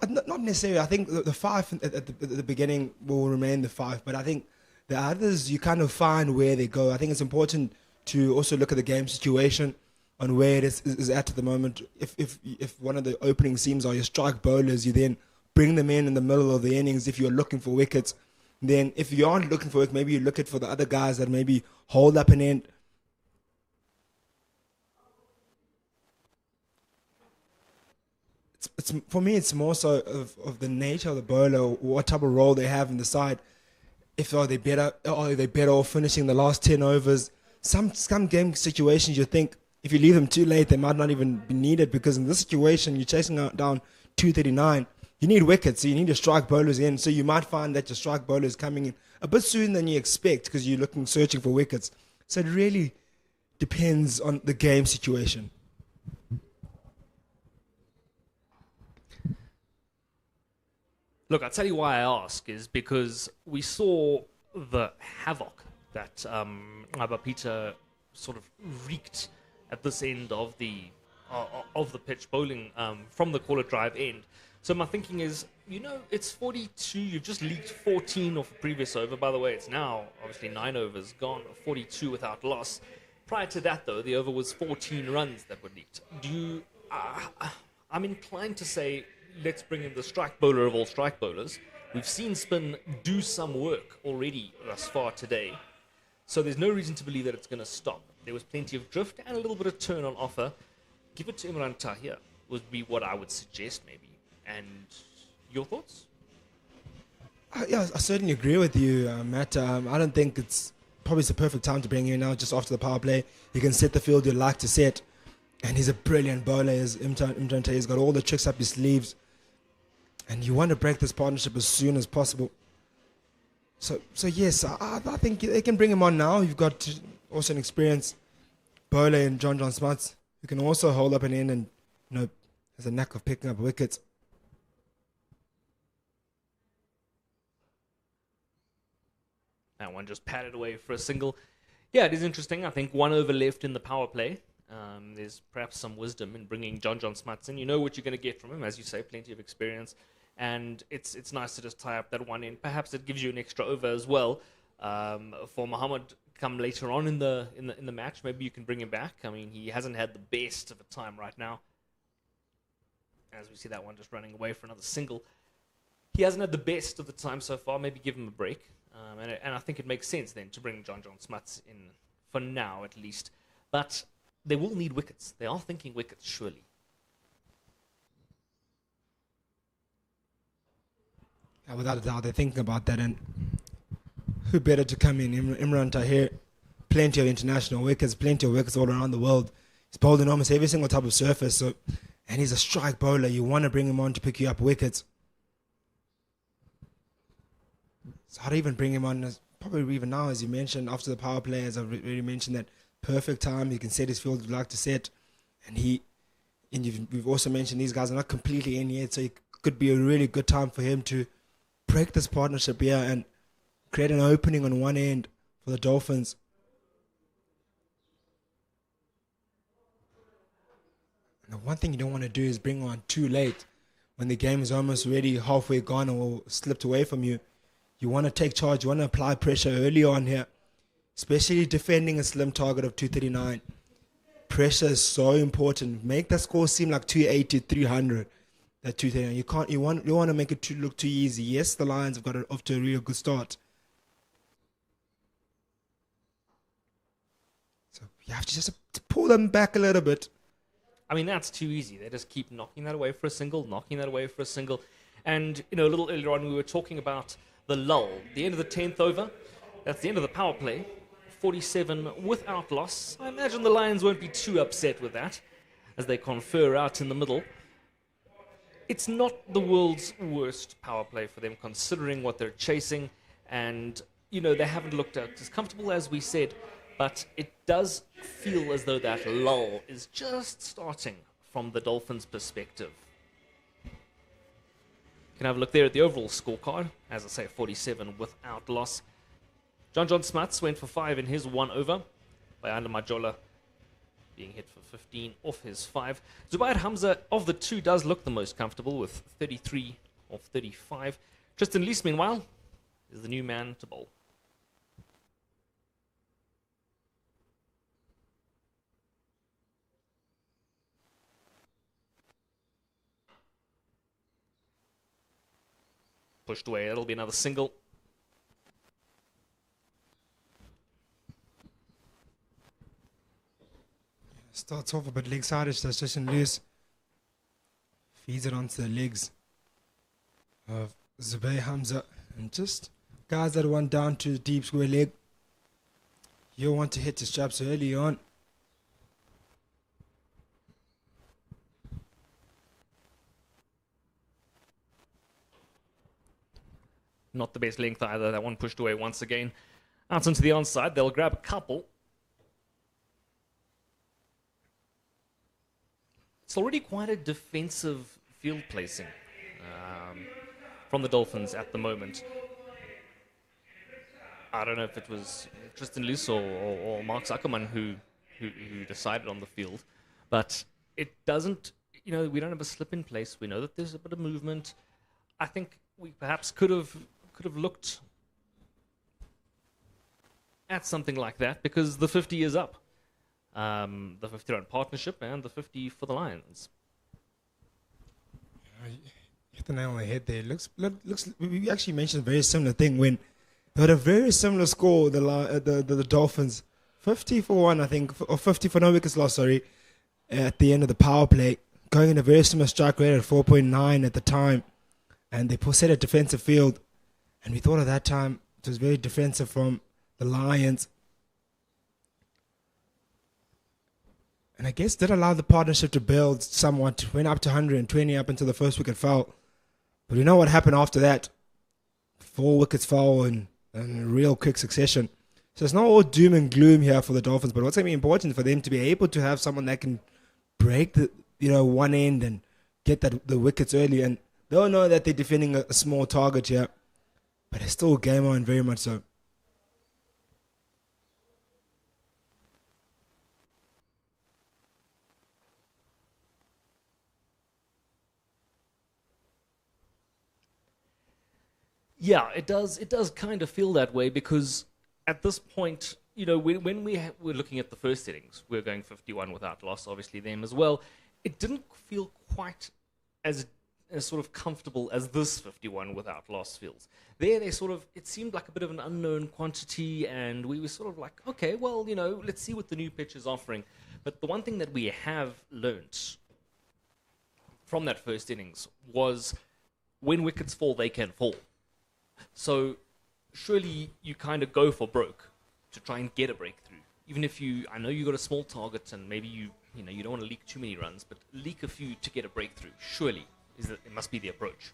Not necessarily. I think the 5 at the beginning will remain the 5, but I think the others, you kind of find where they go. I think it's important to also look at the game situation on where it is at the moment. If one of the opening seams are your strike bowlers, you then bring them in the middle of the innings if you're looking for wickets. Then if you aren't looking for wickets, maybe you look at for the other guys that maybe hold up an end. It's for me, it's more so of the nature of the bowler, what type of role they have in the side. If are they better off finishing the last 10 overs. Some game situations you think if you leave them too late, they might not even be needed, because in this situation you're chasing down 239. You need wickets, so you need your strike bowlers in. So you might find that your strike bowler is coming in a bit sooner than you expect because you're searching for wickets. So it really depends on the game situation. Look, I'll tell you why I ask is because we saw the havoc that Peter sort of wreaked at this end of the pitch, bowling from the corner drive end. So my thinking is, it's 42. You've just leaked 14 off the previous over. By the way, it's now obviously 9 overs gone, 42 without loss. Prior to that, though, the over was 14 runs that were leaked. I'm inclined to say, let's bring in the strike bowler of all strike bowlers. We've seen spin do some work already thus far today. So there's no reason to believe that it's going to stop. There was plenty of drift and a little bit of turn on offer. give it to Imran Tahir would be what I would suggest, maybe. And your thoughts? Yeah, I certainly agree with you, Matt. I don't think it's probably the perfect time to bring him in now, just after the power play. He can set the field you'd like to set. And he's a brilliant bowler. Imran Tahir's got all the tricks up his sleeves. And you want to break this partnership as soon as possible. So yes, I think they can bring him on now. You've got also an experienced bowler in John Smuts, who can also hold up an end and, has a knack of picking up wickets. That one just patted away for a single. Yeah, it is interesting. I think 1 over left in the power play. There's perhaps some wisdom in bringing John Smuts in. You know what you're going to get from him, as you say, plenty of experience. And it's nice to just tie up that one end. Perhaps it gives you an extra over as well. For Mohammed, come later on in the match, maybe you can bring him back. I mean, he hasn't had the best of a time right now. As we see that one just running away for another single. He hasn't had the best of the time so far. Maybe give him a break. And I think it makes sense then to bring John Smuts in for now at least. But they will need wickets. They are thinking wickets, surely. Yeah, without a doubt, they're thinking about that. And who better to come in? Imran Tahir, plenty of international wickets, plenty of wickets all around the world. He's bowled in almost every single type of surface. And he's a strike bowler. You want to bring him on to pick you up wickets. So how to even bring him on, probably even now, as you mentioned, after the power play, as I've already mentioned, that perfect time. He can set his field he'd like to set. And we've also mentioned these guys are not completely in yet, so it could be a really good time for him to break this partnership here and create an opening on one end for the Dolphins. And the one thing you don't want to do is bring on too late when the game is almost already halfway gone or slipped away from you. You want to take charge. You want to apply pressure early on here, especially defending a slim target of 239. Pressure is so important. Make that score seem like 280, 300. That 239. You want to make it look too easy. Yes, the Lions have got it off to a real good start. So you have to just pull them back a little bit. I mean, that's too easy. They just keep knocking that away for a single, knocking that away for a single. And, a little earlier on we were talking about the lull, the end of the 10th over. That's the end of the power play. 47 without loss. I imagine the Lions won't be too upset with that as they confer out in the middle. It's not the world's worst power play for them considering what they're chasing. And, they haven't looked as comfortable as we said. But it does feel as though that lull is just starting from the Dolphins' perspective. Can have a look there at the overall scorecard. As I say, 47 without loss. John Smuts went for 5 in his 1 over. Bayanda Majola being hit for 15 off his 5. Zubair Hamza of the two does look the most comfortable with 33 off 35. Tristan Lees, meanwhile, is the new man to bowl. Pushed away. That'll be another single. Starts off a bit leg side, does Tristan loose. Feeds it onto the legs of Zubair Hamza. And just guys that want down to the deep square leg. You want to hit the straps early on. Not the best length either. That one pushed away once again. Out onto the onside. They'll grab a couple. It's already quite a defensive field placing from the Dolphins at the moment. I don't know if it was Tristan Luce or Mark Zuckerman who decided on the field. But it doesn't, we don't have a slip in place. We know that there's a bit of movement. I think we perhaps could have looked at something like that because the 50 is up. The 50-run partnership and the 50 for the Lions. You hit the nail on the head there. Looks. We actually mentioned a very similar thing when they had a very similar score. The Dolphins, 50 for 1, I think, or 50 for no wickets lost. Sorry, at the end of the power play, going in a very similar strike rate at 4.9 at the time. And they set a defensive field. And we thought at that time it was very defensive from the Lions. And I guess did allow the partnership to build somewhat. Went up to 120 up until the first wicket fell. But we know what happened after that. 4 wickets fell in real quick succession. So it's not all doom and gloom here for the Dolphins, but what's going to be important for them to be able to have someone that can break the one end and get the wickets early. And they'll know that they're defending a small target here, but it's still game on, very much so. Yeah, it does. It does kind of feel that way because at this point, when we were looking at the first innings, we were going 51 without loss, obviously them as well. It didn't feel quite as sort of comfortable as this 51 without loss feels. It seemed like a bit of an unknown quantity, and we were sort of like, okay, well, let's see what the new pitch is offering. But the one thing that we have learnt from that first innings was when wickets fall, they can fall. So surely you kind of go for broke to try and get a breakthrough. Even if I know you got a small target and maybe you don't want to leak too many runs, but leak a few to get a breakthrough. Surely it must be the approach.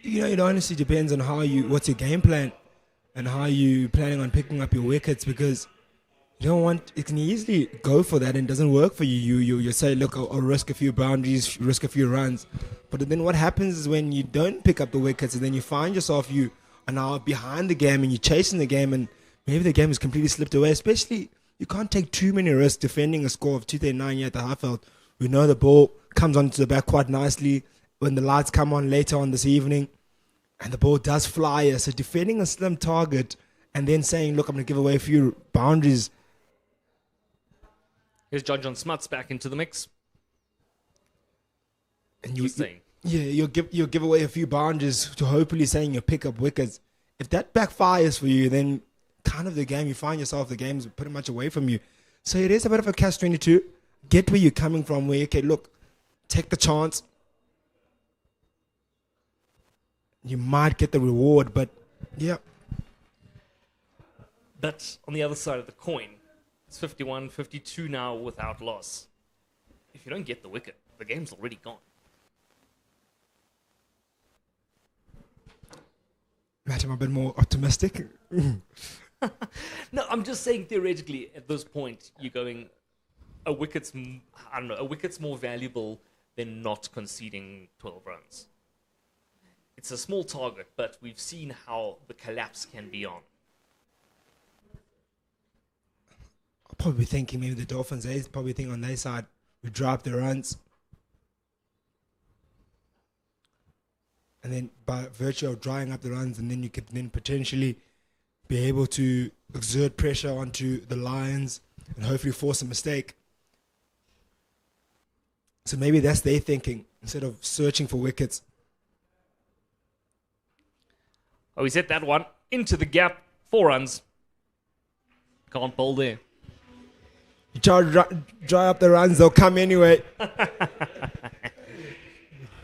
It honestly depends on what's your game plan and how you planning on picking up your wickets, because it can easily go for that and it doesn't work for you. You say, look, I'll risk a few boundaries, risk a few runs. But then what happens is when you don't pick up the wickets and then you find yourself, you are now behind the game and you're chasing the game and maybe the game has completely slipped away. Especially, you can't take too many risks defending a score of 239 here at the Highfield. We know the ball comes onto the back quite nicely when the lights come on later on this evening and the ball does fly here. So defending a slim target and then saying, look, I'm going to give away a few boundaries. Here's John Smuts back into the mix. And you'll give away a few boundaries to hopefully saying you'll pick up wickets. If that backfires for you, then kind of the game, you find yourself, the game's pretty much away from you. So it is a bit of a catch-22. Get where you're coming from, where, okay, look, take the chance. You might get the reward, but yeah. But on the other side of the coin, it's 51, 52 now without loss. If you don't get the wicket, the game's already gone. Matt, I'm a bit more optimistic. No, I'm just saying theoretically at this point, you're going, a wicket's more valuable than not conceding 12 runs. It's a small target, but we've seen how the collapse can be on. I'll probably be thinking maybe the Dolphins, they probably think on their side, we drop the runs. And then by virtue of drying up the runs, and then you could then potentially be able to exert pressure onto the Lions and hopefully force a mistake. So maybe that's their thinking, instead of searching for wickets. Oh, he's hit that one into the gap. 4 runs. Can't bowl there. You try to dry up the runs, they'll come anyway.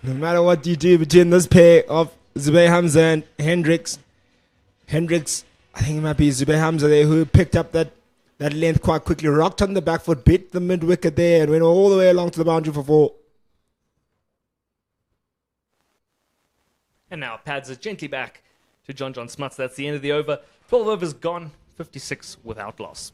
No matter what you do between this pair of Zubair Hamza and Hendricks, I think it might be Zubair Hamza there who picked up that length quite quickly, rocked on the back foot, beat the mid-wicket there and went all the way along to the boundary for 4. And now pads it gently back to John Smuts. That's the end of the over. 12 overs gone, 56 without loss.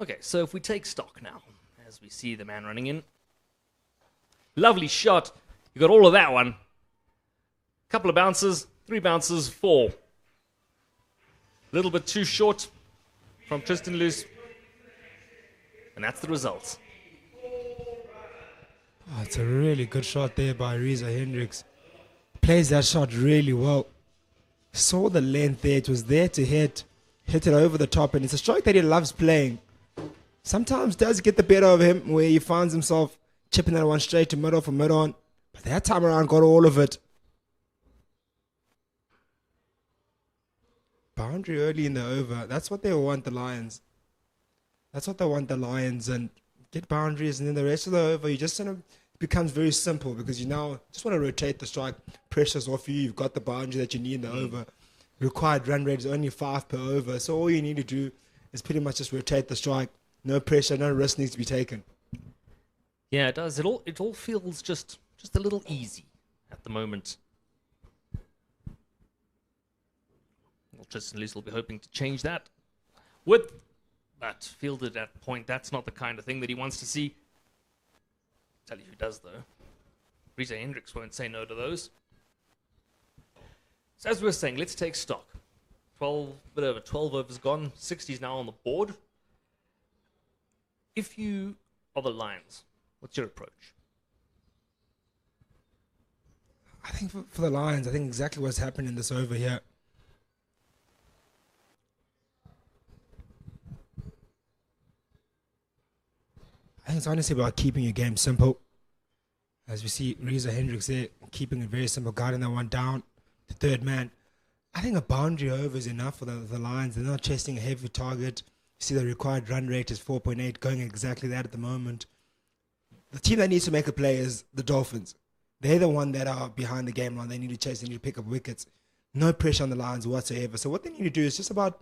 Okay, so if we take stock now, as we see the man running in. Lovely shot. You got all of that one. Couple of bounces, 3 bounces, 4. A little bit too short from Tristan Loose. And that's the result. Oh, it's a really good shot there by Reza Hendricks. Plays that shot really well. Saw the length there. It was there to hit. Hit it over the top. And it's a stroke that he loves playing. Sometimes does get the better of him where he finds himself chipping that one straight to mid-off or mid-on. But that time around got all of it. Boundary early in the over. That's what they want, the Lions. That's what they want, the Lions. And get boundaries. And then the rest of the over, you just it becomes very simple because you now just want to rotate the strike. Pressure's off you. You've got the boundary that you need in the over. Required run rate is only 5 per over. So all you need to do is pretty much just rotate the strike. No pressure, no risk needs to be taken. Yeah, it does. It all feels just a little easy at the moment. Well, Tristan Loose will be hoping to change that. But fielded at point, that's not the kind of thing that he wants to see. Tell you who does, though. Reza Hendricks won't say no to those. So as we were saying, let's take stock. 12 overs gone, 60s now on the board. If you are the Lions, what's your approach? I think for the Lions, I think exactly what's happened in this over here. I think it's honestly about keeping your game simple. As we see Reza Hendricks there, keeping it very simple, guiding that one down, the third man. I think a boundary over is enough for the Lions. They're not chasing a heavy target. You see the required run rate is 4.8, going exactly that at the moment. The team that needs to make a play is the Dolphins. They're the one that are behind the game line. They need to chase, they need to pick up wickets. No pressure on the Lions whatsoever. So what they need to do is just about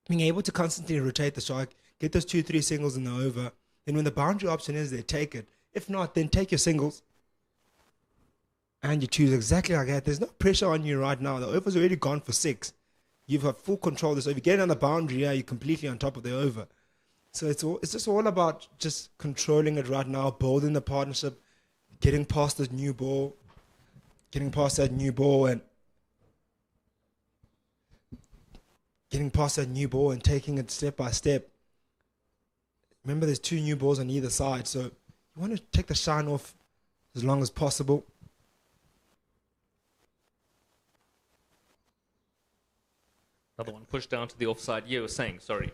being able to constantly rotate the strike, get those 2-3 singles in the over. Then when the boundary option is there, take it. If not, then take your singles. And you choose exactly like that. There's no pressure on you right now. The over's already gone for 6. You've got full control of this. So if you get on the boundary, you're completely on top of the over. So it's just all about just controlling it right now, building the partnership, getting past that new ball, and taking it step by step. Remember, there's 2 new balls on either side, so you want to take the shine off as long as possible. Another one pushed down to the offside. You were saying, sorry.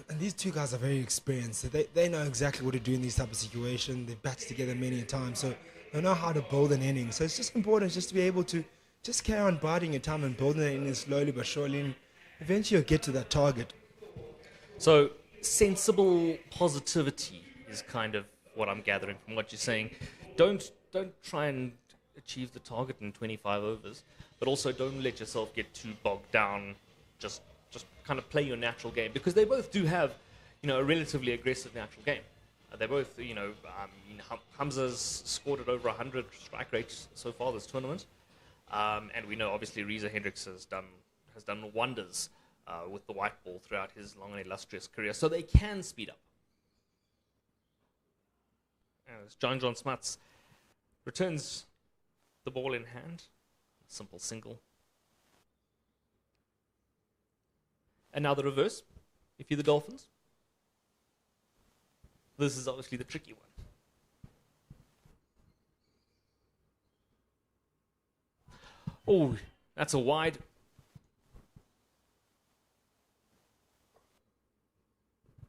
And these 2 guys are very experienced. So they know exactly what to do in these type of situations. They've batted together many a time, so they know how to build an inning. So it's just important just to be able to just carry on biding your time and building an inning slowly but surely. And eventually you'll get to that target. So sensible positivity is kind of what I'm gathering from what you're saying. Don't try and achieve the target in 25 overs, but also don't let yourself get too bogged down. Just kind of play your natural game, because they both do have, a relatively aggressive natural game. They both, Hamza's scored at over 100 strike rates so far this tournament, and we know obviously Reza Hendricks has done wonders with the white ball throughout his long and illustrious career, so they can speed up. As John Smuts returns the ball in hand, simple single. And now the reverse, if you're the Dolphins. This is obviously the tricky one. Oh, that's a wide.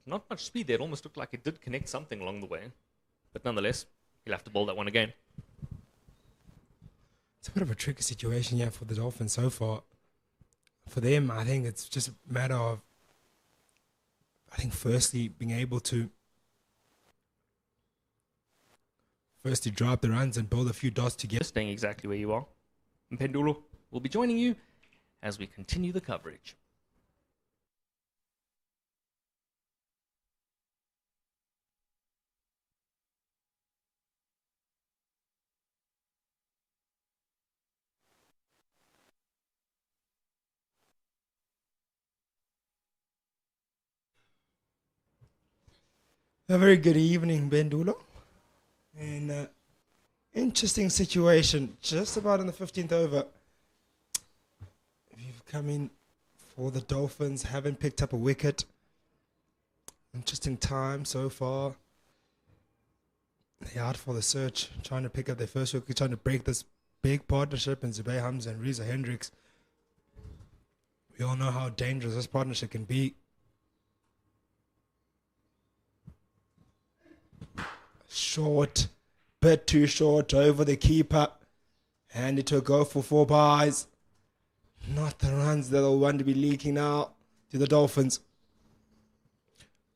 Not much speed there. It almost looked like it did connect something along the way. But nonetheless, he'll have to bowl that one again. It's a bit of a tricky situation here for the Dolphins so far. For them, I think it's just a matter of, firstly, being able to draw up the runs and build a few dots together. Staying exactly where you are. Mpendulo will be joining you as we continue the coverage. A very good evening, Bendulo. And interesting situation, just about in the 15th over. If you've come in for the Dolphins. Haven't picked up a wicket. Interesting time so far. They're out for the search, trying to pick up their first wicket, trying to break this big partnership in Zubay Hamza and Reza Hendricks. We all know how dangerous this partnership can be. Short, bit too short over the keeper. And it took go for 4 byes. Not the runs that they'll want to be leaking now to the Dolphins.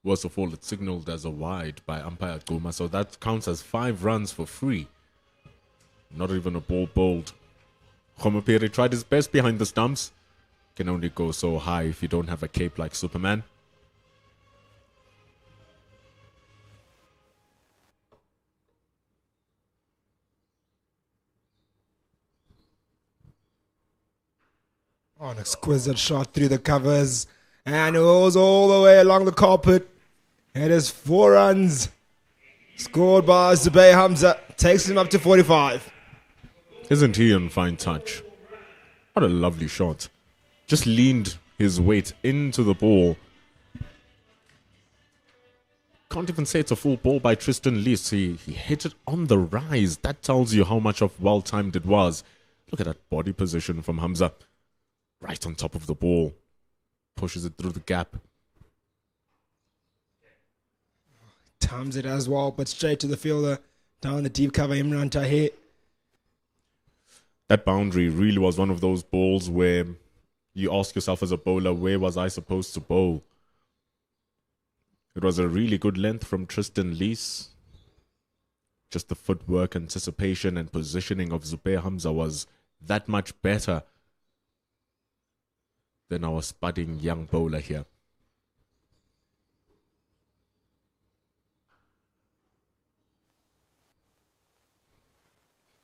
Worst of all, it's signaled as a wide by umpire Guma, so that counts as 5 runs for free. Not even a ball bowled. Khomapiri tried his best behind the stumps. Can only go so high if you don't have a cape like Superman. Oh, an exquisite shot through the covers. And it goes all the way along the carpet. It is 4 runs. Scored by Zubay Hamza. Takes him up to 45. Isn't he in fine touch? What a lovely shot. Just leaned his weight into the ball. Can't even say it's a full ball by Tristan Lees. He hit it on the rise. That tells you how much of well-timed it was. Look at that body position from Hamza. Right on top of the ball. Pushes it through the gap. Times it as well, but straight to the fielder. Down the deep cover, Imran Tahir. That boundary really was one of those balls where you ask yourself as a bowler, where was I supposed to bowl? It was a really good length from Tristan Lees. Just the footwork, anticipation and positioning of Zubair Hamza was that much better than our spudding young bowler here.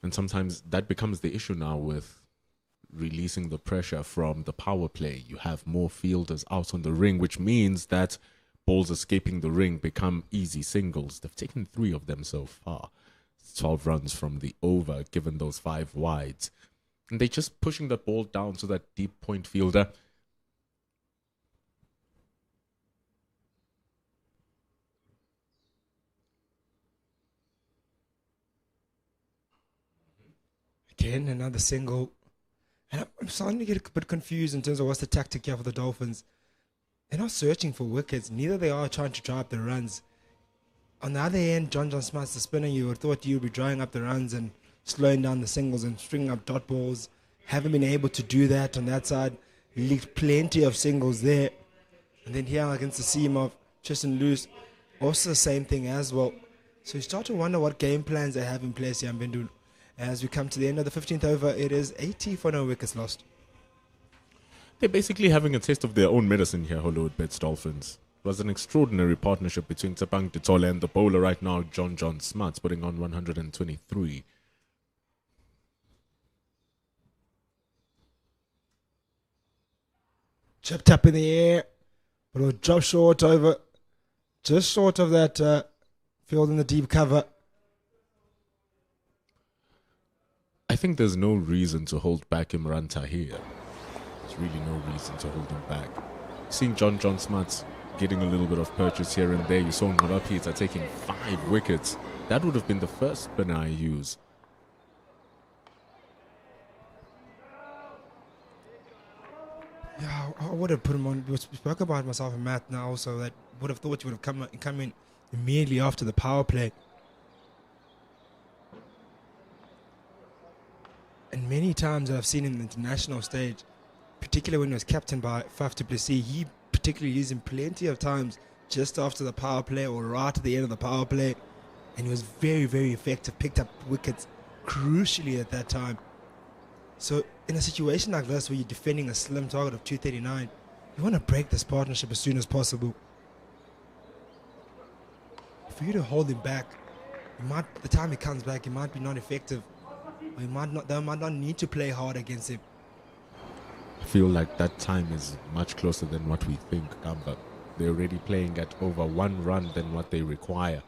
And sometimes that becomes the issue now with releasing the pressure from the power play. You have more fielders out on the ring, which means that balls escaping the ring become easy singles. They've taken 3 of them so far. 12 runs from the over, given those 5 wides. And they're just pushing the ball down to that deep point fielder. Again, another single. And I'm starting to get a bit confused in terms of what's the tactic here for the Dolphins. They're not searching for wickets. Neither they are trying to dry up the runs. On the other end, John Smith's the spinner. You would thought you would be drying up the runs and slowing down the singles and stringing up dot balls. Haven't been able to do that on that side. Leaked plenty of singles there. And then here against the seam of Tristan Loose, also the same thing as well. So you start to wonder what game plans they have in place here in Bindul. As we come to the end of the 15th over, it is 80 for no wickets lost. They're basically having a taste of their own medicine here, Hollywoodbets Dolphins. It was an extraordinary partnership between Tsepang Ditole and the bowler right now, John Smuts, putting on 123. Chipped up in the air, but it will drop short over, just short of that field in the deep cover. I think there's no reason to hold back Imran Tahir. There's really no reason to hold him back. Seeing John Smuts getting a little bit of purchase here and there. You saw Ngolapita taking 5 wickets. That would have been the first spinner I use. Yeah, I would have put him on. We spoke about myself and Matt now also. That would have thought you would have come in immediately after the power play. And many times I've seen him in the international stage, particularly when he was captained by Faf du Plessis, he particularly used him plenty of times just after the power play or right at the end of the power play. And he was very, very effective, picked up wickets crucially at that time. So in a situation like this where you're defending a slim target of 239, you want to break this partnership as soon as possible. For you to hold him back, the time he comes back, he might be not effective. They might not need to play hard against him. I feel like that time is much closer than what we think, Gamba. They're already playing at over 1 run than what they require.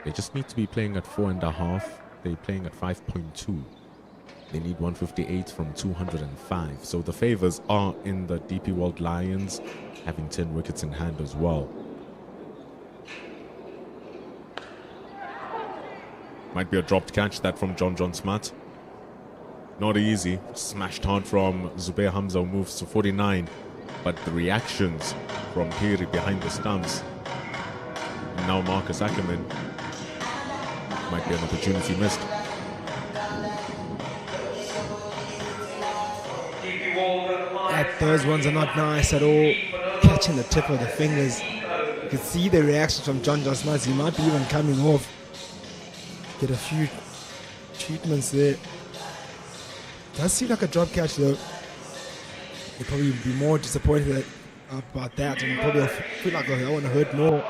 They just need to be playing at 4.5. They're playing at 5.2. They need 158 from 205. So the favors are in the DP World Lions, having 10 wickets in hand as well. Might be a dropped catch, that from John Smart. Not easy. Smashed hard from Zubair Hamza, who moves to 49. But the reactions from Piri behind the stumps. And now Marcus Ackerman. Might be an opportunity missed. Those ones are not nice at all. Catching the tip of the fingers. You can see the reaction from John Smart. He might be even coming off. Get a few treatments there. Does seem like a drop catch though. He'll probably be more disappointed about that, and probably feel like I want to hurt more.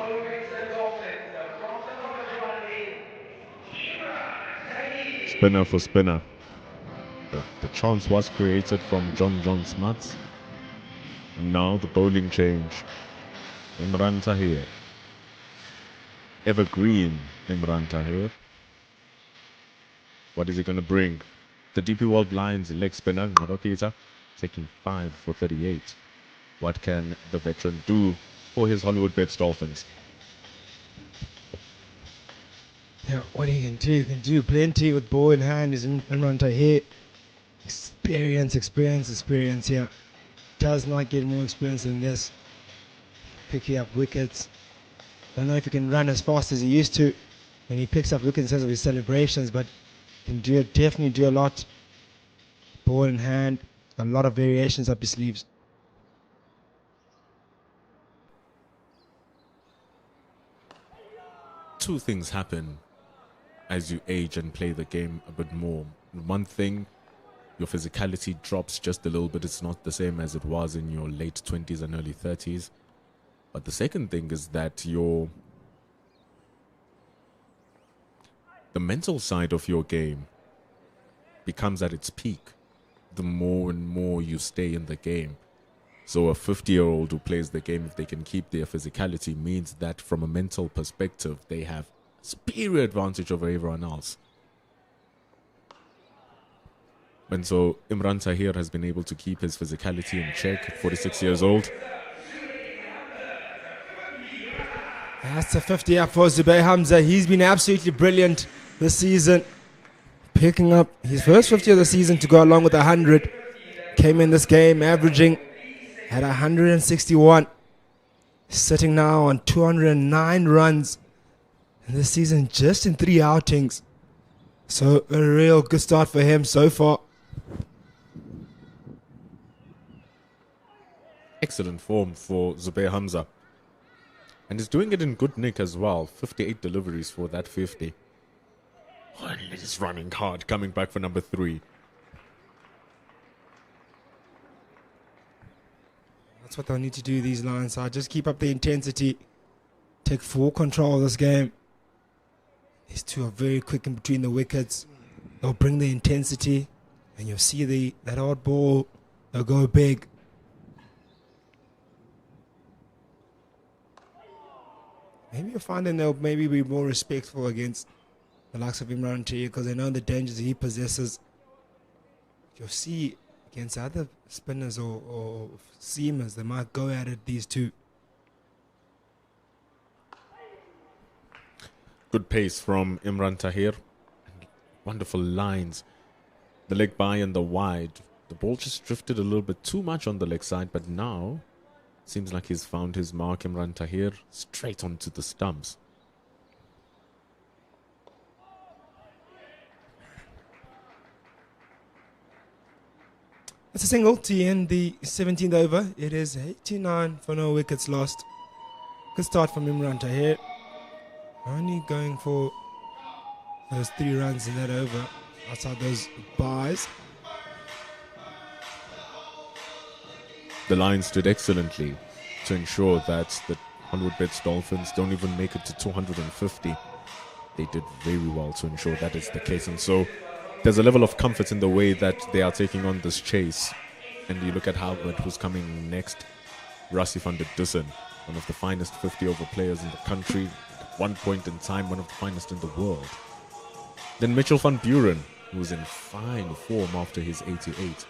Spinner for spinner. The chance was created from John Smuts. And now the bowling change. Imran Tahir. Evergreen Imran Tahir. What is he going to bring? The DP World Lions leg spinner, Marokita, taking 5 for 38. What can the veteran do for his Hollywoodbets Dolphins? Yeah, what he can do plenty with ball in hand. Is Imran Tahir. Experience here. Does not get more experience than this. Picking up wickets. Don't know if he can run as fast as he used to when he picks up wickets in terms of his celebrations, but can definitely do a lot. Ball in hand. A lot of variations up his sleeves. Two things happen as you age and play the game a bit more. One thing, your physicality drops just a little bit. It's not the same as it was in your late 20s and early 30s. But the second thing is that the mental side of your game becomes at its peak the more and more you stay in the game. So a 50-year-old who plays the game, if they can keep their physicality, means that from a mental perspective, they have superior advantage over everyone else. And so Imran Tahir has been able to keep his physicality in check at 46 years old. That's a 50 up for Zubair Hamza. He's been absolutely brilliant this season. Picking up his first 50 of the season to go along with 100. Came in this game averaging at 161. Sitting now on 209 runs in this season, just in 3 outings. So a real good start for him so far. Excellent form for Zubair Hamza. And he's doing it in good nick as well. 58 deliveries for that 50. Oh, and he's running hard, coming back for number 3. That's what they'll need to do, these Lions side. Just keep up the intensity. Take full control of this game. These two are very quick in between the wickets. They'll bring the intensity. And you'll see that odd ball. They'll go big. Maybe you'll find that they'll maybe be more respectful against the likes of Imran Tahir because they know the dangers he possesses. You'll see against other spinners or seamers, they might go at it, these two. Good pace from Imran Tahir. Wonderful lines. The leg by and the wide. The ball just drifted a little bit too much on the leg side, but now seems like he's found his mark. Imran Tahir straight onto the stumps. It's a single to end the 17th over. It is 89 for no wickets lost. Good start from Imran Tahir. Only going for those 3 runs in that over outside those byes. The Lions did excellently to ensure that the Hollywoodbets Dolphins don't even make it to 250. They did very well to ensure that is the case. And so there's a level of comfort in the way that they are taking on this chase. And you look at Halbert, who's coming next. Rassie van der Dussen, one of the finest 50-over players in the country. At one point in time, one of the finest in the world. Then Mitchell van Buren, who's in fine form after his 88.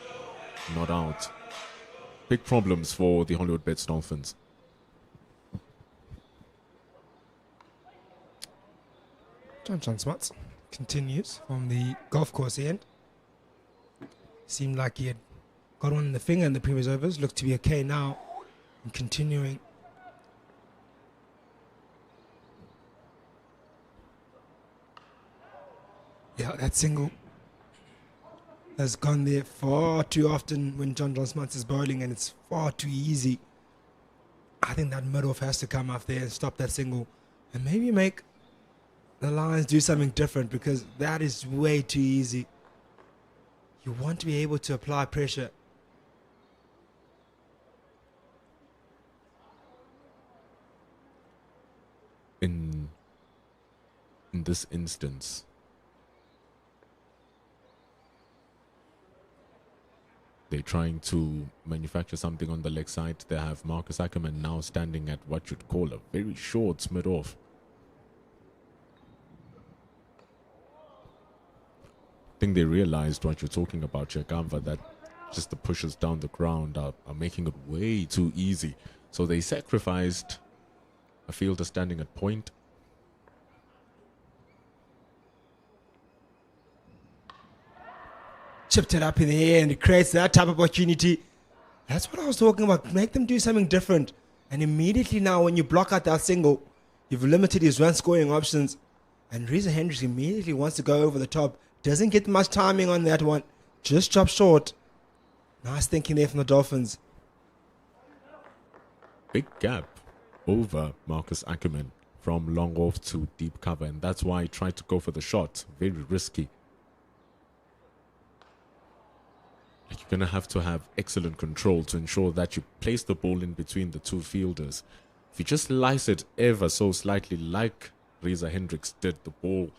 Not out. Big problems for the Hollywoodbets Dolphins. John Smuts continues from the golf course end. Seemed like he had got one in the finger in the previous overs. Looked to be okay now. And continuing. Yeah, that single has gone there far too often when John Smuts is bowling, and it's far too easy. I think that mid-off has to come off there and stop that single and maybe make the Lions do something different, because that is way too easy. You want to be able to apply pressure. In this instance, they're trying to manufacture something on the leg side. They have Marcus Ackerman now standing at what you'd call a very short mid-off. I think they realized what you're talking about, Chekamba, that just the pushes down the ground are making it way too easy. So they sacrificed a fielder standing at point. Chipped it up in the air, and it creates that type of opportunity. That's what I was talking about. Make them do something different. And immediately now, when you block out that single, you've limited his run scoring options. And Reza Hendricks immediately wants to go over the top. Doesn't get much timing on that one. Just drops short. Nice thinking there from the Dolphins. Big gap over Marcus Ackerman from long off to deep cover. And that's why he tried to go for the shot. Very risky. You're going to have excellent control to ensure that you place the ball in between the two fielders. If you just slice it ever so slightly like Reza Hendricks did, the ball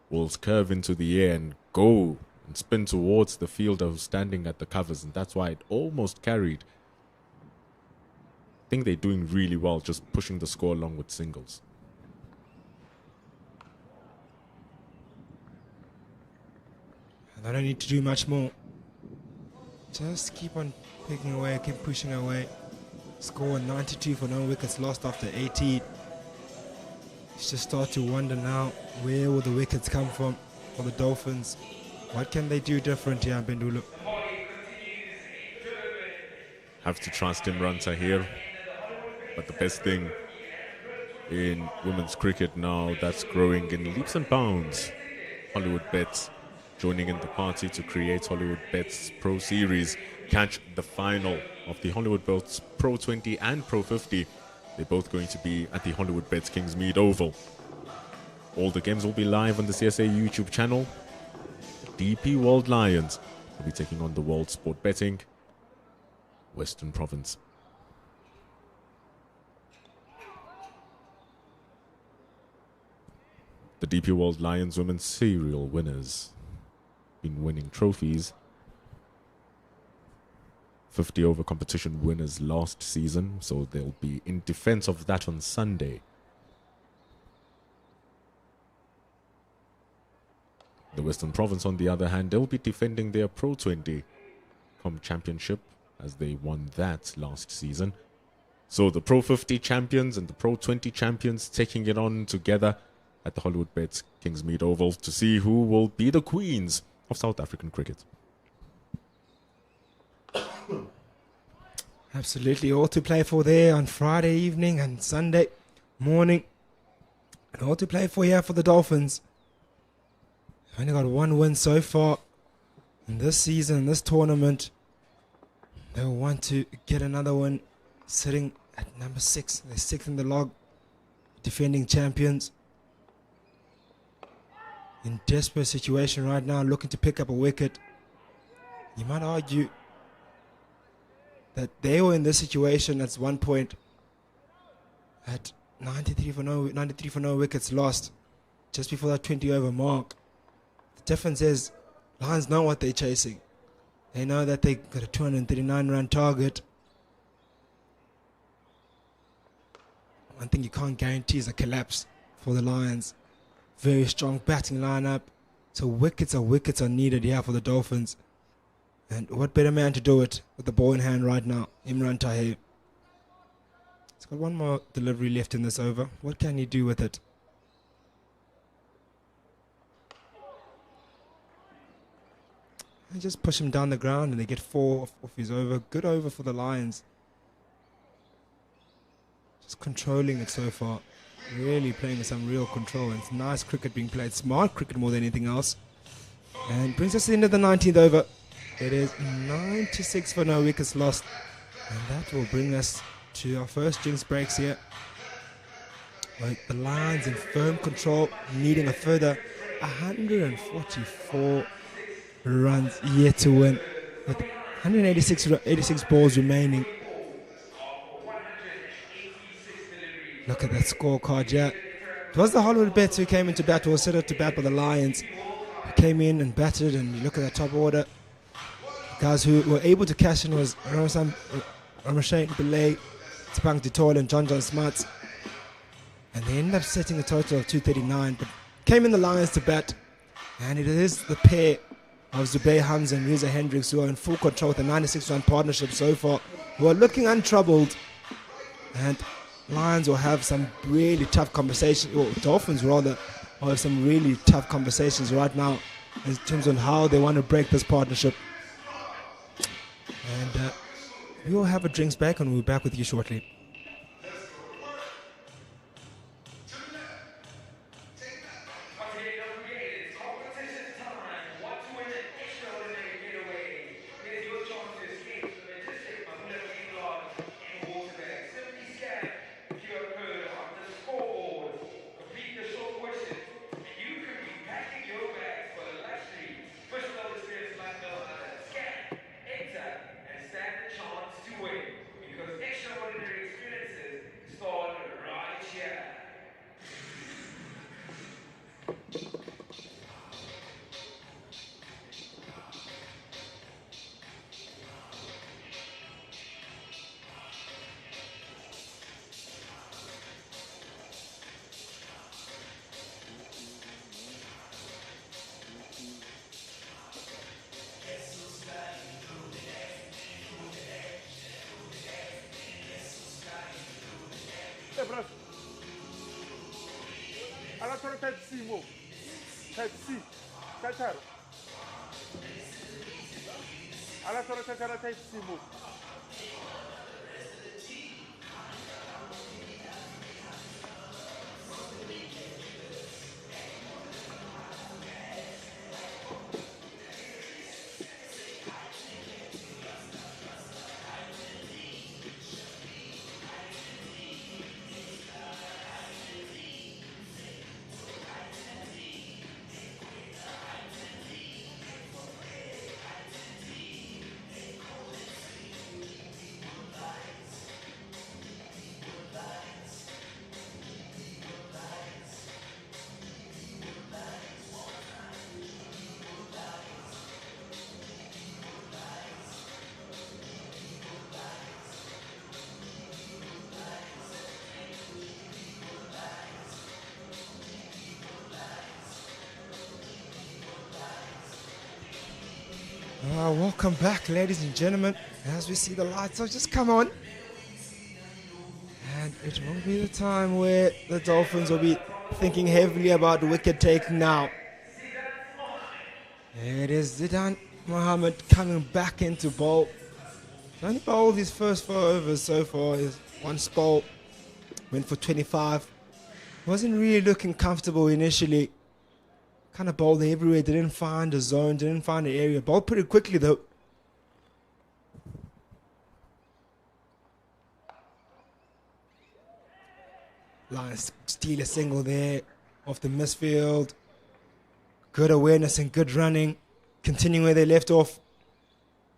will curve into the air and go and spin towards the fielder who's standing at the covers, and that's why it almost carried. I think they're doing really well just pushing the score along with singles. They don't need to do much more. Just keep on picking away, keep pushing away. Score 92 for no wickets lost after 18. Just start to wonder now, where will the wickets come from for the Dolphins? What can they do different here, Bendulu? Have to trust Imran Tahir. But the best thing in women's cricket now that's growing in leaps and bounds, Hollywoodbets joining in the party to create Hollywoodbets Pro Series. Catch the final of the Hollywoodbets Pro 20 and Pro 50. They're both going to be at the Hollywoodbets Kingsmead Oval. All the games will be live on the CSA YouTube channel. DP World Lions will be taking on the World Sport Betting Western Province. The DP World Lions women's serial winners been winning trophies. 50 over competition winners last season, so they'll be in defense of that on Sunday. The Western Province, on the other hand, they'll be defending their Pro 20 championship as they won that last season. So the Pro 50 champions and the Pro 20 champions taking it on together at the Hollywoodbets Kingsmead Oval to see who will be the queens of South African cricket. Absolutely, all to play for there on Friday evening and Sunday morning. And all to play for here for the Dolphins. They've only got one win so far in this season, in this tournament. They'll want to get another one, sitting at number 6. They're 6th in the log, defending champions. In desperate situation right now, looking to pick up a wicket. You might argue that they were in this situation at one point at 93 for no wickets lost, just before that 20 over mark. The difference is Lions know what they're chasing. They know that they got a 239 run target. One thing you can't guarantee is a collapse for the Lions. Very strong batting lineup, So wickets are needed here for the Dolphins. And what better man to do it with the ball in hand right now? Imran Tahir. He's got one more delivery left in this over. What can he do with it? They just push him down the ground and they get 4 off his over. Good over for the Lions. Just controlling it so far. Really playing with some real control. And it's nice cricket being played. Smart cricket more than anything else. And brings us into the 19th over. It is 96 for no wickets lost. And that will bring us to our first jinx breaks here. With the Lions in firm control, needing a further 144 runs yet to win. With 186 balls remaining. Look at that scorecard, yeah. It was the Hollywoodbets who came into bat, or set up to bat by the Lions. Who came in and batted, and you look at that top order. Guys who were able to cash in was Ramashane Belay, Tsipang Ditol and John Smarts. And they ended up setting a total of 239, but came in the Lions to bat. And it is the pair of Zubair Hamza and Reza Hendricks who are in full control with a 96-run partnership so far, who are looking untroubled. And Lions will have some really tough conversations, or Dolphins rather, will have some really tough conversations right now in terms of how they want to break this partnership. And we will have a drinks break and we'll be back with you shortly. Type C move. Type C. Type C move. Welcome back, ladies and gentlemen, as we see the lights just come on. And it will be the time where the Dolphins will be thinking heavily about wicket taking now. It is Zidan Mohammed coming back into bowl. He's only bowled his first 4 overs so far. His one spell went for 25. Wasn't really looking comfortable initially. Kind of bowled everywhere, didn't find a zone, didn't find an area. Bowled pretty quickly though. Lions steal a single there off the misfield. Good awareness and good running. Continuing where they left off.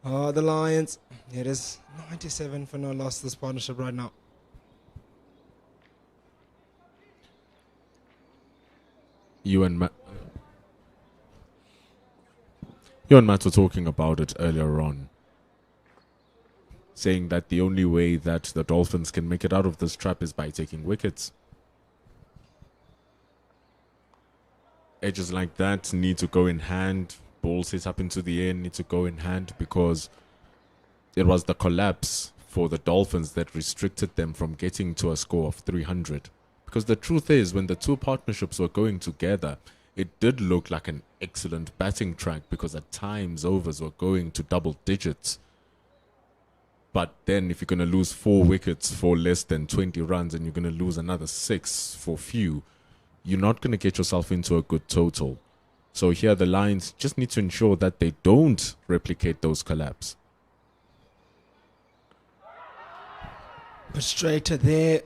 The Lions. It is 97 for no loss this partnership right now. You and Matt were talking about it earlier on, saying that the only way that the Dolphins can make it out of this trap is by taking wickets. Edges like that need to go in hand. Balls hit up into the air need to go in hand, because it was the collapse for the Dolphins that restricted them from getting to a score of 300. Because the truth is, when the two partnerships were going together, it did look like an excellent batting track, because at times overs were going to double digits. But then if you're going to lose 4 wickets for less than 20 runs and you're going to lose another 6 for few, you're not going to get yourself into a good total. So here the Lions just need to ensure that they don't replicate those collapse. But straight to there.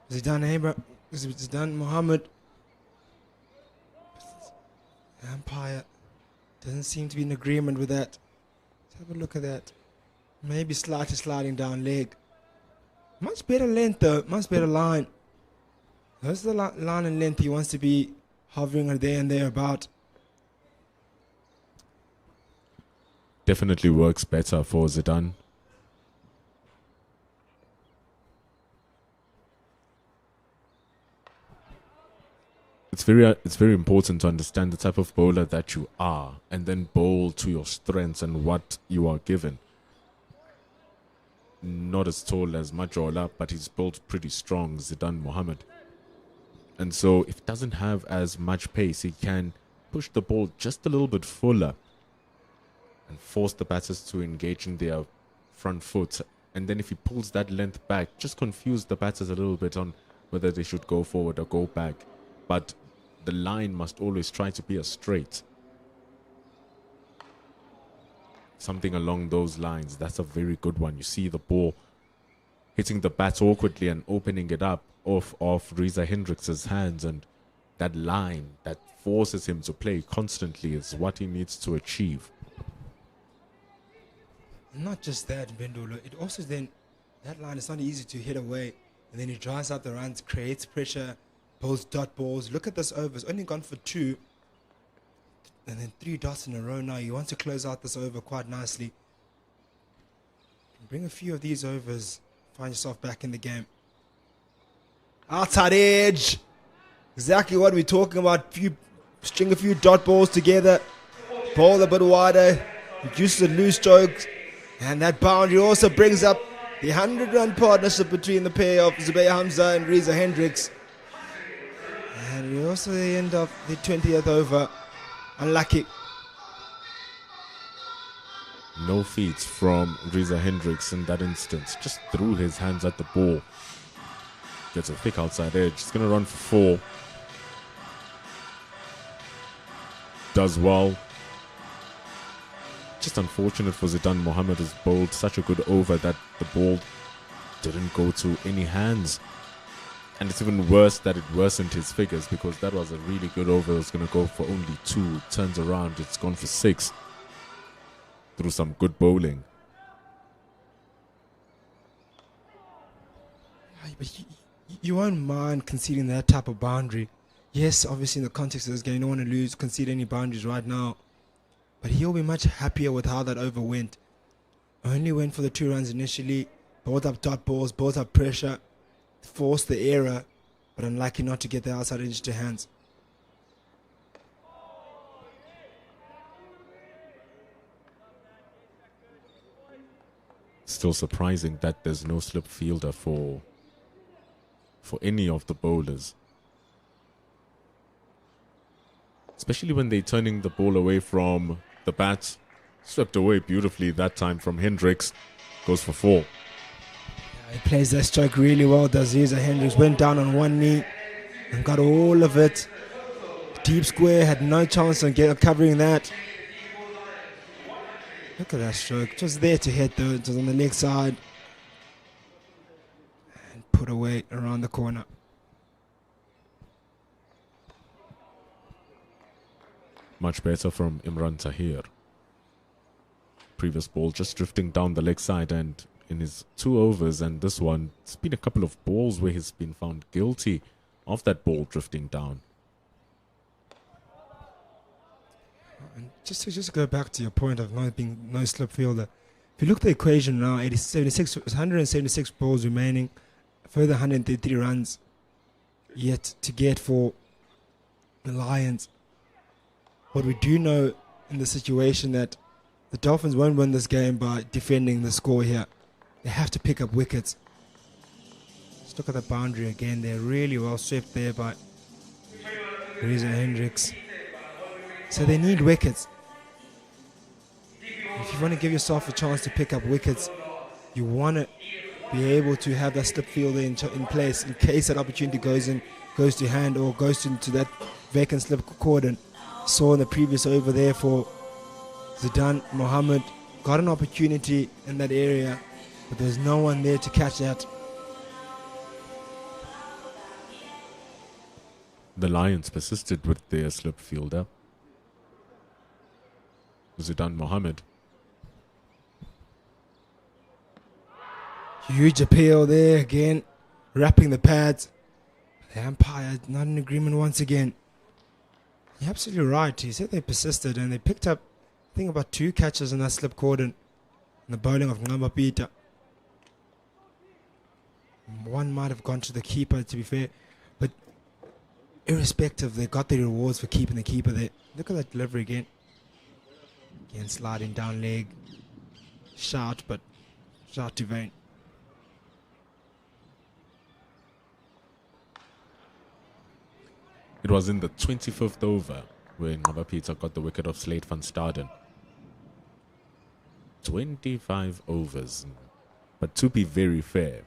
Is it done, Abraham? Is it done, Mohammed? The umpire doesn't seem to be in agreement with that. Let's have a look at that. Maybe slightly sliding down leg. Much better length though. Much better line. That's the line and length he wants to be hovering there and there about. Definitely works better for Zidane. It's very important to understand the type of bowler that you are, and then bowl to your strengths and what you are given. Not as tall as Majola, but he's built pretty strong, Zidane Mohammed. And so if he doesn't have as much pace, he can push the ball just a little bit fuller and force the batters to engage in their front foot. And then if he pulls that length back, just confuse the batters a little bit on whether they should go forward or go back. But the line must always try to be a straight. Something along those lines. That's a very good one. You see the ball hitting the bat awkwardly and opening it up off Reza Hendricks' hands, and that line that forces him to play constantly is what he needs to achieve. Not just that, Bendolo. It also then, that line is not easy to hit away. And then he drives out the runs, creates pressure, bowls dot balls. Look at this over. It's only gone for 2. And then 3 dots in a row now. He wants to close out this over quite nicely. Bring a few of these overs. Find yourself back in the game. Outside edge. Exactly what we're talking about. String a few dot balls together. Bowl a bit wider. Reduces the loose strokes. And that boundary also brings up the 100-run partnership between the pair of Zubair Hamza and Reza Hendricks. And we also end up the 20th over. Unlucky. No feats from Reza Hendricks in that instance. Just threw his hands at the ball. Gets a thick outside edge. He's going to run for 4. Does well. Just unfortunate for Zidane Mohammed, has bowled such a good over that the ball didn't go to any hands. And it's even worse that it worsened his figures, because that was a really good over. It was going to go for only 2. Turns around, it's gone for 6. Through some good bowling. But you won't mind conceding that type of boundary. Yes, obviously in the context of this game, you don't want to concede any boundaries right now. But he'll be much happier with how that over went. Only went for the 2 runs initially. Bowled up dot balls, bowled up pressure. Forced the error, but unlucky not to get the outside edge to hands. Still surprising that there's no slip fielder for any of the bowlers. Especially when they're turning the ball away from the bat. Swept away beautifully that time from Hendricks. Goes for 4. He plays that stroke really well, does Reza Hendricks. Went down on one knee and got all of it. Deep square, had no chance on covering that. Look at that stroke. Just there to hit though. It was on the leg side. And put away around the corner. Much better from Imran Tahir. Previous ball just drifting down the leg side, and in his 2 overs and this one, it's been a couple of balls where he's been found guilty of that ball drifting down. And just to go back to your point of not being no slip fielder, if you look at the equation now, 176 balls remaining, a further 133 runs yet to get for the Lions. what we do know in the situation that the Dolphins won't win this game by defending the score here. They have to pick up wickets. Just look at the boundary again. They're really well swept there by Reza Hendricks. So they need wickets. If you want to give yourself a chance to pick up wickets, you want to be able to have that slip fielder in place in case that opportunity goes to hand or goes into that vacant slip cordon. Saw in the previous over there for Zidane Mohammed, got an opportunity in that area, but there's no one there to catch that. The Lions persisted with their slip fielder, Zidane Mohammed. Huge appeal there again, wrapping the pads. The umpire not in agreement once again. You're absolutely right. He said they persisted and they picked up, I think, about 2 catches in that slip cordon in the bowling of Ngamba Peter. One might have gone to the keeper, to be fair, but irrespective, they got their rewards for keeping the keeper there. Look at that delivery again. Again, sliding down leg. Shout, but shout to vain. It was in the 25th over when Ngaba Peter got the wicket of Slade van Staden. 25 overs. But to be very fair,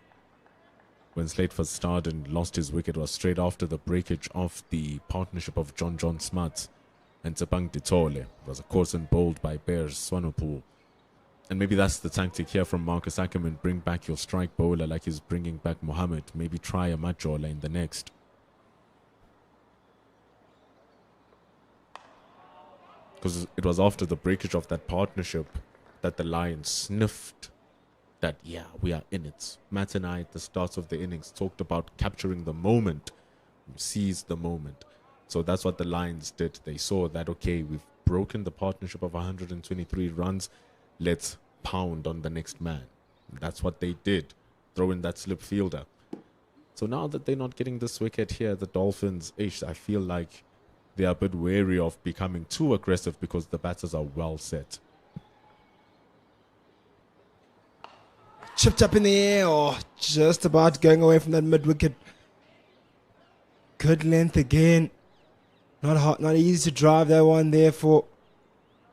when Slade van Staden lost his wicket was straight after the breakage of the partnership of John Smuts and Tsepang Ditole. It was of course bowled by Bears Swanepoel. And maybe that's the tactic here from Marcus Ackerman. Bring back your strike bowler like he's bringing back Mohammed. Maybe try a Majola in the next. Because it was after the breakage of that partnership that the Lions sniffed that, yeah, we are in it. Matt and I, at the start of the innings, talked about capturing the moment, seize the moment. So that's what the Lions did. They saw that, okay, we've broken the partnership of 123 runs. Let's pound on the next man. That's what they did, throw in that slip fielder. So now that they're not getting this wicket here, the Dolphins, I feel like they are a bit wary of becoming too aggressive because the batters are well set. Chipped up in the air, or just about going away from that mid-wicket. Good length again. Not hot, not easy to drive that one there for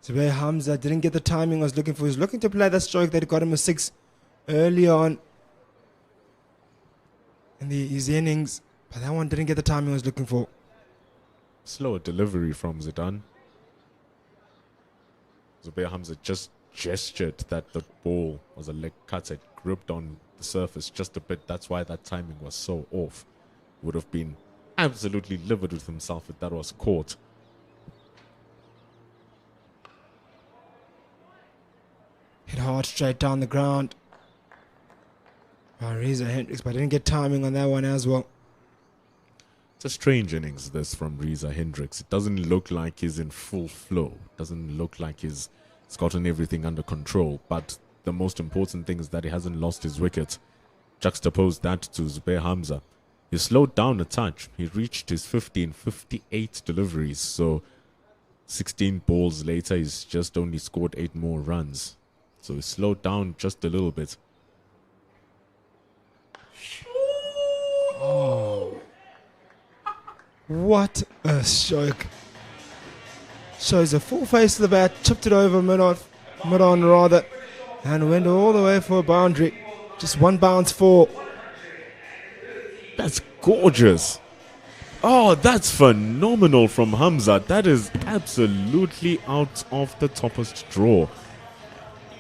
Zubair Hamza. Didn't get the timing I was looking for. He was looking to play that stroke that got him a 6 early on in his innings. But that one didn't get the timing I was looking for. Slower delivery from Zidane. Zubair Hamza just gestured that the ball was a leg cut. It gripped on the surface just a bit. That's why that timing was so off. Would have been absolutely livid with himself if that was caught. Hit hard straight down the ground. Reza Hendricks, but didn't get timing on that one as well. It's a strange innings, this, from Reza Hendricks. It doesn't look like he's in full flow. It doesn't look like he's gotten everything under control. But the most important thing is that he hasn't lost his wicket. Juxtapose that to Zubair Hamza. He slowed down a touch. He reached his 58 deliveries. So 16 balls later, he's just only scored 8 more runs. So he slowed down just a little bit. Oh. What a stroke. Shows a full face of the bat, chipped it over mid-on rather, and went all the way for a boundary. Just one bounce for. That's gorgeous. Oh, that's phenomenal from Hamza. That is absolutely out of the topmost draw.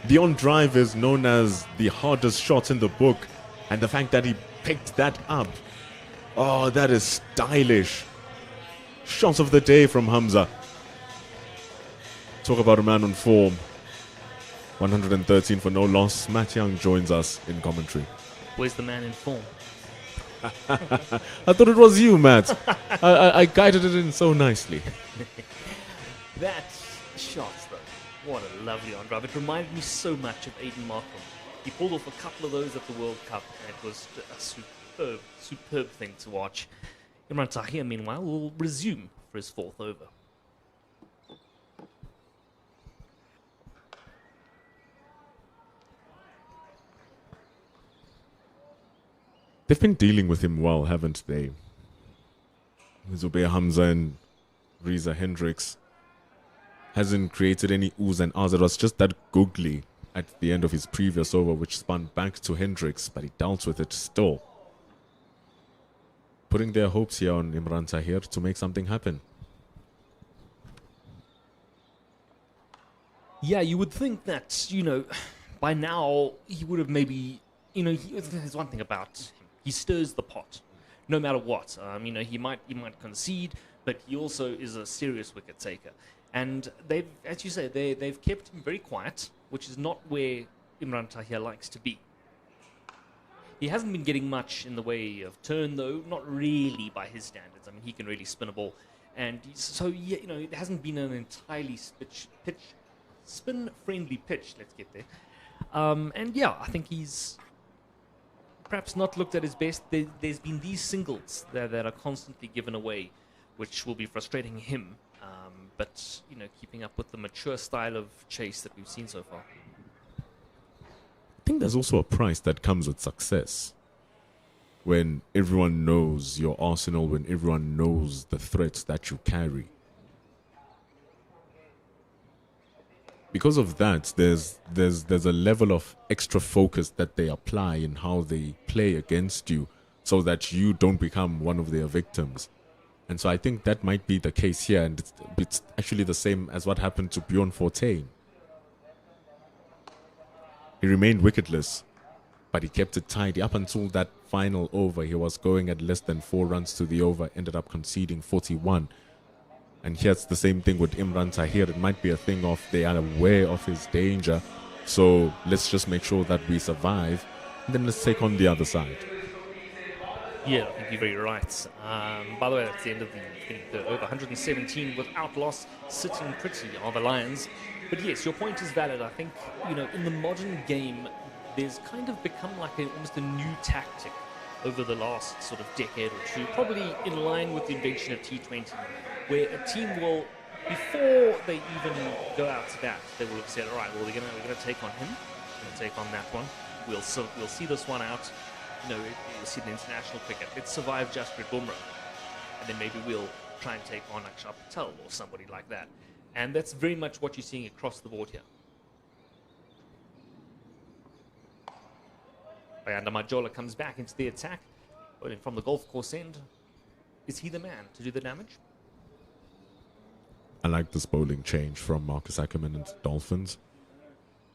The on-drive is known as the hardest shot in the book, and the fact that he picked that up, oh, that is stylish. Shot of the day from Hamza. Talk about a man on form. 113 for no loss. Matt Young joins us in commentary. Where's the man in form? I thought it was you, Matt. I guided it in so nicely. That shot, though, what a lovely on drive. It reminded me so much of Aiden Markham. He pulled off a couple of those at the World Cup, and it was a superb thing to watch. Imran Tahir, meanwhile, will resume for his 4th over. They've been dealing with him well, haven't they? Zubair Hamza and Reza Hendricks hasn't created any oohs and ahs. It was just that googly at the end of his previous over, which spun back to Hendricks, but he dealt with it still. Putting their hopes here on Imran Tahir to make something happen. Yeah, you would think that, by now he would have maybe, there's one thing about him. He stirs the pot, no matter what. He might concede, but he also is a serious wicket taker. And they've, as you say, they've kept him very quiet, which is not where Imran Tahir likes to be. He hasn't been getting much in the way of turn, though, not really by his standards. I mean, he can really spin a ball. And so, yeah, it hasn't been an entirely spin-friendly pitch, let's get there. And yeah, I think he's perhaps not looked at his best. There's been these singles that are constantly given away, which will be frustrating him. But, keeping up with the mature style of chase that we've seen so far. I think there's also a price that comes with success. When everyone knows your arsenal, when everyone knows the threats that you carry. Because of that, there's a level of extra focus that they apply in how they play against you so that you don't become one of their victims. And so I think that might be the case here, and it's actually the same as what happened to Bjorn Fortuin. He remained wicketless, but he kept it tidy. Up until that final over, he was going at less than 4 runs to the over, ended up conceding 41. And here's the same thing with Imran Tahir. It might be a thing of they are aware of his danger, so let's just make sure that we survive, and then let's take on the other side. Yeah, I think you're very right. By the way, that's the end of the over 117 without loss, sitting pretty are the Lions. But yes, your point is valid. I think, in the modern game, there's kind of become like almost a new tactic over the last sort of decade or two, probably in line with the invention of T20, where a team will, before they even go out to bat, they will have said, all right, well, we're going to take on him, we're going to take on that one, we'll see this one out. You'll see the international cricket. Let's survive Jasprit Bumrah. And then maybe we'll try and take on Akshar Patel or somebody like that. And that's very much what you're seeing across the board here. Bayanda Majola comes back into the attack. Bowling from the golf course end. Is he the man to do the damage? I like this bowling change from Marcus Ackerman into Dolphins.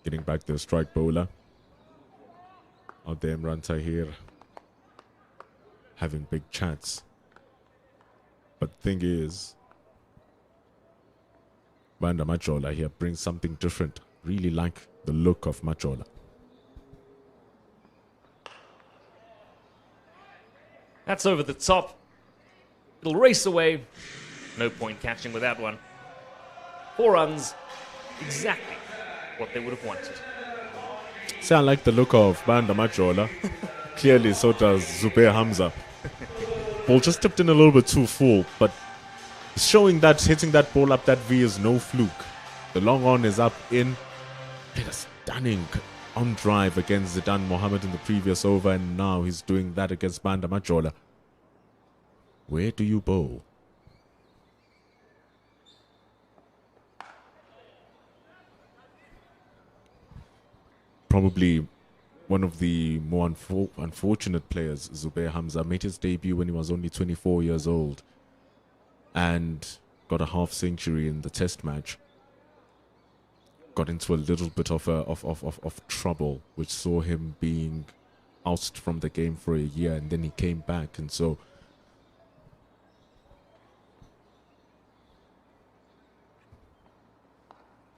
Getting back their strike bowler. Out there, Imran Tahir having big chats. But the thing is, Bayanda Majola here brings something different. Really like the look of Majola. That's over the top. It'll race away. No point catching with that one. 4 runs. Exactly what they would have wanted. See, I like the look of Bayanda Majola. Clearly, so does Zubair Hamza. Ball just tipped in a little bit too full, but showing that hitting that ball up that V is no fluke. The long on is up in. Played a stunning on drive against Zidane Mohammed in the previous over, and now he's doing that against Bayanda Majola. Where do you bowl? Probably one of the more unfortunate players, Zubair Hamza, made his debut when he was only 24 years old and got a half century in the test match. Got into a little bit of trouble, which saw him being ousted from the game for a year, and then he came back, and so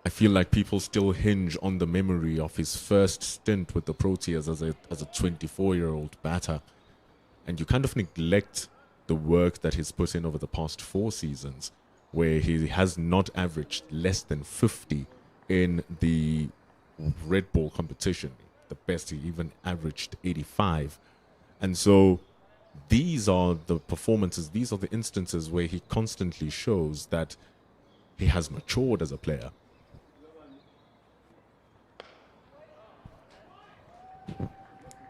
I feel like people still hinge on the memory of his first stint with the Proteas as a 24-year-old batter. And you kind of neglect the work that he's put in over the past 4 seasons, where he has not averaged less than 50 in the red ball competition. The best, he even averaged 85. And so these are the performances, these are the instances where he constantly shows that he has matured as a player.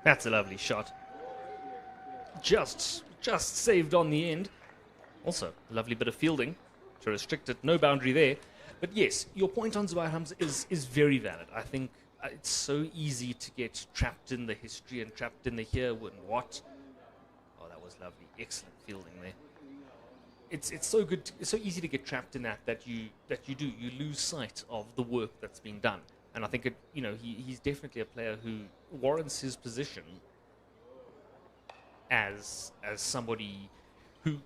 That's a lovely shot. just saved on the end. Also, a lovely bit of fielding to restrict it. No boundary there. But yes, your point on Zubair Hamza is very valid. I think it's so easy to get trapped in the history and trapped in the here and what. Oh, that was lovely. Excellent fielding there. It's so good. It's so easy to get trapped in that you lose sight of the work that's been done. And I think he's definitely a player who warrants his position as somebody who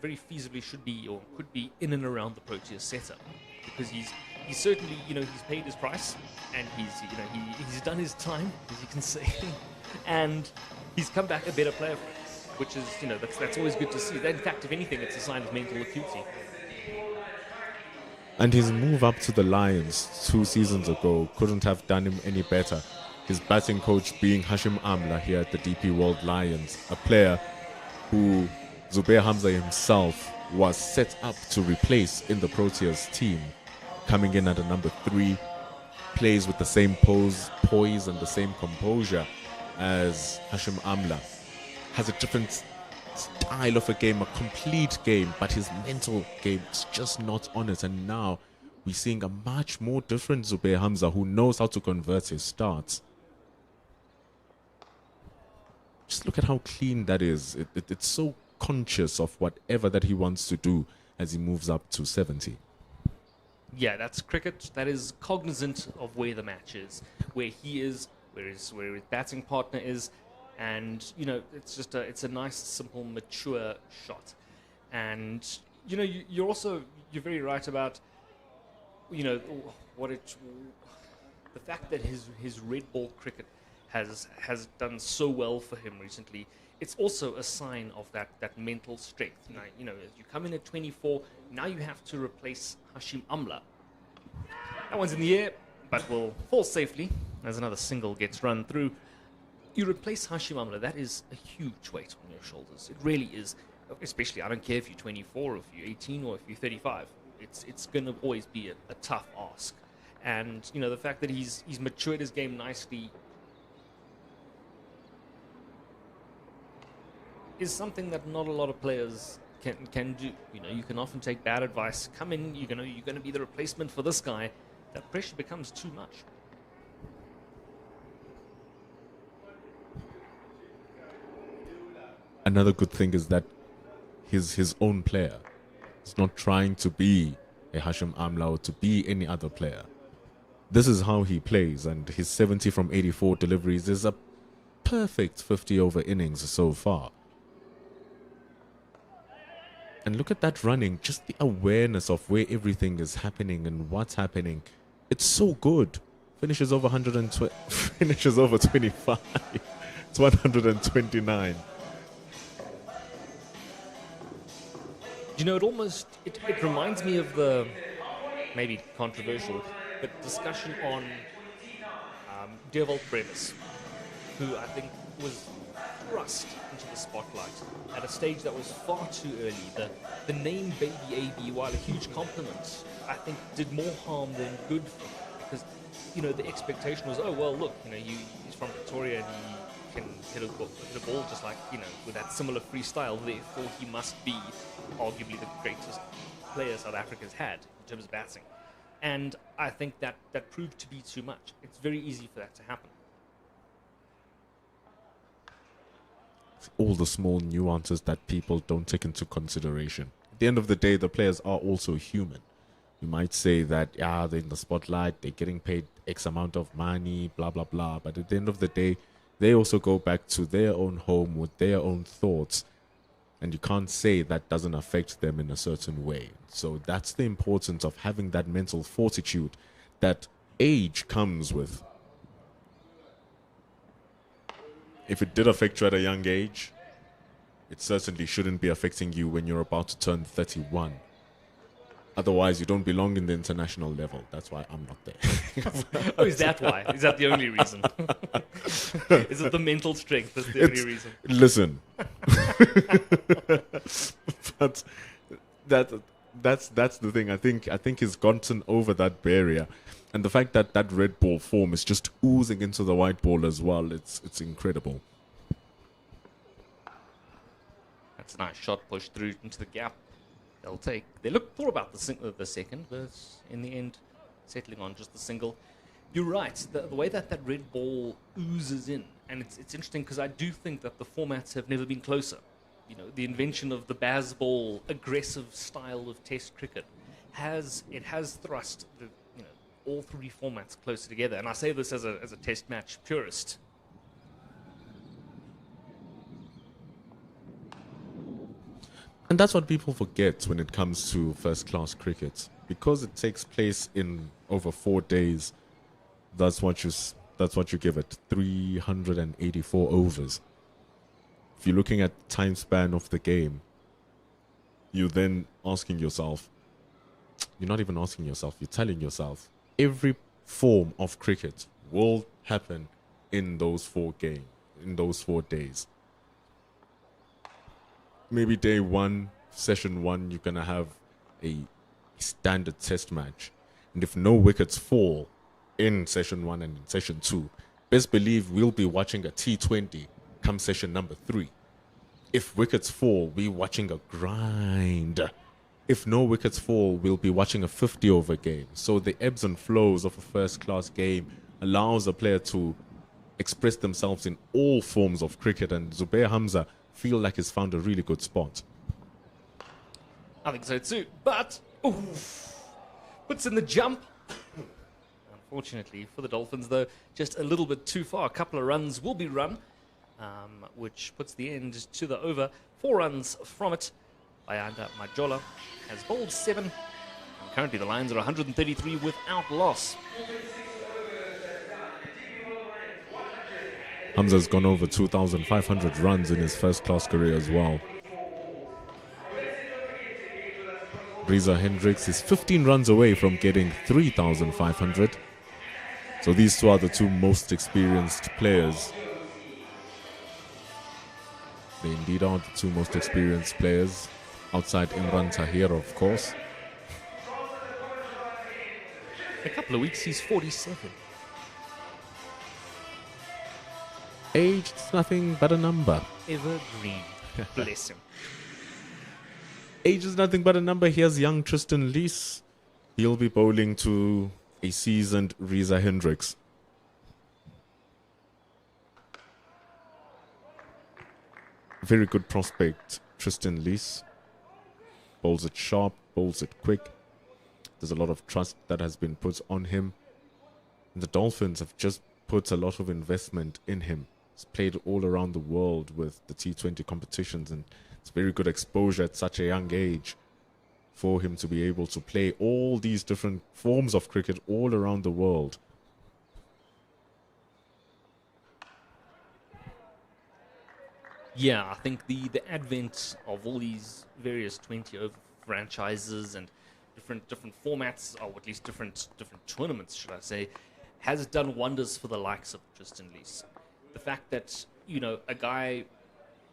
very feasibly should be or could be in and around the Proteas setup, because he's certainly he's paid his price and he's done his time, as you can say, and he's come back a better player for us, which is that's always good to see. In fact, if anything, it's a sign of mental acuity. And his move up to the Lions 2 seasons ago couldn't have done him any better. His batting coach being Hashim Amla here at the DP World Lions, a player who Zubair Hamza himself was set up to replace in the Proteas team. Coming in at a number 3, plays with the same poise and the same composure as Hashim Amla. Has a different style of a game, a complete game, but his mental game is just not on it. And now we're seeing a much more different Zubair Hamza who knows how to convert his starts. Just look at how clean that is. It's so conscious of whatever that he wants to do as he moves up to 70. Yeah, that's cricket. That is cognizant of where the match is, where he is, where his batting partner is, and it's a nice, simple, mature shot. And you're very right about the fact that his red ball cricket has done so well for him recently. It's also a sign of that mental strength. Now, as you come in at 24, now you have to replace Hashim Amla. That one's in the air, but will fall safely as another single gets run through. You replace Hashim Amla, that is a huge weight on your shoulders. It really is. Especially, I don't care if you're 24, or if you're 18, or if you're 35. It's going to always be a tough ask. And, the fact that he's matured his game nicely is something that not a lot of players can do. You can often take bad advice, come in, you're going to be the replacement for this guy. That pressure becomes too much. Another good thing is that he's his own player. He's not trying to be a Hashim Amla or to be any other player. This is how he plays, and his 70 from 84 deliveries is a perfect 50 over innings so far. And look at that running, just the awareness of where everything is happening and what's happening. It's so good. Finishes over 120, finishes over 25. It's 129. It reminds me of the, maybe controversial, but discussion on Dewald Brevis, who I think was thrust into the spotlight at a stage that was far too early. The name Baby AB, while a huge compliment, I think did more harm than good for him, because the expectation was, oh well, look, he's from Pretoria and he can hit a ball just like with that similar freestyle. Therefore, he must be arguably the greatest player South Africa's had in terms of batting. And I think that proved to be too much. It's very easy for that to happen. All the small nuances that people don't take into consideration. At the end of the day, the players are also human. You might say that, they're in the spotlight, they're getting paid X amount of money, blah, blah, blah. But at the end of the day, they also go back to their own home with their own thoughts. And you can't say that doesn't affect them in a certain way. So that's the importance of having that mental fortitude that age comes with. If it did affect you at a young age, it certainly shouldn't be affecting you when you're about to turn 31. Otherwise, you don't belong in the international level. That's why I'm not there. Oh, is that why? Is that the only reason? Is it the mental strength that's the only reason? Listen. But that's the thing. I think he's gotten over that barrier. And the fact that that red ball form is just oozing into the white ball as well, it's incredible. It's a nice shot pushed through into the gap. They thought about the second, but in the end, settling on just the single. You're right. The way that red ball oozes in, and it's interesting because I do think that the formats have never been closer. You know, the invention of the Bazball aggressive style of Test cricket has thrust all three formats closer together. And I say this as a Test match purist. And that's what people forget when it comes to first-class cricket. Because it takes place in over 4 days, that's what you give it, 384 overs. If you're looking at the time span of the game, you're then asking yourself, you're not even asking yourself, you're telling yourself, every form of cricket will happen in those 4 days. Maybe day 1, session 1, you're going to have a standard test match. And if no wickets fall in session 1 and in session 2, best believe we'll be watching a T20 come session number 3. If wickets fall, we're watching a grind. If no wickets fall, we'll be watching a 50-over game. So the ebbs and flows of a first-class game allows a player to express themselves in all forms of cricket. And Zubair Hamza feel like he's found a really good spot. I think so too. But, puts in the jump. Unfortunately for the Dolphins, though, just a little bit too far. A couple of runs will be run, which puts the end to the over. 4 runs from it. Bayanda Majola has bowled 7. And currently the Lions are 133 without loss. Hamza's gone over 2,500 runs in his first-class career as well. Reza Hendricks is 15 runs away from getting 3,500. So these two are the two most experienced players. They indeed are the two most experienced players, outside Imran Tahir, of course. In a couple of weeks, he's 47. Age is nothing but a number. Evergreen. Bless him. Age is nothing but a number. Here's young Tristan Lees. He'll be bowling to a seasoned Reza Hendricks. Very good prospect, Tristan Lees. Bowls it sharp, bowls it quick. There's a lot of trust that has been put on him. And the Dolphins have just put a lot of investment in him. He's played all around the world with the T20 competitions, and it's very good exposure at such a young age for him to be able to play all these different forms of cricket all around the world. Yeah, I think the advent of all these various 20-over franchises and different formats, or at least different tournaments, should I say, has done wonders for the likes of Tristan Lees. The fact that, a guy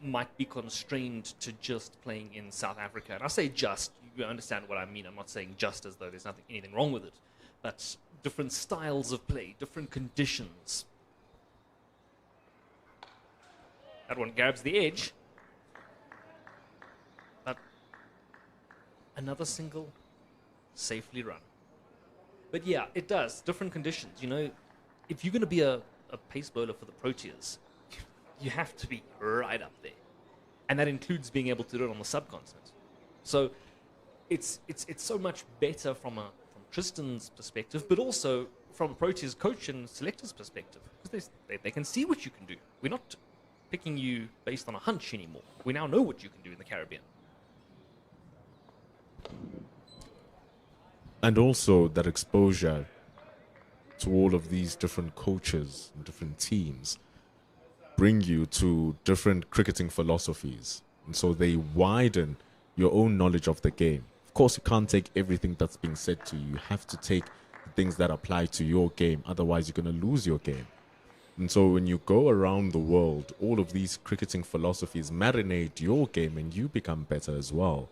might be constrained to just playing in South Africa, and I say just, you understand what I mean. I'm not saying just as though there's anything wrong with it, but different styles of play, different conditions. That one grabs the edge. But another single safely run. But yeah, it does. Different conditions. If you're going to be a pace bowler for the Proteas, you have to be right up there. And that includes being able to do it on the subcontinent. So it's so much better from Tristan's perspective, but also from Proteas coach and selector's perspective. Because they can see what you can do. We're not picking you based on a hunch anymore. We now know what you can do in the Caribbean. And also that exposure to all of these different coaches and different teams bring you to different cricketing philosophies. And so they widen your own knowledge of the game. Of course, you can't take everything that's being said to you. You have to take the things that apply to your game. Otherwise, you're going to lose your game. And so when you go around the world, all of these cricketing philosophies marinate your game and you become better as well.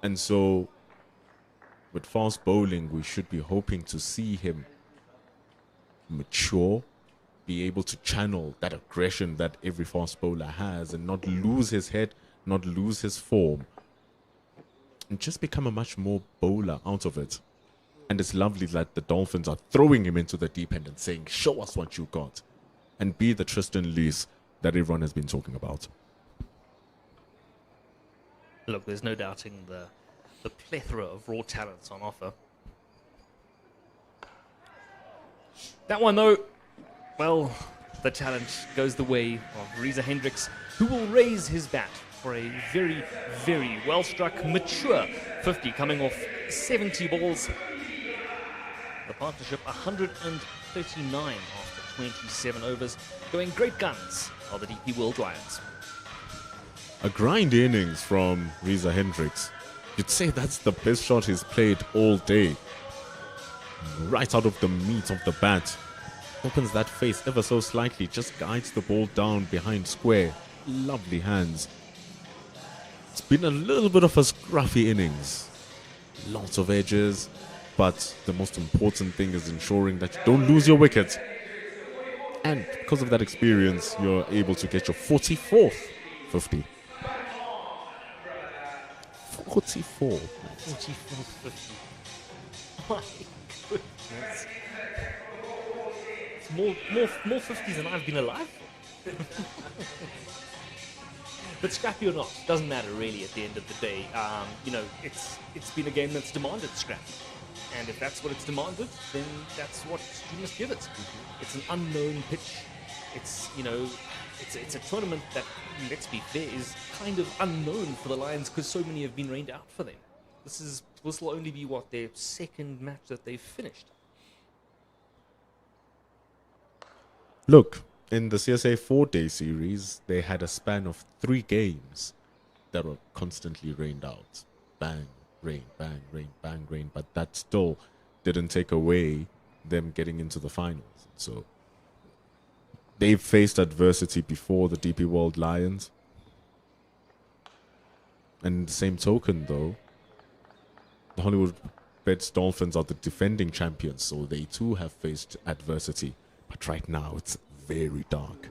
And so with fast bowling, we should be hoping to see him mature be able to channel that aggression that every fast bowler has and not lose his head, not lose his form, and just become a much more bowler out of it. And it's lovely that the Dolphins are throwing him into the deep end and saying, show us what you got, and be the Tristan Lees that everyone has been talking about. Look, there's no doubting the plethora of raw talents on offer. That one, though, well, the challenge goes the way of Reza Hendricks, who will raise his bat for a very, very well-struck, mature 50, coming off 70 balls. The partnership 139 after 27 overs, going great guns are the DP World Lions. A grind innings from Reza Hendricks. You'd say that's the best shot he's played all day. Right out of the meat of the bat. Opens that face ever so slightly, just guides the ball down behind square. Lovely hands. It's been a little bit of a scruffy innings. Lots of edges, but the most important thing is ensuring that you don't lose your wickets. And because of that experience, you're able to get your 44th 50. 44. 44 50. My goodness. It's more 50s than I've been alive for. But scrappy or not, doesn't matter really at the end of the day. It's been a game that's demanded scrap. And if that's what it's demanded, then that's what you must give it. It's an unknown pitch. It's a tournament that, let's be fair, is kind of unknown for the Lions because so many have been rained out for them. This will only be their second match that they've finished. Look, in the CSA 4-day series, they had a span of 3 games that were constantly rained out. Bang, rain, bang, rain, bang, rain. But that still didn't take away them getting into the finals. So they've faced adversity before, the DP World Lions. And the same token, though, the Hollywoodbets Dolphins are the defending champions, so they too have faced adversity. But right now, it's very dark.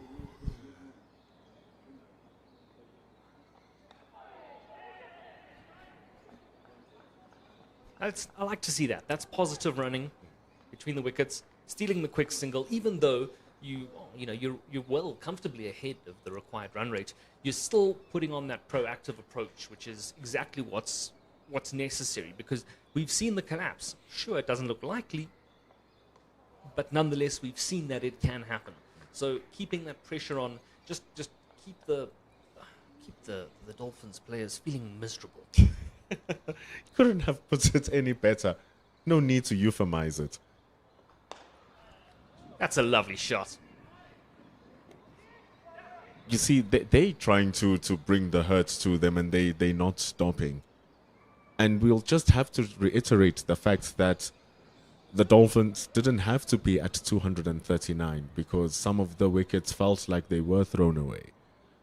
I like to see that. That's positive running between the wickets, stealing the quick single, even though you're well comfortably ahead of the required run rate. You're still putting on that proactive approach, which is exactly what's necessary, because we've seen the collapse. Sure, it doesn't look likely, but nonetheless, we've seen that it can happen. So keeping that pressure on, just keep the Dolphins players feeling miserable. Couldn't have put it any better. No need to euphemize it. That's a lovely shot. You see, they trying to bring the hurt to them, and they not stopping. And we'll just have to reiterate the fact that the Dolphins didn't have to be at 239 because some of the wickets felt like they were thrown away.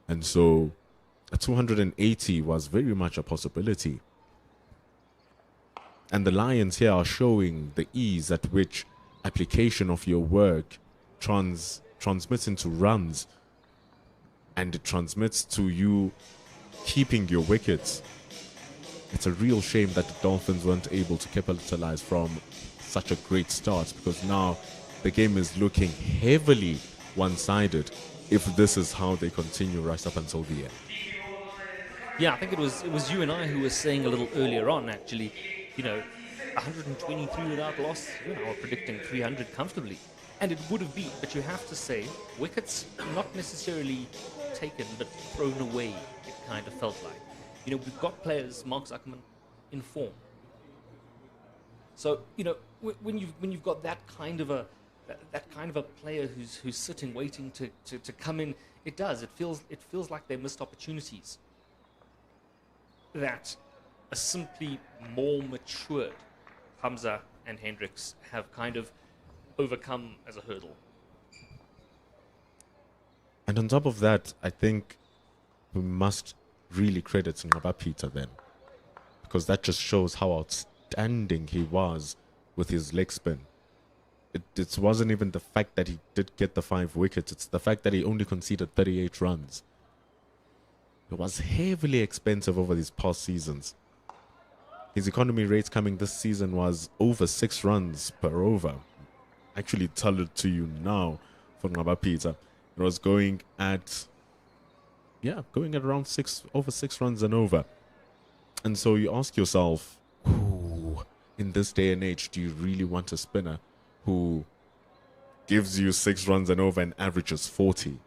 And so a 280 was very much a possibility. And the Lions here are showing the ease at which application of your work transmits into runs, and it transmits to you keeping your wickets. It's a real shame that the Dolphins weren't able to capitalize from such a great start, because now the game is looking heavily one-sided if this is how they continue right up until the end. Yeah, I think it was you and I who were saying a little earlier on, actually, 123 without loss. You and I were predicting 300 comfortably. And it would have been, but you have to say, wickets not necessarily taken, but thrown away, it kind of felt like. We've got players, Mark Zuckerman, in form. So, when you've got that kind of a player who's sitting waiting to come in, it feels like they missed opportunities that a simply more matured Hamza and Hendricks have kind of overcome as a hurdle. And on top of that, I think we must really credit Ngaba Peter then, because that just shows how outstanding he was with his leg spin. It wasn't even the fact that he did get the 5 wickets. It's the fact that he only conceded 38 runs. It was heavily expensive over these past seasons. His economy rates coming this season was over 6 runs per over. Actually tell it to you now for Ngaba Peter. It was going at around over 6 runs and over. And so you ask yourself, ooh, in this day and age, do you really want a spinner who gives you 6 runs and over and averages 40?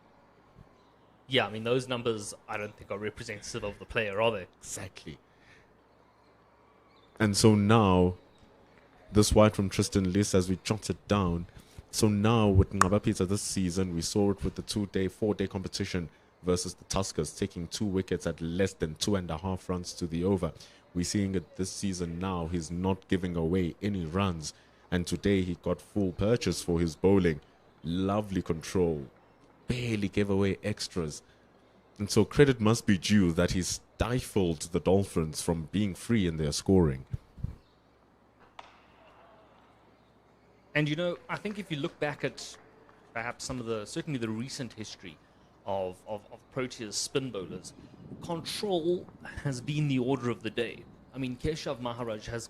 Yeah, I mean, those numbers I don't think are representative of the player, are they? Exactly. And so now, this wide from Tristan Liss, as we jot it down, so now with Ngaba Peter this season, we saw it with the 4-day competition versus the Tuskers, taking 2 wickets at less than 2.5 runs to the over. We're seeing it this season now. He's not giving away any runs. And today he got full purchase for his bowling. Lovely control. Barely gave away extras. And so credit must be due that he stifled the Dolphins from being free in their scoring. And you know, I think if you look back at perhaps certainly the recent history of Proteas spin bowlers, control has been the order of the day. I mean, Keshav Maharaj has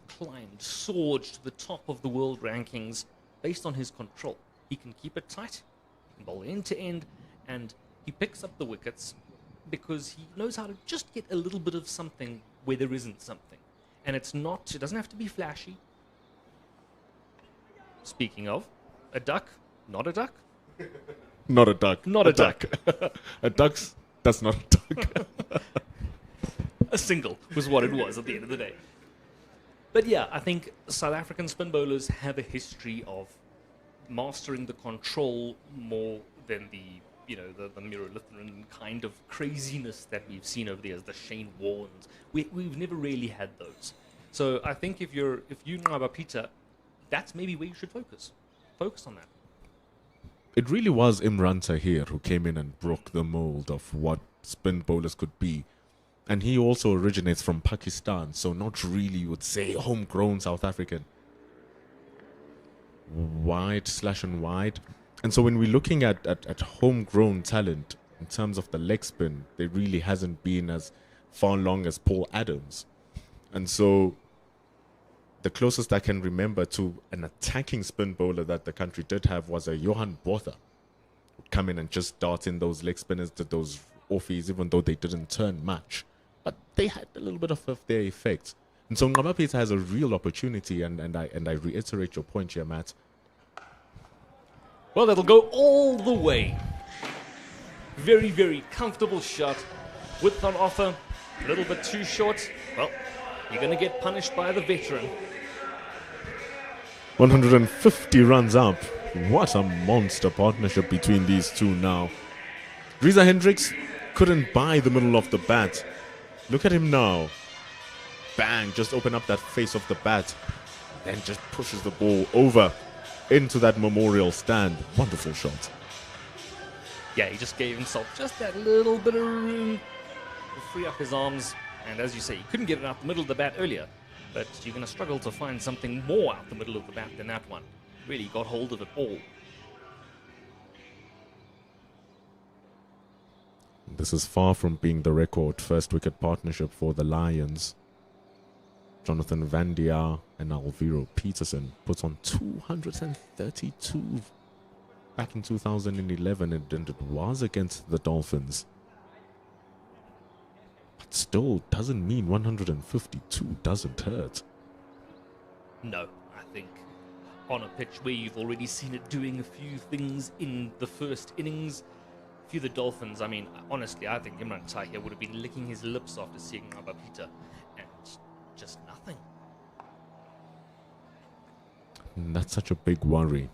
soared to the top of the world rankings based on his control. He can keep it tight, he can bowl end to end, and he picks up the wickets because he knows how to just get a little bit of something where there isn't something. And it doesn't have to be flashy. Speaking of, a duck, not a duck. Not a duck. Not a duck. That's not a duck. A single was what it was at the end of the day. But yeah, I think South African spin bowlers have a history of mastering the control more than the Muralitharan kind of craziness that we've seen over the years, the Shane Warnes. We've never really had those. So I think if you Ngaba Peter, that's maybe where you should focus. Focus on that. It really was Imran Tahir who came in and broke the mold of what spin bowlers could be. And he also originates from Pakistan, so not really, you would say, homegrown South African. Wide and wide. And so when we're looking at homegrown talent, in terms of the leg spin, there really hasn't been as far along as Paul Adams. And so the closest I can remember to an attacking spin bowler that the country did have was a Johan Botha. Would come in and just dart in those leg spinners, did those offies, even though they didn't turn much. But they had a little bit of their effect. And so Ngaba Peter has a real opportunity, and I reiterate your point here, Matt. Well, that'll go all the way. Very, very comfortable shot. Width on offer, a little bit too short. Well, you're going to get punished by the veteran. 150 runs up. What a monster partnership between these two now. Reza Hendricks couldn't buy the middle of the bat. Look at him now. Bang, just open up that face of the bat. Then just pushes the ball over into that memorial stand. Wonderful shot. Yeah, he just gave himself just that little bit of room to free up his arms. And as you say, he couldn't get it out the middle of the bat earlier. But you're going to struggle to find something more out the middle of the bat than that one. Really got hold of it all. This is far from being the record first wicket partnership for the Lions. Jonathan Van Dier and Alviro Peterson put on 232 back in 2011, and it was against the Dolphins. But still, doesn't mean 152 doesn't hurt. No, I think on a pitch where you've already seen it doing a few things in the first innings, for the Dolphins, I mean, honestly, I think Imran Tahir would have been licking his lips after seeing Ngaba Peter, and just nothing. And that's such a big worry.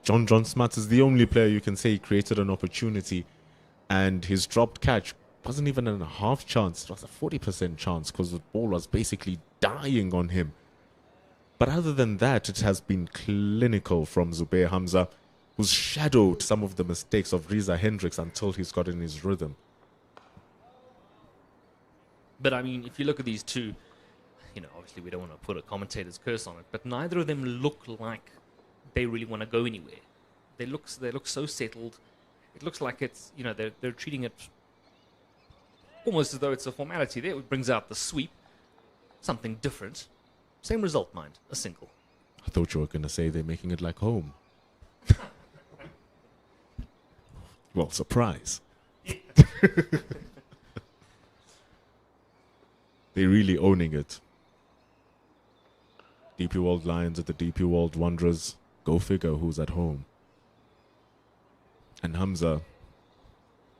John Smart is the only player you can say he created an opportunity, and his dropped catch wasn't even a half chance. It was a 40% chance because the ball was basically dying on him. But other than that, it has been clinical from Zubair Hamza, who's shadowed some of the mistakes of Reza Hendricks until he's got in his rhythm. But I mean, if you look at these two, obviously we don't want to put a commentator's curse on it, but neither of them look like they really want to go anywhere. They look so settled. It looks like it's, you know, they're treating it almost as though it's a formality. There it brings out the sweep, something different. Same result, mind, a single. I thought you were going to say they're making it like home. Well, surprise. They're really owning it. DP World Lions at the DP World Wanderers. Go figure who's at home. And Hamza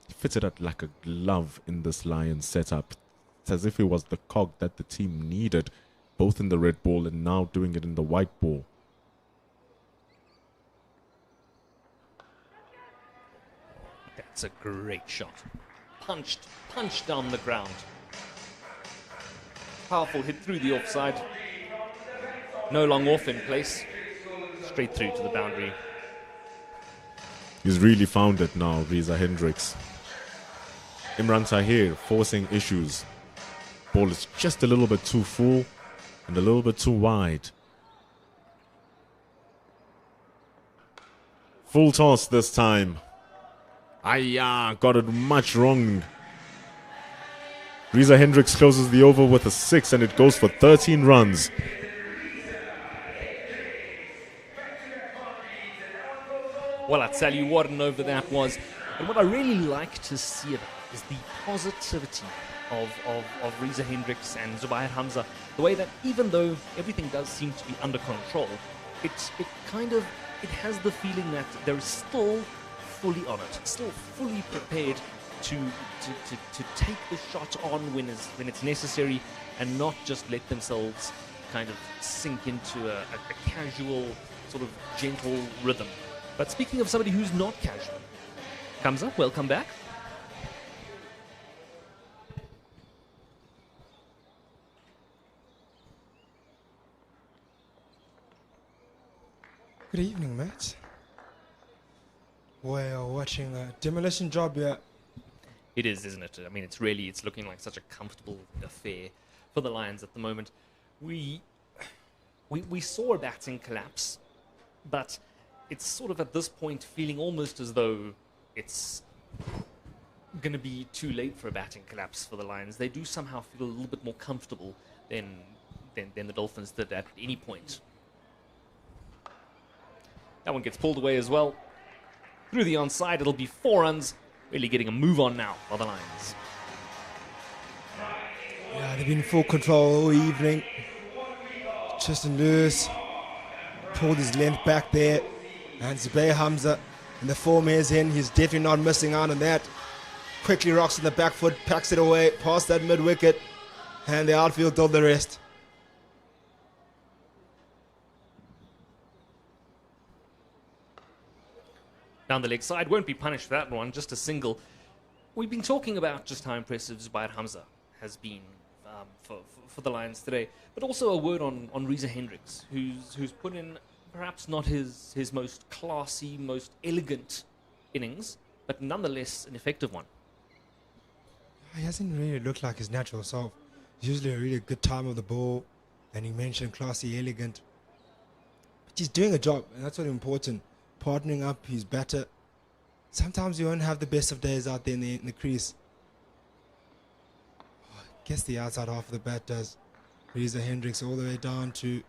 fitted it like a glove in this Lions setup. It's as if it was the cog that the team needed, both in the red ball and now doing it in the white ball. That's a great shot. Punched down the ground. Powerful hit through the offside. No long off in place. Straight through to the boundary. He's really found it now, Riza Hendricks. Imran Tahir forcing issues. Ball is just a little bit too full and a little bit too wide. Full toss this time. Got it much wrong. Riza Hendricks closes the over with a 6 and it goes for 13 runs. Well, I tell you what an over that was. And what I really like to see about is the positivity of Riza Hendricks and Zubair Hamza. The way that even though everything does seem to be under control, it has the feeling that they're still fully on it, still fully prepared to take the shot on when it's necessary and not just let themselves kind of sink into a casual, sort of gentle rhythm. But speaking of somebody who's not casual, Hamza, welcome back. Good evening, mates. We're watching a demolition job here. It is, isn't it? I mean, it's looking like such a comfortable affair for the Lions at the moment. We saw a batting collapse, but it's sort of at this point feeling almost as though it's going to be too late for a batting collapse for the Lions. They do somehow feel a little bit more comfortable than the Dolphins did at any point. That one gets pulled away as well. Through the onside, it'll be 4 runs. Really getting a move on now by the Lions. Yeah, they've been in full control all evening. Tristan Lewis pulled his length back there. And Zubair Hamza, and the form is in. He's definitely not missing out on that. Quickly rocks in the back foot, packs it away, past that mid wicket. And the outfield did the rest. Down the leg side, won't be punished for that one, just a single. We've been talking about just how impressive Zubair Hamza has been for the Lions today, but also a word on Riza Hendricks, who's put in perhaps not his most classy, most elegant innings, but nonetheless an effective one. He hasn't really looked like his natural self. He's usually a really good time of the ball, and he mentioned classy, elegant. But he's doing a job, and that's what's important. Partnering up, he's better. Sometimes you won't have the best of days out there in the crease. I guess the outside half of the bat does. Riza Hendricks all the way down to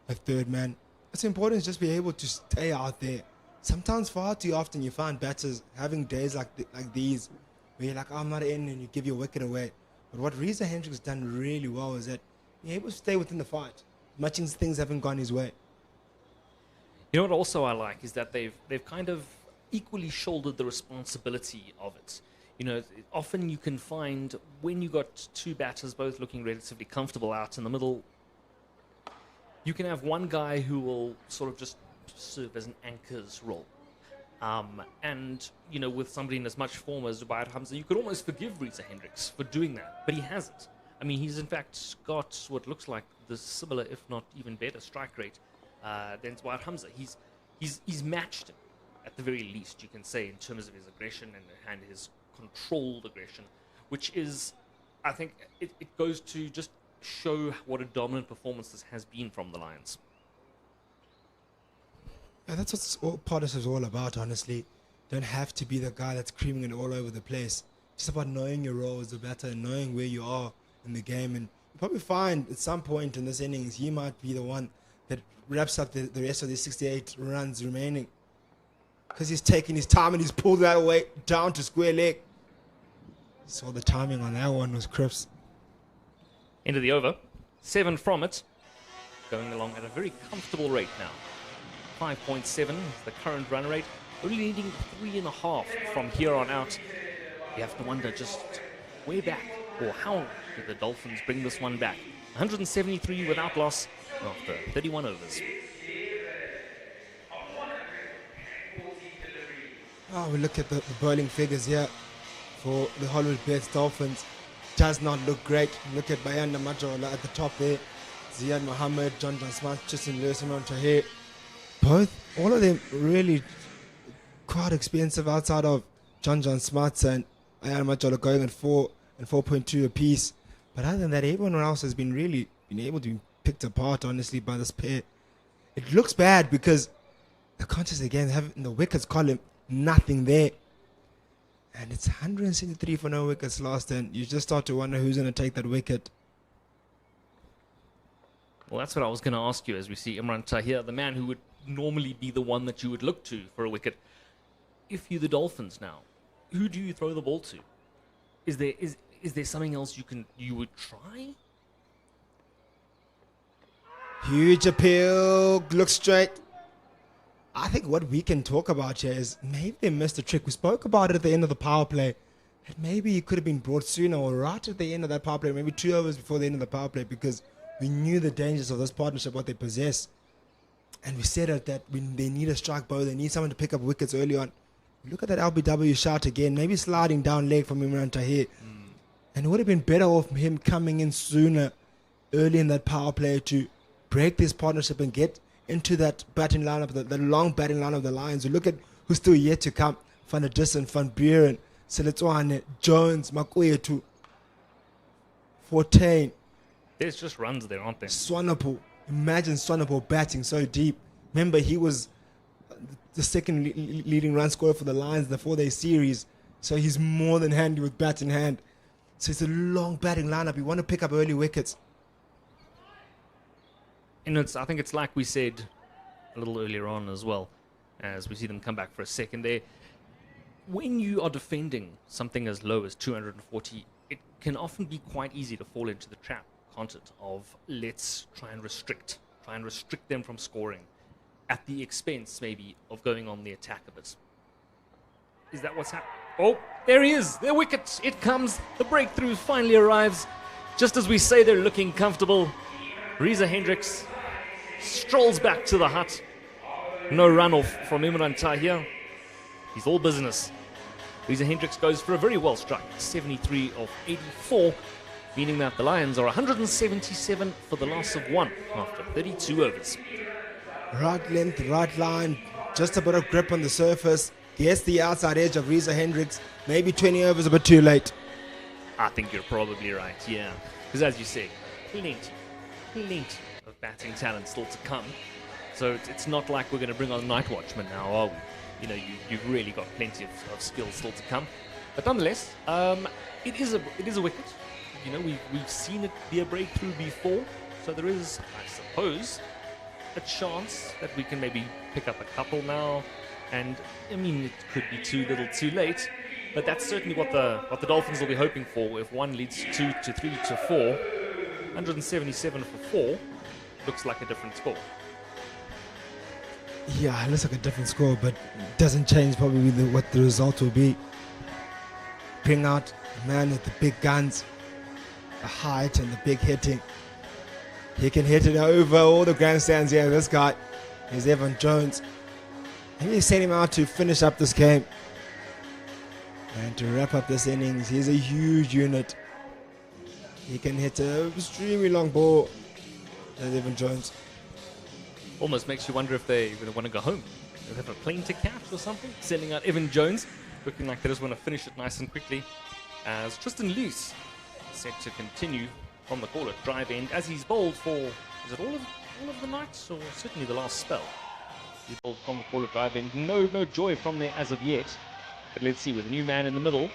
a third man. What's important is just be able to stay out there. Sometimes far too often you find batters having days like these where you're like, oh, I'm not in, and you give your wicket away. But what Riza Hendricks has done really well is that he's able to stay within the fight. Much as things haven't gone his way. You know what also I like is that they've kind of equally shouldered the responsibility of it. You know, often you can find when you got two batters both looking relatively comfortable out in the middle, you can have one guy who will sort of just serve as an anchor's role. And, you know, with somebody in as much form as Zubair Hamza, you could almost forgive Riza Hendricks for doing that, but he hasn't. I mean, he's in fact got what looks like the similar, if not even better, strike rate than Zubair Hamza. He's matched him, at the very least, you can say, in terms of his aggression and his controlled aggression, which is, I think, it goes to just show what a dominant performance this has been from the Lions. Yeah, that's what all partnership is all about, honestly. Don't have to be the guy that's creaming it all over the place. Just about knowing your role as the batter and knowing where you are in the game. And you probably find at some point in this innings, he might be the one that wraps up the rest of the 68 runs remaining. Because he's taking his time and he's pulled that away down to square leg. So the timing on that one was crisp. End of the over. 7 from it. Going along at a very comfortable rate now. 5.7 is the current run rate. Only needing 3.5 from here on out. You have to wonder just way back, or how did the Dolphins bring this one back? 173 without loss after 31 overs. Oh, we look at the bowling figures here for the Hollywoodbets Dolphins. Does not look great. Look at Bayanda Majola at the top there. Ziad Mohammed, John Smith, Tristan Lewis, Imran Tahir. All of them really quite expensive outside of John Smith and Bayanda Majola going at 4 and 4.2 apiece. But other than that, everyone else has been able to be picked apart, honestly, by this pair. It looks bad because the contest again, having the wickets column, nothing there. And it's 163 for no wickets lost, and you just start to wonder who's going to take that wicket. Well, that's what I was going to ask you as we see Imran Tahir, the man who would normally be the one that you would look to for a wicket. If you're the Dolphins now, who do you throw the ball to? Is there something else you would try? Huge appeal, look straight. I think what we can talk about here is maybe they missed a trick. We spoke about it at the end of the power play. That maybe it could have been brought sooner or right at the end of that power play, maybe 2 overs before the end of the power play, because we knew the dangers of this partnership, what they possess. And we said it that when they need a strike bowler, they need someone to pick up wickets early on. Look at that LBW shot again, maybe sliding down leg from Imran Tahir. And it would have been better off him coming in sooner, early in that power play, to break this partnership and get into that batting lineup, the long batting lineup of the Lions. We look at who's still yet to come. Van der Dussen, Van Buren, Seletswane, Jones, Makwetu, Fortain. There's just runs there, aren't there? Swanepoel. Imagine Swanepoel batting so deep. Remember, he was the second leading run scorer for the Lions in the 4-day series. So he's more than handy with bat in hand. So it's a long batting lineup. You want to pick up early wickets. And I think it's like we said a little earlier on as well, as we see them come back for a second there. When you are defending something as low as 240, it can often be quite easy to fall into the trap, can't it, of let's try and restrict them from scoring at the expense maybe of going on the attack a bit. Is that what's happening? Oh, there he is, their wicket, it comes, the breakthrough finally arrives. Just as we say they're looking comfortable, Reza Hendricks strolls back to the hut. No runoff from Imran Tahir. He's all business. Reza Hendricks goes for a very well struck, 73 of 84, meaning that the Lions are 177 for the loss of 1 after 32 overs. Right length, right line, just a bit of grip on the surface. Yes, the outside edge of Reza Hendricks. Maybe 20 overs a bit too late. I think you're probably right, yeah. Because as you say, plenty of batting talent still to come. So it's not like we're going to bring on a night watchman now, are we? You know, you've really got plenty of skills still to come. But nonetheless, it is a wicket. You know, we've seen it be a breakthrough before. So there is, I suppose, a chance that we can maybe pick up a couple now. And I mean, it could be too little, too late. But that's certainly what the Dolphins will be hoping for. If one leads 2 to 3 to 4, 177 for 4 looks like a different score. Yeah, it looks like a different score, but it doesn't change probably what the result will be. Bring out a man with the big guns, the height and the big hitting. He can hit it over all the grandstands here. This guy is Evan Jones. And he sent him out to finish up this game. And to wrap up this innings, he's a huge unit. He can hit an extremely long ball. That's Evan Jones. Almost makes you wonder if they really want to go home. They have a plane to catch or something. Sending out Evan Jones, looking like they just want to finish it nice and quickly. As Tristan Lewis set to continue on the call at drive end as he's bowled for, is it all of the nights or certainly the last spell? People from the forward drive in. No joy from there as of yet. But let's see, with a new man in the middle,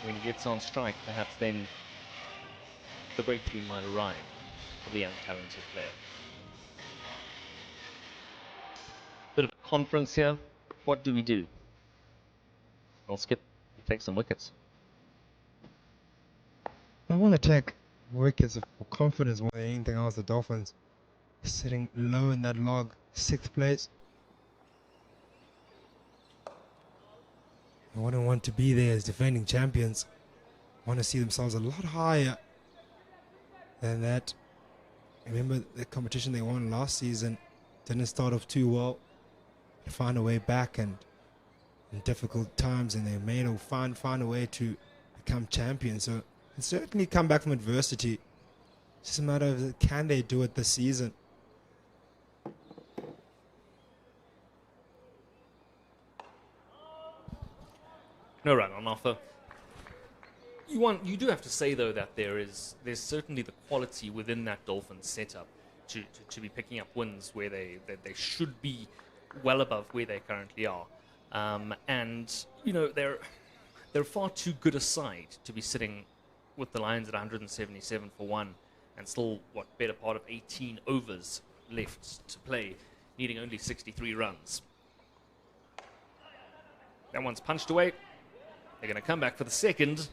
when he gets on strike, perhaps then the breakthrough might arrive for the young talented player. Bit of a conference here. What do we do? Well, Skip, you take some wickets. I want to take wickets for confidence more than anything else. The Dolphins sitting low in that log, 6th place. I wouldn't want to be there as defending champions. I want to see themselves a lot higher than that. Remember the competition they won last season didn't start off too well. They found a way back and in difficult times, and they made a find a way to become champions. So they certainly come back from adversity. It's just a matter of can they do it this season. No run on offer. You do have to say though that there's certainly the quality within that Dolphins setup to be picking up wins where they should be well above where they currently are, and you know they're far too good a side to be sitting with the Lions at 177 for 1 and still better part of 18 overs left to play, needing only 63 runs. That one's punched away. They're going to come back for the second.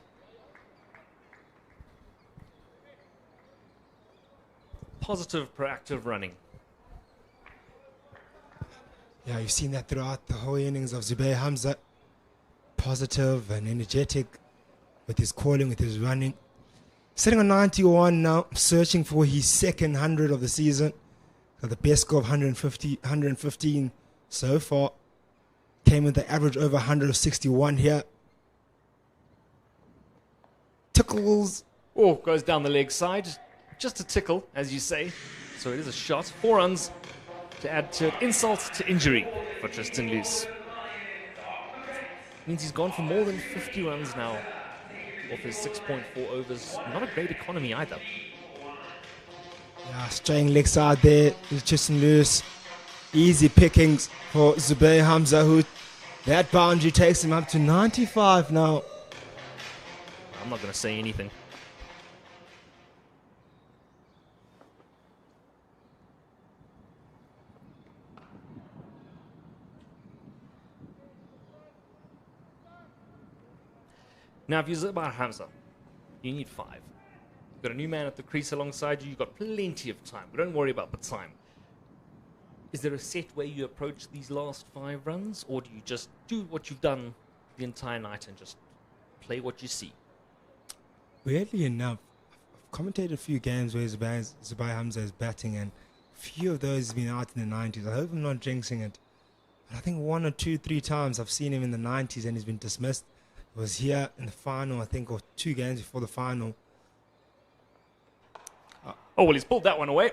Positive, proactive running. Yeah, you've seen that throughout the whole innings of Zubair Hamza. Positive and energetic with his calling, with his running. Sitting on 91 now, searching for his second 100 of the season. Got the best score of 115 so far. Came with the average over 100 of 61 here. Tickles. Oh, goes down the leg side. Just a tickle, as you say. So it is a shot. 4 runs to add to it. Insult to injury for Tristan Luce. Means he's gone for more than 50 runs now off his 6.4 overs. Not a great economy either. Yeah, straying leg side there is Tristan Luce. Easy pickings for Zubair Hamza, who that boundary takes him up to 95 now. I'm not going to say anything. Now, if you're Zubair Hamza, you need 5. You've got a new man at the crease alongside you. You've got plenty of time. But don't worry about the time. Is there a set way you approach these last 5 runs? Or do you just do what you've done the entire night and just play what you see? Weirdly enough, I've commentated a few games where Zubair Hamza is batting, and a few of those have been out in the 90s. I hope I'm not jinxing it. But I think 1 or 2, 3 times I've seen him in the 90s and he's been dismissed. It was here in the final, I think, or 2 games before the final. Oh, well, he's pulled that one away.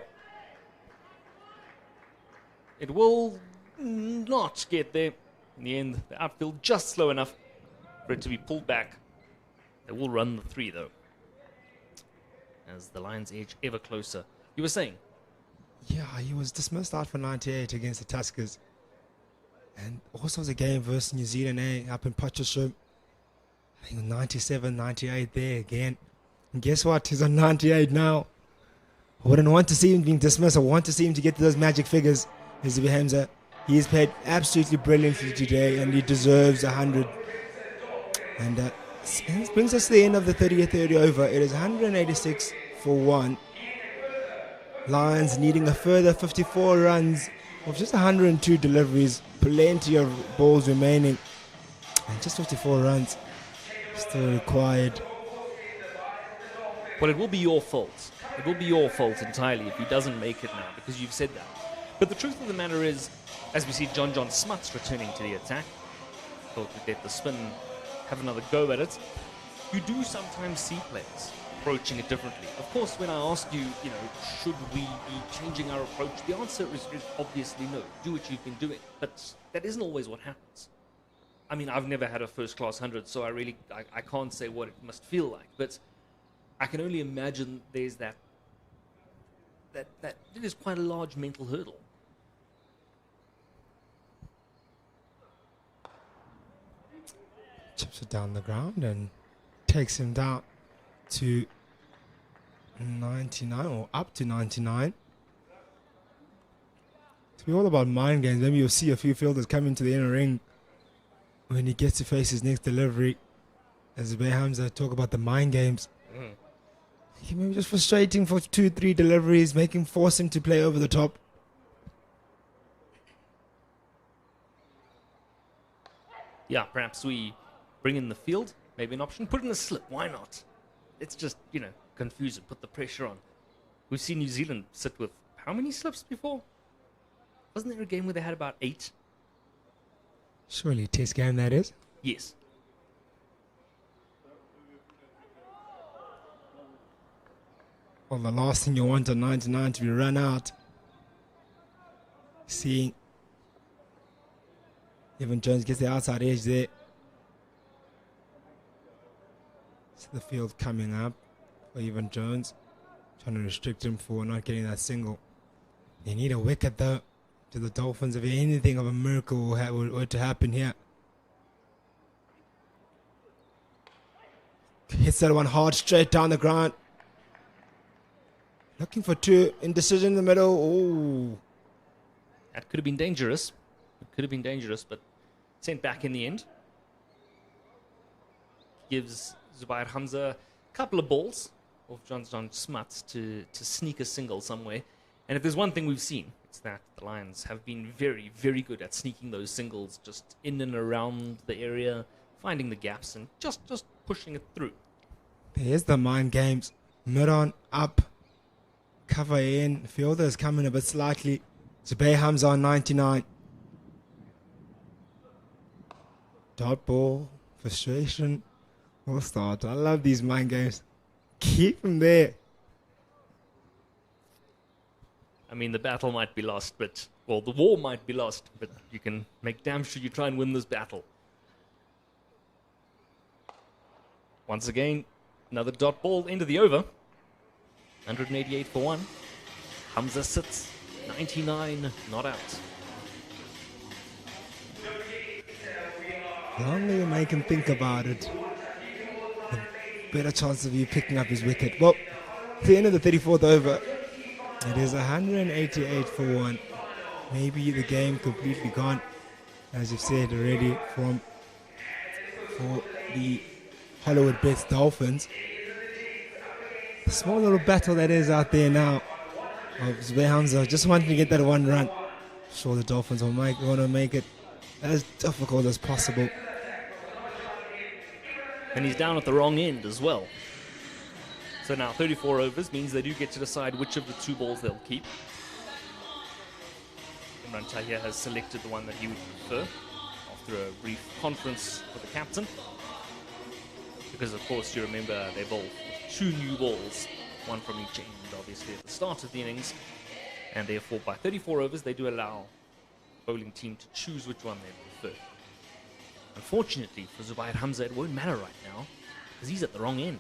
It will not get there. In the end, the outfield just slow enough for it to be pulled back. They will run the 3, though, as the Lions edge ever closer. You were saying? Yeah, he was dismissed out for 98 against the Tuskers. And also was a game versus New Zealand up in Potchefstroom. I think 97, 98 there again. And guess what? He's on 98 now. I wouldn't want to see him being dismissed. I want to see him to get to those magic figures. Zubair Hamza, he has played absolutely brilliantly today, and he deserves 100. And this brings us to the end of the 30th over. It is 186 for 1. Lions needing a further 54 runs of just 102 deliveries. Plenty of balls remaining. And just 54 runs still required. Well, it will be your fault. It will be your fault entirely if he doesn't make it now, because you've said that. But the truth of the matter is, as we see John Smuts returning to the attack, thought we'd let the spin have another go at it. You do sometimes see players approaching it differently. Of course, when I ask you, should we be changing our approach, the answer is obviously no. Do what you've been doing. But that isn't always what happens. I mean, I've never had a first-class 100, so I can't say what it must feel like. But I can only imagine there's that it is quite a large mental hurdle Chips it down the ground and takes him down to 99 or up to 99. It's be all about mind games. Maybe you'll see a few fielders come into the inner ring when he gets to face his next delivery. As Zubair Hamza talk about the mind games. He may be just frustrating for 2-3 deliveries, force him to play over the top. Yeah, perhaps we bring in the field, maybe an option. Put in a slip, why not? Let's just, confuse it, put the pressure on. We've seen New Zealand sit with how many slips before? Wasn't there a game where they had about 8? Surely a test game that is. Yes. Well, the last thing you want on 99 to be run out. Seeing Evan Jones gets the outside edge there. See the field coming up for Evan Jones. Trying to restrict him for not getting that single. They need a wicket though to the Dolphins if anything of a miracle were to happen here. Hits that one hard straight down the ground. Looking for 2, indecision in the middle. Ooh. That could have been dangerous. It could have been dangerous, but sent back in the end. Gives Zubair Hamza a couple of balls off John Smuts to sneak a single somewhere. And if there's one thing we've seen, it's that the Lions have been very, very good at sneaking those singles just in and around the area, finding the gaps and just pushing it through. There's the mind games. Mid on, up. Cover in. Fielders coming a bit slightly. Zubair Hamza on 99. Dot ball. Frustration. Will start. I love these mind games. Keep him there. I mean, the battle might be lost, the war might be lost, but you can make damn sure you try and win this battle. Once again, another dot ball, end of the over. 188 for 1. Hamza sits, 99, not out. The longer you make him think about it, the better chance of you picking up his wicket. Well, at the end of the 34th over, it is 188 for 1. Maybe the game completely gone, as you've said already, for the Hollywoodbets Dolphins. The small little battle that is out there now of Zubair Hamza just wanting to get that one run. Sure, the Dolphins will want to make it as difficult as possible. And he's down at the wrong end as well. So now 34 overs means they do get to decide which of the 2 balls they'll keep. Imran Tahir has selected the one that he would prefer after a brief conference with the captain. Because of course you remember they bowled 2 new balls, one from each end obviously at the start of the innings, and therefore by 34 overs they do allow the bowling team to choose which one they prefer. Unfortunately for Zubair Hamza, it won't matter right now because he's at the wrong end.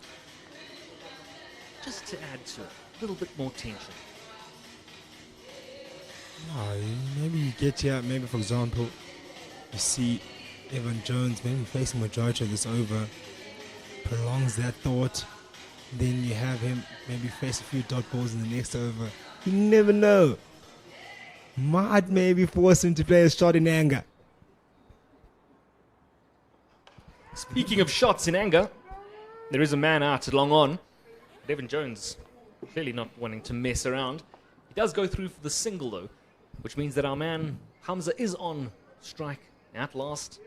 Just to add to it, a little bit more tension. No, maybe you get here, maybe for example, you see Evan Jones maybe facing majority of this over, prolongs that thought, then you have him maybe face a few dot balls in the next over. You never know. Might maybe force him to play a shot in anger. Speaking of shots in anger, there is a man out at long on. Evan Jones clearly not wanting to mess around. He does go through for the single though, which means that our man Hamza is on strike at last.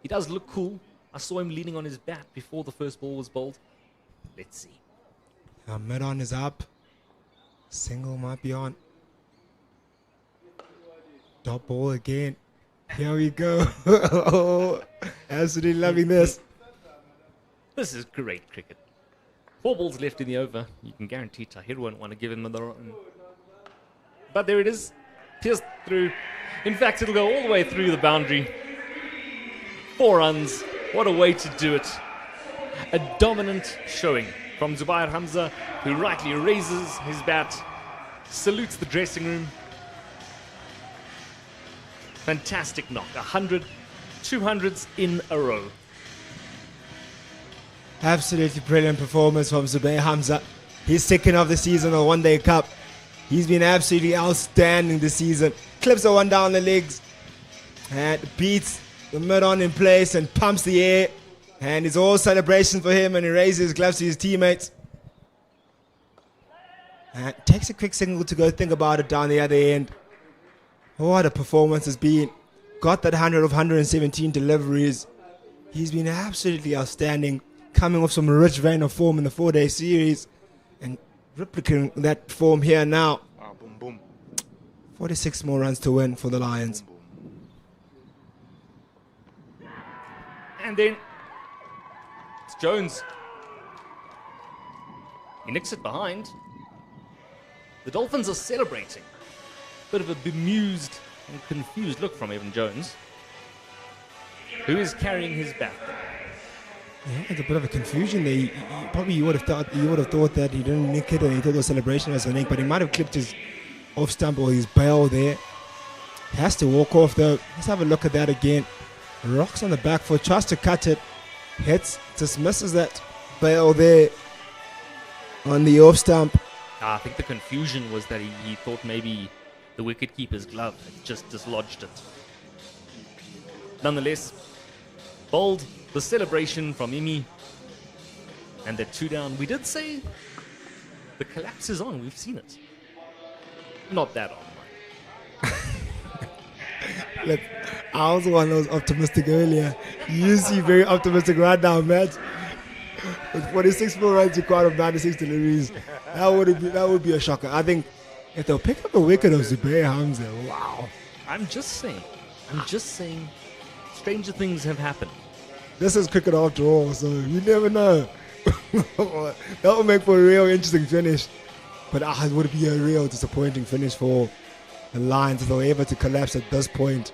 He does look cool. I saw him leaning on his bat before the first ball was bowled. Let's see. Our mid on is up. Single might be on. Dot ball again. Here we go. Absolutely loving this. This is great cricket. 4 balls left in the over. You can guarantee Tahir won't want to give him another run. But there it is. Pierced through. In fact, it'll go all the way through the boundary. 4 runs. What a way to do it. A dominant showing from Zubair Hamza, who rightly raises his bat, salutes the dressing room. Fantastic knock. 100, 200s in a row. Absolutely brilliant performance from Zubair Hamza. His second of the season on One Day Cup. He's been absolutely outstanding this season. Clips the one down the legs and beats the mid-on in place and pumps the air. And it's all celebration for him, and he raises his gloves to his teammates. And takes a quick signal to go think about it down the other end. What a performance has been. Got that 100 of 117 deliveries. He's been absolutely outstanding, coming off some rich vein of form in the 4-day series and replicating that form here now. 46 more runs to win for the Lions. And then it's Jones. He nicks it behind. The Dolphins are celebrating. Bit of a bemused and confused look from Evan Jones, who is carrying his bat. Yeah, it's a bit of a confusion there. Probably you would have thought that he didn't nick it and he thought the celebration was a nick, but he might have clipped his off stump or his bail there. He has to walk off though. Let's have a look at that again. Rocks on the back foot, tries to cut it, hits, just misses that bail there on the off stump. I think the confusion was that he thought maybe the wicketkeeper's glove had just dislodged it. Nonetheless, bold, the celebration from Imi, and they're 2 down. We did say the collapse is on. We've seen it. Not that on. Look, I was one that was optimistic earlier. You seem very optimistic right now, Matt. With 46 more runs required of 96 deliveries, that would be a shocker. I think if they'll pick up a wicket of Zubair Hamza, wow. I'm just saying, stranger things have happened. This is cricket after all, so you never know. That will make for a real interesting finish. But it would be a real disappointing finish for the Lions if they were able to collapse at this point.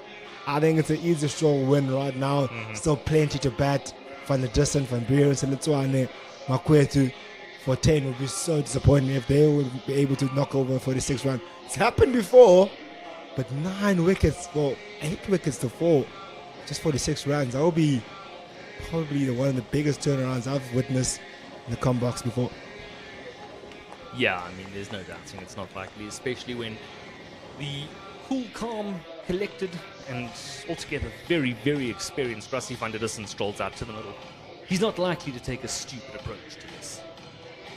I think it's an easy, strong win right now. Still plenty to bat. Van der Distant, Van Buren, Selitswane, Makwetu for 10 would be so disappointing if they would be able to knock over 46 runs. It's happened before, but 8 wickets to 4, just 46 runs. That would be probably one of the biggest turnarounds I've witnessed in the com box before. Yeah, I mean, there's no doubting it's not likely, especially when the cool, calm, collected, and altogether very, very experienced Rassie van der Dussen strolls out to the middle. He's not likely to take a stupid approach to this.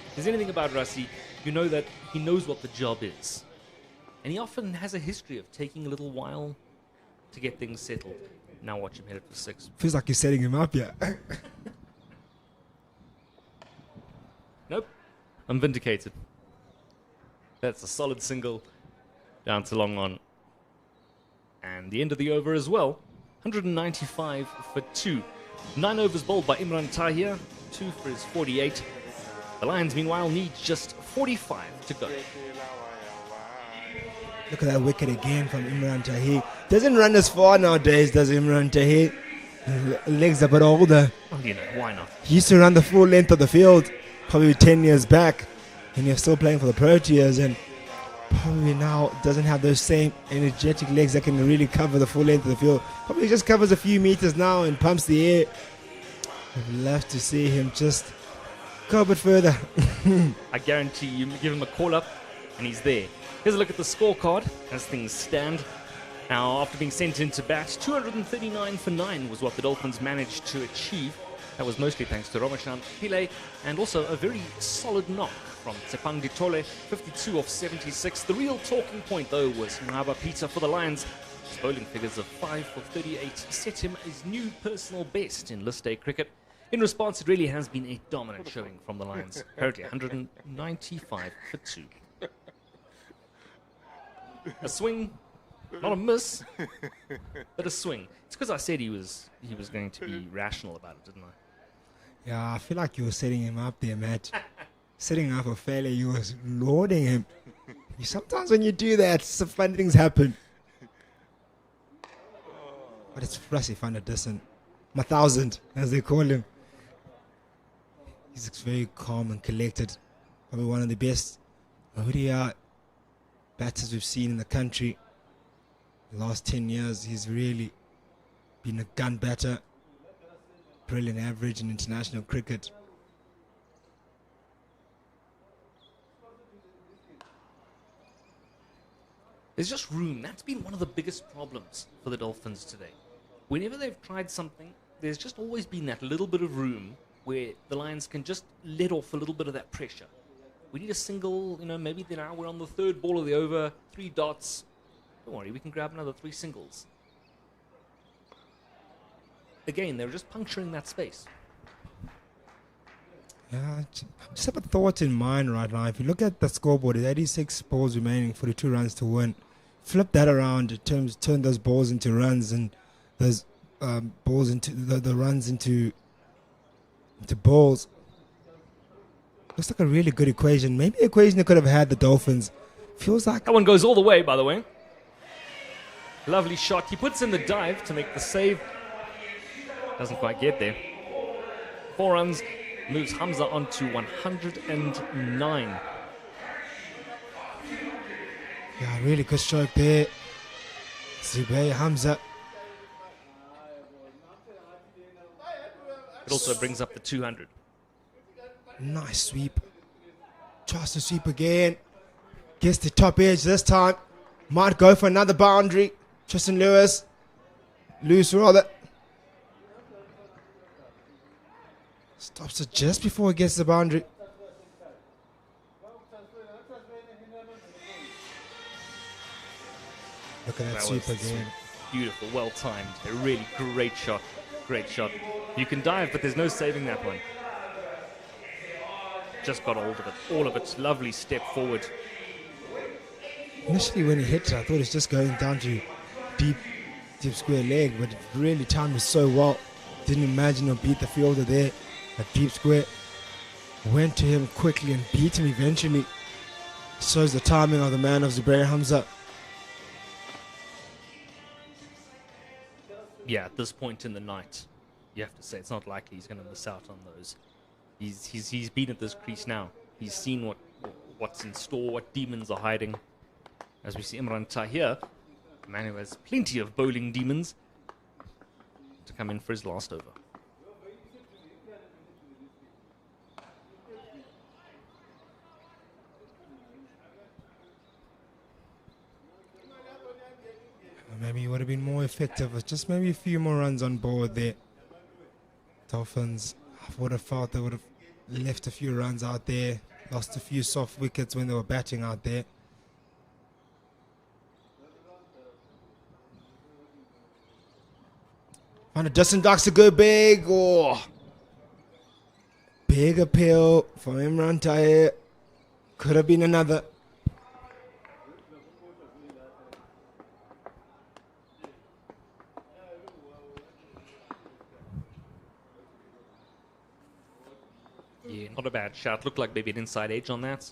If there's anything about Rassie, you know that he knows what the job is. And he often has a history of taking a little while to get things settled. Now watch him hit it for 6. Feels like you're setting him up, yeah. Nope, I'm vindicated. That's a solid single down to long on. And the end of the over as well, 195 for 2. 9 overs bowled by Imran Tahir, 2 for his 48. The Lions, meanwhile, need just 45 to go. Look at that wicket again from Imran Tahir. Doesn't run as far nowadays, does Imran Tahir? Legs a bit older. Well, you know, why not? He used to run the full length of the field probably 10 years back, and you're still playing for the Proteas, and probably now doesn't have those same energetic legs that can really cover the full length of the field. Probably just covers a few meters now and pumps the air. I'd love to see him just go a bit further. I guarantee you give him a call up and he's there. Here's a look at the scorecard as things stand. Now, after being sent into bat, 239 for 9 was what the Dolphins managed to achieve. That was mostly thanks to Romeshan Pillay and also a very solid knock from Tsepang Ditole, 52 off 76. The real talking point, though, was Ngaba Peter for the Lions. His bowling figures of 5 for 38 set him his new personal best in list day cricket. In response, it really has been a dominant showing from the Lions. Currently 195 for 2. A swing, not a miss, but a swing. It's because I said he was going to be rational about it, didn't I? Yeah, I feel like you were setting him up there, Matt. Setting up a failure, you was lauding him. Sometimes when you do that, some funny things happen. But it's Rassie van der Dussen. 1000, as they call him. He's very calm and collected. Probably one of the best ODI batters we've seen in the country. The last 10 years, he's really been a gun batter. Brilliant average in international cricket. There's just room. That's been one of the biggest problems for the Dolphins today. Whenever they've tried something, there's just always been that little bit of room where the Lions can just let off a little bit of that pressure. We need a single, maybe now we're on the third ball of the over, 3 dots. Don't worry, we can grab another 3 singles. Again, they're just puncturing that space. Yeah, just have a thought in mind right now. If you look at the scoreboard, there's 86 balls remaining, 42 runs to win. Flip that around, turn those balls into runs, and those balls into the runs into balls. Looks like a really good equation. Maybe the equation that could have had the Dolphins. Feels like That one goes all the way, by the way. Lovely shot. He puts in the dive to make the save. Doesn't quite get there. 4 runs. Moves Hamza on to 109. yeah, really good stroke there. Zubair Hamza. It also brings up the 200. Nice sweep. Tries to sweep again. Gets the top edge this time. Might go for another boundary. Tristan Loose rather. Stops it just before it gets the boundary. Look at that sweep was again. beautiful, well timed. A really great shot. Great shot. You can dive, but there's no saving that one. Just got hold of it. All of it. Lovely step forward. Initially when he hit it, I thought it was just going down to deep square leg, but it really timed it so well. Didn't imagine he'll beat the fielder there. A deep square. Went to him quickly and beat him eventually. Shows the timing of the man of Zubair Hamza. Yeah, at this point in the night, you have to say it's not likely he's going to miss out on those. He's been at this crease now. He's seen what's in store, what demons are hiding. As we see Imran Tahir, a man who has plenty of bowling demons, to come in for his last over. Maybe he would have been more effective with just maybe a few more runs on board there. Dolphins, I would have felt they would have left a few runs out there, lost a few soft wickets when they were batting out there. Find a Dustin Ducks to go big. Oh, big appeal from Imran Tahir. Could have been another. Yeah, not a bad shot. Looked like maybe an inside edge on that.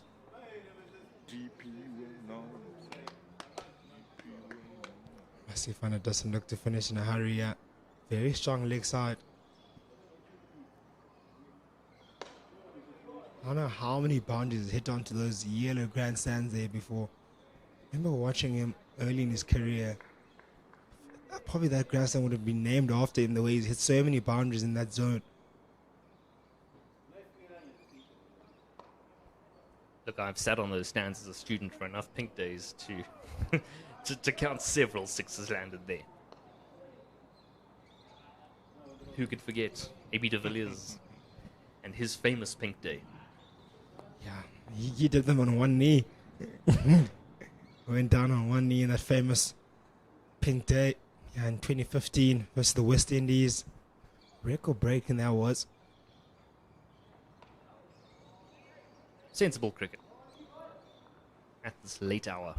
I see Fana doesn't look to finish in a hurry yet. Very strong leg side. I don't know how many boundaries hit onto those yellow grandstands there before. I remember watching him early in his career. Probably that grandstand would have been named after him, the way he's hit so many boundaries in that zone. Look, I've sat on those stands as a student for enough pink days to to count several sixes landed there. Who could forget A.B. de Villiers and his famous pink day? Yeah, he did them on one knee. Went down on one knee in that famous pink day in 2015 versus the West Indies. Record breaking that was. Sensible cricket at this late hour.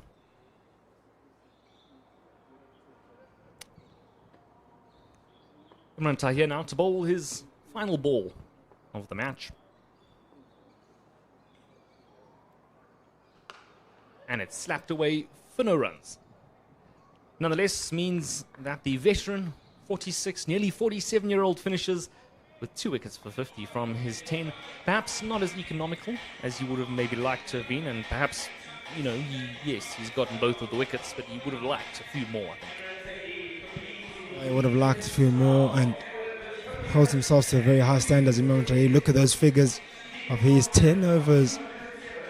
Imran Tahir now to bowl his final ball of the match. And it's slapped away for no runs. Nonetheless, means that the veteran, 46, nearly 47-year-old finishes with 2 wickets for 50 from his 10. Perhaps not as economical as he would have maybe liked to have been, and perhaps, yes, he's gotten both of the wickets, but he would have liked a few more, I think. I would have liked a few more and holds himself to a very high standard as a moment. Look at those figures of his 10 overs,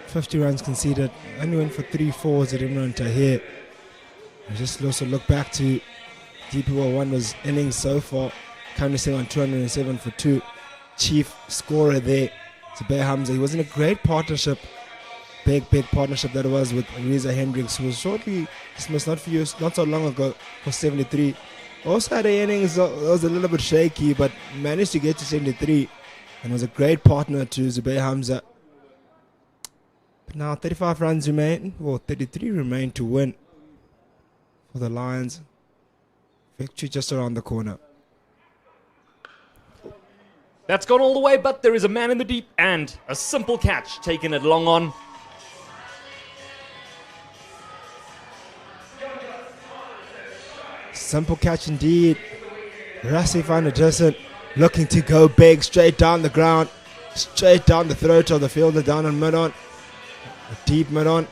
50 runs conceded. Only went for 3 fours at Imran Tahir. We just also look back to DP World 1 was innings so far. Currently sitting on 207 for 2. Chief scorer there, Zubair Hamza. He was in a great partnership. Big partnership that was with Reza Hendricks, who was shortly dismissed not so long ago for 73. Also had an innings that was a little bit shaky, but managed to get to 73 and was a great partner to Zubair Hamza. But now 35 runs remain, well 33 remain to win for the Lions. Victory just around the corner. That's gone all the way, but there is a man in the deep and a simple catch taken it long on. Simple catch indeed. Rassi van der Dussen looking to go big, straight down the ground, straight down the throat of the fielder down on mid-on. A deep mid-on.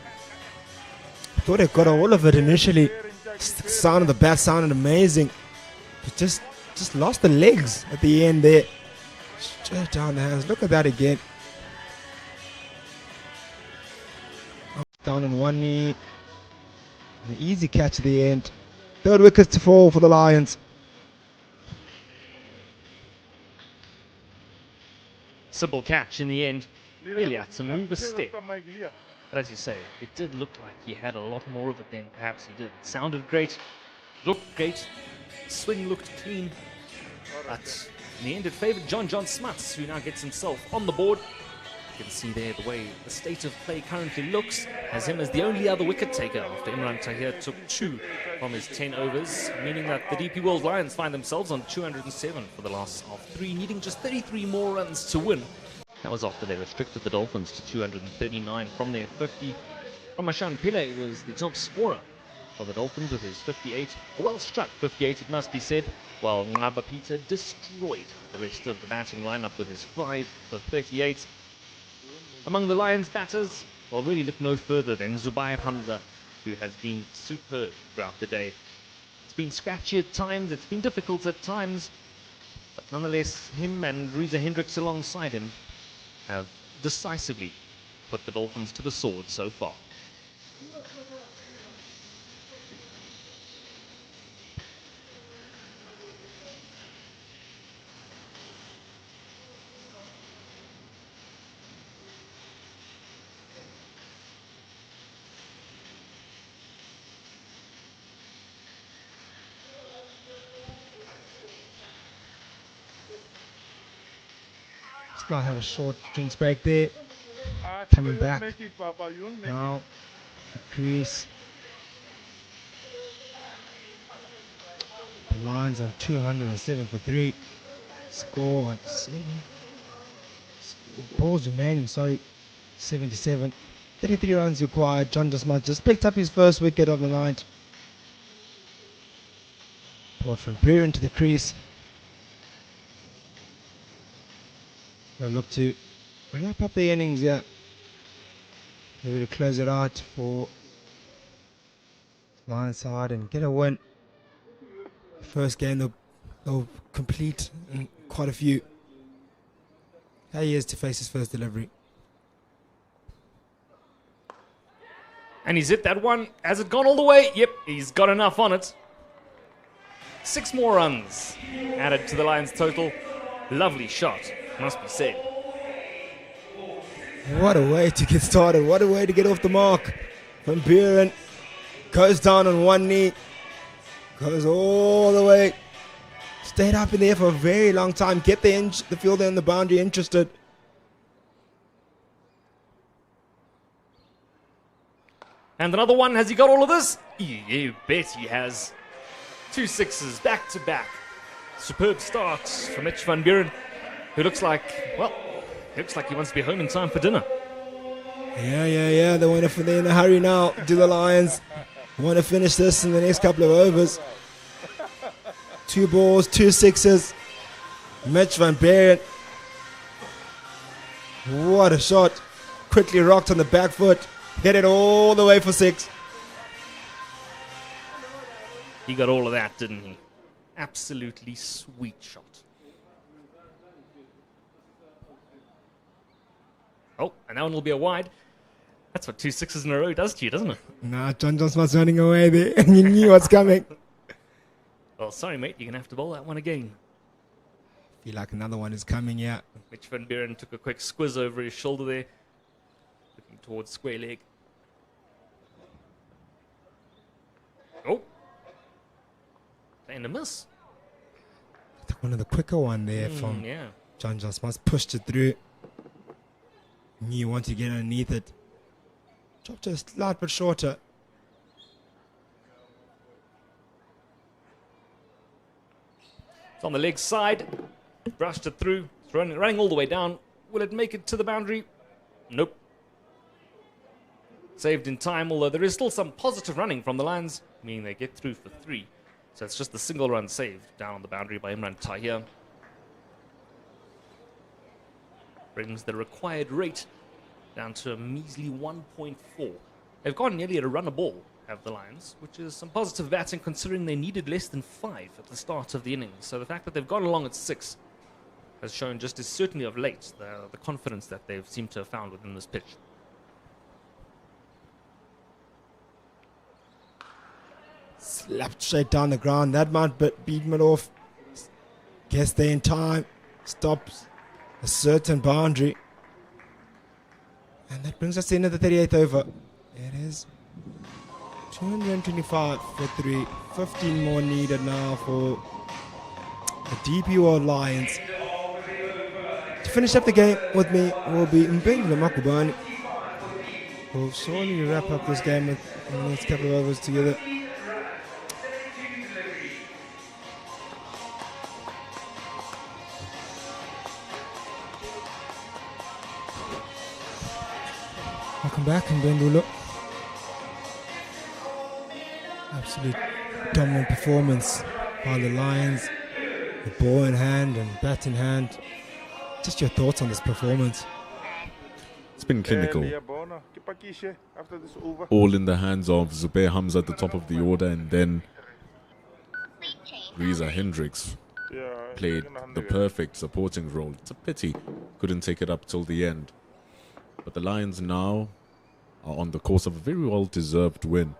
I thought he got all of it initially. Just the sound of the bat sounded amazing. But just lost the legs at the end there. Straight down the hands. Look at that again. Down on one knee. An easy catch at the end. 3rd wicket to fall for the Lions. Simple catch in the end. Really had some overstep. But as you say, it did look like he had a lot more of it than perhaps he did. It sounded great, looked great, swing looked clean. But in the end, it favoured John Smuts, who now gets himself on the board. You can see there the way the state of play currently looks, has him as the only other wicket taker after Imran Tahir took 2 from his 10 overs, meaning that the DP World Lions find themselves on 207 for the last of 3, needing just 33 more runs to win. That was after they restricted the Dolphins to 239 from their 50. Ramashan Pillay was the top scorer for the Dolphins with his 58. Well struck 58, it must be said, while Ngaba Peter destroyed the rest of the batting lineup with his 5 for 38. Among the Lions batters, well, really look no further than Zubair Hamza, who has been superb throughout the day. It's been scratchy at times, it's been difficult at times, but nonetheless, him and Reza Hendricks alongside him have decisively put the Dolphins to the sword so far. Might have a short drinks break there. Coming back now. Crease. The Lions are 207 for 3. Score at 7. Balls remaining, 77. 33 runs required. John Desmond just picked up his first wicket of the night. Ball from Brewer into the crease. They'll look to wrap up the innings, yeah. Maybe to close it out for Lions side and get a win. First game they'll complete in quite a few. How he is to face his first delivery. And he's hit that one. Has it gone all the way? Yep, he's got enough on it. 6 more runs added to the Lions' total. Lovely shot, must be said. What a way to get started. What a way to get off the mark. Van Buren goes down on one knee. Goes all the way. Stayed up in there for a very long time. Kept the fielder and the boundary interested. And another one. Has he got all of this? You bet he has. 2 sixes back to back. Superb start from Mitch Van Buren, who looks like he wants to be home in time for dinner. Yeah. They're in a hurry now. Do the Lions want to finish this in the next couple of overs? 2 balls, 2 sixes. Mitch Van Buren. What a shot. Quickly rocked on the back foot. Hit it all the way for 6. He got all of that, didn't he? Absolutely sweet shot. Oh, and that one will be a wide. That's what 2 sixes in a row does to you, doesn't it? Nah, John Smith's running away there, and you knew what's coming. Well, sorry, mate. You're going to have to bowl that one again. Feel like another one is coming, yeah. Mitch van Buren took a quick squiz over his shoulder there, looking towards square leg. Oh! And a miss. One of the quicker one there from Yeah. John Smith. Pushed it through. Knew you want to get underneath it. Dropped a slight bit shorter. It's on the leg side. Brushed it through. It's running all the way down. Will it make it to the boundary? Nope. Saved in time, although there is still some positive running from the Lions, meaning they get through for 3. So it's just the single run saved down on the boundary by Imran Tahir. Brings the required rate down to a measly 1.4. They've gone nearly at a run a ball, have the Lions, which is some positive batting considering they needed less than 5 at the start of the innings. So the fact that they've gone along at 6 has shown just as certainly of late the confidence that they've seemed to have found within this pitch. Slapped straight down the ground. That might beat him off. Gets there in time. Stops a certain boundary. And that brings us into the 38th over. It is 225 for 3. 15 more needed now for the DP World Lions. To finish up the game with me will be Mbengula Makubani. We'll surely wrap up this game with the next couple of overs together. Welcome back, Mbengula. Absolute dominant performance by the Lions. The ball in hand and bat in hand. Just your thoughts on this performance. It's been clinical. All in the hands of Zubair Hamza at the top of the order, and then Reza Hendricks played the perfect supporting role. It's a pity couldn't take it up till the end. But the Lions now are on the course of a very well-deserved win.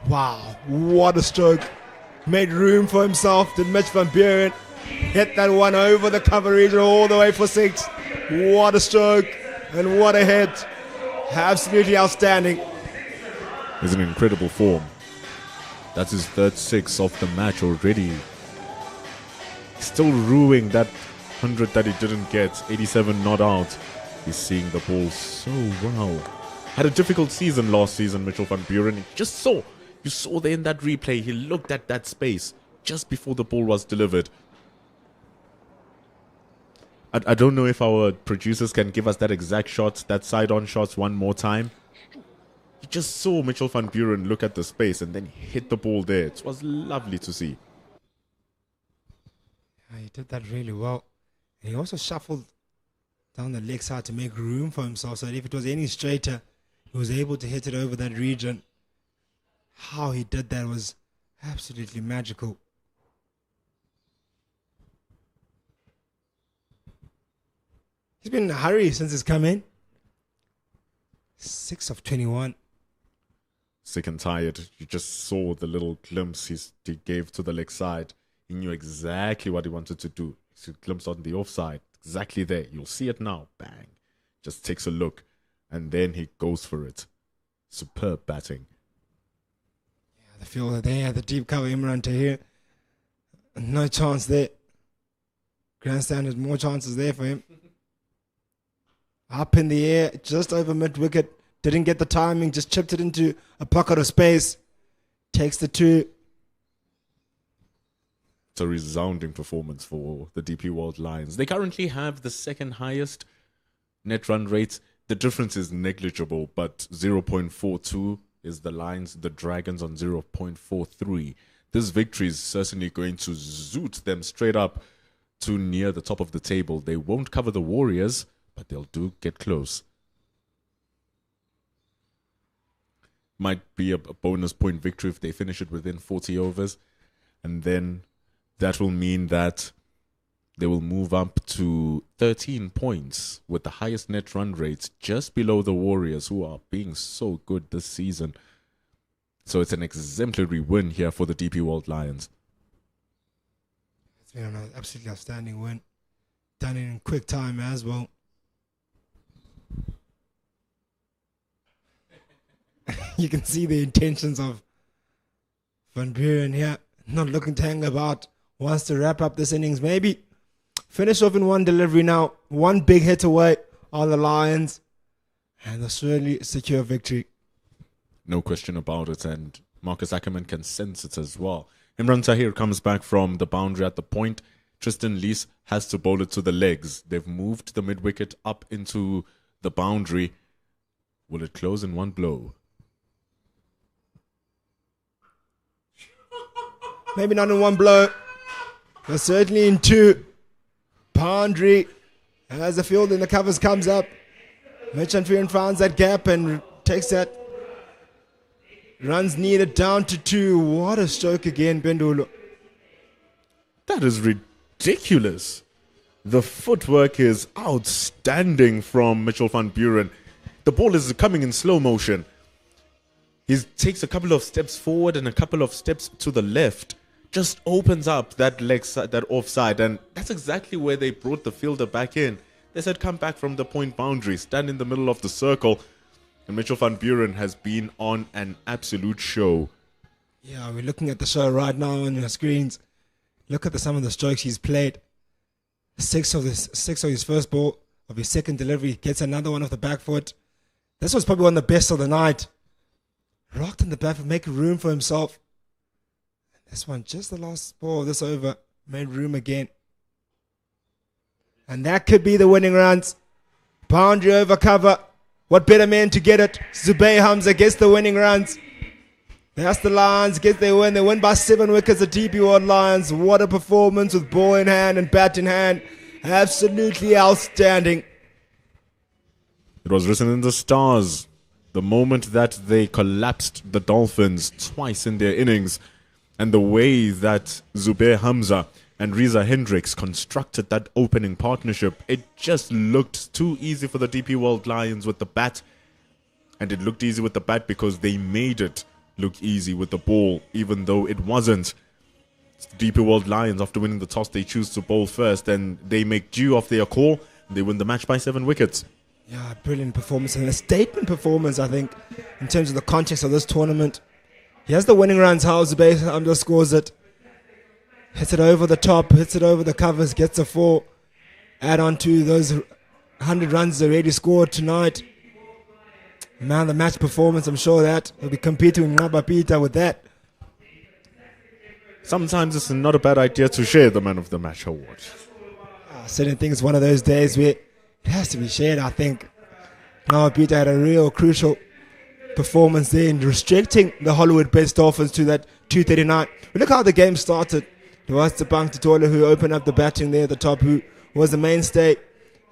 Wow, what a stroke. Made room for himself. Did Mitch van Buren hit that one over the cover region all the way for 6. What a stroke and what a hit. Absolutely outstanding. He's in incredible form. That's his third 6 of the match already. Still ruining that 100 that he didn't get, 87 not out. He's seeing the ball so well. Had a difficult season last season, Mitchell van Buren. You saw there in that replay, he looked at that space just before the ball was delivered. I don't know if our producers can give us that exact shot, that side-on shot one more time. You just saw Mitchell van Buren look at the space and then hit the ball there. It was lovely to see. Yeah, he did that really well. And he also shuffled down the leg side to make room for himself so that if it was any straighter, he was able to hit it over that region. How he did that was absolutely magical. He's been in a hurry since he's come in. 6 of 21. Sick and tired. You just saw the little glimpse he gave to the leg side. He knew exactly what he wanted to do. He glimpsed on the offside. Exactly there. You'll see it now. Bang. Just takes a look. And then he goes for it. Superb batting. The fielder there, the deep cover Imran Tahir. No chance there. Grandstand has more chances there for him. Up in the air, just over mid-wicket. Didn't get the timing, just chipped it into a pocket of space. Takes the 2. It's a resounding performance for the DP World Lions. They currently have the second highest net run rate. The difference is negligible, but 0.42 is the Lions, the Dragons on 0.43. This victory is certainly going to zoot them straight up to near the top of the table. They won't cover the Warriors, but they'll do get close. Might be a bonus point victory if they finish it within 40 overs. And then that will mean that They will move up to 13 points with the highest net run rates, just below the Warriors, who are being so good this season. So it's an exemplary win here for the DP World Lions. It's been an absolutely outstanding win. Done in quick time as well. You can see the intentions of Van Buren here. Not looking to hang about. Wants to wrap up this innings. Maybe finish off in one delivery now. One big hit away are the Lions. And they'll surely secure victory. No question about it. And Marcus Ackerman can sense it as well. Imran Tahir comes back from the boundary at the point. Tristan Lees has to bowl it to the legs. They've moved the mid-wicket up into the boundary. Will it close in one blow? Maybe not in one blow, but certainly in two. Boundary. And as the field in the covers comes up, Mitch Anfiran finds that gap and takes that. Runs needed down to 2. What a stroke again, Bendulu. That is ridiculous. The footwork is outstanding from Mitchell van Buren. The ball is coming in slow motion. He takes a couple of steps forward and a couple of steps to the left. Just opens up that leg side, that offside, and that's exactly where they brought the fielder back in. They said, come back from the point boundary, stand in the middle of the circle. And Mitchell van Buren has been on an absolute show. Yeah, we're looking at the show right now on your screens. Look at some of the strokes he's played. Six of his first ball, of his second delivery, gets another one off the back foot. This was probably one of the best of the night. Rocked in the back, making room for himself. This one, just the last ball of this over, made room again. And that could be the winning runs. Boundary over cover. What better man to get it? Zubair Hamza gets the winning runs. That's the Lions, get their win. They win by 7 wickets, the DP World Lions. What a performance with ball in hand and bat in hand. Absolutely outstanding. It was written in the stars. The moment that they collapsed the Dolphins twice in their innings, and the way that Zubair Hamza and Reza Hendricks constructed that opening partnership, it just looked too easy for the DP World Lions with the bat. And it looked easy with the bat because they made it look easy with the ball, even though it wasn't. The DP World Lions, after winning the toss, they choose to bowl first, and they make due of their call. They win the match by 7 wickets. Yeah, brilliant performance and a statement performance, I think, in terms of the context of this tournament. He has the winning runs, how Zubair underscores it. Hits it over the top, hits it over the covers, gets a 4. Add on to those 100 runs already scored tonight. Man, the match performance, I'm sure that he'll be competing with Ngaba Peter with that. Sometimes it's not a bad idea to share the Man of the Match award. I certainly think it's one of those days where it has to be shared, I think. Ngaba Peter had a real crucial performance there in restricting the Hollywoodbets Dolphins to that 239. But look how the game started. It was Tabang Tutola who opened up the batting there at the top, who was the mainstay.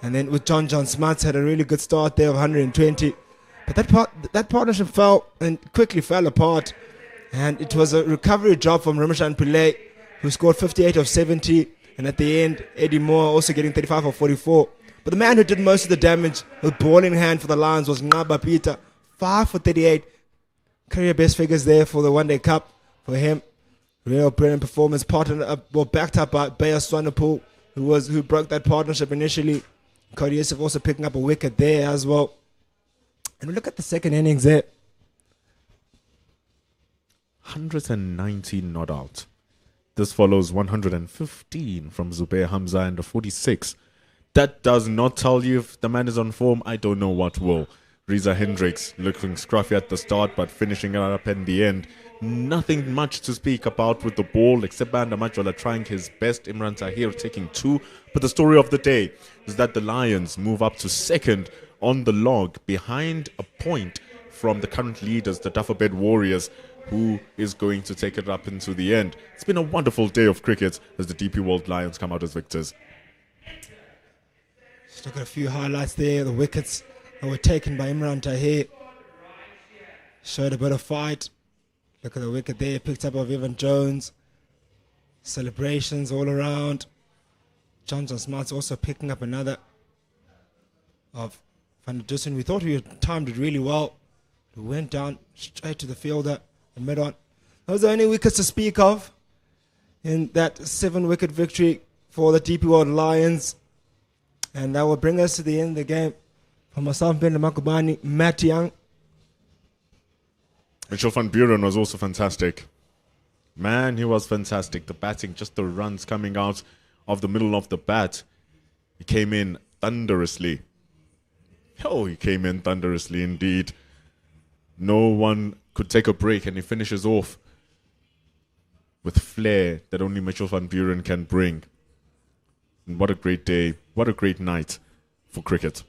And then with John Smuts had a really good start there of 120. But that partnership fell and quickly fell apart. And it was a recovery job from Ramashan Pillay, who scored 58 of 70. And at the end, Eddie Moore also getting 35 of 44. But the man who did most of the damage with ball in hand for the Lions was Ngaba Peter. 5 for 38. Career best figures there for the One Day Cup for him. Real brilliant performance. Backed up by Bayer Swanepoel, who broke that partnership initially. Cody Yusuf also picking up a wicket there as well. And we look at the second innings there. 119 not out. This follows 115 from Zubair Hamza and a 46. That does not tell you if the man is on form. I don't know what will. Reza Hendricks looking scruffy at the start, but finishing it up in the end. Nothing much to speak about with the ball, except Banda Majwala trying his best. Imran Tahir taking 2. But the story of the day is that the Lions move up to second on the log, behind a point from the current leaders, the Dufferbed Warriors, who is going to take it up into the end. It's been a wonderful day of cricket as the DP World Lions come out as victors. Just look at a few highlights there. The wickets that were taken by Imran Tahir showed a bit of fight. Look at the wicket there, picked up of Evan Jones. Celebrations all around. Johnson Smart's also picking up another of Van der Dussen. We thought we had timed it really well. We went down straight to the fielder and mid on. Those are the only wickets to speak of in that 7-wicket victory for the DP World Lions. And that will bring us to the end of the game. For myself, Ben Makubani, Matt Young. Mitchell van Buren was also fantastic. Man, he was fantastic. The batting, just the runs coming out of the middle of the bat. He came in thunderously. Oh, he came in thunderously indeed. No one could take a break, and he finishes off with flair that only Mitchell van Buren can bring. And what a great day. What a great night for cricket.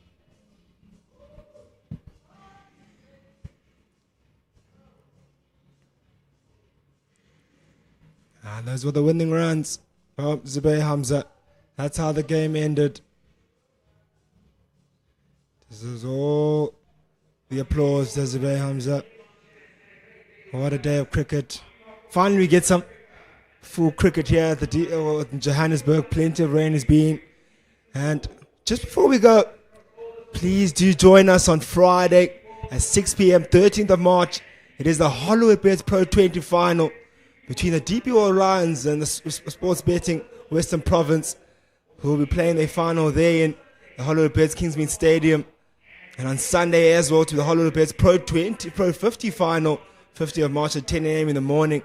And those were the winning runs from Zubair Hamza. That's how the game ended. This is all the applause to Zubair Hamza. What a day of cricket. Finally we get some full cricket here at the in Johannesburg. Plenty of rain has been. And just before we go, please do join us on Friday at 6 p.m. 13th of March. It is the Hollywoodbets Pro 20 final between the DP World Lions and the Sports Betting Western Province, who will be playing their final there in the Hollywoodbets Kingsmead Stadium. And on Sunday as well to the Hollywoodbets Pro 50 final, 50th of March at 10 a.m. in the morning.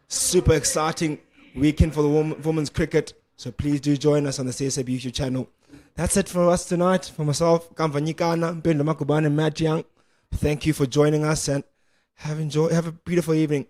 Super exciting weekend for the women's cricket. So please do join us on the CSA YouTube channel. That's it for us tonight. For myself, Kamvanyikana, Ben Makubane, and Matt Young. Thank you for joining us and have a beautiful evening.